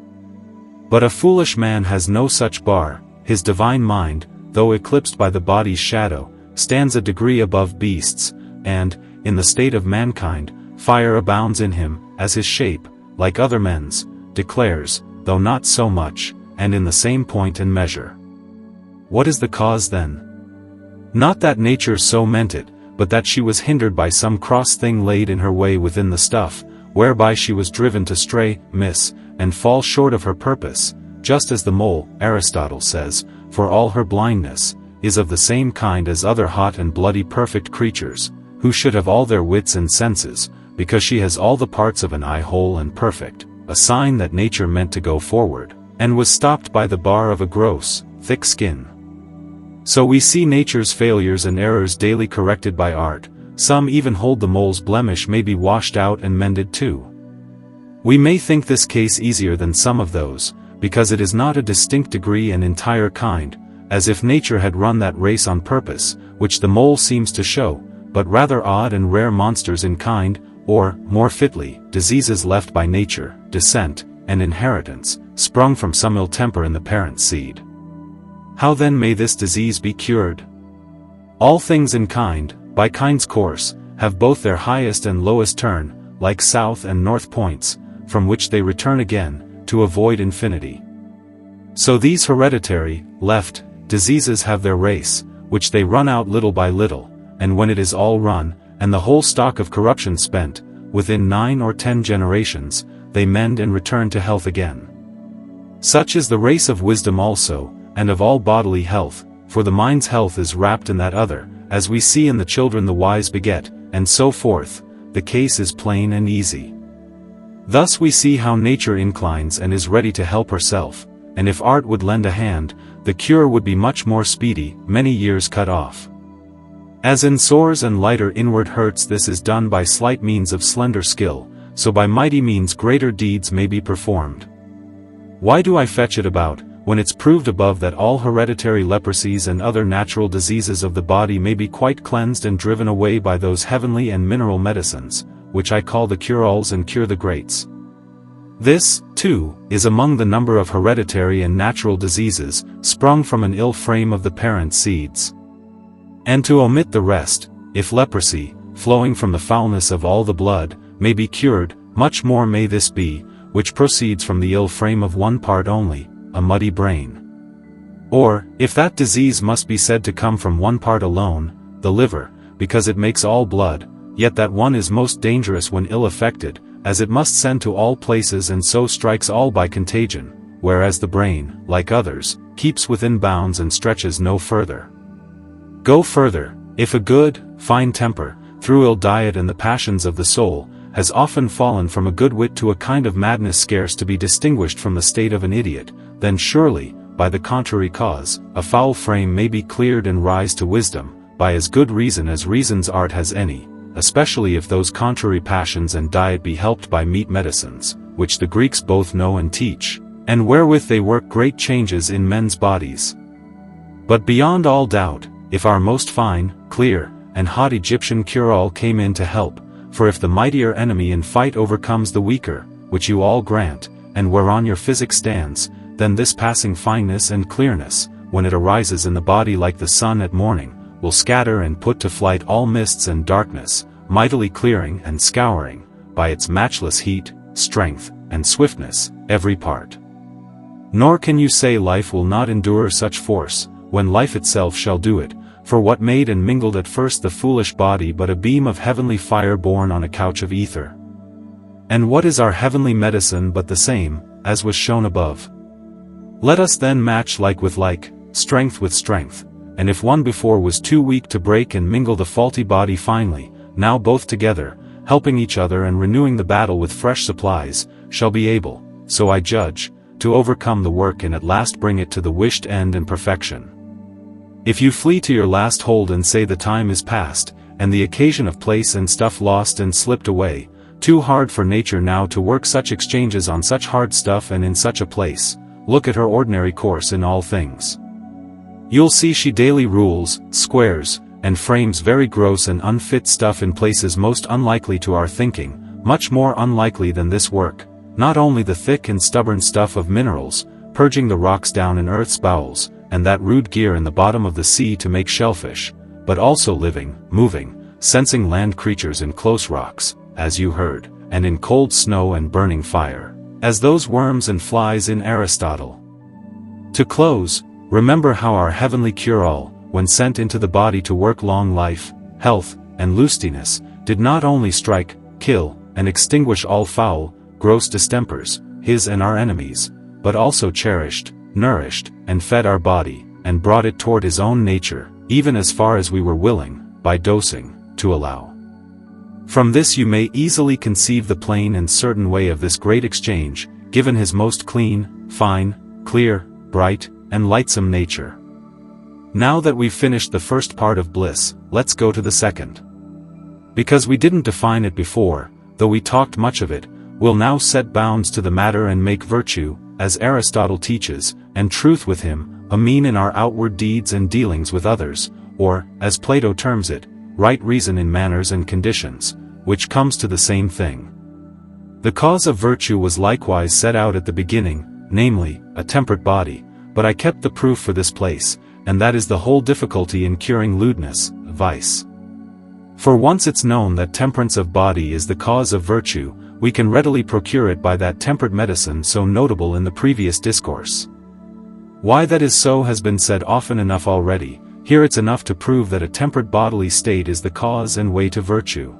But a foolish man has no such bar, his divine mind, though eclipsed by the body's shadow, stands a degree above beasts, and, in the state of mankind, fire abounds in him, as his shape, like other men's, declares, though not so much, and in the same point and measure. What is the cause then? Not that nature so meant it, but that she was hindered by some cross thing laid in her way within the stuff, whereby she was driven to stray, miss, and fall short of her purpose, just as the mole, Aristotle says, for all her blindness, is of the same kind as other hot and bloody perfect creatures, who should have all their wits and senses, because she has all the parts of an eye whole and perfect, a sign that nature meant to go forward, and was stopped by the bar of a gross, thick skin. So we see nature's failures and errors daily corrected by art. Some even hold the mole's blemish may be washed out and mended too. We may think this case easier than some of those, because it is not a distinct degree and entire kind, as if nature had run that race on purpose, which the mole seems to show, but rather odd and rare monsters in kind, or, more fitly, diseases left by nature, descent, and inheritance, sprung from some ill temper in the parent seed. How then may this disease be cured? All things in kind, by kind's course, have both their highest and lowest turn, like south and north points, from which they return again, to avoid infinity. So these hereditary, left, diseases have their race, which they run out little by little, and when it is all run, and the whole stock of corruption spent, within 9 or 10 generations, they mend and return to health again. Such is the race of wisdom also, and of all bodily health, for the mind's health is wrapped in that other, as we see in the children the wise beget, and so forth. The case is plain and easy. Thus we see how nature inclines and is ready to help herself, and if art would lend a hand, the cure would be much more speedy, many years cut off. As in sores and lighter inward hurts this is done by slight means of slender skill, so by mighty means greater deeds may be performed. Why do I fetch it about, when it's proved above that all hereditary leprosies and other natural diseases of the body may be quite cleansed and driven away by those heavenly and mineral medicines, which I call the cure-alls and cure-the-greats? This, too, is among the number of hereditary and natural diseases, sprung from an ill frame of the parent seeds. And to omit the rest, if leprosy, flowing from the foulness of all the blood, may be cured, much more may this be, which proceeds from the ill frame of one part only, a muddy brain. Or, if that disease must be said to come from one part alone, the liver, because it makes all blood, yet that one is most dangerous when ill affected, as it must send to all places and so strikes all by contagion, whereas the brain, like others, keeps within bounds and stretches no further. Go further, if a good, fine temper, through ill diet and the passions of the soul, has often fallen from a good wit to a kind of madness scarce to be distinguished from the state of an idiot, then surely, by the contrary cause, a foul frame may be cleared and rise to wisdom, by as good reason as reason's art has any, especially if those contrary passions and diet be helped by meat medicines, which the Greeks both know and teach, and wherewith they work great changes in men's bodies. But beyond all doubt, if our most fine, clear, and hot Egyptian cure-all came in to help, for if the mightier enemy in fight overcomes the weaker, which you all grant, and whereon your physic stands, then this passing fineness and clearness, when it arises in the body like the sun at morning, will scatter and put to flight all mists and darkness, mightily clearing and scouring, by by its matchless heat, strength, and swiftness, every part. Nor can you say life will not endure such force, when life itself shall do it, for what made and mingled at first the foolish body but a beam of heavenly fire born on a couch of ether? And what is our heavenly medicine but the same, as was shown above? Let us then match like with like, strength with strength, and if one before was too weak to break and mingle the faulty body finally, now both together, helping each other and renewing the battle with fresh supplies, shall be able, so I judge, to overcome the work and at last bring it to the wished end and perfection. If you flee to your last hold and say the time is past, and the occasion of place and stuff lost and slipped away, too hard for nature now to work such exchanges on such hard stuff and in such a place, look at her ordinary course in all things. You'll see she daily rules, squares, and frames very gross and unfit stuff in places most unlikely to our thinking, much more unlikely than this work, not only the thick and stubborn stuff of minerals, purging the rocks down in earth's bowels, and that rude gear in the bottom of the sea to make shellfish, but also living, moving, sensing land creatures in close rocks, as you heard, and in cold snow and burning fire, as those worms and flies in Aristotle. To close, remember how our heavenly cure-all, when sent into the body to work long life, health, and lustiness, did not only strike, kill, and extinguish all foul, gross distempers, his and our enemies, but also cherished, nourished, and fed our body, and brought it toward his own nature, even as far as we were willing, by dosing, to allow. From this you may easily conceive the plain and certain way of this great exchange, given his most clean, fine, clear, bright, and lightsome nature. Now that we've finished the first part of bliss, let's go to the second. Because we didn't define it before, though we talked much of it, we'll now set bounds to the matter and make virtue, as Aristotle teaches, and truth with him, a mean in our outward deeds and dealings with others, or, as Plato terms it, right reason in manners and conditions, which comes to the same thing. The cause of virtue was likewise set out at the beginning, namely, a temperate body, but I kept the proof for this place, and that is the whole difficulty in curing lewdness, vice. For once it's known that temperance of body is the cause of virtue, we can readily procure it by that temperate medicine so notable in the previous discourse. Why that is so has been said often enough already, here it's enough to prove that a temperate bodily state is the cause and way to virtue.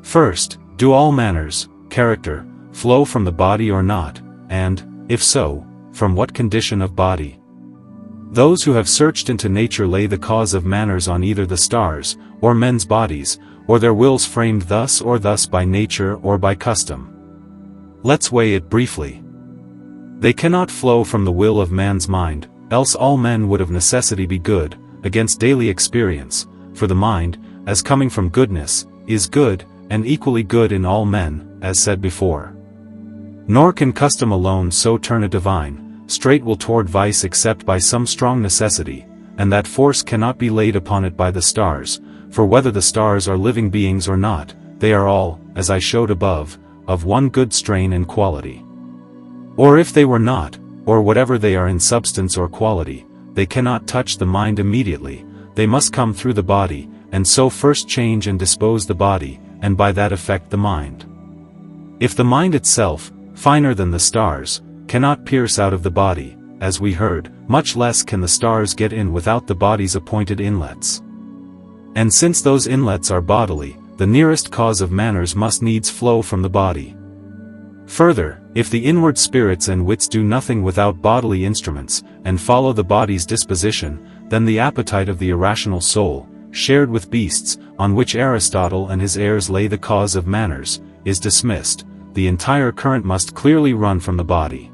First, do all manners, character, flow from the body or not, and, if so, from what condition of body? Those who have searched into nature lay the cause of manners on either the stars, or men's bodies, or their wills framed thus or thus by nature or by custom. Let's weigh it briefly. They cannot flow from the will of man's mind, else all men would of necessity be good, against daily experience, for the mind, as coming from goodness, is good, and equally good in all men, as said before. Nor can custom alone so turn a divine, straight will toward vice except by some strong necessity, and that force cannot be laid upon it by the stars, for whether the stars are living beings or not, they are all, as I showed above, of one good strain and quality. Or if they were not, or whatever they are in substance or quality, they cannot touch the mind immediately, they must come through the body, and so first change and dispose the body, and by that affect the mind. If the mind itself, finer than the stars, cannot pierce out of the body, as we heard, much less can the stars get in without the body's appointed inlets. And since those inlets are bodily, the nearest cause of manners must needs flow from the body. Further, if the inward spirits and wits do nothing without bodily instruments, and follow the body's disposition, then the appetite of the irrational soul, shared with beasts, on which Aristotle and his heirs lay the cause of manners, is dismissed, the entire current must clearly run from the body.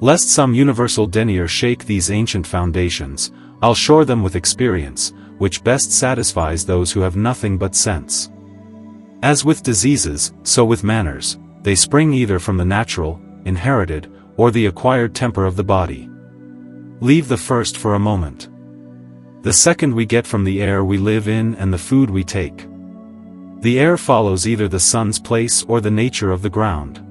Lest some universal denier shake these ancient foundations, I'll shore them with experience, which best satisfies those who have nothing but sense. As with diseases, so with manners, they spring either from the natural, inherited, or the acquired temper of the body. Leave the first for a moment. The second we get from the air we live in and the food we take. The air follows either the sun's place or the nature of the ground.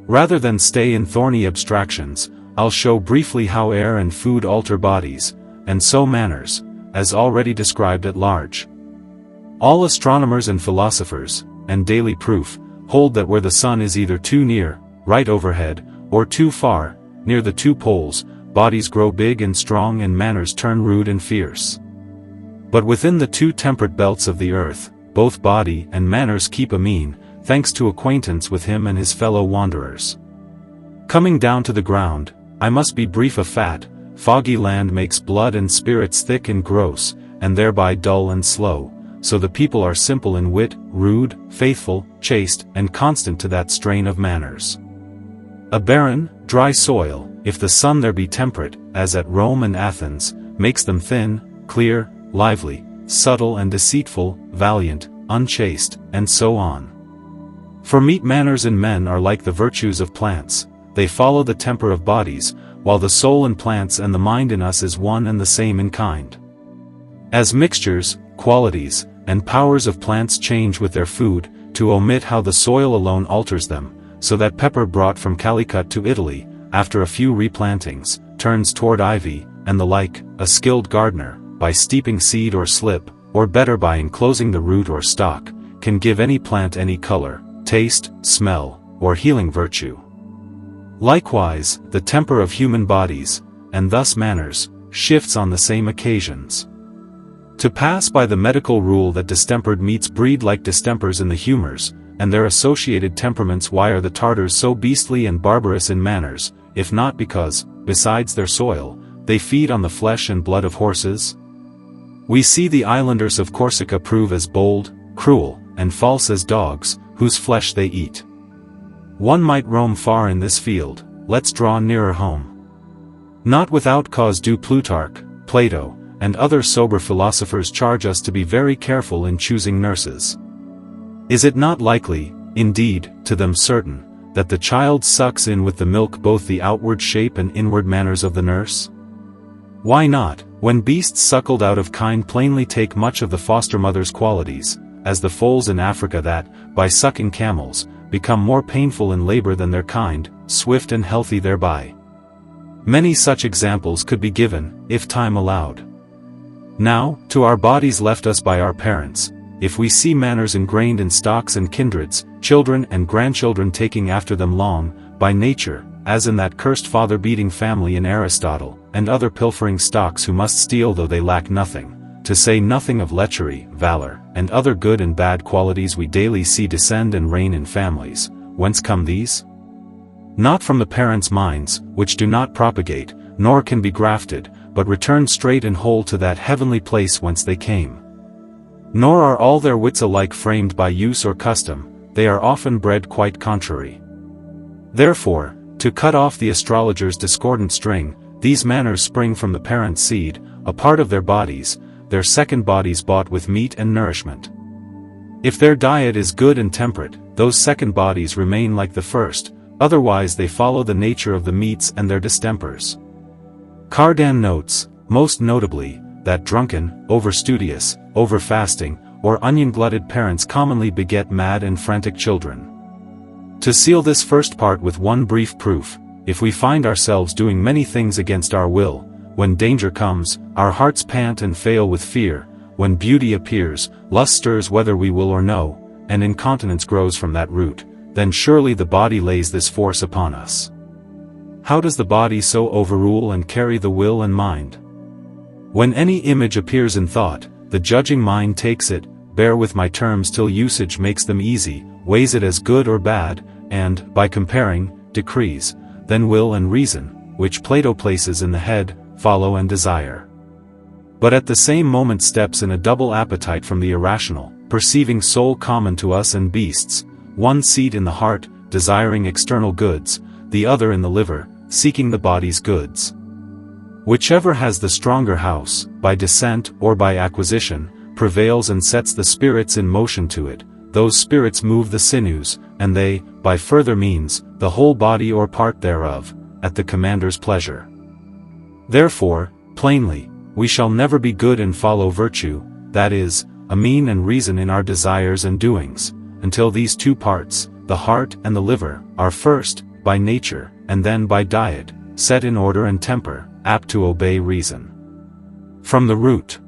Rather than stay in thorny abstractions, I'll show briefly how air and food alter bodies, and so manners, as already described at large. All astronomers and philosophers, and daily proof, hold that where the sun is either too near, right overhead, or too far, near the two poles, bodies grow big and strong and manners turn rude and fierce. But within the two temperate belts of the earth, both body and manners keep a mean, thanks to acquaintance with him and his fellow wanderers. Coming down to the ground, I must be brief of fat, foggy land makes blood and spirits thick and gross, and thereby dull and slow, so the people are simple in wit, rude, faithful, chaste, and constant to that strain of manners. A barren, dry soil, if the sun there be temperate, as at Rome and Athens, makes them thin, clear, lively, subtle and deceitful, valiant, unchaste, and so on. For meet manners in men are like the virtues of plants, they follow the temper of bodies, while the soul in plants and the mind in us is one and the same in kind. As mixtures, qualities, and powers of plants change with their food, to omit how the soil alone alters them, so that pepper brought from Calicut to Italy, after a few replantings, turns toward ivy, and the like, a skilled gardener, by steeping seed or slip, or better by enclosing the root or stalk, can give any plant any color, taste, smell, or healing virtue. Likewise, the temper of human bodies, and thus manners, shifts on the same occasions. To pass by the medical rule that distempered meats breed like distempers in the humors, and their associated temperaments, why are the Tartars so beastly and barbarous in manners, if not because, besides their soil, they feed on the flesh and blood of horses? We see the islanders of Corsica prove as bold, cruel, and false as dogs, whose flesh they eat. One might roam far in this field, let's draw nearer home. Not without cause do Plutarch, Plato, and other sober philosophers charge us to be very careful in choosing nurses. Is it not likely, indeed, to them certain, that the child sucks in with the milk both the outward shape and inward manners of the nurse? Why not, when beasts suckled out of kind plainly take much of the foster mother's qualities, as the foals in Africa that, by sucking camels, become more painful in labor than their kind, swift and healthy thereby? Many such examples could be given, if time allowed. Now, to our bodies left us by our parents, if we see manners ingrained in stocks and kindreds, children and grandchildren taking after them long, by nature, as in that cursed father-beating family in Aristotle, and other pilfering stocks who must steal though they lack nothing, to say nothing of lechery, valor, and other good and bad qualities we daily see descend and reign in families, whence come these? Not from the parents' minds, which do not propagate, nor can be grafted, but return straight and whole to that heavenly place whence they came. Nor are all their wits alike framed by use or custom, they are often bred quite contrary. Therefore, to cut off the astrologer's discordant string, these manners spring from the parent seed, a part of their bodies, their second bodies bought with meat and nourishment. If their diet is good and temperate, those second bodies remain like the first, otherwise they follow the nature of the meats and their distempers. Cardan notes, most notably, that drunken, over-studious, over-fasting, or onion-glutted parents commonly beget mad and frantic children. To seal this first part with one brief proof, if we find ourselves doing many things against our will, when danger comes, our hearts pant and fail with fear, when beauty appears, lust stirs whether we will or no, and incontinence grows from that root, then surely the body lays this force upon us. How does the body so overrule and carry the will and mind? When any image appears in thought, the judging mind takes it, bear with my terms till usage makes them easy, weighs it as good or bad, and, by comparing, decrees, then will and reason, which Plato places in the head, follow and desire. But at the same moment steps in a double appetite from the irrational, perceiving soul common to us and beasts, one seat in the heart, desiring external goods, the other in the liver, seeking the body's goods. Whichever has the stronger house, by descent or by acquisition, prevails and sets the spirits in motion to it, those spirits move the sinews, and they, by further means, the whole body or part thereof, at the commander's pleasure. Therefore, plainly, we shall never be good and follow virtue, that is, a mean and reason in our desires and doings, until these two parts, the heart and the liver, are first, by nature, and then by diet, set in order and temper, apt to obey reason. From the root.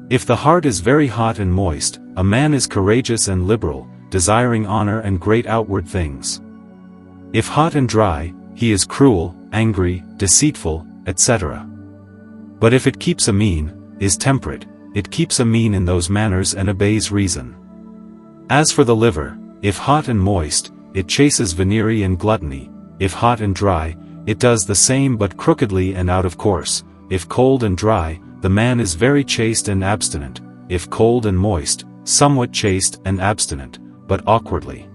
If the heart is very hot and moist, a man is courageous and liberal, desiring honor and great outward things. If hot and dry, he is cruel, angry, deceitful, etc. But if it keeps a mean, is temperate, it keeps a mean in those manners and obeys reason. As for the liver, if hot and moist, it chases venery and gluttony, if hot and dry, it does the same but crookedly and out of course, if cold and dry, the man is very chaste and abstinent, if cold and moist, somewhat chaste and abstinent, but awkwardly.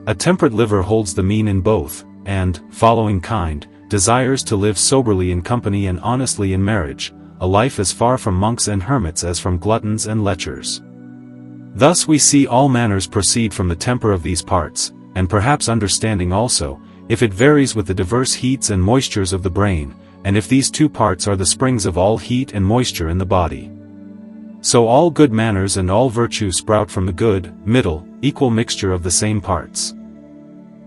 A temperate liver holds the mean in both, and, following kind, desires to live soberly in company and honestly in marriage, a life as far from monks and hermits as from gluttons and lechers. Thus we see all manners proceed from the temper of these parts, and perhaps understanding also, if it varies with the diverse heats and moistures of the brain, and if these two parts are the springs of all heat and moisture in the body. So all good manners and all virtue sprout from the good, middle, equal mixture of the same parts.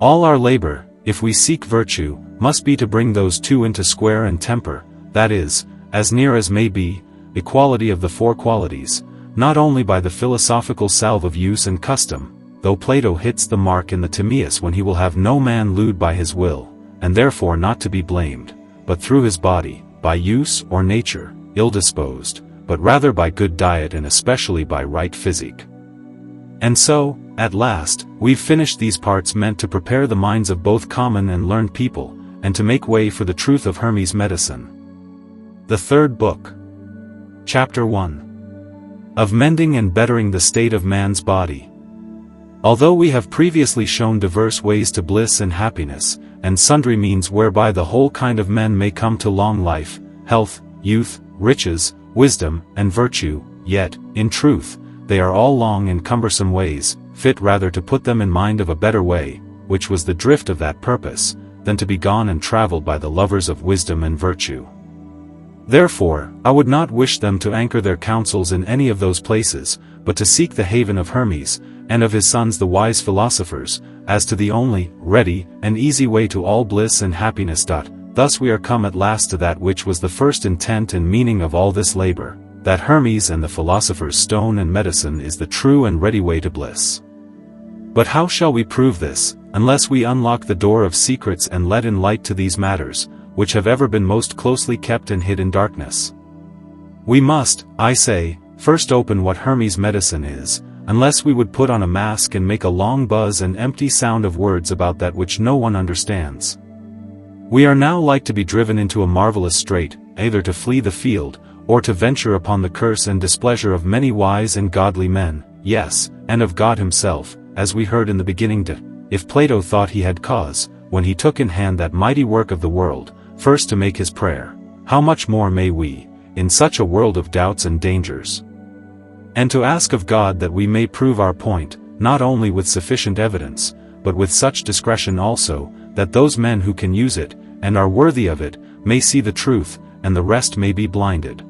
All our labor, if we seek virtue, must be to bring those two into square and temper, that is, as near as may be, equality of the four qualities, not only by the philosophical salve of use and custom, though Plato hits the mark in the Timaeus when he will have no man lewd by his will, and therefore not to be blamed, but through his body, by use or nature, ill-disposed, but rather by good diet and especially by right physic. And so, at last, we've finished these parts meant to prepare the minds of both common and learned people, and to make way for the truth of Hermes' medicine. The Third Book. Chapter 1. Of Mending and Bettering the State of Man's Body. Although we have previously shown diverse ways to bliss and happiness, and sundry means whereby the whole kind of men may come to long life, health, youth, riches, wisdom, and virtue, yet, in truth, they are all long and cumbersome ways, fit rather to put them in mind of a better way, which was the drift of that purpose, than to be gone and travelled by the lovers of wisdom and virtue. Therefore, I would not wish them to anchor their counsels in any of those places, but to seek the haven of Hermes, and of his sons the wise philosophers, as to the only, ready, and easy way to all bliss and happiness. Thus we are come at last to that which was the first intent and meaning of all this labor, that Hermes and the philosopher's stone and medicine is the true and ready way to bliss. But how shall we prove this, unless we unlock the door of secrets and let in light to these matters, which have ever been most closely kept and hid in darkness? We must, I say, first open what Hermes' medicine is, unless we would put on a mask and make a long buzz and empty sound of words about that which no one understands. We are now like to be driven into a marvelous strait, either to flee the field, or to venture upon the curse and displeasure of many wise and godly men, yes, and of God himself, as we heard in the beginning. If Plato thought he had cause, when he took in hand that mighty work of the world, first to make his prayer, how much more may we, in such a world of doubts and dangers, and to ask of God that we may prove our point, not only with sufficient evidence, but with such discretion also, that those men who can use it, and are worthy of it, may see the truth, and the rest may be blinded.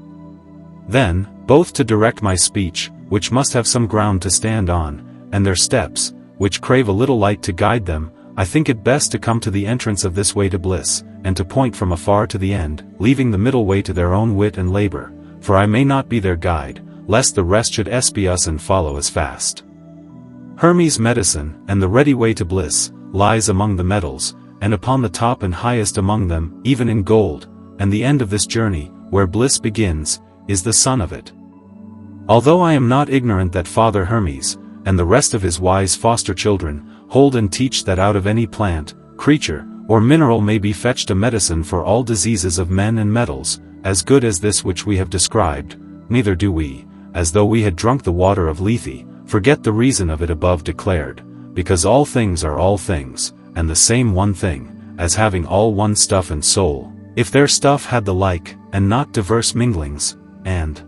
Then, both to direct my speech, which must have some ground to stand on, and their steps, which crave a little light to guide them, I think it best to come to the entrance of this way to bliss, and to point from afar to the end, leaving the middle way to their own wit and labor, for I may not be their guide, lest the rest should espy us and follow us fast. Hermes' medicine, and the ready way to bliss, lies among the metals, and upon the top and highest among them, even in gold, and the end of this journey, where bliss begins, is the sun of it. Although I am not ignorant that Father Hermes, and the rest of his wise foster children, hold and teach that out of any plant, creature, or mineral may be fetched a medicine for all diseases of men and metals, as good as this which we have described, neither do we, as though we had drunk the water of Lethe, forget the reason of it above declared, because all things are all things, and the same one thing, as having all one stuff and soul, if their stuff had the like, and not diverse minglings, and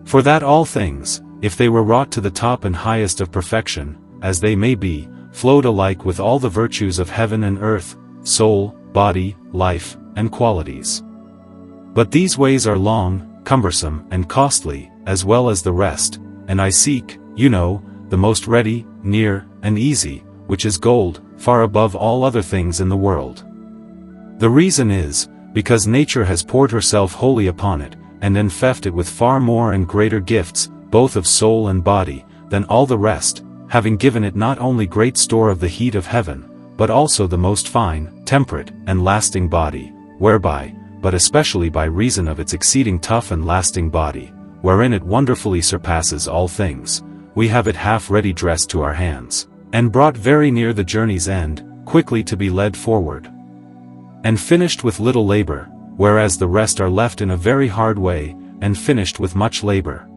for that all things, if they were wrought to the top and highest of perfection, as they may be, flowed alike with all the virtues of heaven and earth, soul, body, life, and qualities. But these ways are long, cumbersome, and costly, as well as the rest, and I seek, you know, the most ready, near, and easy, which is gold, far above all other things in the world. The reason is, because nature has poured herself wholly upon it, and enfeoffed it with far more and greater gifts, both of soul and body, than all the rest, having given it not only great store of the heat of heaven, but also the most fine, temperate, and lasting body, whereby, but especially by reason of its exceeding tough and lasting body, wherein it wonderfully surpasses all things, we have it half ready dressed to our hands, and brought very near the journey's end, quickly to be led forward, and finished with little labor, whereas the rest are left in a very hard way, and finished with much labor.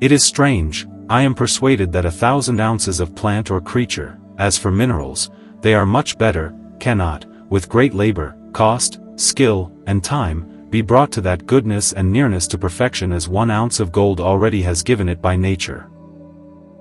It is strange, I am persuaded that 1,000 ounces of plant or creature, as for minerals, they are much better, cannot, with great labor, cost, skill, and time, be brought to that goodness and nearness to perfection as 1 ounce of gold already has given it by nature.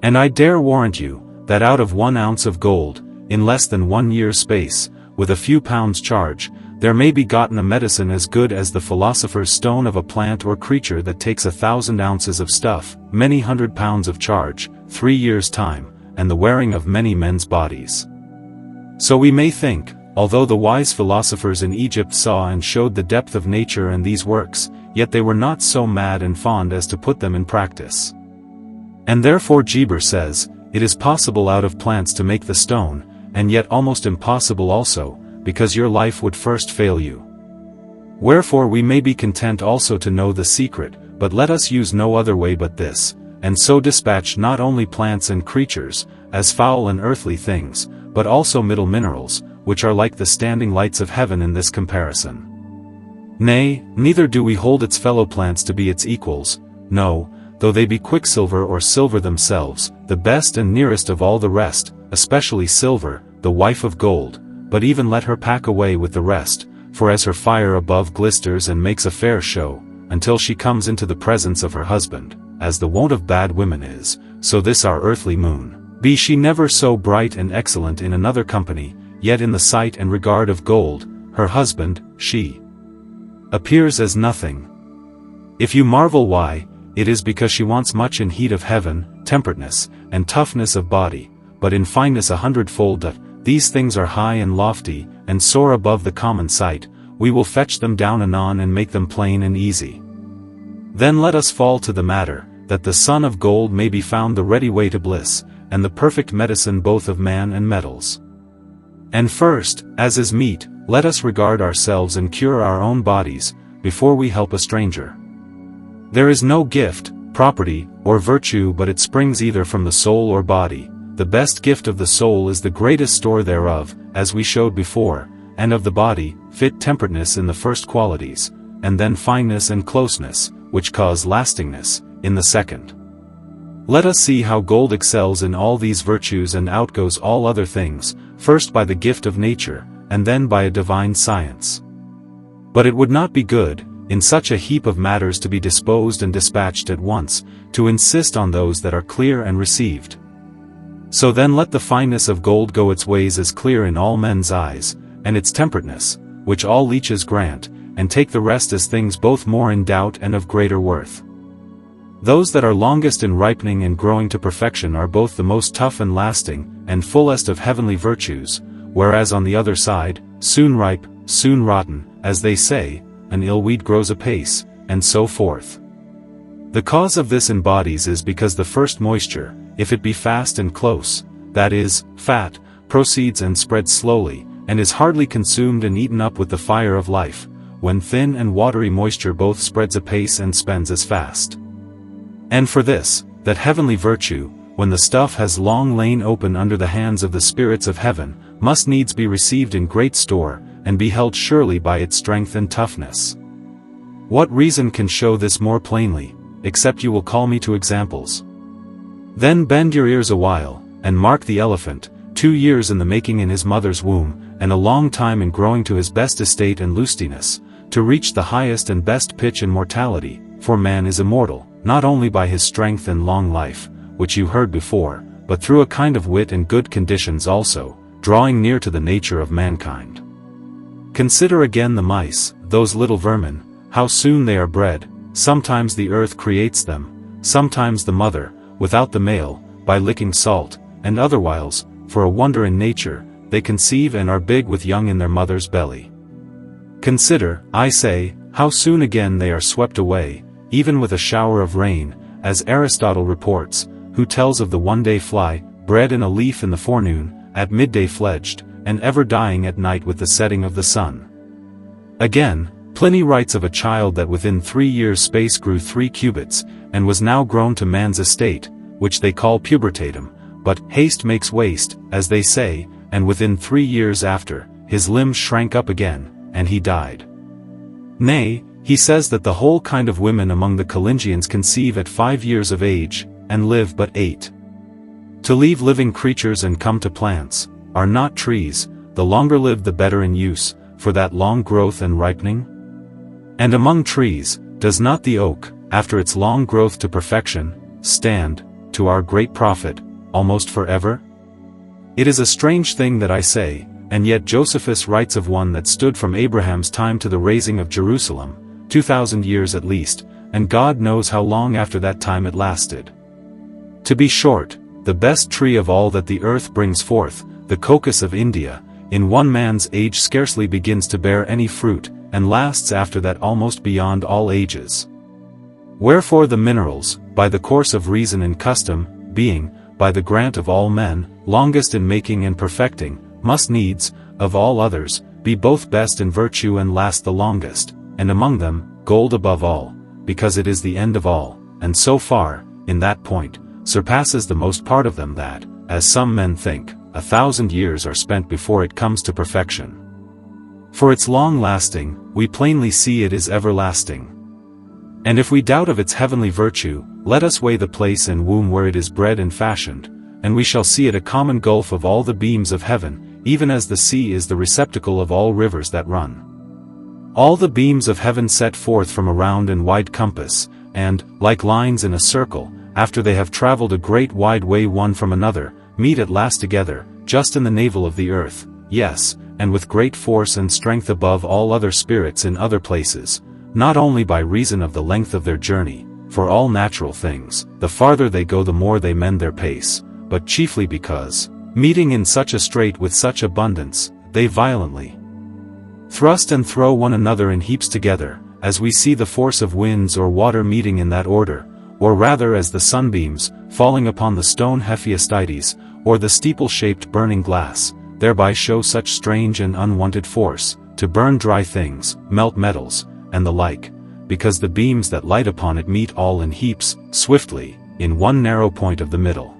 And I dare warrant you, that out of 1 ounce of gold, in less than 1 year's space, with a few pounds charge, there may be gotten a medicine as good as the philosopher's stone of a plant or creature that takes 1,000 ounces of stuff, many 100 pounds of charge, 3 years' time, and the wearing of many men's bodies. So we may think, although the wise philosophers in Egypt saw and showed the depth of nature and these works, yet they were not so mad and fond as to put them in practice. And therefore Geber says, it is possible out of plants to make the stone, and yet almost impossible also, because your life would first fail you. Wherefore we may be content also to know the secret, but let us use no other way but this, and so dispatch not only plants and creatures, as foul and earthly things, but also middle minerals, which are like the standing lights of heaven in this comparison. Nay, neither do we hold its fellow plants to be its equals, no, though they be quicksilver or silver themselves, the best and nearest of all the rest, especially silver, the wife of gold, but even let her pack away with the rest, for as her fire above glisters and makes a fair show, until she comes into the presence of her husband, as the wont of bad women is, so this our earthly moon, be she never so bright and excellent in another company, yet in the sight and regard of gold, her husband, she appears as nothing. If you marvel why, it is because she wants much in heat of heaven, temperateness, and toughness of body, but in fineness 100-fold. These things are high and lofty, and soar above the common sight, we will fetch them down anon and make them plain and easy. Then let us fall to the matter, that the sun of gold may be found the ready way to bliss, and the perfect medicine both of man and metals. And first, as is meet, let us regard ourselves and cure our own bodies, before we help a stranger. There is no gift, property, or virtue but it springs either from the soul or body. The best gift of the soul is the greatest store thereof, as we showed before, and of the body, fit temperateness in the first qualities, and then fineness and closeness, which cause lastingness, in the second. Let us see how gold excels in all these virtues and outgoes all other things, first by the gift of nature, and then by a divine science. But it would not be good, in such a heap of matters to be disposed and dispatched at once, to insist on those that are clear and received. So then let the fineness of gold go its ways as clear in all men's eyes, and its temperateness, which all leeches grant, and take the rest as things both more in doubt and of greater worth. Those that are longest in ripening and growing to perfection are both the most tough and lasting, and fullest of heavenly virtues, whereas on the other side, soon ripe, soon rotten, as they say, an ill weed grows apace, and so forth. The cause of this in bodies is because the first moisture, if it be fast and close, that is, fat, proceeds and spreads slowly, and is hardly consumed and eaten up with the fire of life, when thin and watery moisture both spreads apace and spends as fast. And for this, that heavenly virtue, when the stuff has long lain open under the hands of the spirits of heaven, must needs be received in great store, and be held surely by its strength and toughness. What reason can show this more plainly, except you will call me to examples? Then bend your ears a while, and mark the elephant, 2 years in the making in his mother's womb, and a long time in growing to his best estate and lustiness, to reach the highest and best pitch in mortality, for man is immortal, not only by his strength and long life, which you heard before, but through a kind of wit and good conditions also, drawing near to the nature of mankind. Consider again the mice, those little vermin, how soon they are bred, sometimes the earth creates them, sometimes the mother, without the male, by licking salt, and otherwhiles, for a wonder in nature, they conceive and are big with young in their mother's belly. Consider, I say, how soon again they are swept away, even with a shower of rain, as Aristotle reports, who tells of the one-day fly, bred in a leaf in the forenoon, at midday fledged, and ever dying at night with the setting of the sun. Again, Pliny writes of a child that within 3 years' space grew 3 cubits, and was now grown to man's estate, which they call pubertatum, but haste makes waste, as they say, and within 3 years after, his limbs shrank up again, and he died. Nay, he says that the whole kind of women among the Calingians conceive at 5 years of age, and live but 8. To leave living creatures and come to plants, are not trees, the longer lived the better in use, for that long growth and ripening? And among trees, does not the oak, after its long growth to perfection, stand, to our great profit, almost forever? It is a strange thing that I say, and yet Josephus writes of one that stood from Abraham's time to the raising of Jerusalem, 2,000 years at least, and God knows how long after that time it lasted. To be short, the best tree of all that the earth brings forth, the cocos of India, in one man's age scarcely begins to bear any fruit, and lasts after that almost beyond all ages. Wherefore the minerals, by the course of reason and custom, being, by the grant of all men, longest in making and perfecting, must needs, of all others, be both best in virtue and last the longest, and among them, gold above all, because it is the end of all, and so far, in that point, surpasses the most part of them that, as some men think, 1,000 years are spent before it comes to perfection. For its long lasting, we plainly see it is everlasting. And if we doubt of its heavenly virtue, let us weigh the place and womb where it is bred and fashioned, and we shall see it a common gulf of all the beams of heaven, even as the sea is the receptacle of all rivers that run. All the beams of heaven set forth from a round and wide compass, and, like lines in a circle, after they have traveled a great wide way one from another, meet at last together, just in the navel of the earth, yes, and with great force and strength above all other spirits in other places, not only by reason of the length of their journey, for all natural things, the farther they go the more they mend their pace, but chiefly because, meeting in such a strait with such abundance, they violently thrust and throw one another in heaps together, as we see the force of winds or water meeting in that order, or rather as the sunbeams, falling upon the stone Hephaestus, or the steeple-shaped burning glass, thereby show such strange and unwonted force, to burn dry things, melt metals, and the like, because the beams that light upon it meet all in heaps, swiftly, in one narrow point of the middle.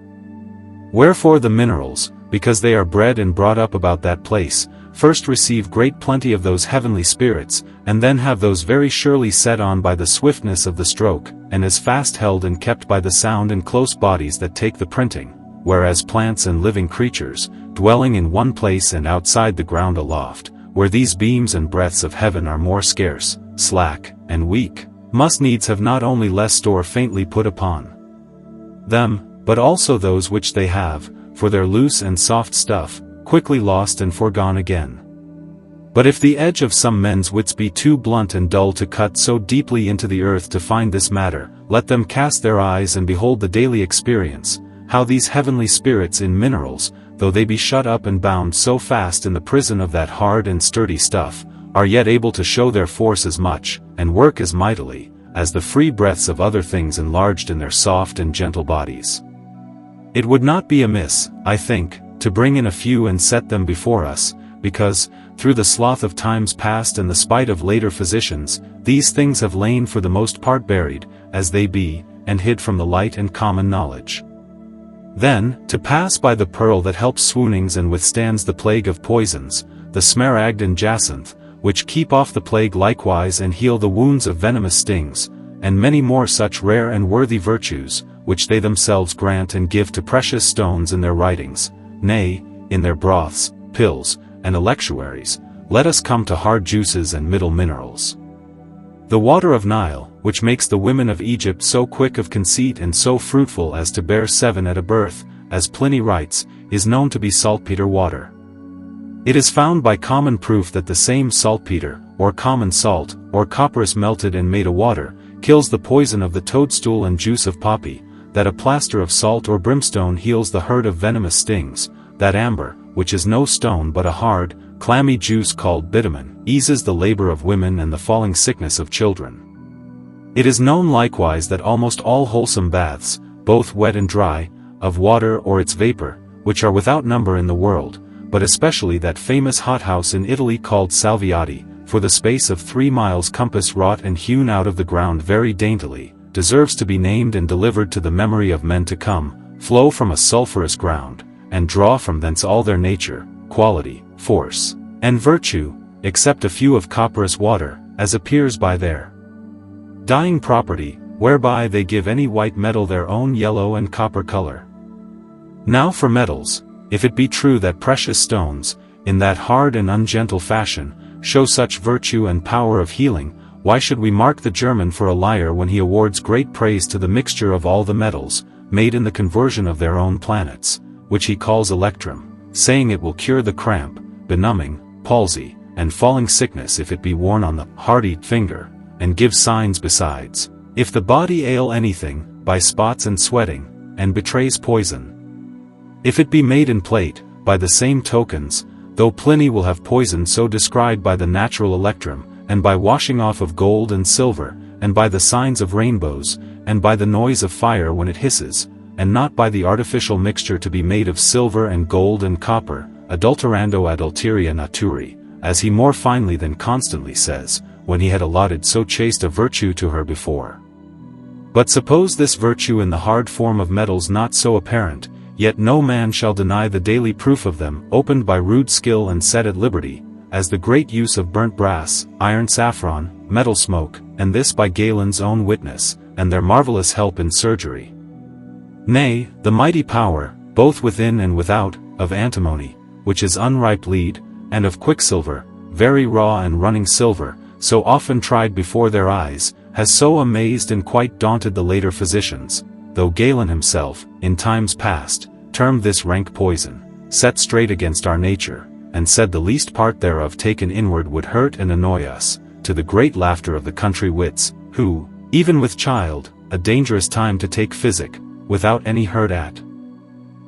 Wherefore the minerals, because they are bred and brought up about that place, first receive great plenty of those heavenly spirits, and then have those very surely set on by the swiftness of the stroke, and as fast held and kept by the sound and close bodies that take the printing, whereas plants and living creatures, dwelling in one place and outside the ground aloft, where these beams and breaths of heaven are more scarce, slack, and weak, must needs have not only less store faintly put upon them, but also those which they have, for their loose and soft stuff, quickly lost and foregone again. But if the edge of some men's wits be too blunt and dull to cut so deeply into the earth to find this matter, let them cast their eyes and behold the daily experience, how these heavenly spirits in minerals, though they be shut up and bound so fast in the prison of that hard and sturdy stuff, are yet able to show their force as much, and work as mightily, as the free breaths of other things enlarged in their soft and gentle bodies. It would not be amiss, I think, to bring in a few and set them before us, because, through the sloth of times past and the spite of later physicians, these things have lain for the most part buried, as they be, and hid from the light and common knowledge. Then, to pass by the pearl that helps swoonings and withstands the plague of poisons, the smaragd and jacinth, which keep off the plague likewise and heal the wounds of venomous stings, and many more such rare and worthy virtues, which they themselves grant and give to precious stones in their writings, nay, in their broths, pills, and electuaries, let us come to hard juices and middle minerals. The water of Nile, which makes the women of Egypt so quick of conceit and so fruitful as to bear 7 at a birth, as Pliny writes, is known to be saltpeter water. It is found by common proof that the same saltpeter, or common salt, or copperas melted and made a water, kills the poison of the toadstool and juice of poppy, that a plaster of salt or brimstone heals the hurt of venomous stings, that amber, which is no stone but a hard, clammy juice called bitumen, eases the labor of women and the falling sickness of children. It is known likewise that almost all wholesome baths, both wet and dry, of water or its vapor, which are without number in the world, but especially that famous hothouse in Italy called Salviati, for the space of 3 miles compass wrought and hewn out of the ground very daintily, deserves to be named and delivered to the memory of men to come, flow from a sulphurous ground, and draw from thence all their nature, quality, force, and virtue, except a few of copperous water, as appears by their dyeing property, whereby they give any white metal their own yellow and copper color. Now for metals, if it be true that precious stones, in that hard and ungentle fashion, show such virtue and power of healing, why should we mark the German for a liar when he awards great praise to the mixture of all the metals, made in the conversion of their own planets, which he calls electrum, saying it will cure the cramp, benumbing, palsy, and falling sickness if it be worn on the hardy finger, and gives signs besides, if the body ail anything, by spots and sweating, and betrays poison. If it be made in plate, by the same tokens, though Pliny will have poison so described by the natural electrum, and by washing off of gold and silver, and by the signs of rainbows, and by the noise of fire when it hisses, and not by the artificial mixture to be made of silver and gold and copper, adulterando adulteria naturi, as he more finely than constantly says, when he had allotted so chaste a virtue to her before. But suppose this virtue in the hard form of metals not so apparent, yet no man shall deny the daily proof of them, opened by rude skill and set at liberty, as the great use of burnt brass, iron saffron, metal smoke, and this by Galen's own witness, and their marvelous help in surgery. Nay, the mighty power, both within and without, of antimony, which is unripe lead, and of quicksilver, very raw and running silver, so often tried before their eyes, has so amazed and quite daunted the later physicians, though Galen himself, in times past, termed this rank poison, set straight against our nature, and said the least part thereof taken inward would hurt and annoy us, to the great laughter of the country wits, who, even with child, a dangerous time to take physic, without any hurt at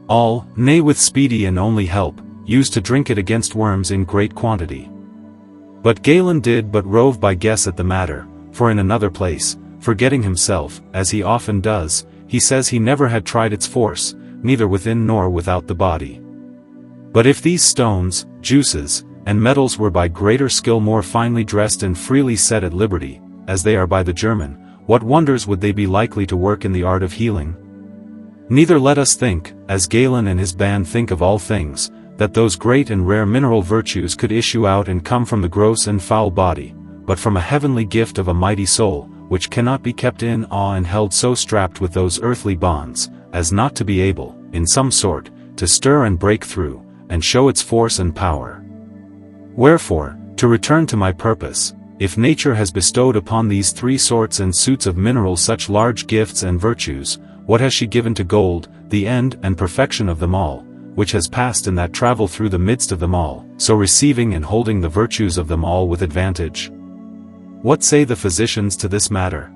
all, nay with speedy and only help, used to drink it against worms in great quantity. But Galen did but rove by guess at the matter, for in another place, forgetting himself, as he often does, he says he never had tried its force, neither within nor without the body. But if these stones, juices, and metals were by greater skill more finely dressed and freely set at liberty, as they are by the German, what wonders would they be likely to work in the art of healing? Neither let us think, as Galen and his band think of all things, that those great and rare mineral virtues could issue out and come from the gross and foul body, but from a heavenly gift of a mighty soul, which cannot be kept in awe and held so strapped with those earthly bonds, as not to be able, in some sort, to stir and break through, and show its force and power. Wherefore, to return to my purpose, if nature has bestowed upon these 3 sorts and suits of minerals such large gifts and virtues, what has she given to gold, the end and perfection of them all, which has passed in that travel through the midst of them all, so receiving and holding the virtues of them all with advantage? What say the physicians to this matter?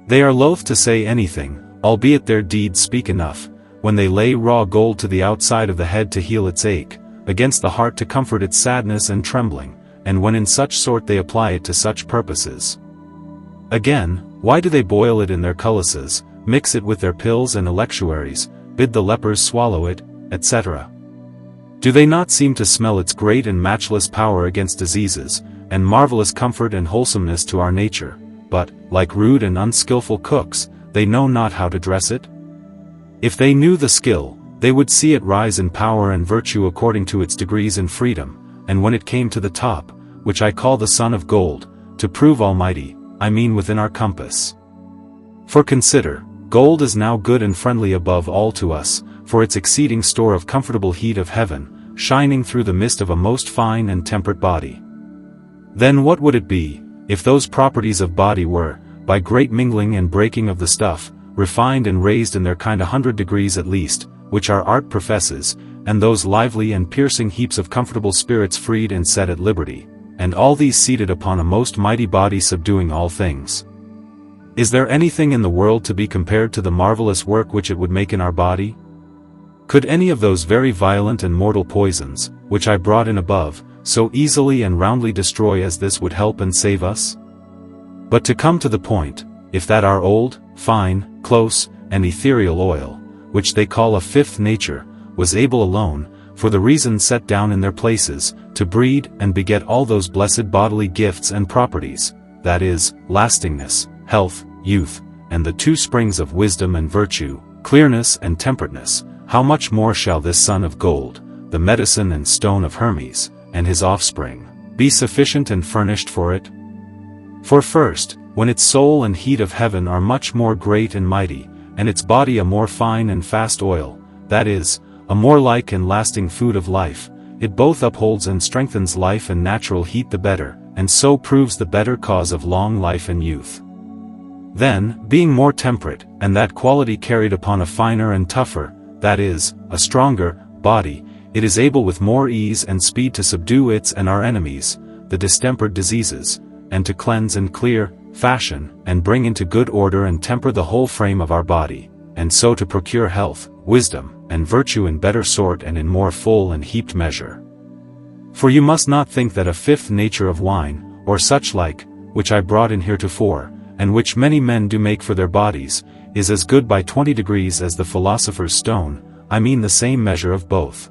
They are loath to say anything, albeit their deeds speak enough, when they lay raw gold to the outside of the head to heal its ache, against the heart to comfort its sadness and trembling, and when in such sort they apply it to such purposes. Again, why do they boil it in their cullises, mix it with their pills and electuaries, bid the lepers swallow it, etc.? Do they not seem to smell its great and matchless power against diseases, and marvelous comfort and wholesomeness to our nature, but, like rude and unskilful cooks, they know not how to dress it? If they knew the skill, they would see it rise in power and virtue according to its degrees in freedom, and when it came to the top, which I call the sun of gold, to prove almighty, I mean within our compass. For consider, gold is now good and friendly above all to us, for its exceeding store of comfortable heat of heaven, shining through the mist of a most fine and temperate body. Then what would it be, if those properties of body were, by great mingling and breaking of the stuff, refined and raised in their kind 100 degrees at least, which our art professes, and those lively and piercing heaps of comfortable spirits freed and set at liberty, and all these seated upon a most mighty body subduing all things? Is there anything in the world to be compared to the marvelous work which it would make in our body? Could any of those very violent and mortal poisons, which I brought in above, so easily and roundly destroy as this would help and save us? But to come to the point, if that our old, fine, close, and ethereal oil, which they call a fifth nature, was able alone, for the reason set down in their places, to breed and beget all those blessed bodily gifts and properties, that is, lastingness, health, youth, and the two springs of wisdom and virtue, clearness and temperateness. How much more shall this son of gold, the medicine and stone of Hermes, and his offspring, be sufficient and furnished for it? For first, when its soul and heat of heaven are much more great and mighty, and its body a more fine and fast oil, that is, a more like and lasting food of life, it both upholds and strengthens life and natural heat the better, and so proves the better cause of long life and youth. Then, being more temperate, and that quality carried upon a finer and tougher, that is, a stronger, body, it is able with more ease and speed to subdue its and our enemies, the distempered diseases, and to cleanse and clear, fashion, and bring into good order and temper the whole frame of our body, and so to procure health, wisdom, and virtue in better sort and in more full and heaped measure. For you must not think that a fifth nature of wine, or such like, which I brought in heretofore, and which many men do make for their bodies, is as good by 20 degrees as the philosopher's stone, I mean the same measure of both.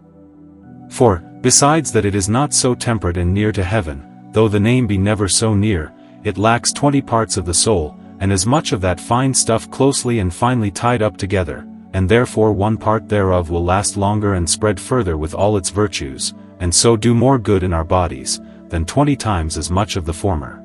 For, besides that it is not so temperate and near to heaven, though the name be never so near, it lacks 20 parts of the soul, and as much of that fine stuff closely and finely tied up together, and therefore one part thereof will last longer and spread further with all its virtues, and so do more good in our bodies, than 20 times as much of the former.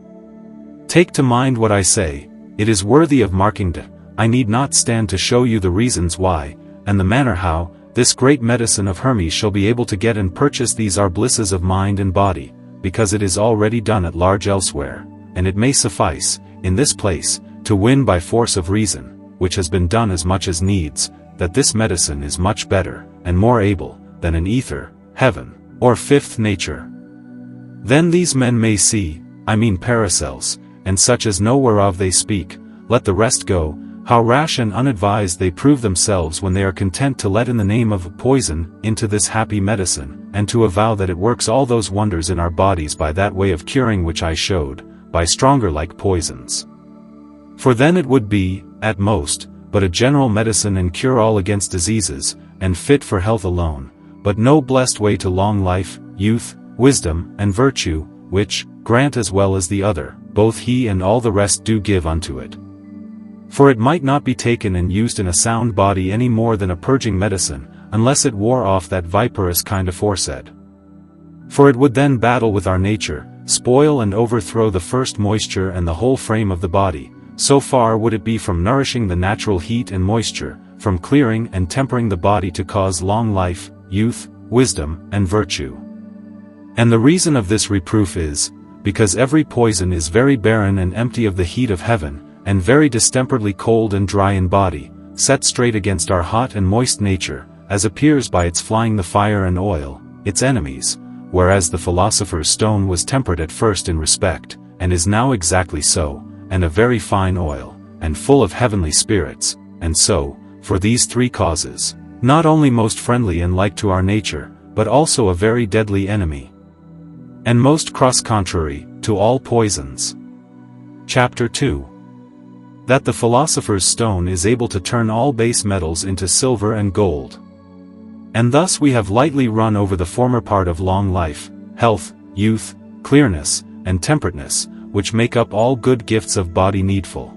Take to mind what I say, it is worthy of marking. I need not stand to show you the reasons why, and the manner how, this great medicine of Hermes shall be able to get and purchase these our blisses of mind and body, because it is already done at large elsewhere, and it may suffice, in this place, to win by force of reason, which has been done as much as needs, that this medicine is much better, and more able, than an ether, heaven, or fifth nature. Then these men may see, I mean Paracels, and such as know whereof they speak, let the rest go, how rash and unadvised they prove themselves when they are content to let in the name of poison into this happy medicine, and to avow that it works all those wonders in our bodies by that way of curing which I showed, by stronger like poisons. For then it would be, at most, but a general medicine and cure all against diseases, and fit for health alone, but no blessed way to long life, youth, wisdom, and virtue, which, grant as well as the other, both he and all the rest do give unto it. For it might not be taken and used in a sound body any more than a purging medicine, unless it wore off that viperous kind aforesaid. For it would then battle with our nature, spoil and overthrow the first moisture and the whole frame of the body, so far would it be from nourishing the natural heat and moisture, from clearing and tempering the body to cause long life, youth, wisdom, and virtue. And the reason of this reproof is, because every poison is very barren and empty of the heat of heaven, and very distemperedly cold and dry in body, set straight against our hot and moist nature, as appears by its flying the fire and oil, its enemies, whereas the philosopher's stone was tempered at first in respect, and is now exactly so, and a very fine oil, and full of heavenly spirits, and so, for these three causes, not only most friendly and like to our nature, but also a very deadly enemy, and most cross-contrary, to all poisons. Chapter 2. That the philosopher's stone is able to turn all base metals into silver and gold. And thus we have lightly run over the former part of long life, health, youth, clearness, and temperateness, which make up all good gifts of body needful.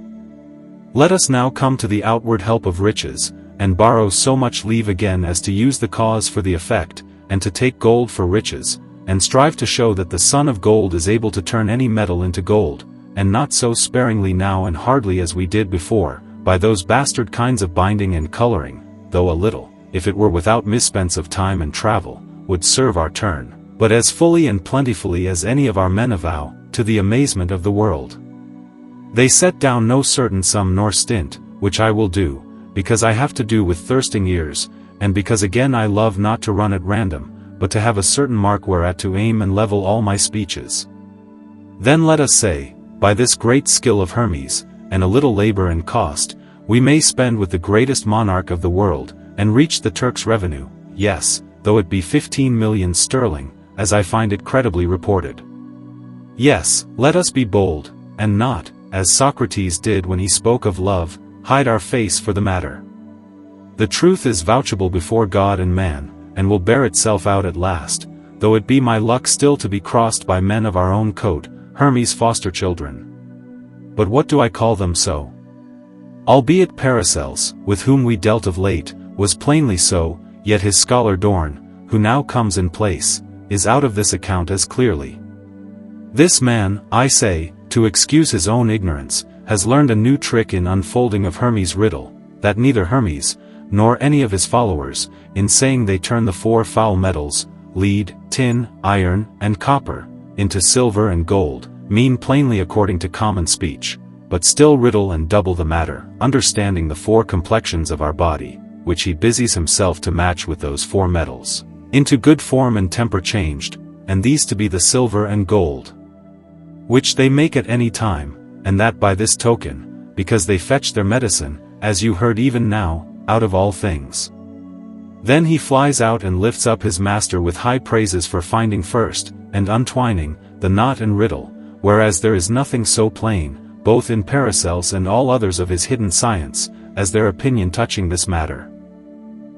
Let us now come to the outward help of riches, and borrow so much leave again as to use the cause for the effect, and to take gold for riches, and strive to show that the son of gold is able to turn any metal into gold, and not so sparingly now and hardly as we did before, by those bastard kinds of binding and coloring, though a little, if it were without misspence of time and travel, would serve our turn, but as fully and plentifully as any of our men avow, to the amazement of the world. They set down no certain sum nor stint, which I will do, because I have to do with thirsting ears, and because again I love not to run at random, but to have a certain mark whereat to aim and level all my speeches. Then let us say, by this great skill of Hermes, and a little labor and cost, we may spend with the greatest monarch of the world, and reach the Turk's revenue, yes, though it be 15 millions sterling, as I find it credibly reported. Yes, let us be bold, and not, as Socrates did when he spoke of love, hide our face for the matter. The truth is vouchable before God and man, and will bear itself out at last, though it be my luck still to be crossed by men of our own coat, Hermes' foster children. But what do I call them so? Albeit Paracelsus, with whom we dealt of late, was plainly so, yet his scholar Dorn, who now comes in place, is out of this account as clearly. This man, I say, to excuse his own ignorance, has learned a new trick in unfolding of Hermes' riddle, that neither Hermes, nor any of his followers, in saying they turn the four foul metals, lead, tin, iron, and copper, into silver and gold, mean plainly according to common speech, but still riddle and double the matter, understanding the four complexions of our body, which he busies himself to match with those four metals, into good form and temper changed, and these to be the silver and gold, which they make at any time, and that by this token, because they fetch their medicine, as you heard even now, out of all things. Then he flies out and lifts up his master with high praises for finding first, and untwining, the knot and riddle, whereas there is nothing so plain, both in Paracelsus and all others of his hidden science, as their opinion touching this matter.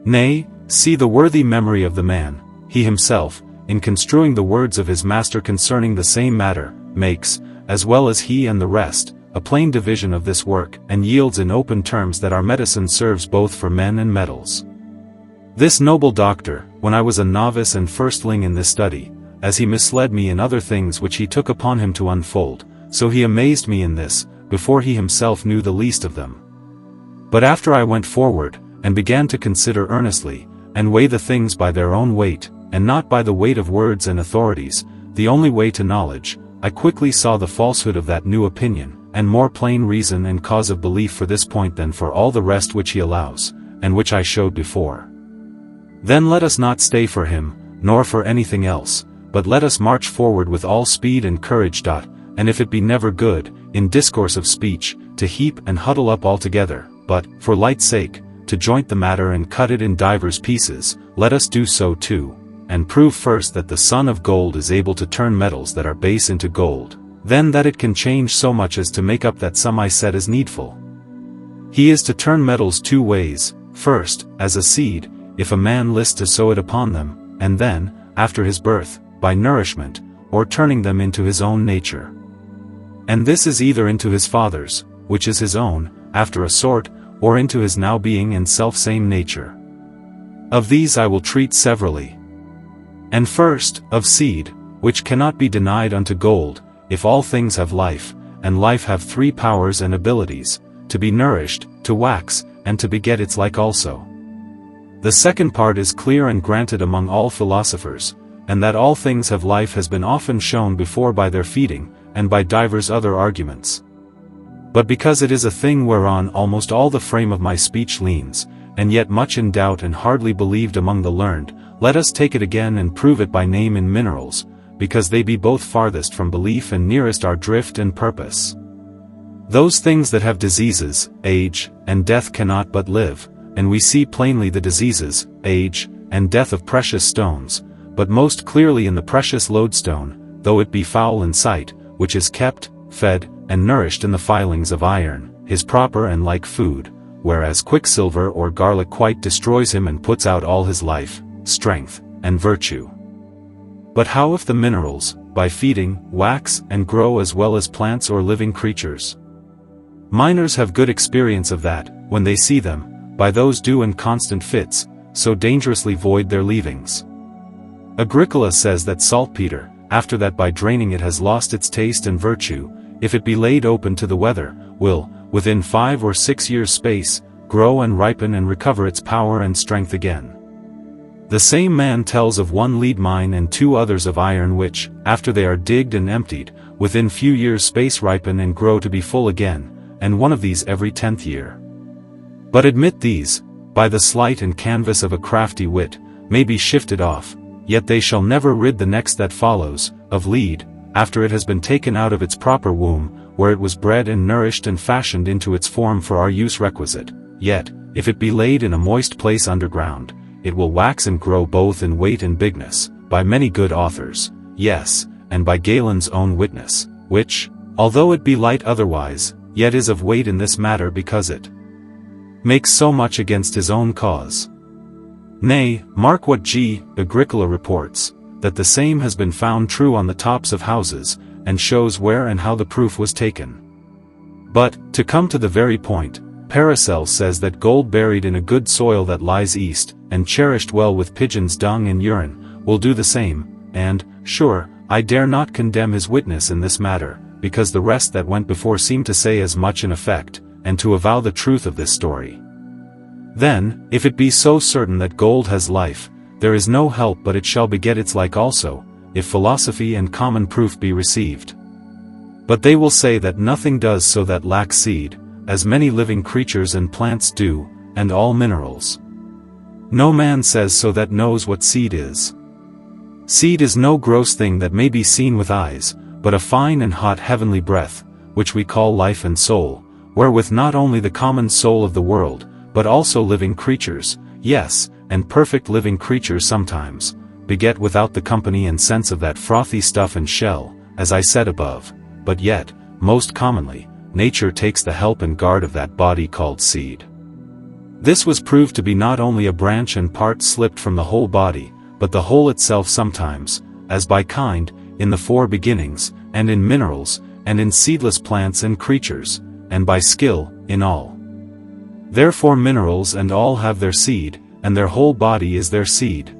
Nay, see the worthy memory of the man, he himself, in construing the words of his master concerning the same matter, makes, as well as he and the rest, a plain division of this work, and yields in open terms that our medicine serves both for men and metals. This noble doctor, when I was a novice and firstling in this study, as he misled me in other things which he took upon him to unfold, so he amazed me in this, before he himself knew the least of them. But after I went forward, and began to consider earnestly, and weigh the things by their own weight, and not by the weight of words and authorities, the only way to knowledge, I quickly saw the falsehood of that new opinion, and more plain reason and cause of belief for this point than for all the rest which he allows, and which I showed before. Then let us not stay for him, nor for anything else, but let us march forward with all speed and courage. And if it be never good, in discourse of speech, to heap and huddle up all together, but, for light's sake, to joint the matter and cut it in divers pieces, let us do so too, and prove first that the son of gold is able to turn metals that are base into gold, then that it can change so much as to make up that sum I said is needful. He is to turn metals two ways, first, as a seed, if a man list to sow it upon them, and then, after his birth, by nourishment, or turning them into his own nature. And this is either into his father's, which is his own, after a sort, or into his now being and self-same nature. Of these I will treat severally. And first, of seed, which cannot be denied unto gold, if all things have life, and life have three powers and abilities, to be nourished, to wax, and to beget its like also. The second part is clear and granted among all philosophers, and that all things have life has been often shown before by their feeding, and by divers other arguments. But because it is a thing whereon almost all the frame of my speech leans, and yet much in doubt and hardly believed among the learned, let us take it again and prove it by name in minerals, because they be both farthest from belief and nearest our drift and purpose. Those things that have diseases, age, and death cannot but live, and we see plainly the diseases, age, and death of precious stones, but most clearly in the precious lodestone, though it be foul in sight, which is kept, fed, and nourished in the filings of iron, his proper and like food, whereas quicksilver or garlic quite destroys him and puts out all his life, strength, and virtue. But how if the minerals, by feeding, wax and grow as well as plants or living creatures? Miners have good experience of that, when they see them, by those due and constant fits, so dangerously void their leavings. Agricola says that saltpeter, after that by draining it has lost its taste and virtue, if it be laid open to the weather, will, within 5 or 6 years' space, grow and ripen and recover its power and strength again. The same man tells of one lead mine and 2 others of iron which, after they are digged and emptied, within few years' space ripen and grow to be full again, and one of these every 10th year. But admit these, by the sleight and canvas of a crafty wit, may be shifted off, yet they shall never rid the next that follows, of lead, after it has been taken out of its proper womb, where it was bred and nourished and fashioned into its form for our use requisite. Yet, if it be laid in a moist place underground, it will wax and grow both in weight and bigness, by many good authors, yes, and by Galen's own witness, which, although it be light otherwise, yet is of weight in this matter because it makes so much against his own cause. Nay, mark what G. Agricola reports, that the same has been found true on the tops of houses, and shows where and how the proof was taken. But, to come to the very point, Paracelse says that gold buried in a good soil that lies east, and cherished well with pigeons' dung and urine, will do the same, and, sure, I dare not condemn his witness in this matter, because the rest that went before seem to say as much in effect, and to avow the truth of this story. Then, if it be so certain that gold has life, there is no help but it shall beget its like also, if philosophy and common proof be received. But they will say that nothing does so that lacks seed, as many living creatures and plants do, and all minerals. No man says so that knows what seed is. Seed is no gross thing that may be seen with eyes, but a fine and hot heavenly breath, which we call life and soul, wherewith not only the common soul of the world, but also living creatures, yes, and perfect living creatures sometimes, beget without the company and sense of that frothy stuff and shell, as I said above, but yet, most commonly, nature takes the help and guard of that body called seed. This was proved to be not only a branch and part slipped from the whole body, but the whole itself sometimes, as by kind, in the four beginnings, and in minerals, and in seedless plants and creatures, and by skill, in all. Therefore minerals and all have their seed, and their whole body is their seed.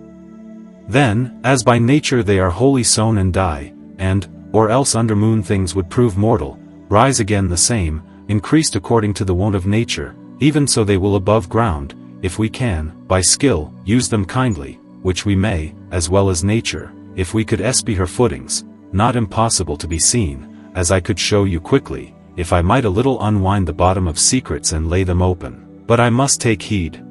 Then, as by nature they are wholly sown and die, and, or else under moon things would prove mortal, rise again the same, increased according to the wont of nature, even so they will above ground, if we can, by skill, use them kindly, which we may, as well as nature, if we could espy her footings, not impossible to be seen, as I could show you quickly, if I might a little unwind the bottom of secrets and lay them open, but I must take heed.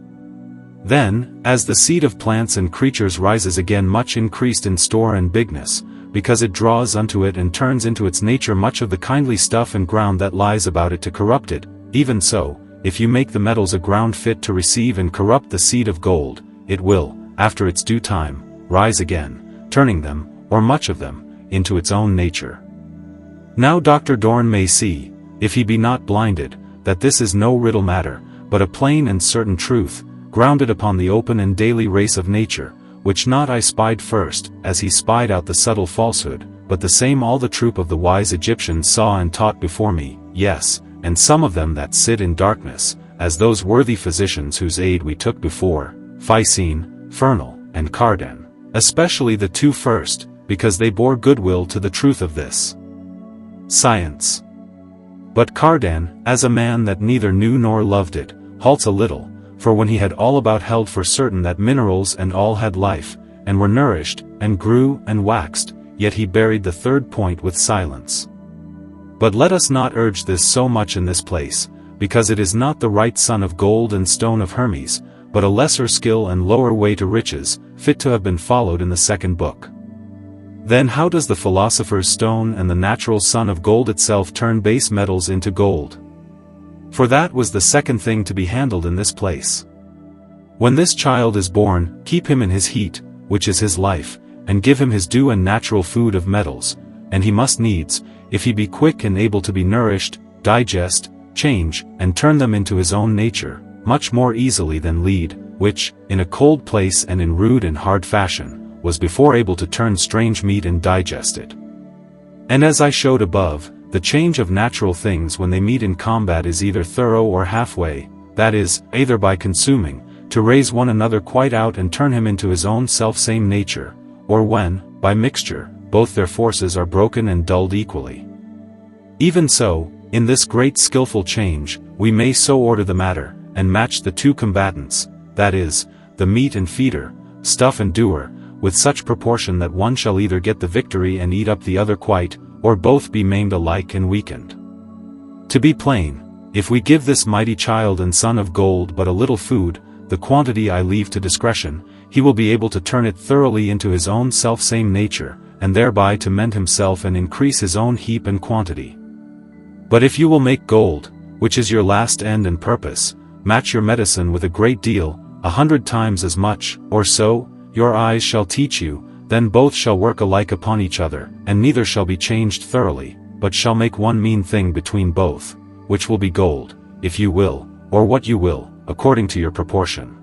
Then, as the seed of plants and creatures rises again much increased in store and bigness, because it draws unto it and turns into its nature much of the kindly stuff and ground that lies about it to corrupt it, even so, if you make the metals a ground fit to receive and corrupt the seed of gold, it will, after its due time, rise again, turning them, or much of them, into its own nature. Now Dr. Dorn may see, if he be not blinded, that this is no riddle matter, but a plain and certain truth, grounded upon the open and daily race of nature, which not I spied first, as he spied out the subtle falsehood, but the same all the troop of the wise Egyptians saw and taught before me, yes, and some of them that sit in darkness, as those worthy physicians whose aid we took before, Physcene, Fernal, and Cardan, especially the two first, because they bore goodwill to the truth of this science. But Cardan, as a man that neither knew nor loved it, halts a little, for when he had all about held for certain that minerals and all had life, and were nourished, and grew, and waxed, yet he buried the third point with silence. But let us not urge this so much in this place, because it is not the right son of gold and stone of Hermes, but a lesser skill and lower way to riches, fit to have been followed in the second book. Then how does the philosopher's stone and the natural son of gold itself turn base metals into gold? For that was the second thing to be handled in this place. When this child is born, keep him in his heat, which is his life, and give him his due and natural food of metals, and he must needs, if he be quick and able to be nourished, digest, change, and turn them into his own nature, much more easily than lead, which, in a cold place and in rude and hard fashion, was before able to turn strange meat and digest it. And as I showed above, the change of natural things when they meet in combat is either thorough or halfway, that is, either by consuming, to raise one another quite out and turn him into his own self-same nature, or when, by mixture, both their forces are broken and dulled equally. Even so, in this great skillful change, we may so order the matter, and match the two combatants, that is, the meat and feeder, stuff and doer, with such proportion that one shall either get the victory and eat up the other quite, or both be maimed alike and weakened. To be plain, if we give this mighty child and son of gold but a little food, the quantity I leave to discretion, he will be able to turn it thoroughly into his own self-same nature, and thereby to mend himself and increase his own heap and quantity. But if you will make gold, which is your last end and purpose, match your medicine with a great deal, 100 times as much, or so, your eyes shall teach you, then both shall work alike upon each other, and neither shall be changed thoroughly, but shall make one mean thing between both, which will be gold, if you will, or what you will, according to your proportion.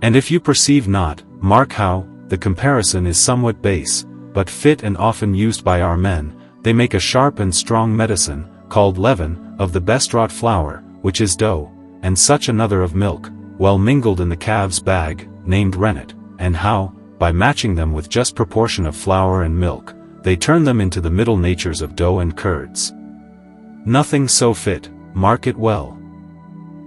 And if you perceive not, mark how, the comparison is somewhat base, but fit and often used by our men, they make a sharp and strong medicine, called leaven, of the best wrought flour, which is dough, and such another of milk, well mingled in the calf's bag, named rennet, and how, by matching them with just proportion of flour and milk, they turn them into the middle natures of dough and curds. Nothing so fit, mark it well.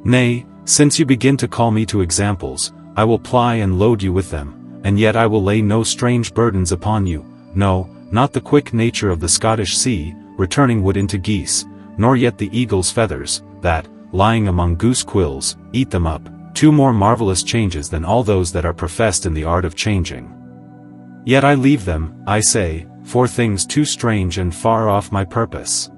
Nay, since you begin to call me to examples, I will ply and load you with them, and yet I will lay no strange burdens upon you, no, not the quick nature of the Scottish sea, returning wood into geese, nor yet the eagle's feathers, that, lying among goose quills, eat them up, two more marvelous changes than all those that are professed in the art of changing. Yet I leave them, I say, for things too strange and far off my purpose.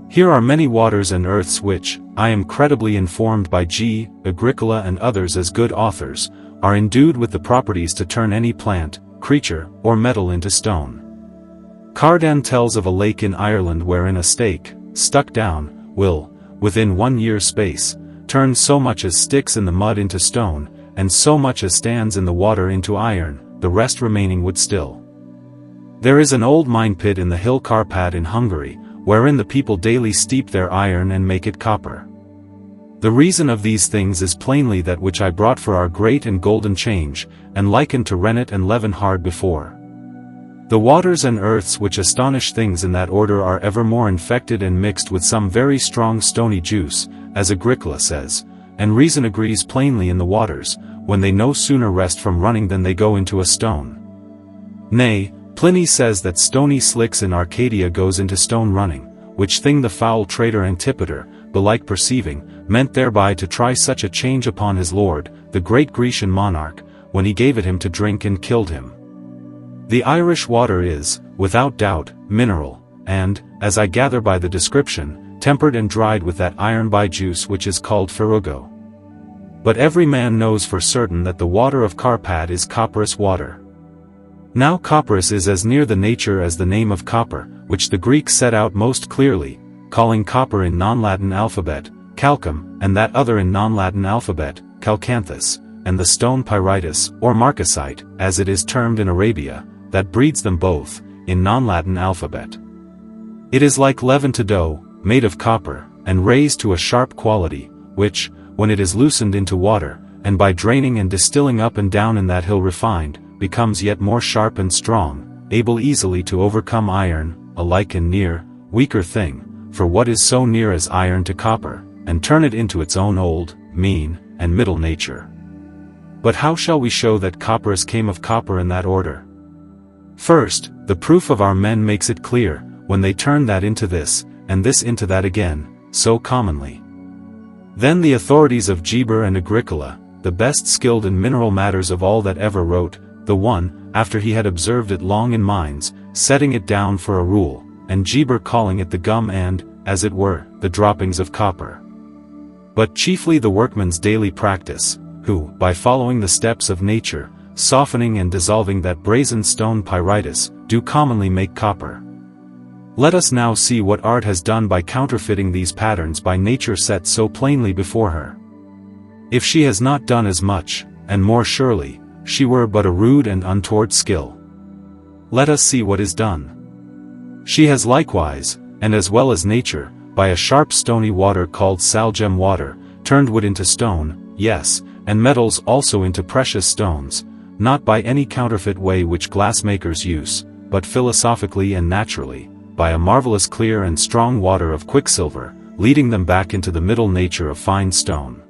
Here are many waters and earths which, I am credibly informed by G. Agricola and others as good authors, are endued with the properties to turn any plant, creature, or metal into stone. Cardan tells of a lake in Ireland wherein a stake, stuck down, will, within 1 year's space, turn so much as sticks in the mud into stone, and so much as stands in the water into iron, the rest remaining wood still. There is an old mine pit in the hill Carpad in Hungary, wherein the people daily steep their iron and make it copper. The reason of these things is plainly that which I brought for our great and golden change, and likened to rennet and leaven hard before. The waters and earths which astonish things in that order are evermore infected and mixed with some very strong stony juice, as Agricola says, and reason agrees plainly in the waters, when they no sooner rest from running than they go into a stone. Nay, Pliny says that stony slicks in Arcadia goes into stone running, which thing the foul traitor Antipater, belike perceiving, meant thereby to try such a change upon his lord, the great Grecian monarch, when he gave it him to drink and killed him. The Irish water is, without doubt, mineral, and, as I gather by the description, tempered and dried with that iron by juice which is called ferrugo. But every man knows for certain that the water of Carpad is copperous water. Now copperous is as near the nature as the name of copper, which the Greeks set out most clearly, calling copper in non-Latin alphabet, calcum, and that other in non-Latin alphabet, calcanthus, and the stone pyritus, or marcasite, as it is termed in Arabia, that breeds them both, in non-Latin alphabet. It is like leaven to dough, made of copper, and raised to a sharp quality, which, when it is loosened into water, and by draining and distilling up and down in that hill refined, becomes yet more sharp and strong, able easily to overcome iron, a like and near, weaker thing, for what is so near as iron to copper, and turn it into its own old, mean, and middle nature. But how shall we show that copperous came of copper in that order? First, the proof of our men makes it clear, when they turn that into this, and this into that again, so commonly. Then the authorities of Geber and Agricola, the best skilled in mineral matters of all that ever wrote, the one, after he had observed it long in mines, setting it down for a rule, and Geber calling it the gum and, as it were, the droppings of copper. But chiefly the workman's daily practice, who, by following the steps of nature, softening and dissolving that brazen stone pyritus, do commonly make copper. Let us now see what art has done by counterfeiting these patterns by nature set so plainly before her. If she has not done as much, and more surely, she were but a rude and untoward skill. Let us see what is done. She has likewise, and as well as nature, by a sharp stony water called salgem water, turned wood into stone, yes, and metals also into precious stones, not by any counterfeit way which glassmakers use, but philosophically and naturally, by a marvelous clear and strong water of quicksilver, leading them back into the middle nature of fine stone.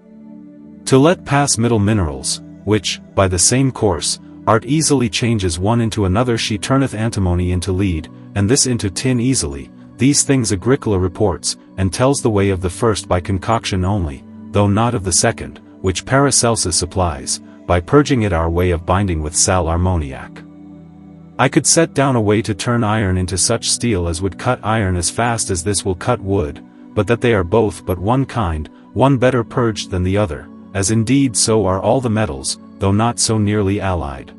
To let pass middle minerals, which, by the same course, art easily changes one into another, she turneth antimony into lead, and this into tin easily. These things Agricola reports, and tells the way of the first by concoction only, though not of the second, which Paracelsus supplies, by purging it our way of binding with sal ammoniac. I could set down a way to turn iron into such steel as would cut iron as fast as this will cut wood, but that they are both but one kind, one better purged than the other, as indeed so are all the metals, though not so nearly allied.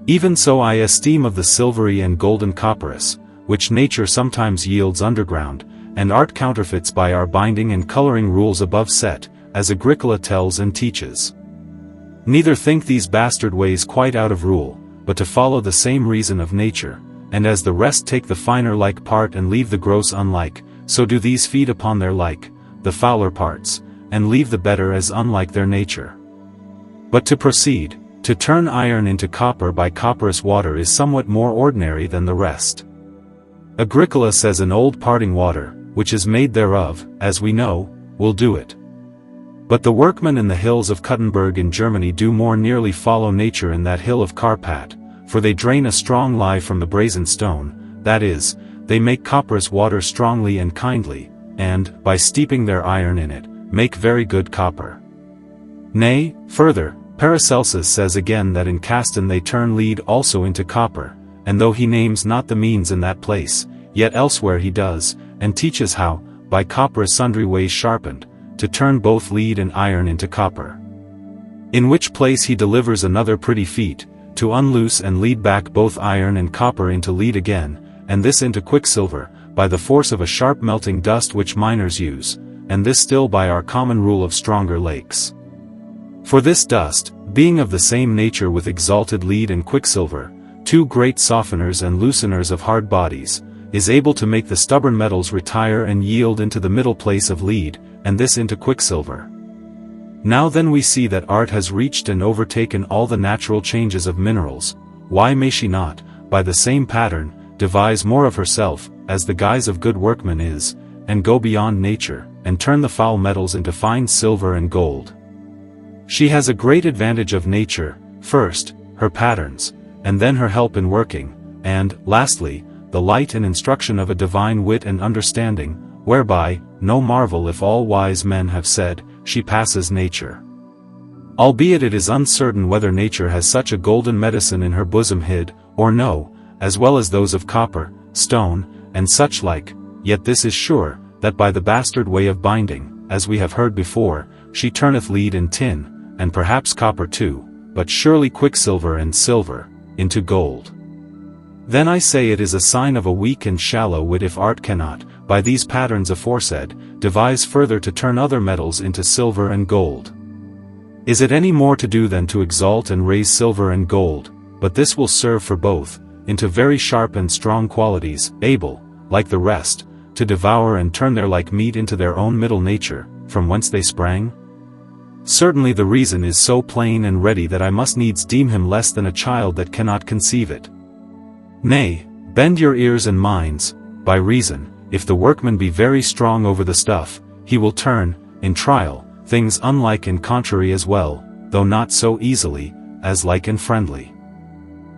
Even so I esteem of the silvery and golden copperas, which nature sometimes yields underground, and art counterfeits by our binding and coloring rules above set, as Agricola tells and teaches. Neither think these bastard ways quite out of rule, but to follow the same reason of nature, and as the rest take the finer like part and leave the gross unlike, so do these feed upon their like, the fouler parts, and leave the better as unlike their nature. But to proceed, to turn iron into copper by copperous water is somewhat more ordinary than the rest. Agricola says an old parting water, which is made thereof, as we know, will do it. But the workmen in the hills of Kuttenberg in Germany do more nearly follow nature in that hill of Karpat, for they drain a strong lye from the brazen stone, that is, they make copperous water strongly and kindly, and, by steeping their iron in it, make very good copper. Nay, further, Paracelsus says again that in Caston they turn lead also into copper, and though he names not the means in that place, yet elsewhere he does, and teaches how, by copper sundry ways sharpened, to turn both lead and iron into copper. In which place he delivers another pretty feat, to unloose and lead back both iron and copper into lead again, and this into quicksilver, by the force of a sharp melting dust which miners use, and this still by our common rule of stronger lakes. For this dust, being of the same nature with exalted lead and quicksilver, two great softeners and looseners of hard bodies, is able to make the stubborn metals retire and yield into the middle place of lead, and this into quicksilver. Now then we see that art has reached and overtaken all the natural changes of minerals. Why may she not, by the same pattern, devise more of herself, as the guise of good workman is, and go beyond nature, and turn the foul metals into fine silver and gold? She has a great advantage of nature, first, her patterns, and then her help in working, and, lastly, the light and instruction of a divine wit and understanding, whereby, no marvel if all wise men have said, she passes nature. Albeit it is uncertain whether nature has such a golden medicine in her bosom hid, or no, as well as those of copper, stone, and such like, yet this is sure, that by the bastard way of binding, as we have heard before, she turneth lead and tin, and perhaps copper too, but surely quicksilver and silver, into gold. Then I say it is a sign of a weak and shallow wit if art cannot, by these patterns aforesaid, devise further to turn other metals into silver and gold. Is it any more to do than to exalt and raise silver and gold, but this will serve for both, into very sharp and strong qualities, able, like the rest, to devour and turn their like meat into their own middle nature, from whence they sprang? Certainly the reason is so plain and ready that I must needs deem him less than a child that cannot conceive it. Nay, bend your ears and minds, by reason, if the workman be very strong over the stuff, he will turn, in trial, things unlike and contrary as well, though not so easily, as like and friendly.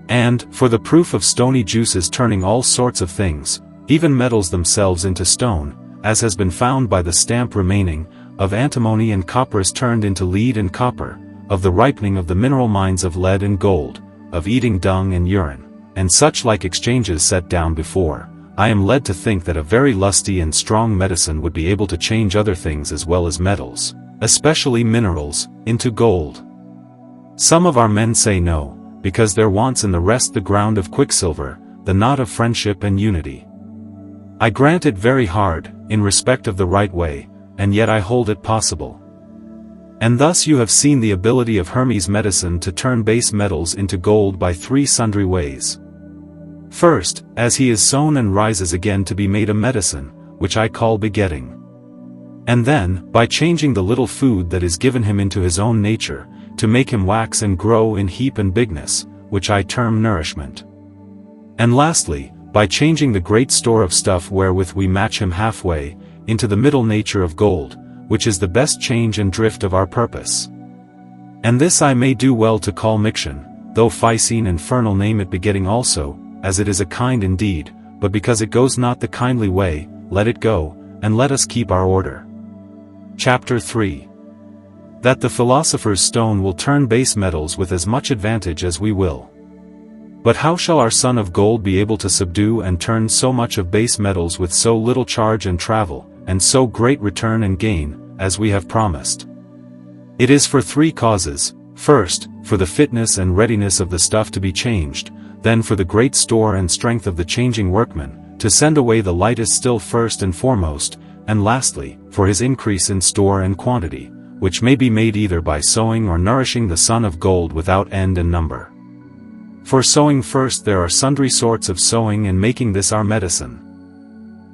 And, for the proof of stony juices turning all sorts of things, even metals themselves into stone, as has been found by the stamp remaining, of antimony and copper is turned into lead and copper, of the ripening of the mineral mines of lead and gold, of eating dung and urine, and such like exchanges set down before, I am led to think that a very lusty and strong medicine would be able to change other things as well as metals, especially minerals, into gold. Some of our men say no, because there wants in the rest the ground of quicksilver, the knot of friendship and unity. I grant it very hard, in respect of the right way, and yet I hold it possible. And thus you have seen the ability of Hermes' medicine to turn base metals into gold by three sundry ways. First, as he is sown and rises again to be made a medicine, which I call begetting. And then, by changing the little food that is given him into his own nature, to make him wax and grow in heap and bigness, which I term nourishment. And lastly, by changing the great store of stuff wherewith we match him halfway, into the middle nature of gold, which is the best change and drift of our purpose. And this I may do well to call miction, though Ficene and Fernal name it begetting also, as it is a kind indeed, but because it goes not the kindly way, let it go, and let us keep our order. Chapter 3. That the philosopher's stone will turn base metals with as much advantage as we will. But how shall our son of gold be able to subdue and turn so much of base metals with so little charge and travel, and so great return and gain, as we have promised? It is for three causes: first, for the fitness and readiness of the stuff to be changed, then for the great store and strength of the changing workman, to send away the lightest still first and foremost, and lastly, for his increase in store and quantity, which may be made either by sowing or nourishing the son of gold without end and number. For sowing first there are sundry sorts of sowing and making this our medicine.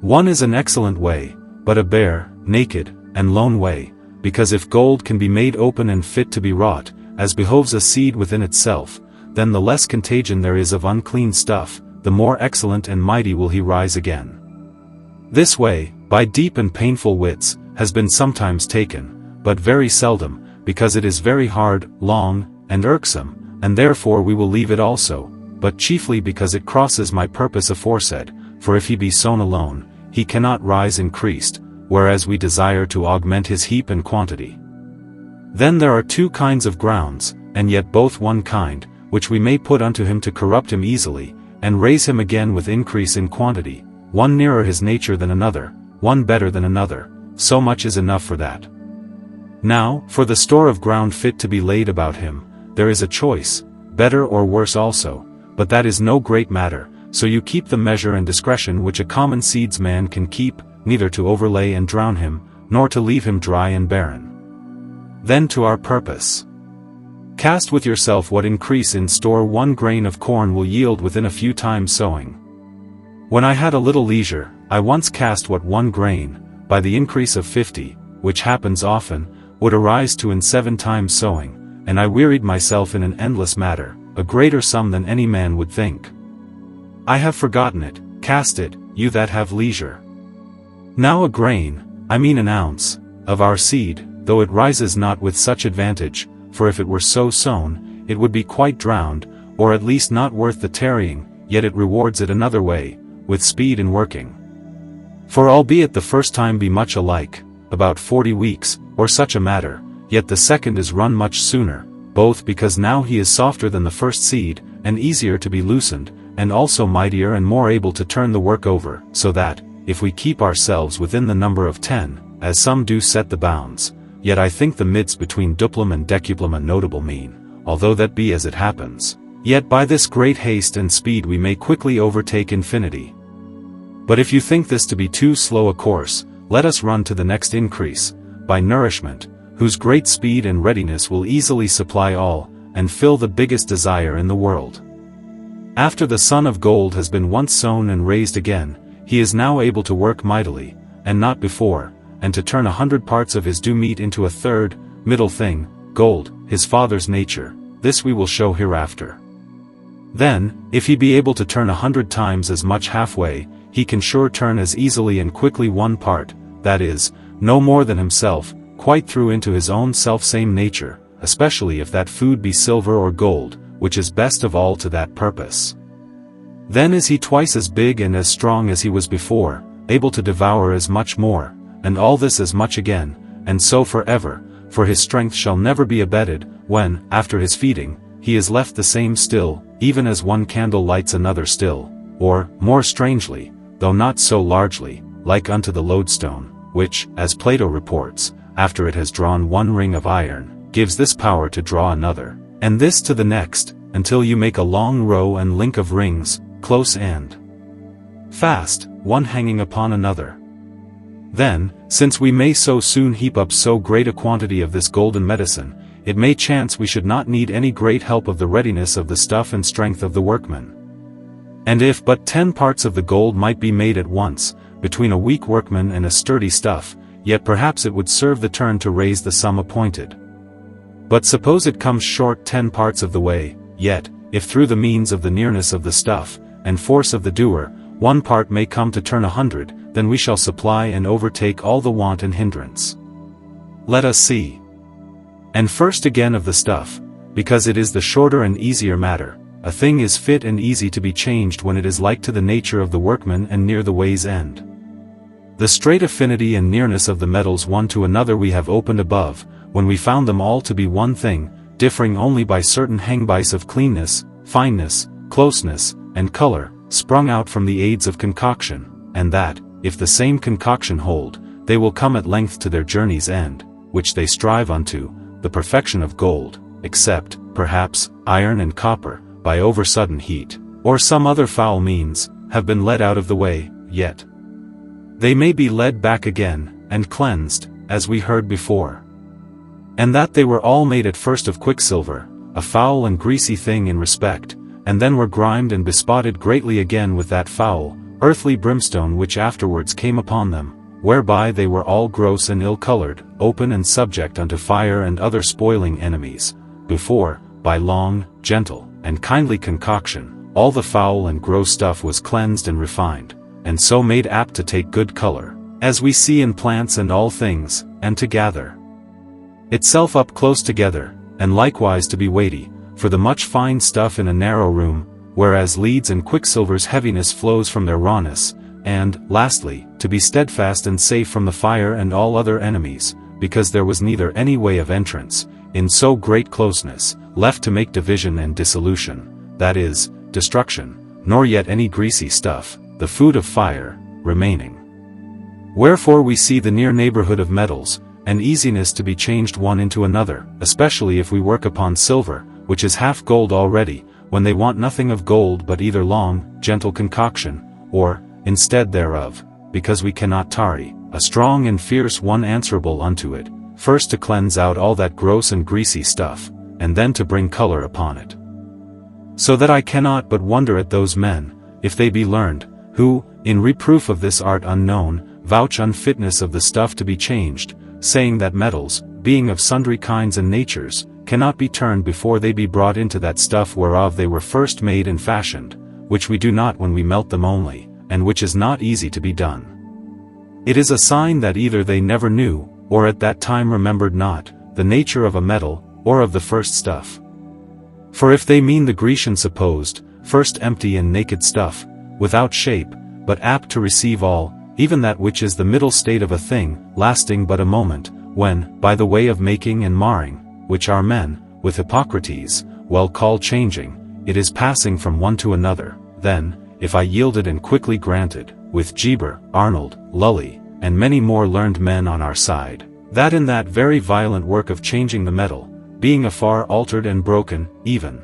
One is an excellent way, but a bare, naked, and lone way, because if gold can be made open and fit to be wrought, as behoves a seed within itself, then the less contagion there is of unclean stuff, the more excellent and mighty will he rise again. This way, by deep and painful wits, has been sometimes taken, but very seldom, because it is very hard, long, and irksome, and therefore we will leave it also, but chiefly because it crosses my purpose aforesaid, for if he be sown alone, he cannot rise increased, whereas we desire to augment his heap and quantity. Then there are two kinds of grounds, and yet both one kind, which we may put unto him to corrupt him easily, and raise him again with increase in quantity, one nearer his nature than another, one better than another, so much is enough for that. Now, for the store of ground fit to be laid about him, there is a choice, better or worse also, but that is no great matter, so you keep the measure and discretion which a common seedsman can keep, neither to overlay and drown him, nor to leave him dry and barren. Then to our purpose. Cast with yourself what increase in store 1 grain of corn will yield within a few times sowing. When I had a little leisure, I once cast what 1 grain, by the increase of 50, which happens often, would arise to in 7 times sowing, and I wearied myself in an endless matter, a greater sum than any man would think. I have forgotten it, cast it, you that have leisure. Now a grain, I mean an ounce, of our seed, though it rises not with such advantage, for if it were so sown, it would be quite drowned, or at least not worth the tarrying, yet it rewards it another way, with speed in working. For albeit the first time be much alike, about 40 weeks, or such a matter, yet the second is run much sooner, both because now he is softer than the first seed, and easier to be loosened, and also mightier and more able to turn the work over, so that, if we keep ourselves within the number of 10, as some do set the bounds, yet I think the midst between duplum and decuplum a notable mean, although that be as it happens, yet by this great haste and speed we may quickly overtake infinity. But if you think this to be too slow a course, let us run to the next increase, by nourishment, whose great speed and readiness will easily supply all, and fill the biggest desire in the world. After the son of gold has been once sown and raised again, he is now able to work mightily, and not before, and to turn 100 parts of his due meat into a third, middle thing, gold, his father's nature. This we will show hereafter. Then, if he be able to turn 100 times as much halfway, he can sure turn as easily and quickly 1 part, that is, no more than himself, quite through into his own self-same nature, especially if that food be silver or gold, which is best of all to that purpose. Then is he twice as big and as strong as he was before, able to devour as much more, and all this as much again, and so forever, for his strength shall never be abated, when, after his feeding, he is left the same still, even as one candle lights another still, or, more strangely, though not so largely, like unto the lodestone, which, as Plato reports, after it has drawn 1 ring of iron, gives this power to draw another, and this to the next, until you make a long row and link of rings, close and fast, one hanging upon another. Then, since we may so soon heap up so great a quantity of this golden medicine, it may chance we should not need any great help of the readiness of the stuff and strength of the workman. And if but 10 parts of the gold might be made at once, between a weak workman and a sturdy stuff, yet perhaps it would serve the turn to raise the sum appointed. But suppose it comes short 10 parts of the way, yet, if through the means of the nearness of the stuff, and force of the doer, 1 part may come to turn 100, then we shall supply and overtake all the want and hindrance. Let us see. And first again of the stuff, because it is the shorter and easier matter, a thing is fit and easy to be changed when it is like to the nature of the workman and near the way's end. The straight affinity and nearness of the metals one to another we have opened above, when we found them all to be one thing, differing only by certain hangbice of cleanness, fineness, closeness, and color, sprung out from the aids of concoction, and that, if the same concoction hold, they will come at length to their journey's end, which they strive unto, the perfection of gold, except, perhaps, iron and copper, by over-sudden heat, or some other foul means, have been led out of the way, yet they may be led back again, and cleansed, as we heard before. And that they were all made at first of quicksilver, a foul and greasy thing in respect, and then were grimed and bespotted greatly again with that foul, earthly brimstone which afterwards came upon them, whereby they were all gross and ill-colored, open and subject unto fire and other spoiling enemies, before, by long, gentle, and kindly concoction, all the foul and gross stuff was cleansed and refined, and so made apt to take good color, as we see in plants and all things, and to gather itself up close together, and likewise to be weighty, for the much fine stuff in a narrow room, whereas leads and quicksilver's heaviness flows from their rawness, and, lastly, to be steadfast and safe from the fire and all other enemies, because there was neither any way of entrance, in so great closeness, left to make division and dissolution, that is, destruction, nor yet any greasy stuff, the food of fire, remaining. Wherefore we see the near neighborhood of metals, and easiness to be changed one into another, especially if we work upon silver, which is half gold already, when they want nothing of gold but either long, gentle concoction, or, instead thereof, because we cannot tarry, a strong and fierce one answerable unto it, first to cleanse out all that gross and greasy stuff, and then to bring color upon it. So that I cannot but wonder at those men, if they be learned, who, in reproof of this art unknown, vouch unfitness of the stuff to be changed, saying that metals, being of sundry kinds and natures, cannot be turned before they be brought into that stuff whereof they were first made and fashioned, which we do not when we melt them only, and which is not easy to be done. It is a sign that either they never knew, or at that time remembered not, the nature of a metal, or of the first stuff. For if they mean the Grecian supposed, first empty and naked stuff, without shape, but apt to receive all, even that which is the middle state of a thing, lasting but a moment, when, by the way of making and marring, which are men, with Hippocrates, well call changing, it is passing from one to another, then, if I yielded and quickly granted, with Geber, Arnold, Lully, and many more learned men on our side, that in that very violent work of changing the metal, being afar altered and broken, even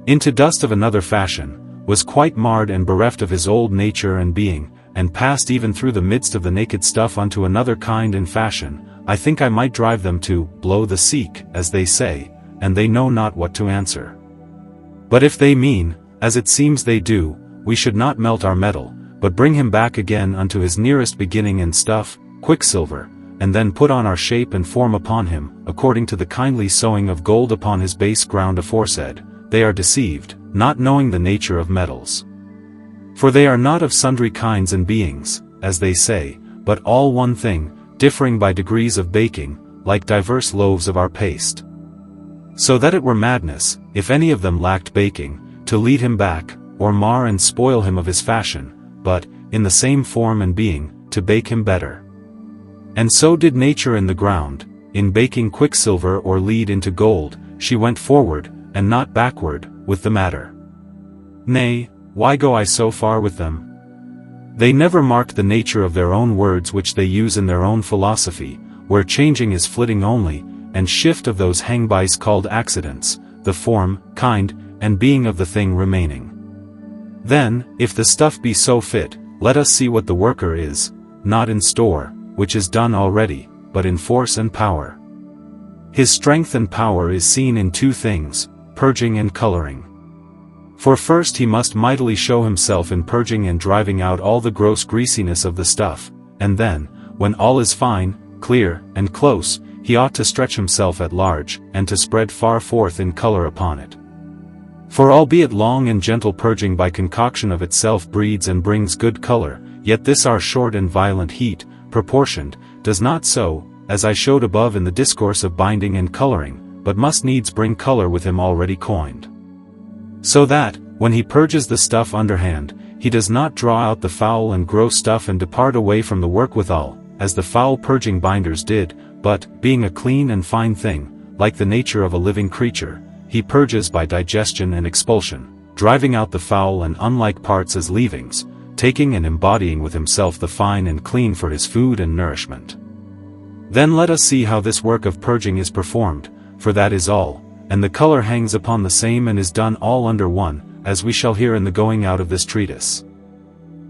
into dust of another fashion, was quite marred and bereft of his old nature and being, and passed even through the midst of the naked stuff unto another kind and fashion, I think I might drive them to blow the seek, as they say, and they know not what to answer. But if they mean, as it seems they do, we should not melt our metal, but bring him back again unto his nearest beginning in stuff, quicksilver, and then put on our shape and form upon him, according to the kindly sowing of gold upon his base ground aforesaid, they are deceived, not knowing the nature of metals. For they are not of sundry kinds and beings, as they say, but all one thing, differing by degrees of baking, like diverse loaves of our paste. So that it were madness, if any of them lacked baking, to lead him back, or mar and spoil him of his fashion, but, in the same form and being, to bake him better. And so did nature in the ground, in baking quicksilver or lead into gold, she went forward, and not backward, with the matter. Nay, why go I so far with them? They never marked the nature of their own words which they use in their own philosophy, where changing is flitting only, and shift of those hangbys called accidents, the form, kind, and being of the thing remaining. Then, if the stuff be so fit, let us see what the worker is, not in store, which is done already, but in force and power. His strength and power is seen in two things, purging and coloring. For first he must mightily show himself in purging and driving out all the gross greasiness of the stuff, and then, when all is fine, clear, and close, he ought to stretch himself at large, and to spread far forth in color upon it. For albeit long and gentle purging by concoction of itself breeds and brings good color, yet this our short and violent heat, proportioned, does not so, as I showed above in the discourse of binding and coloring, but must needs bring color with him already coined. So that, when he purges the stuff underhand, he does not draw out the foul and gross stuff and depart away from the work withal, as the foul purging binders did, but, being a clean and fine thing, like the nature of a living creature, he purges by digestion and expulsion, driving out the foul and unlike parts as leavings, taking and embodying with himself the fine and clean for his food and nourishment. Then let us see how this work of purging is performed, for that is all, and the color hangs upon the same and is done all under one, as we shall hear in the going out of this treatise.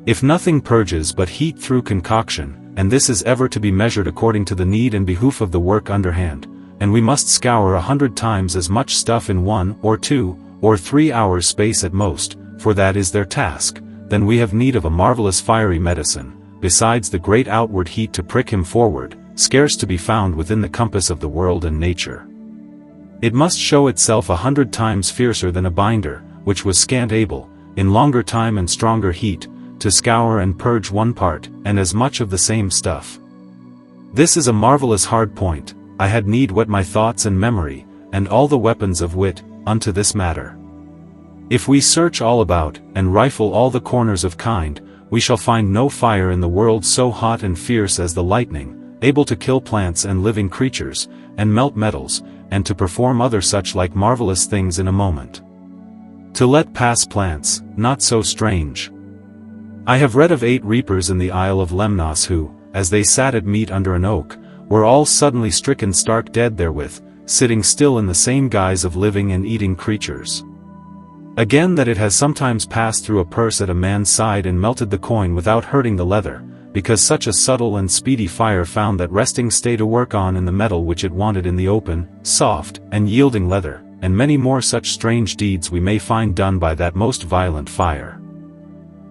If nothing purges but heat through concoction, and this is ever to be measured according to the need and behoof of the work underhand, and we must scour 100 times as much stuff in 1 or 2 or 3 hours space at most, for that is their task, then we have need of a marvelous fiery medicine, besides the great outward heat to prick him forward, scarce to be found within the compass of the world and nature. It must show itself 100 times fiercer than a binder, which was scant able, in longer time and stronger heat, to scour and purge one part, and as much of the same stuff. This is a marvelous hard point. I had need whet my thoughts and memory, and all the weapons of wit, unto this matter. If we search all about, and rifle all the corners of kind, we shall find no fire in the world so hot and fierce as the lightning, able to kill plants and living creatures, and melt metals, and to perform other such like marvelous things in a moment. To let pass plants, not so strange. I have read of 8 reapers in the Isle of Lemnos who, as they sat at meat under an oak, were all suddenly stricken stark dead therewith, sitting still in the same guise of living and eating creatures. Again, that it has sometimes passed through a purse at a man's side and melted the coin without hurting the leather, because such a subtle and speedy fire found that resting stay to work on in the metal which it wanted in the open, soft, and yielding leather, and many more such strange deeds we may find done by that most violent fire.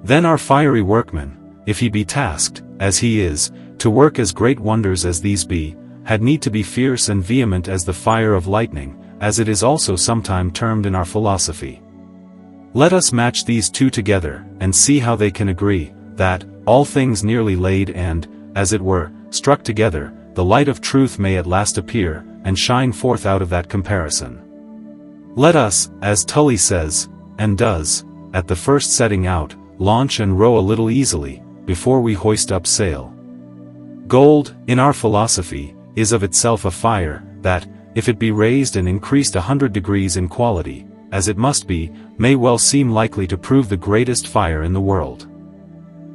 Then our fiery workman, if he be tasked, as he is, to work as great wonders as these be, had need to be fierce and vehement as the fire of lightning, as it is also sometime termed in our philosophy. Let us match these two together, and see how they can agree, that, all things nearly laid and, as it were, struck together, the light of truth may at last appear, and shine forth out of that comparison. Let us, as Tully says, and does, at the first setting out, launch and row a little easily, before we hoist up sail. Gold, in our philosophy, is of itself a fire, that, if it be raised and increased 100 degrees in quality, as it must be, may well seem likely to prove the greatest fire in the world.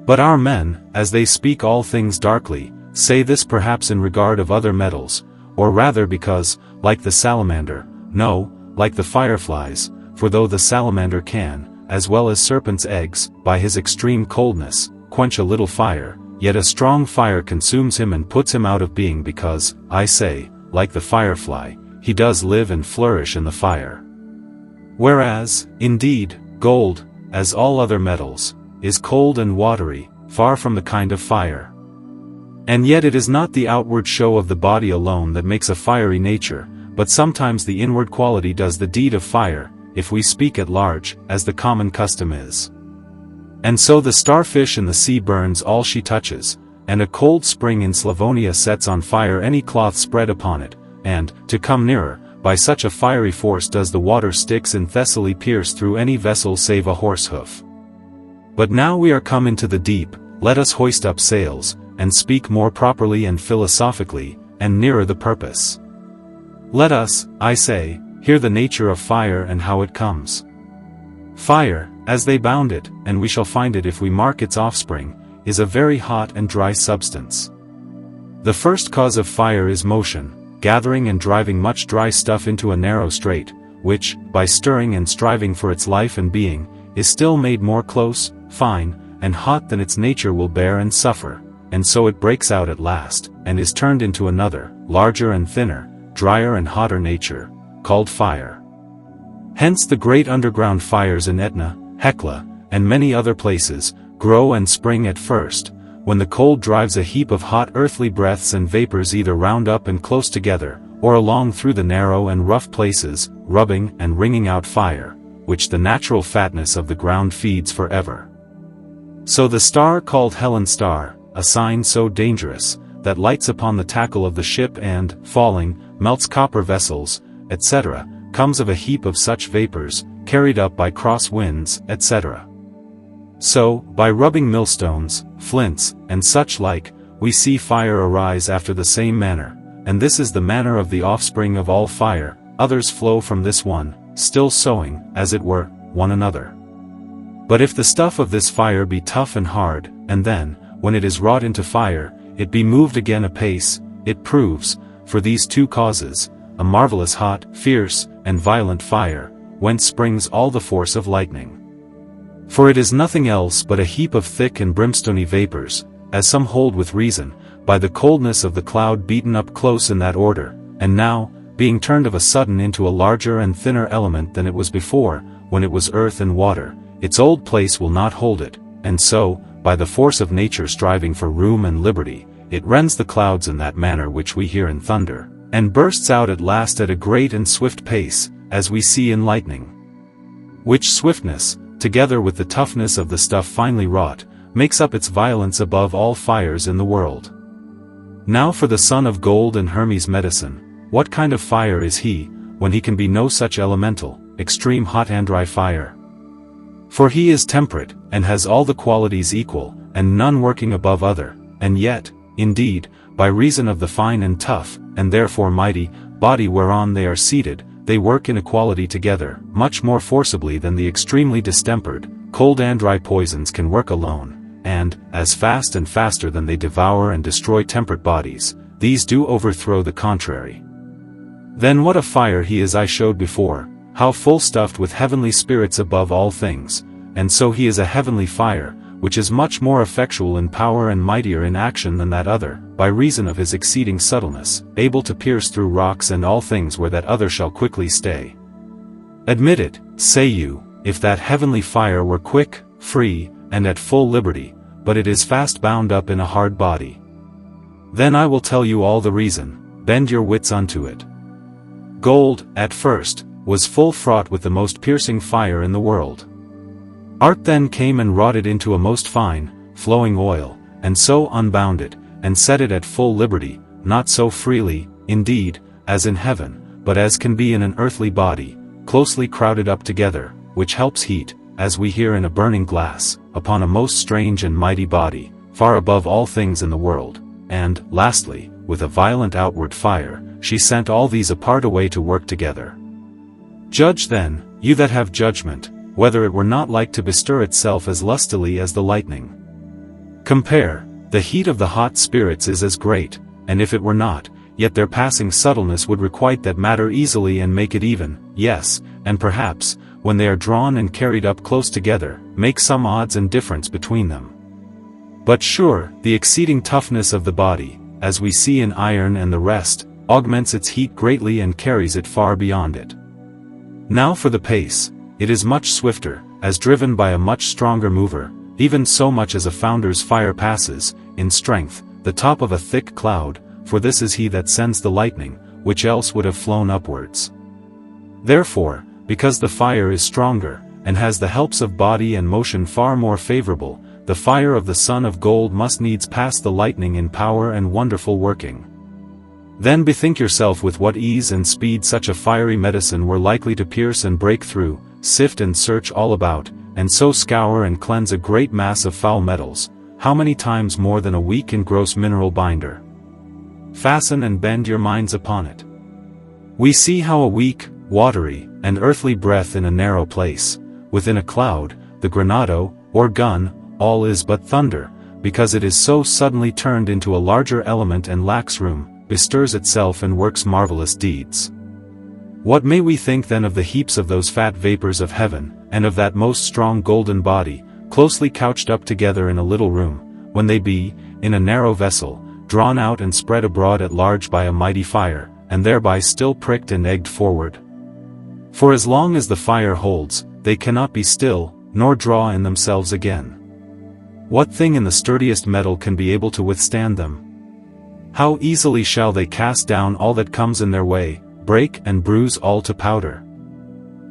But our men, as they speak all things darkly, say this perhaps in regard of other metals, or rather because, like the salamander, no, like the fireflies, for though the salamander can, as well as serpents' eggs, by his extreme coldness, quench a little fire, yet a strong fire consumes him and puts him out of being because, I say, like the firefly, he does live and flourish in the fire. Whereas, indeed, gold, as all other metals, is cold and watery, far from the kind of fire. And yet it is not the outward show of the body alone that makes a fiery nature, but sometimes the inward quality does the deed of fire, if we speak at large, as the common custom is. And so the starfish in the sea burns all she touches, and a cold spring in Slavonia sets on fire any cloth spread upon it, and, to come nearer, by such a fiery force does the water sticks in Thessaly pierce through any vessel save a horse hoof. But now we are come into the deep, let us hoist up sails, and speak more properly and philosophically, and nearer the purpose. Let us, I say, hear the nature of fire and how it comes. Fire, as they bound it, and we shall find it if we mark its offspring, is a very hot and dry substance. The first cause of fire is motion, gathering and driving much dry stuff into a narrow strait, which, by stirring and striving for its life and being, is still made more close, fine, and hot than its nature will bear and suffer, and so it breaks out at last, and is turned into another, larger and thinner, drier and hotter nature, called fire. Hence the great underground fires in Etna, Hecla, and many other places, grow and spring at first, when the cold drives a heap of hot earthly breaths and vapors either round up and close together, or along through the narrow and rough places, rubbing and wringing out fire, which the natural fatness of the ground feeds forever. So the star called Helen's star, a sign so dangerous, that lights upon the tackle of the ship and, falling, melts copper vessels, etc., comes of a heap of such vapors, carried up by cross winds, etc. So, by rubbing millstones, flints, and such like, we see fire arise after the same manner, and this is the manner of the offspring of all fire, others flow from this one, still sowing, as it were, one another. But if the stuff of this fire be tough and hard, and then, when it is wrought into fire, it be moved again apace, it proves, for these two causes, a marvelous hot, fierce, and violent fire, whence springs all the force of lightning. For it is nothing else but a heap of thick and brimstony vapors, as some hold with reason, by the coldness of the cloud beaten up close in that order, and now, being turned of a sudden into a larger and thinner element than it was before, when it was earth and water, its old place will not hold it, and so, by the force of nature striving for room and liberty, it rends the clouds in that manner which we hear in thunder, and bursts out at last at a great and swift pace, as we see in lightning. Which swiftness, together with the toughness of the stuff finely wrought, makes up its violence above all fires in the world. Now for the son of gold and Hermes' medicine, what kind of fire is he, when he can be no such elemental, extreme hot and dry fire? For he is temperate, and has all the qualities equal, and none working above other, and yet, indeed, by reason of the fine and tough, and therefore mighty, body whereon they are seated, they work in equality together, much more forcibly than the extremely distempered, cold and dry poisons can work alone, and, as fast and faster than they devour and destroy temperate bodies, these do overthrow the contrary. Then what a fire he is I showed before, how full stuffed with heavenly spirits above all things, and so he is a heavenly fire, which is much more effectual in power and mightier in action than that other, by reason of his exceeding subtleness, able to pierce through rocks and all things where that other shall quickly stay. Admit it, say you, if that heavenly fire were quick, free, and at full liberty, but it is fast bound up in a hard body. Then I will tell you all the reason, bend your wits unto it. Gold, at first, was full fraught with the most piercing fire in the world. Art then came and wrought it into a most fine, flowing oil, and so unbound it, and set it at full liberty, not so freely, indeed, as in heaven, but as can be in an earthly body, closely crowded up together, which helps heat, as we hear in a burning glass, upon a most strange and mighty body, far above all things in the world, and, lastly, with a violent outward fire, she sent all these apart away to work together. Judge then, you that have judgment, whether it were not like to bestir itself as lustily as the lightning. Compare, the heat of the hot spirits is as great, and if it were not, yet their passing subtleness would requite that matter easily and make it even, yes, and perhaps, when they are drawn and carried up close together, make some odds and difference between them. But sure, the exceeding toughness of the body, as we see in iron and the rest, augments its heat greatly and carries it far beyond it. Now for the pace, it is much swifter, as driven by a much stronger mover, even so much as a founder's fire passes, in strength, the top of a thick cloud, for this is he that sends the lightning, which else would have flown upwards. Therefore, because the fire is stronger, and has the helps of body and motion far more favorable, the fire of the son of gold must needs pass the lightning in power and wonderful working. Then bethink yourself with what ease and speed such a fiery medicine were likely to pierce and break through, sift and search all about, and so scour and cleanse a great mass of foul metals, how many times more than a weak and gross mineral binder. Fasten and bend your minds upon it. We see how a weak, watery, and earthly breath in a narrow place, within a cloud, the granado, or gun, all is but thunder, because it is so suddenly turned into a larger element and lacks room, bestirs itself and works marvelous deeds. What may we think then of the heaps of those fat vapors of heaven, and of that most strong golden body, closely couched up together in a little room, when they be, in a narrow vessel, drawn out and spread abroad at large by a mighty fire, and thereby still pricked and egged forward? For as long as the fire holds, they cannot be still, nor draw in themselves again. What thing in the sturdiest metal can be able to withstand them? How easily shall they cast down all that comes in their way, break and bruise all to powder?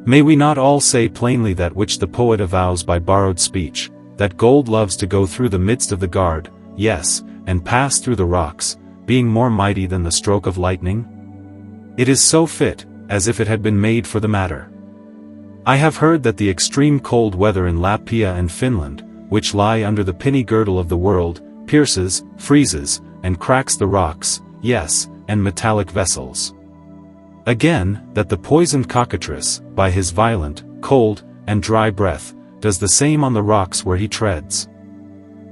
May we not all say plainly that which the poet avows by borrowed speech, that gold loves to go through the midst of the guard, yes, and pass through the rocks, being more mighty than the stroke of lightning? It is so fit, as if it had been made for the matter. I have heard that the extreme cold weather in Lappia and Finland, which lie under the pinny girdle of the world, pierces, freezes, and cracks the rocks, yes, and metallic vessels. Again, that the poisoned cockatrice, by his violent, cold, and dry breath, does the same on the rocks where he treads.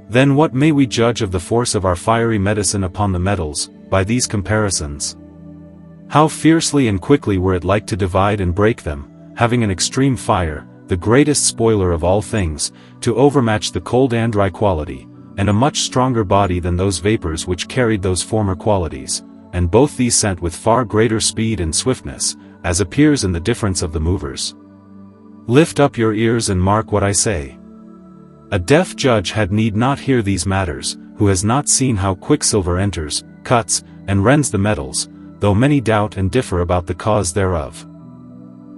Then what may we judge of the force of our fiery medicine upon the metals, by these comparisons? How fiercely and quickly were it like to divide and break them, having an extreme fire, the greatest spoiler of all things, to overmatch the cold and dry quality, and a much stronger body than those vapors which carried those former qualities, and both these sent with far greater speed and swiftness, as appears in the difference of the movers. Lift up your ears and mark what I say. A deaf judge had need not hear these matters, who has not seen how quicksilver enters, cuts, and rends the metals, though many doubt and differ about the cause thereof.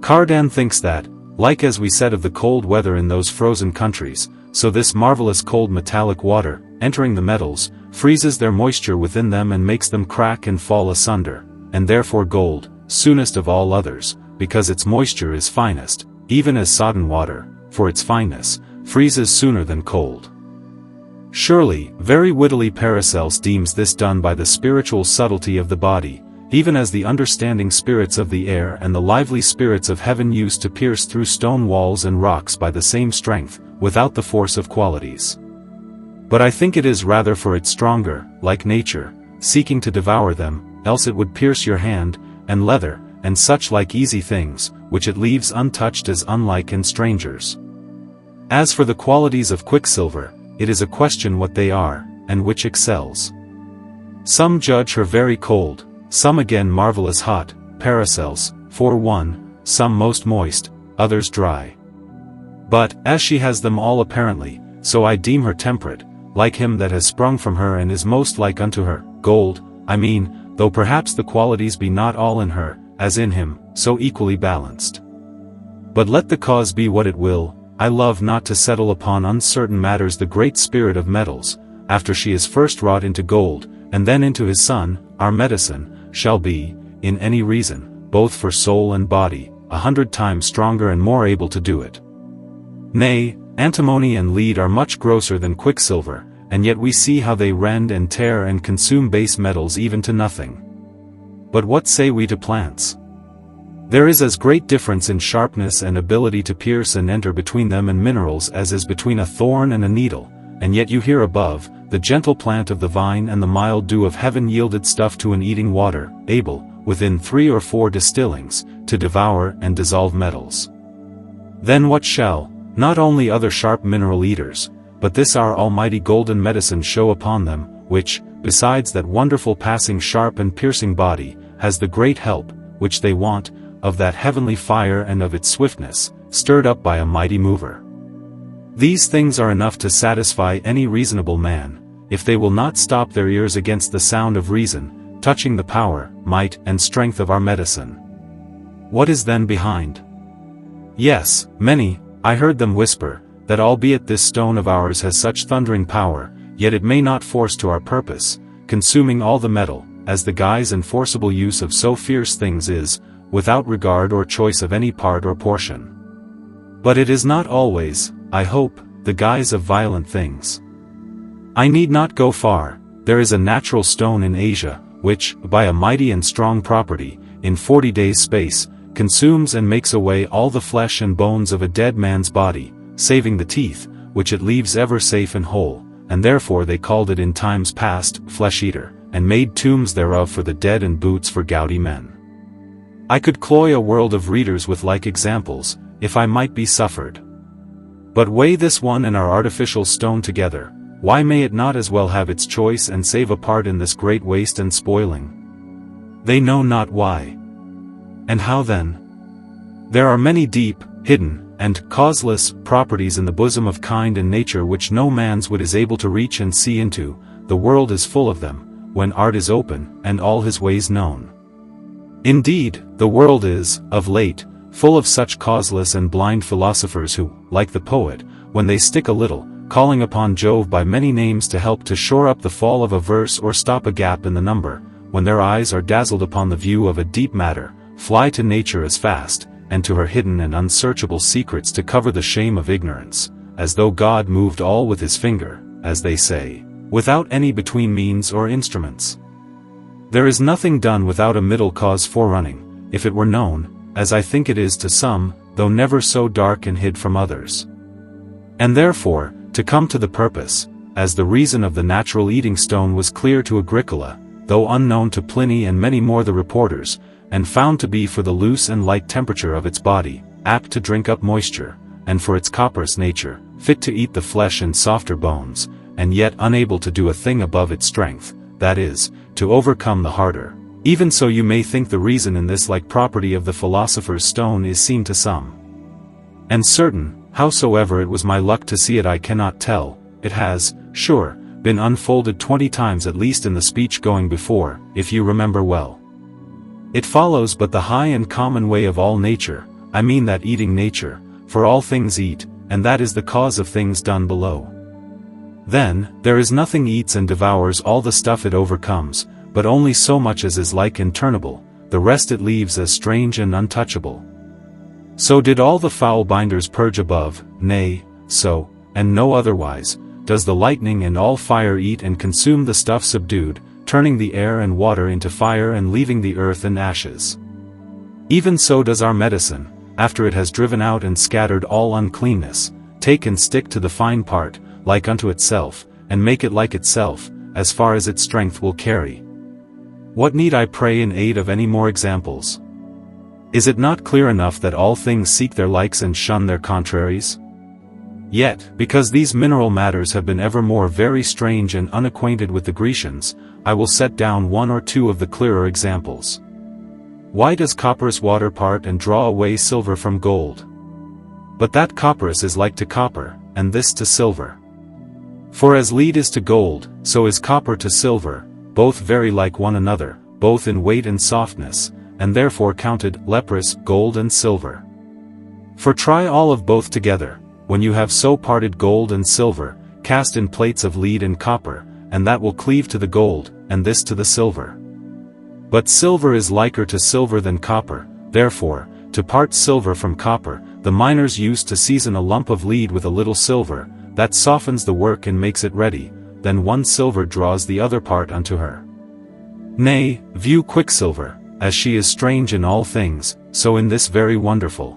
Cardan thinks that, like as we said of the cold weather in those frozen countries, so this marvelous cold metallic water, entering the metals, freezes their moisture within them and makes them crack and fall asunder, and therefore gold, soonest of all others, because its moisture is finest, even as sodden water, for its fineness, freezes sooner than cold. Surely, very wittily Paracelsus deems this done by the spiritual subtlety of the body, even as the understanding spirits of the air and the lively spirits of heaven used to pierce through stone walls and rocks by the same strength, without the force of qualities. But I think it is rather for its stronger, like nature, seeking to devour them, else it would pierce your hand, and leather, and such like easy things, which it leaves untouched as unlike and strangers. As for the qualities of quicksilver, it is a question what they are, and which excels. Some judge her very cold, some again marvelous hot, Paracelsus, 4:1, some most moist, others dry. But, as she has them all apparently, so I deem her temperate, like him that has sprung from her and is most like unto her, gold, I mean, though perhaps the qualities be not all in her, as in him, so equally balanced. But let the cause be what it will, I love not to settle upon uncertain matters. The great spirit of metals, after she is first wrought into gold, and then into his Son, our medicine, shall be, in any reason, both for soul and body, 100 times stronger and more able to do it. Nay, antimony and lead are much grosser than quicksilver, and yet we see how they rend and tear and consume base metals even to nothing. But what say we to plants? There is as great difference in sharpness and ability to pierce and enter between them and minerals as is between a thorn and a needle, and yet you hear above, the gentle plant of the vine and the mild dew of heaven yielded stuff to an eating water, able, within 3 or 4 distillings, to devour and dissolve metals. Then what shall, not only other sharp mineral eaters, but this our almighty golden medicine show upon them, which, besides that wonderful passing sharp and piercing body, has the great help, which they want, of that heavenly fire and of its swiftness, stirred up by a mighty mover. These things are enough to satisfy any reasonable man, if they will not stop their ears against the sound of reason, touching the power, might, and strength of our medicine. What is then behind? Yes, many, I heard them whisper, that albeit this stone of ours has such thundering power, yet it may not force to our purpose, consuming all the metal, as the guise and forcible use of so fierce things is, without regard or choice of any part or portion. But it is not always, I hope, the guise of violent things. I need not go far. There is a natural stone in Asia, which, by a mighty and strong property, in 40 days' space, consumes and makes away all the flesh and bones of a dead man's body, saving the teeth, which it leaves ever safe and whole, and therefore they called it in times past, flesh-eater, and made tombs thereof for the dead and boots for gouty men. I could cloy a world of readers with like examples, if I might be suffered. But weigh this one and our artificial stone together, why may it not as well have its choice and save a part in this great waste and spoiling? They know not why. And how then? There are many deep, hidden, and causeless properties in the bosom of kind and nature which no man's wit is able to reach and see into. The world is full of them, when art is open, and all his ways known. Indeed, the world is, of late, full of such causeless and blind philosophers who, like the poet, when they stick a little, calling upon Jove by many names to help to shore up the fall of a verse or stop a gap in the number, when their eyes are dazzled upon the view of a deep matter, fly to nature as fast, and to her hidden and unsearchable secrets to cover the shame of ignorance, as though God moved all with his finger, as they say, without any between means or instruments. There is nothing done without a middle cause forerunning, if it were known, as I think it is to some, though never so dark and hid from others. And therefore, to come to the purpose, as the reason of the natural eating stone was clear to Agricola, though unknown to Pliny and many more the reporters, and found to be for the loose and light temperature of its body, apt to drink up moisture, and for its copperous nature, fit to eat the flesh and softer bones, and yet unable to do a thing above its strength, that is, to overcome the harder, Even so, you may think the reason in this like property of the philosopher's stone is seen to some. And certain, howsoever it was my luck to see it I cannot tell, it has, sure, been unfolded 20 times at least in the speech going before, if you remember well. It follows but the high and common way of all nature, I mean that eating nature, for all things eat, and that is the cause of things done below. Then, there is nothing eats and devours all the stuff it overcomes, but only so much as is like and turnable, the rest it leaves as strange and untouchable. So did all the foul binders purge above, nay, so, and no otherwise, does the lightning and all fire eat and consume the stuff subdued, turning the air and water into fire and leaving the earth in ashes. Even so does our medicine, after it has driven out and scattered all uncleanness, take and stick to the fine part, like unto itself, and make it like itself, as far as its strength will carry. What need I pray in aid of any more examples? Is it not clear enough that all things seek their likes and shun their contraries? Yet, because these mineral matters have been evermore very strange and unacquainted with the Grecians, I will set down one or two of the clearer examples. Why does copperas water part and draw away silver from gold? But that copperas is like to copper, and this to silver. For as lead is to gold, so is copper to silver, both very like one another, both in weight and softness, and therefore counted leprous gold and silver. For try all of both together, when you have so parted gold and silver, cast in plates of lead and copper, and that will cleave to the gold, and this to the silver. But silver is liker to silver than copper, therefore, to part silver from copper, the miners used to season a lump of lead with a little silver, that softens the work and makes it ready, then one silver draws the other part unto her. Nay, view quicksilver, as she is strange in all things, so in this very wonderful.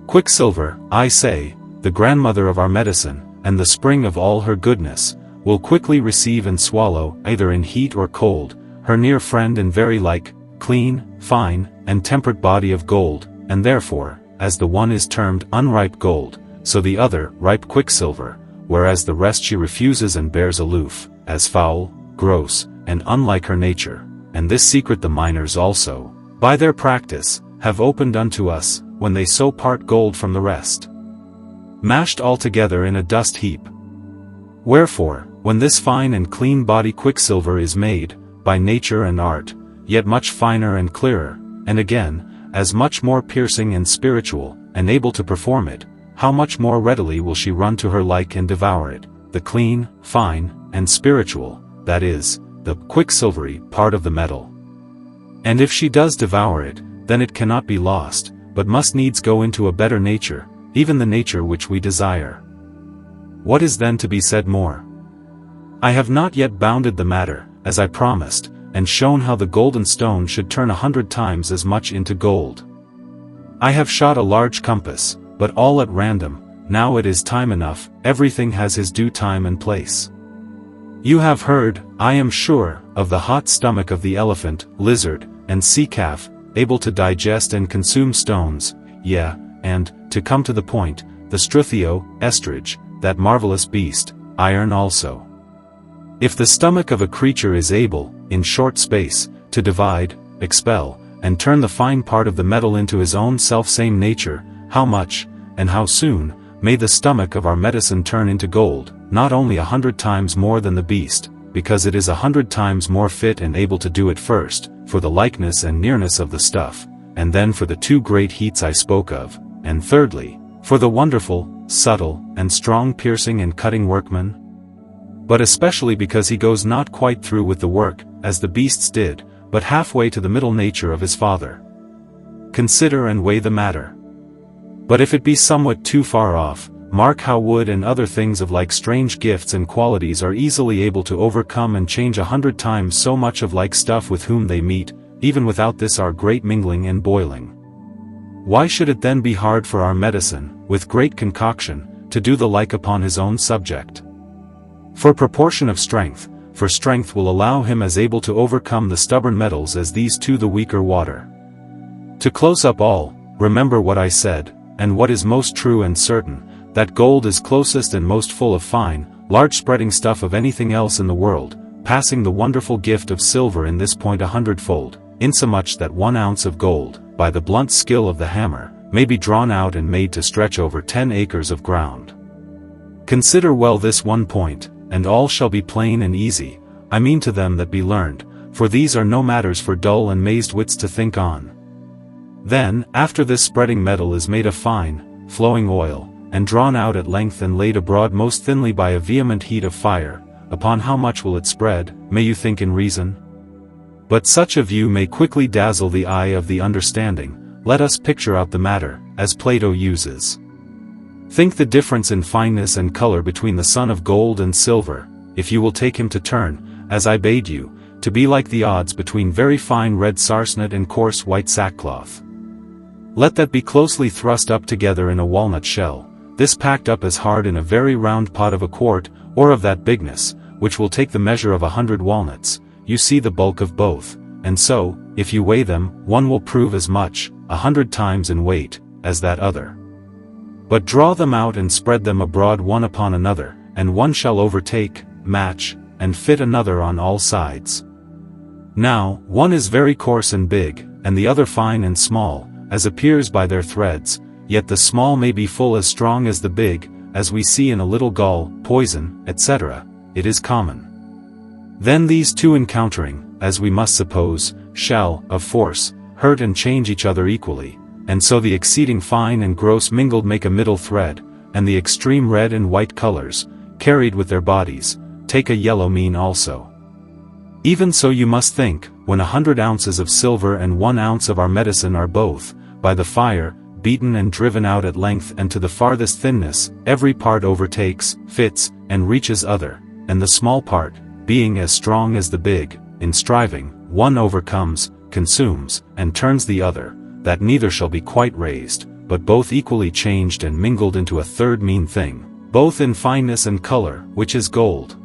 Quicksilver, I say, the grandmother of our medicine, and the spring of all her goodness, will quickly receive and swallow, either in heat or cold, her near friend and very like, clean, fine, and temperate body of gold, and therefore, as the one is termed unripe gold, so the other ripe quicksilver, whereas the rest she refuses and bears aloof, as foul, gross, and unlike her nature, and this secret the miners also, by their practice, have opened unto us, when they so part gold from the rest, mashed all together in a dust heap. Wherefore, when this fine and clean body quicksilver is made, by nature and art, yet much finer and clearer, and again, as much more piercing and spiritual, and able to perform it, how much more readily will she run to her like and devour it, the clean, fine, and spiritual, that is, the quicksilvery part of the metal. And if she does devour it, then it cannot be lost, but must needs go into a better nature, even the nature which we desire. What is then to be said more? I have not yet bounded the matter, as I promised, and shown how the golden stone should turn 100 times as much into gold. I have shot a large compass, but all at random. Now it is time enough, everything has his due time and place. You have heard, I am sure, of the hot stomach of the elephant, lizard, and sea calf, able to digest and consume stones, yea, and, to come to the point, the struthio, estrage, that marvelous beast, iron also. If the stomach of a creature is able, in short space, to divide, expel, and turn the fine part of the metal into his own self-same nature, how much, and how soon, may the stomach of our medicine turn into gold, not only 100 times more than the beast, because it is 100 times more fit and able to do it first, for the likeness and nearness of the stuff, and then for the two great heats I spoke of, and thirdly, for the wonderful, subtle, and strong piercing and cutting workman? But especially because he goes not quite through with the work, as the beasts did, but halfway to the middle nature of his father. Consider and weigh the matter. But if it be somewhat too far off, mark how wood and other things of like strange gifts and qualities are easily able to overcome and change 100 times so much of like stuff with whom they meet, even without this our great mingling and boiling. Why should it then be hard for our medicine, with great concoction, to do the like upon his own subject? For proportion of strength, for strength will allow him as able to overcome the stubborn metals as these two the weaker water. To close up all, remember what I said, and what is most true and certain, that gold is closest and most full of fine, large spreading stuff of anything else in the world, surpassing the wonderful gift of silver in this point 100-fold, insomuch that 1 ounce of gold, by the blunt skill of the hammer, may be drawn out and made to stretch over 10 acres of ground. Consider well this one point, and all shall be plain and easy, I mean to them that be learned, for these are no matters for dull and mazed wits to think on. Then, after this spreading metal is made a fine, flowing oil, and drawn out at length and laid abroad most thinly by a vehement heat of fire, upon how much will it spread, may you think in reason? But such a view may quickly dazzle the eye of the understanding. Let us picture out the matter, as Plato uses. Think the difference in fineness and color between the son of gold and silver, if you will take him to turn, as I bade you, to be like the odds between very fine red sarcenet and coarse white sackcloth. Let that be closely thrust up together in a walnut shell, this packed up as hard in a very round pot of a quart, or of that bigness, which will take the measure of 100 walnuts, you see the bulk of both, and so, if you weigh them, one will prove as much, 100 times in weight, as that other. But draw them out and spread them abroad one upon another, and one shall overtake, match, and fit another on all sides. Now, one is very coarse and big, and the other fine and small, as appears by their threads, yet the small may be full as strong as the big, as we see in a little gall, poison, etc., it is common. Then these two encountering, as we must suppose, shall, of force, hurt and change each other equally, and so the exceeding fine and gross mingled make a middle thread, and the extreme red and white colors, carried with their bodies, take a yellow mean also. Even so you must think, when 100 ounces of silver and 1 ounce of our medicine are both, by the fire, beaten and driven out at length and to the farthest thinness, every part overtakes, fits, and reaches other, and the small part, being as strong as the big, in striving, one overcomes, consumes, and turns the other, that neither shall be quite raised, but both equally changed and mingled into a third mean thing, both in fineness and color, which is gold.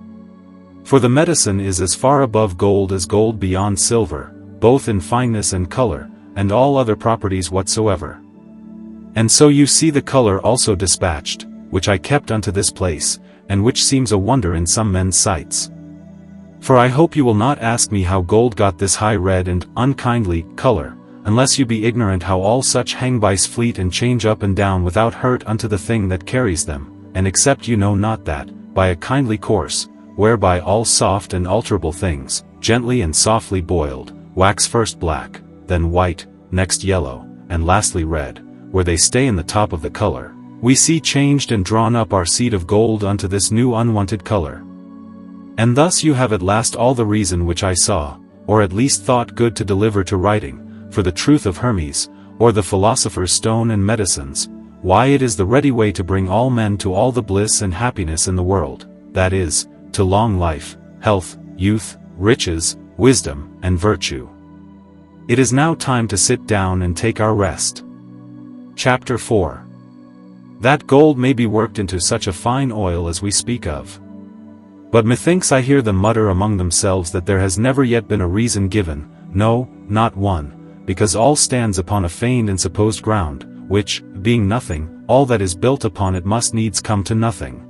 For the medicine is as far above gold as gold beyond silver, both in fineness and color, and all other properties whatsoever. And so you see the color also dispatched, which I kept unto this place, and which seems a wonder in some men's sights. For I hope you will not ask me how gold got this high red and unkindly color, unless you be ignorant how all such hang by fleet and change up and down without hurt unto the thing that carries them, and except you know not that, by a kindly course, whereby all soft and alterable things, gently and softly boiled, wax first black, then white, next yellow, and lastly red, where they stay in the top of the color, we see changed and drawn up our seed of gold unto this new unwanted color. And thus you have at last all the reason which I saw, or at least thought good to deliver to writing, for the truth of Hermes, or the philosopher's stone and medicines, why it is the ready way to bring all men to all the bliss and happiness in the world, that is, to long life, health, youth, riches, wisdom, and virtue. It is now time to sit down and take our rest. Chapter 4. That gold may be worked into such a fine oil as we speak of. But methinks I hear them mutter among themselves that there has never yet been a reason given, no, not one, because all stands upon a feigned and supposed ground, which, being nothing, all that is built upon it must needs come to nothing.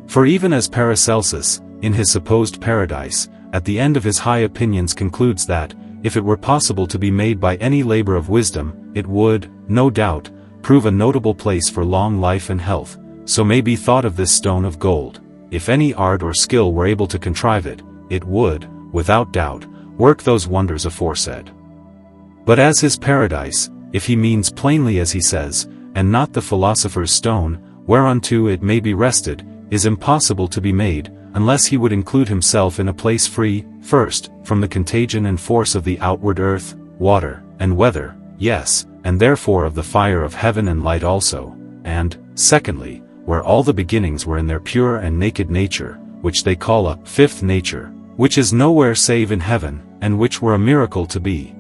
For even as Paracelsus, in his supposed paradise, at the end of his high opinions concludes that, if it were possible to be made by any labor of wisdom, it would, no doubt, prove a notable place for long life and health, so may be thought of this stone of gold. If any art or skill were able to contrive it, it would, without doubt, work those wonders aforesaid. But as his paradise, if he means plainly as he says, and not the philosopher's stone, whereunto it may be rested, is impossible to be made, unless he would include himself in a place free, first, from the contagion and force of the outward earth, water, and weather, yes, and therefore of the fire of heaven and light also, and, secondly, where all the beginnings were in their pure and naked nature, which they call a fifth nature, which is nowhere save in heaven, and which were a miracle to be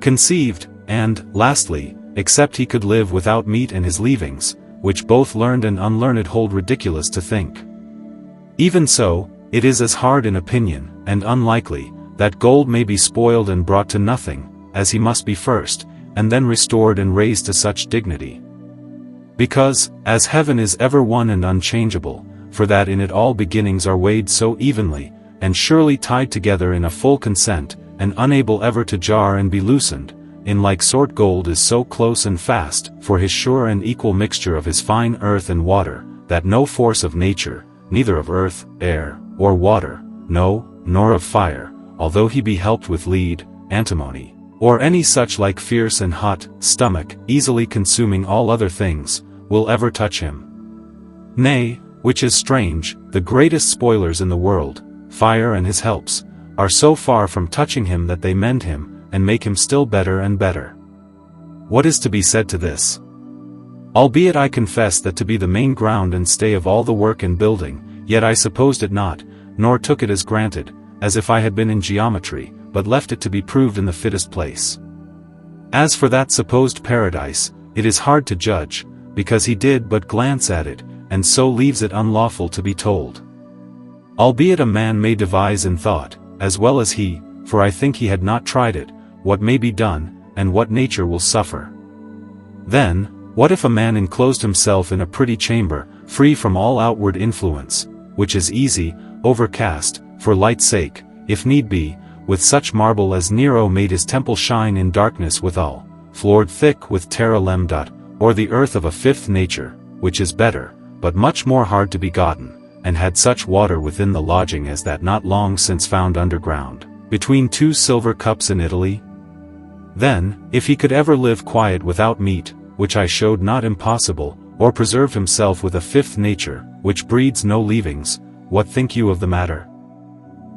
conceived, and, lastly, except he could live without meat and his leavings, which both learned and unlearned hold ridiculous to think. Even so, it is as hard in opinion, and unlikely, that gold may be spoiled and brought to nothing, as he must be first, and then restored and raised to such dignity. Because, as heaven is ever one and unchangeable, for that in it all beginnings are weighed so evenly, and surely tied together in a full consent, and unable ever to jar and be loosened, in like sort gold is so close and fast, for his sure and equal mixture of his fine earth and water, that no force of nature, neither of earth, air, or water, no, nor of fire, although he be helped with lead, antimony, or any such like fierce and hot stomach, easily consuming all other things, will ever touch him. Nay, which is strange, the greatest spoilers in the world, fire and his helps, are so far from touching him that they mend him, and make him still better and better. What is to be said to this? Albeit I confess that to be the main ground and stay of all the work and building, yet I supposed it not, nor took it as granted, as if I had been in geometry, but left it to be proved in the fittest place. As for that supposed paradise, it is hard to judge, because he did but glance at it, and so leaves it unlawful to be told. Albeit a man may devise in thought, as well as he, for I think he had not tried it, what may be done, and what nature will suffer. Then, what if a man enclosed himself in a pretty chamber, free from all outward influence, which is easy, overcast, for light's sake, if need be, with such marble as Nero made his temple shine in darkness withal, floored thick with terra lambda, or the earth of a fifth nature, which is better, but much more hard to be gotten, and had such water within the lodging as that not long since found underground, between two silver cups in Italy? Then, if he could ever live quiet without meat, which I showed not impossible, or preserve himself with a fifth nature, which breeds no leavings, what think you of the matter?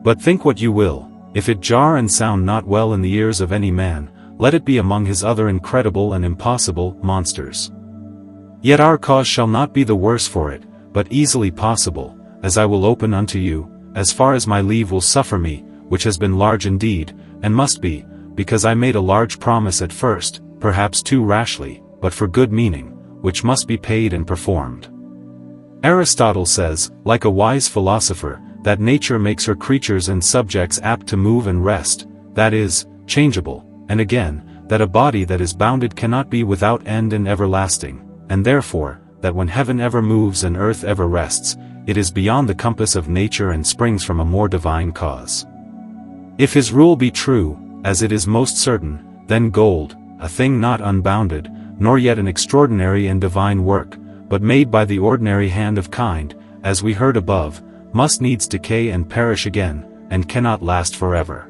But think what you will, if it jar and sound not well in the ears of any man, let it be among his other incredible and impossible monsters. Yet our cause shall not be the worse for it, but easily possible, as I will open unto you, as far as my leave will suffer me, which has been large indeed, and must be, because I made a large promise at first, perhaps too rashly, but for good meaning, which must be paid and performed. Aristotle says, like a wise philosopher, that nature makes her creatures and subjects apt to move and rest, that is, changeable, and again, that a body that is bounded cannot be without end and everlasting, and therefore, that when heaven ever moves and earth ever rests, it is beyond the compass of nature and springs from a more divine cause. If his rule be true, as it is most certain, then gold, a thing not unbounded, nor yet an extraordinary and divine work, but made by the ordinary hand of kind, as we heard above, must needs decay and perish again, and cannot last forever.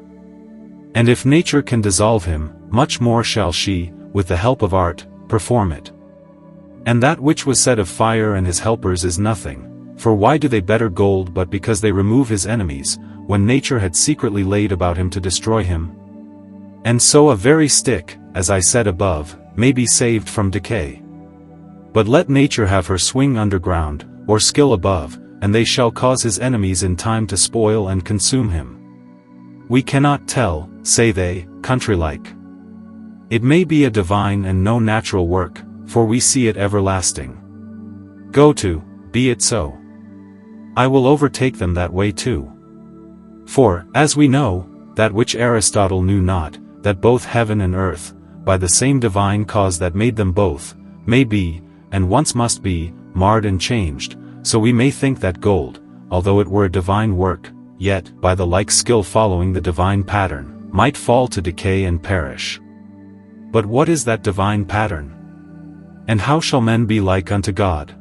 And if nature can dissolve him, much more shall she, with the help of art, perform it. And that which was said of fire and his helpers is nothing, for why do they better gold but because they remove his enemies, when nature had secretly laid about him to destroy him? And so a very stick, as I said above, may be saved from decay. But let nature have her swing underground, or skill above, and they shall cause his enemies in time to spoil and consume him. We cannot tell, say they, country-like. It may be a divine and no natural work, for we see it everlasting. Go to, be it so. I will overtake them that way too. For, as we know, that which Aristotle knew not, that both heaven and earth, by the same divine cause that made them both, may be, and once must be, marred and changed, so we may think that gold, although it were a divine work, yet, by the like skill following the divine pattern, might fall to decay and perish. But what is that divine pattern? And how shall men be like unto God?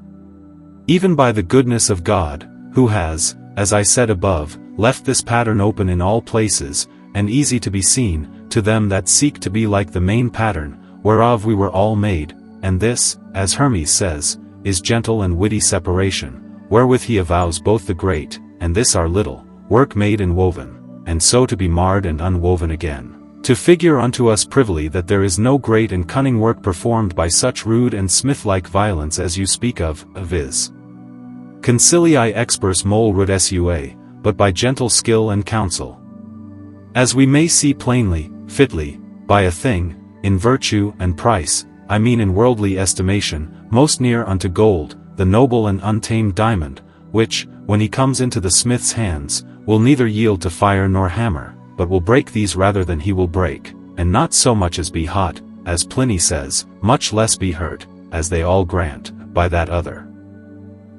Even by the goodness of God, who has, as I said above, left this pattern open in all places, and easy to be seen, to them that seek to be like the main pattern, whereof we were all made, and this, as Hermes says, is gentle and witty separation, wherewith he avows both the great, and this our little, work made and woven, and so to be marred and unwoven again. To figure unto us privily that there is no great and cunning work performed by such rude and smith-like violence as you speak of, viz. Concilii expers mol rud sua, but by gentle skill and counsel. As we may see plainly, fitly, by a thing, in virtue and price, I mean in worldly estimation, most near unto gold, the noble and untamed diamond, which, when he comes into the smith's hands, will neither yield to fire nor hammer, but will break these rather than he will break, and not so much as be hot, as Pliny says, much less be hurt, as they all grant, by that other.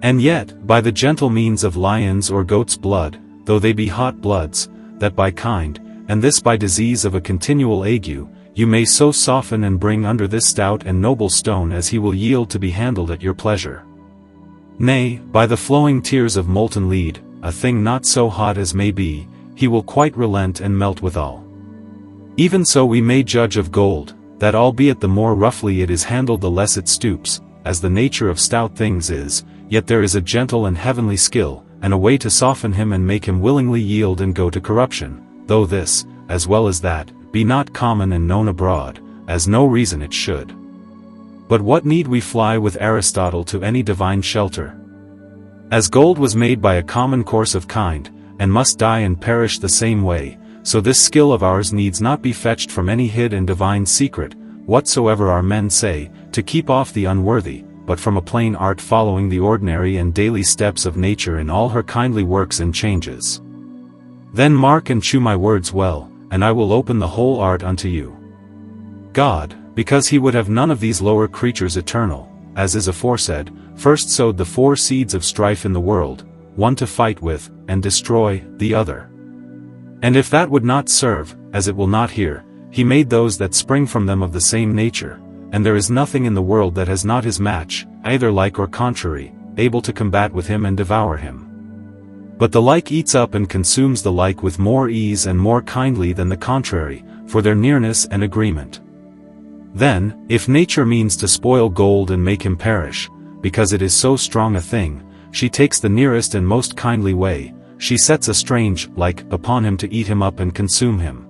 And yet, by the gentle means of lion's or goat's blood, though they be hot bloods, that by kind, and this by disease of a continual ague, you may so soften and bring under this stout and noble stone as he will yield to be handled at your pleasure. Nay, by the flowing tears of molten lead, a thing not so hot as may be, he will quite relent and melt withal. Even so we may judge of gold, that albeit the more roughly it is handled the less it stoops, as the nature of stout things is, yet there is a gentle and heavenly skill, and a way to soften him and make him willingly yield and go to corruption, though this, as well as that, be not common and known abroad, as no reason it should. But what need we fly with Aristotle to any divine shelter? As gold was made by a common course of kind, and must die and perish the same way, so this skill of ours needs not be fetched from any hid and divine secret, whatsoever our men say, to keep off the unworthy, but from a plain art following the ordinary and daily steps of nature in all her kindly works and changes. Then mark and chew my words well, and I will open the whole art unto you. God, because he would have none of these lower creatures eternal, as is aforesaid, first sowed the 4 seeds of strife in the world, one to fight with, and destroy, the other. And if that would not serve, as it will not here, he made those that spring from them of the same nature, and there is nothing in the world that has not his match, either like or contrary, able to combat with him and devour him. But the like eats up and consumes the like with more ease and more kindly than the contrary, for their nearness and agreement. Then, if nature means to spoil gold and make him perish, because it is so strong a thing, she takes the nearest and most kindly way, she sets a strange like upon him to eat him up and consume him.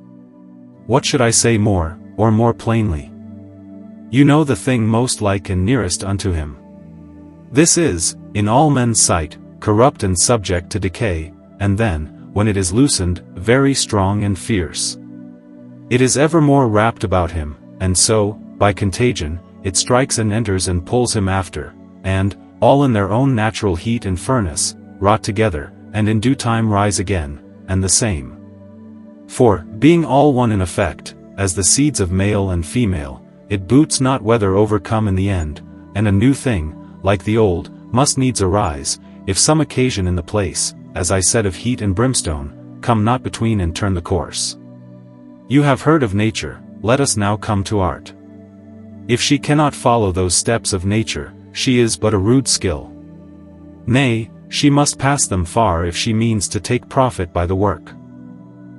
What should I say more, or more plainly? You know the thing most like and nearest unto him. This is, in all men's sight, corrupt and subject to decay, and then, when it is loosened, very strong and fierce. It is evermore wrapped about him, and so, by contagion, it strikes and enters and pulls him after, and, all in their own natural heat and furnace, rot together, and in due time rise again, and the same. For, being all one in effect, as the seeds of male and female, it boots not whether overcome in the end, and a new thing, like the old, must needs arise, if some occasion in the place, as I said of heat and brimstone, come not between and turn the course. You have heard of nature, let us now come to art. If she cannot follow those steps of nature, she is but a rude skill. Nay, she must pass them far if she means to take profit by the work.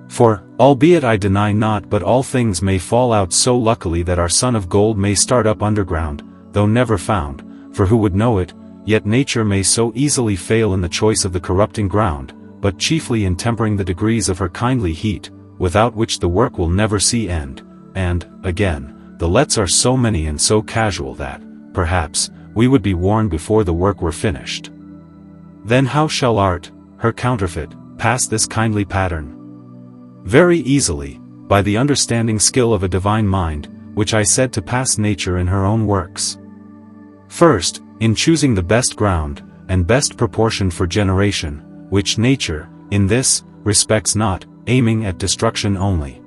For, albeit I deny not but all things may fall out so luckily that our son of gold may start up underground, though never found, for who would know it, yet nature may so easily fail in the choice of the corrupting ground, but chiefly in tempering the degrees of her kindly heat, without which the work will never see end, and, again, the lets are so many and so casual that, perhaps, we would be warned before the work were finished. Then how shall art, her counterfeit, pass this kindly pattern? Very easily, by the understanding skill of a divine mind, which I said to pass nature in her own works. First, in choosing the best ground, and best proportion for generation, which nature, in this, respects not, aiming at destruction only.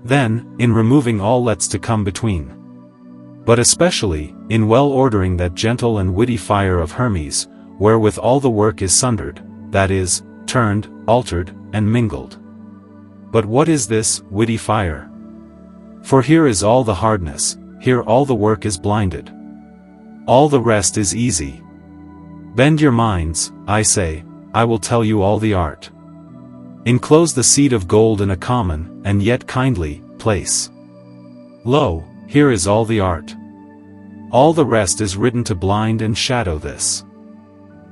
Then, in removing all lets to come between. But especially, in well ordering that gentle and witty fire of Hermes, wherewith all the work is sundered, that is, turned, altered, and mingled. But what is this witty fire? For here is all the hardness, here all the work is blinded. All the rest is easy. Bend your minds, I say, I will tell you all the art. Enclose the seed of gold in a common, and yet kindly, place. Lo, here is all the art. All the rest is written to blind and shadow this.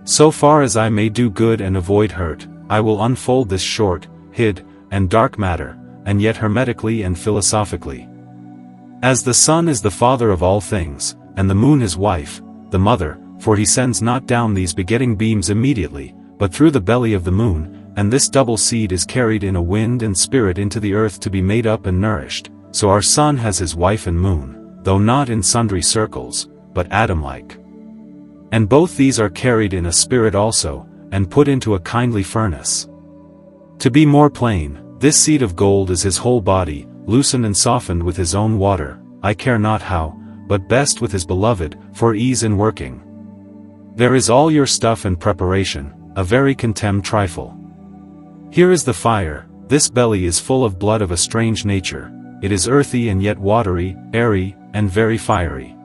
So far as I may do good and avoid hurt, I will unfold this short, hid, and dark matter, and yet hermetically and philosophically. As the sun is the father of all things, and the moon his wife, the mother, for he sends not down these begetting beams immediately, but through the belly of the moon, and this double seed is carried in a wind and spirit into the earth to be made up and nourished, so our sun has his wife and moon, though not in sundry circles, but atom-like. And both these are carried in a spirit also, and put into a kindly furnace. To be more plain, this seed of gold is his whole body, loosened and softened with his own water, I care not how, but best with his beloved, for ease in working. There is all your stuff and preparation, a very contemned trifle. Here is the fire, this belly is full of blood of a strange nature, it is earthy and yet watery, airy, and very fiery.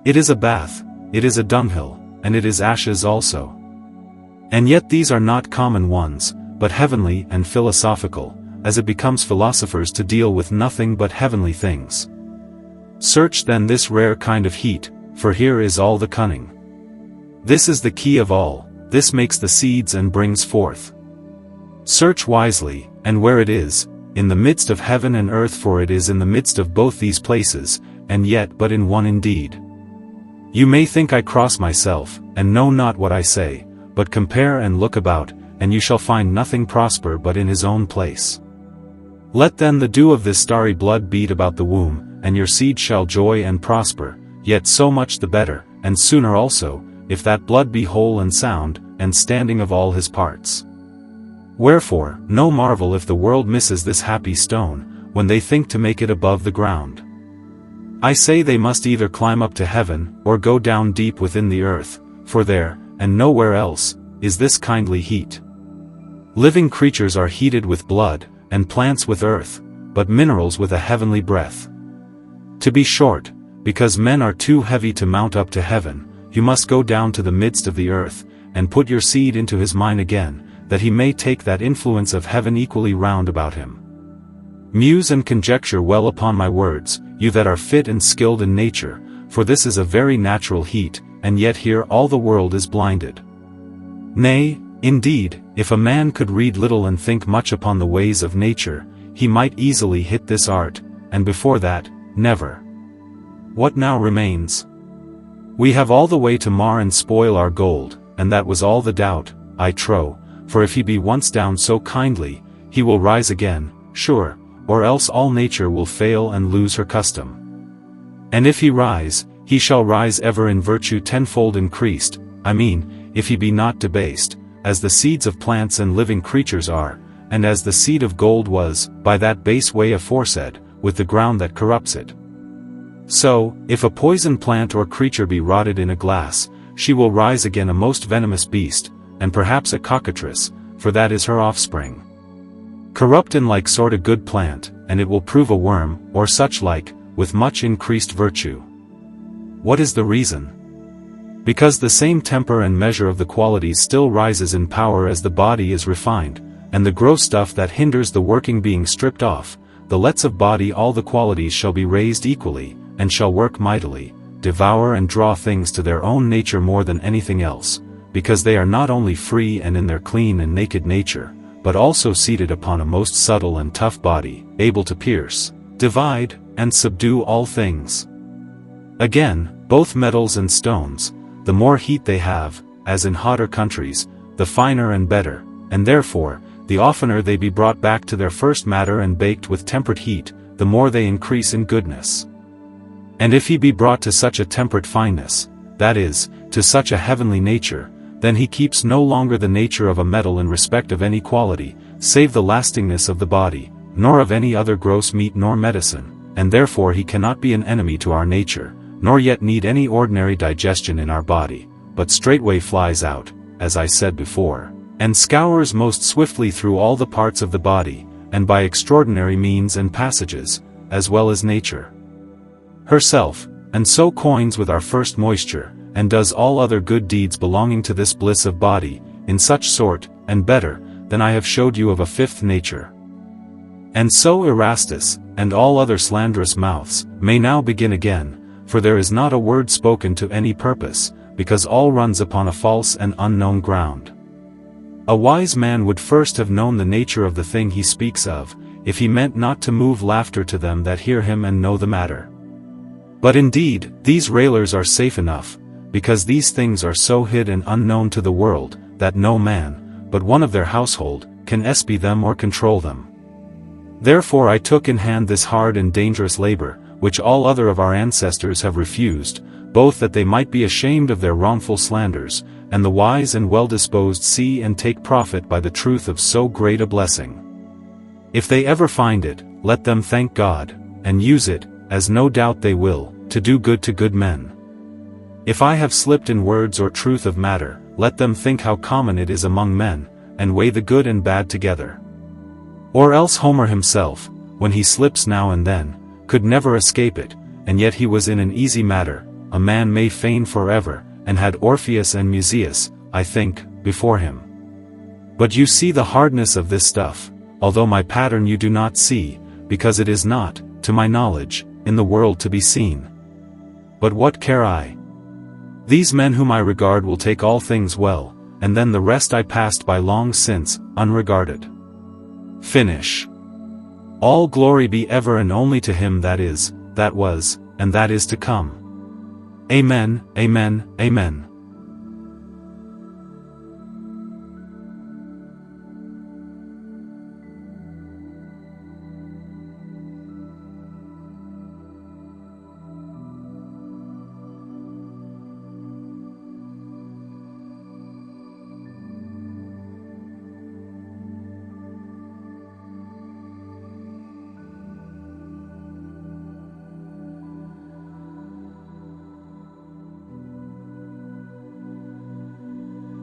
It is a bath, it is a dunghill, and it is ashes also. And yet these are not common ones, but heavenly and philosophical, as it becomes philosophers to deal with nothing but heavenly things. Search then this rare kind of heat, for here is all the cunning. This is the key of all, this makes the seeds and brings forth. Search wisely, and where it is, in the midst of heaven and earth, for it is in the midst of both these places, and yet but in one indeed. You may think I cross myself, and know not what I say, but compare and look about, and you shall find nothing prosper but in his own place. Let then the dew of this starry blood beat about the womb, and your seed shall joy and prosper, yet so much the better, and sooner also, if that blood be whole and sound, and standing of all his parts. Wherefore, no marvel if the world misses this happy stone, when they think to make it above the ground. I say they must either climb up to heaven, or go down deep within the earth, for there, and nowhere else, is this kindly heat. Living creatures are heated with blood, and plants with earth, but minerals with a heavenly breath. To be short, because men are too heavy to mount up to heaven, you must go down to the midst of the earth, and put your seed into his mind again, that he may take that influence of heaven equally round about him. Muse and conjecture well upon my words, you that are fit and skilled in nature, for this is a very natural heat, and yet here all the world is blinded. Nay, indeed, if a man could read little and think much upon the ways of nature, he might easily hit this art, and before that, never. What now remains? We have all the way to mar and spoil our gold, and that was all the doubt, I trow, for if he be once down so kindly, he will rise again, sure, or else all nature will fail and lose her custom. And if he rise, he shall rise ever in virtue tenfold increased, I mean, if he be not debased, as the seeds of plants and living creatures are, and as the seed of gold was, by that base way aforesaid, with the ground that corrupts it. So, if a poison plant or creature be rotted in a glass, she will rise again a most venomous beast, and perhaps a cockatrice, for that is her offspring. Corrupt in like sort a good plant, and it will prove a worm, or such like, with much increased virtue. What is the reason? Because the same temper and measure of the qualities still rises in power as the body is refined, and the gross stuff that hinders the working being stripped off, the lets of body all the qualities shall be raised equally, and shall work mightily, devour and draw things to their own nature more than anything else, because they are not only free and in their clean and naked nature, but also seated upon a most subtle and tough body, able to pierce, divide, and subdue all things. Again, both metals and stones, the more heat they have, as in hotter countries, the finer and better, and therefore, the oftener they be brought back to their first matter and baked with temperate heat, the more they increase in goodness. And if he be brought to such a temperate fineness, that is, to such a heavenly nature, then he keeps no longer the nature of a metal in respect of any quality, save the lastingness of the body, nor of any other gross meat nor medicine, and therefore he cannot be an enemy to our nature, nor yet need any ordinary digestion in our body, but straightway flies out, as I said before, and scours most swiftly through all the parts of the body, and by extraordinary means and passages, as well as nature herself, and so coins with our first moisture, and does all other good deeds belonging to this bliss of body, in such sort, and better, than I have showed you of a fifth nature. And so Erastus, and all other slanderous mouths, may now begin again, for there is not a word spoken to any purpose, because all runs upon a false and unknown ground. A wise man would first have known the nature of the thing he speaks of, if he meant not to move laughter to them that hear him and know the matter. But indeed, these railers are safe enough, because these things are so hid and unknown to the world, that no man, but one of their household, can espy them or control them. Therefore I took in hand this hard and dangerous labor, which all other of our ancestors have refused, both that they might be ashamed of their wrongful slanders, and the wise and well-disposed see and take profit by the truth of so great a blessing. If they ever find it, let them thank God, and use it, as no doubt they will, to do good to good men. If I have slipped in words or truth of matter, let them think how common it is among men, and weigh the good and bad together. Or else Homer himself, when he slips now and then, could never escape it, and yet he was in an easy matter, a man may feign forever, and had Orpheus and Musaeus, I think, before him. But you see the hardness of this stuff, although my pattern you do not see, because it is not, to my knowledge, in the world to be seen. But what care I? These men whom I regard will take all things well, and then the rest I passed by long since, unregarded. Finish. All glory be ever and only to him that is, that was, and that is to come. Amen, amen, amen.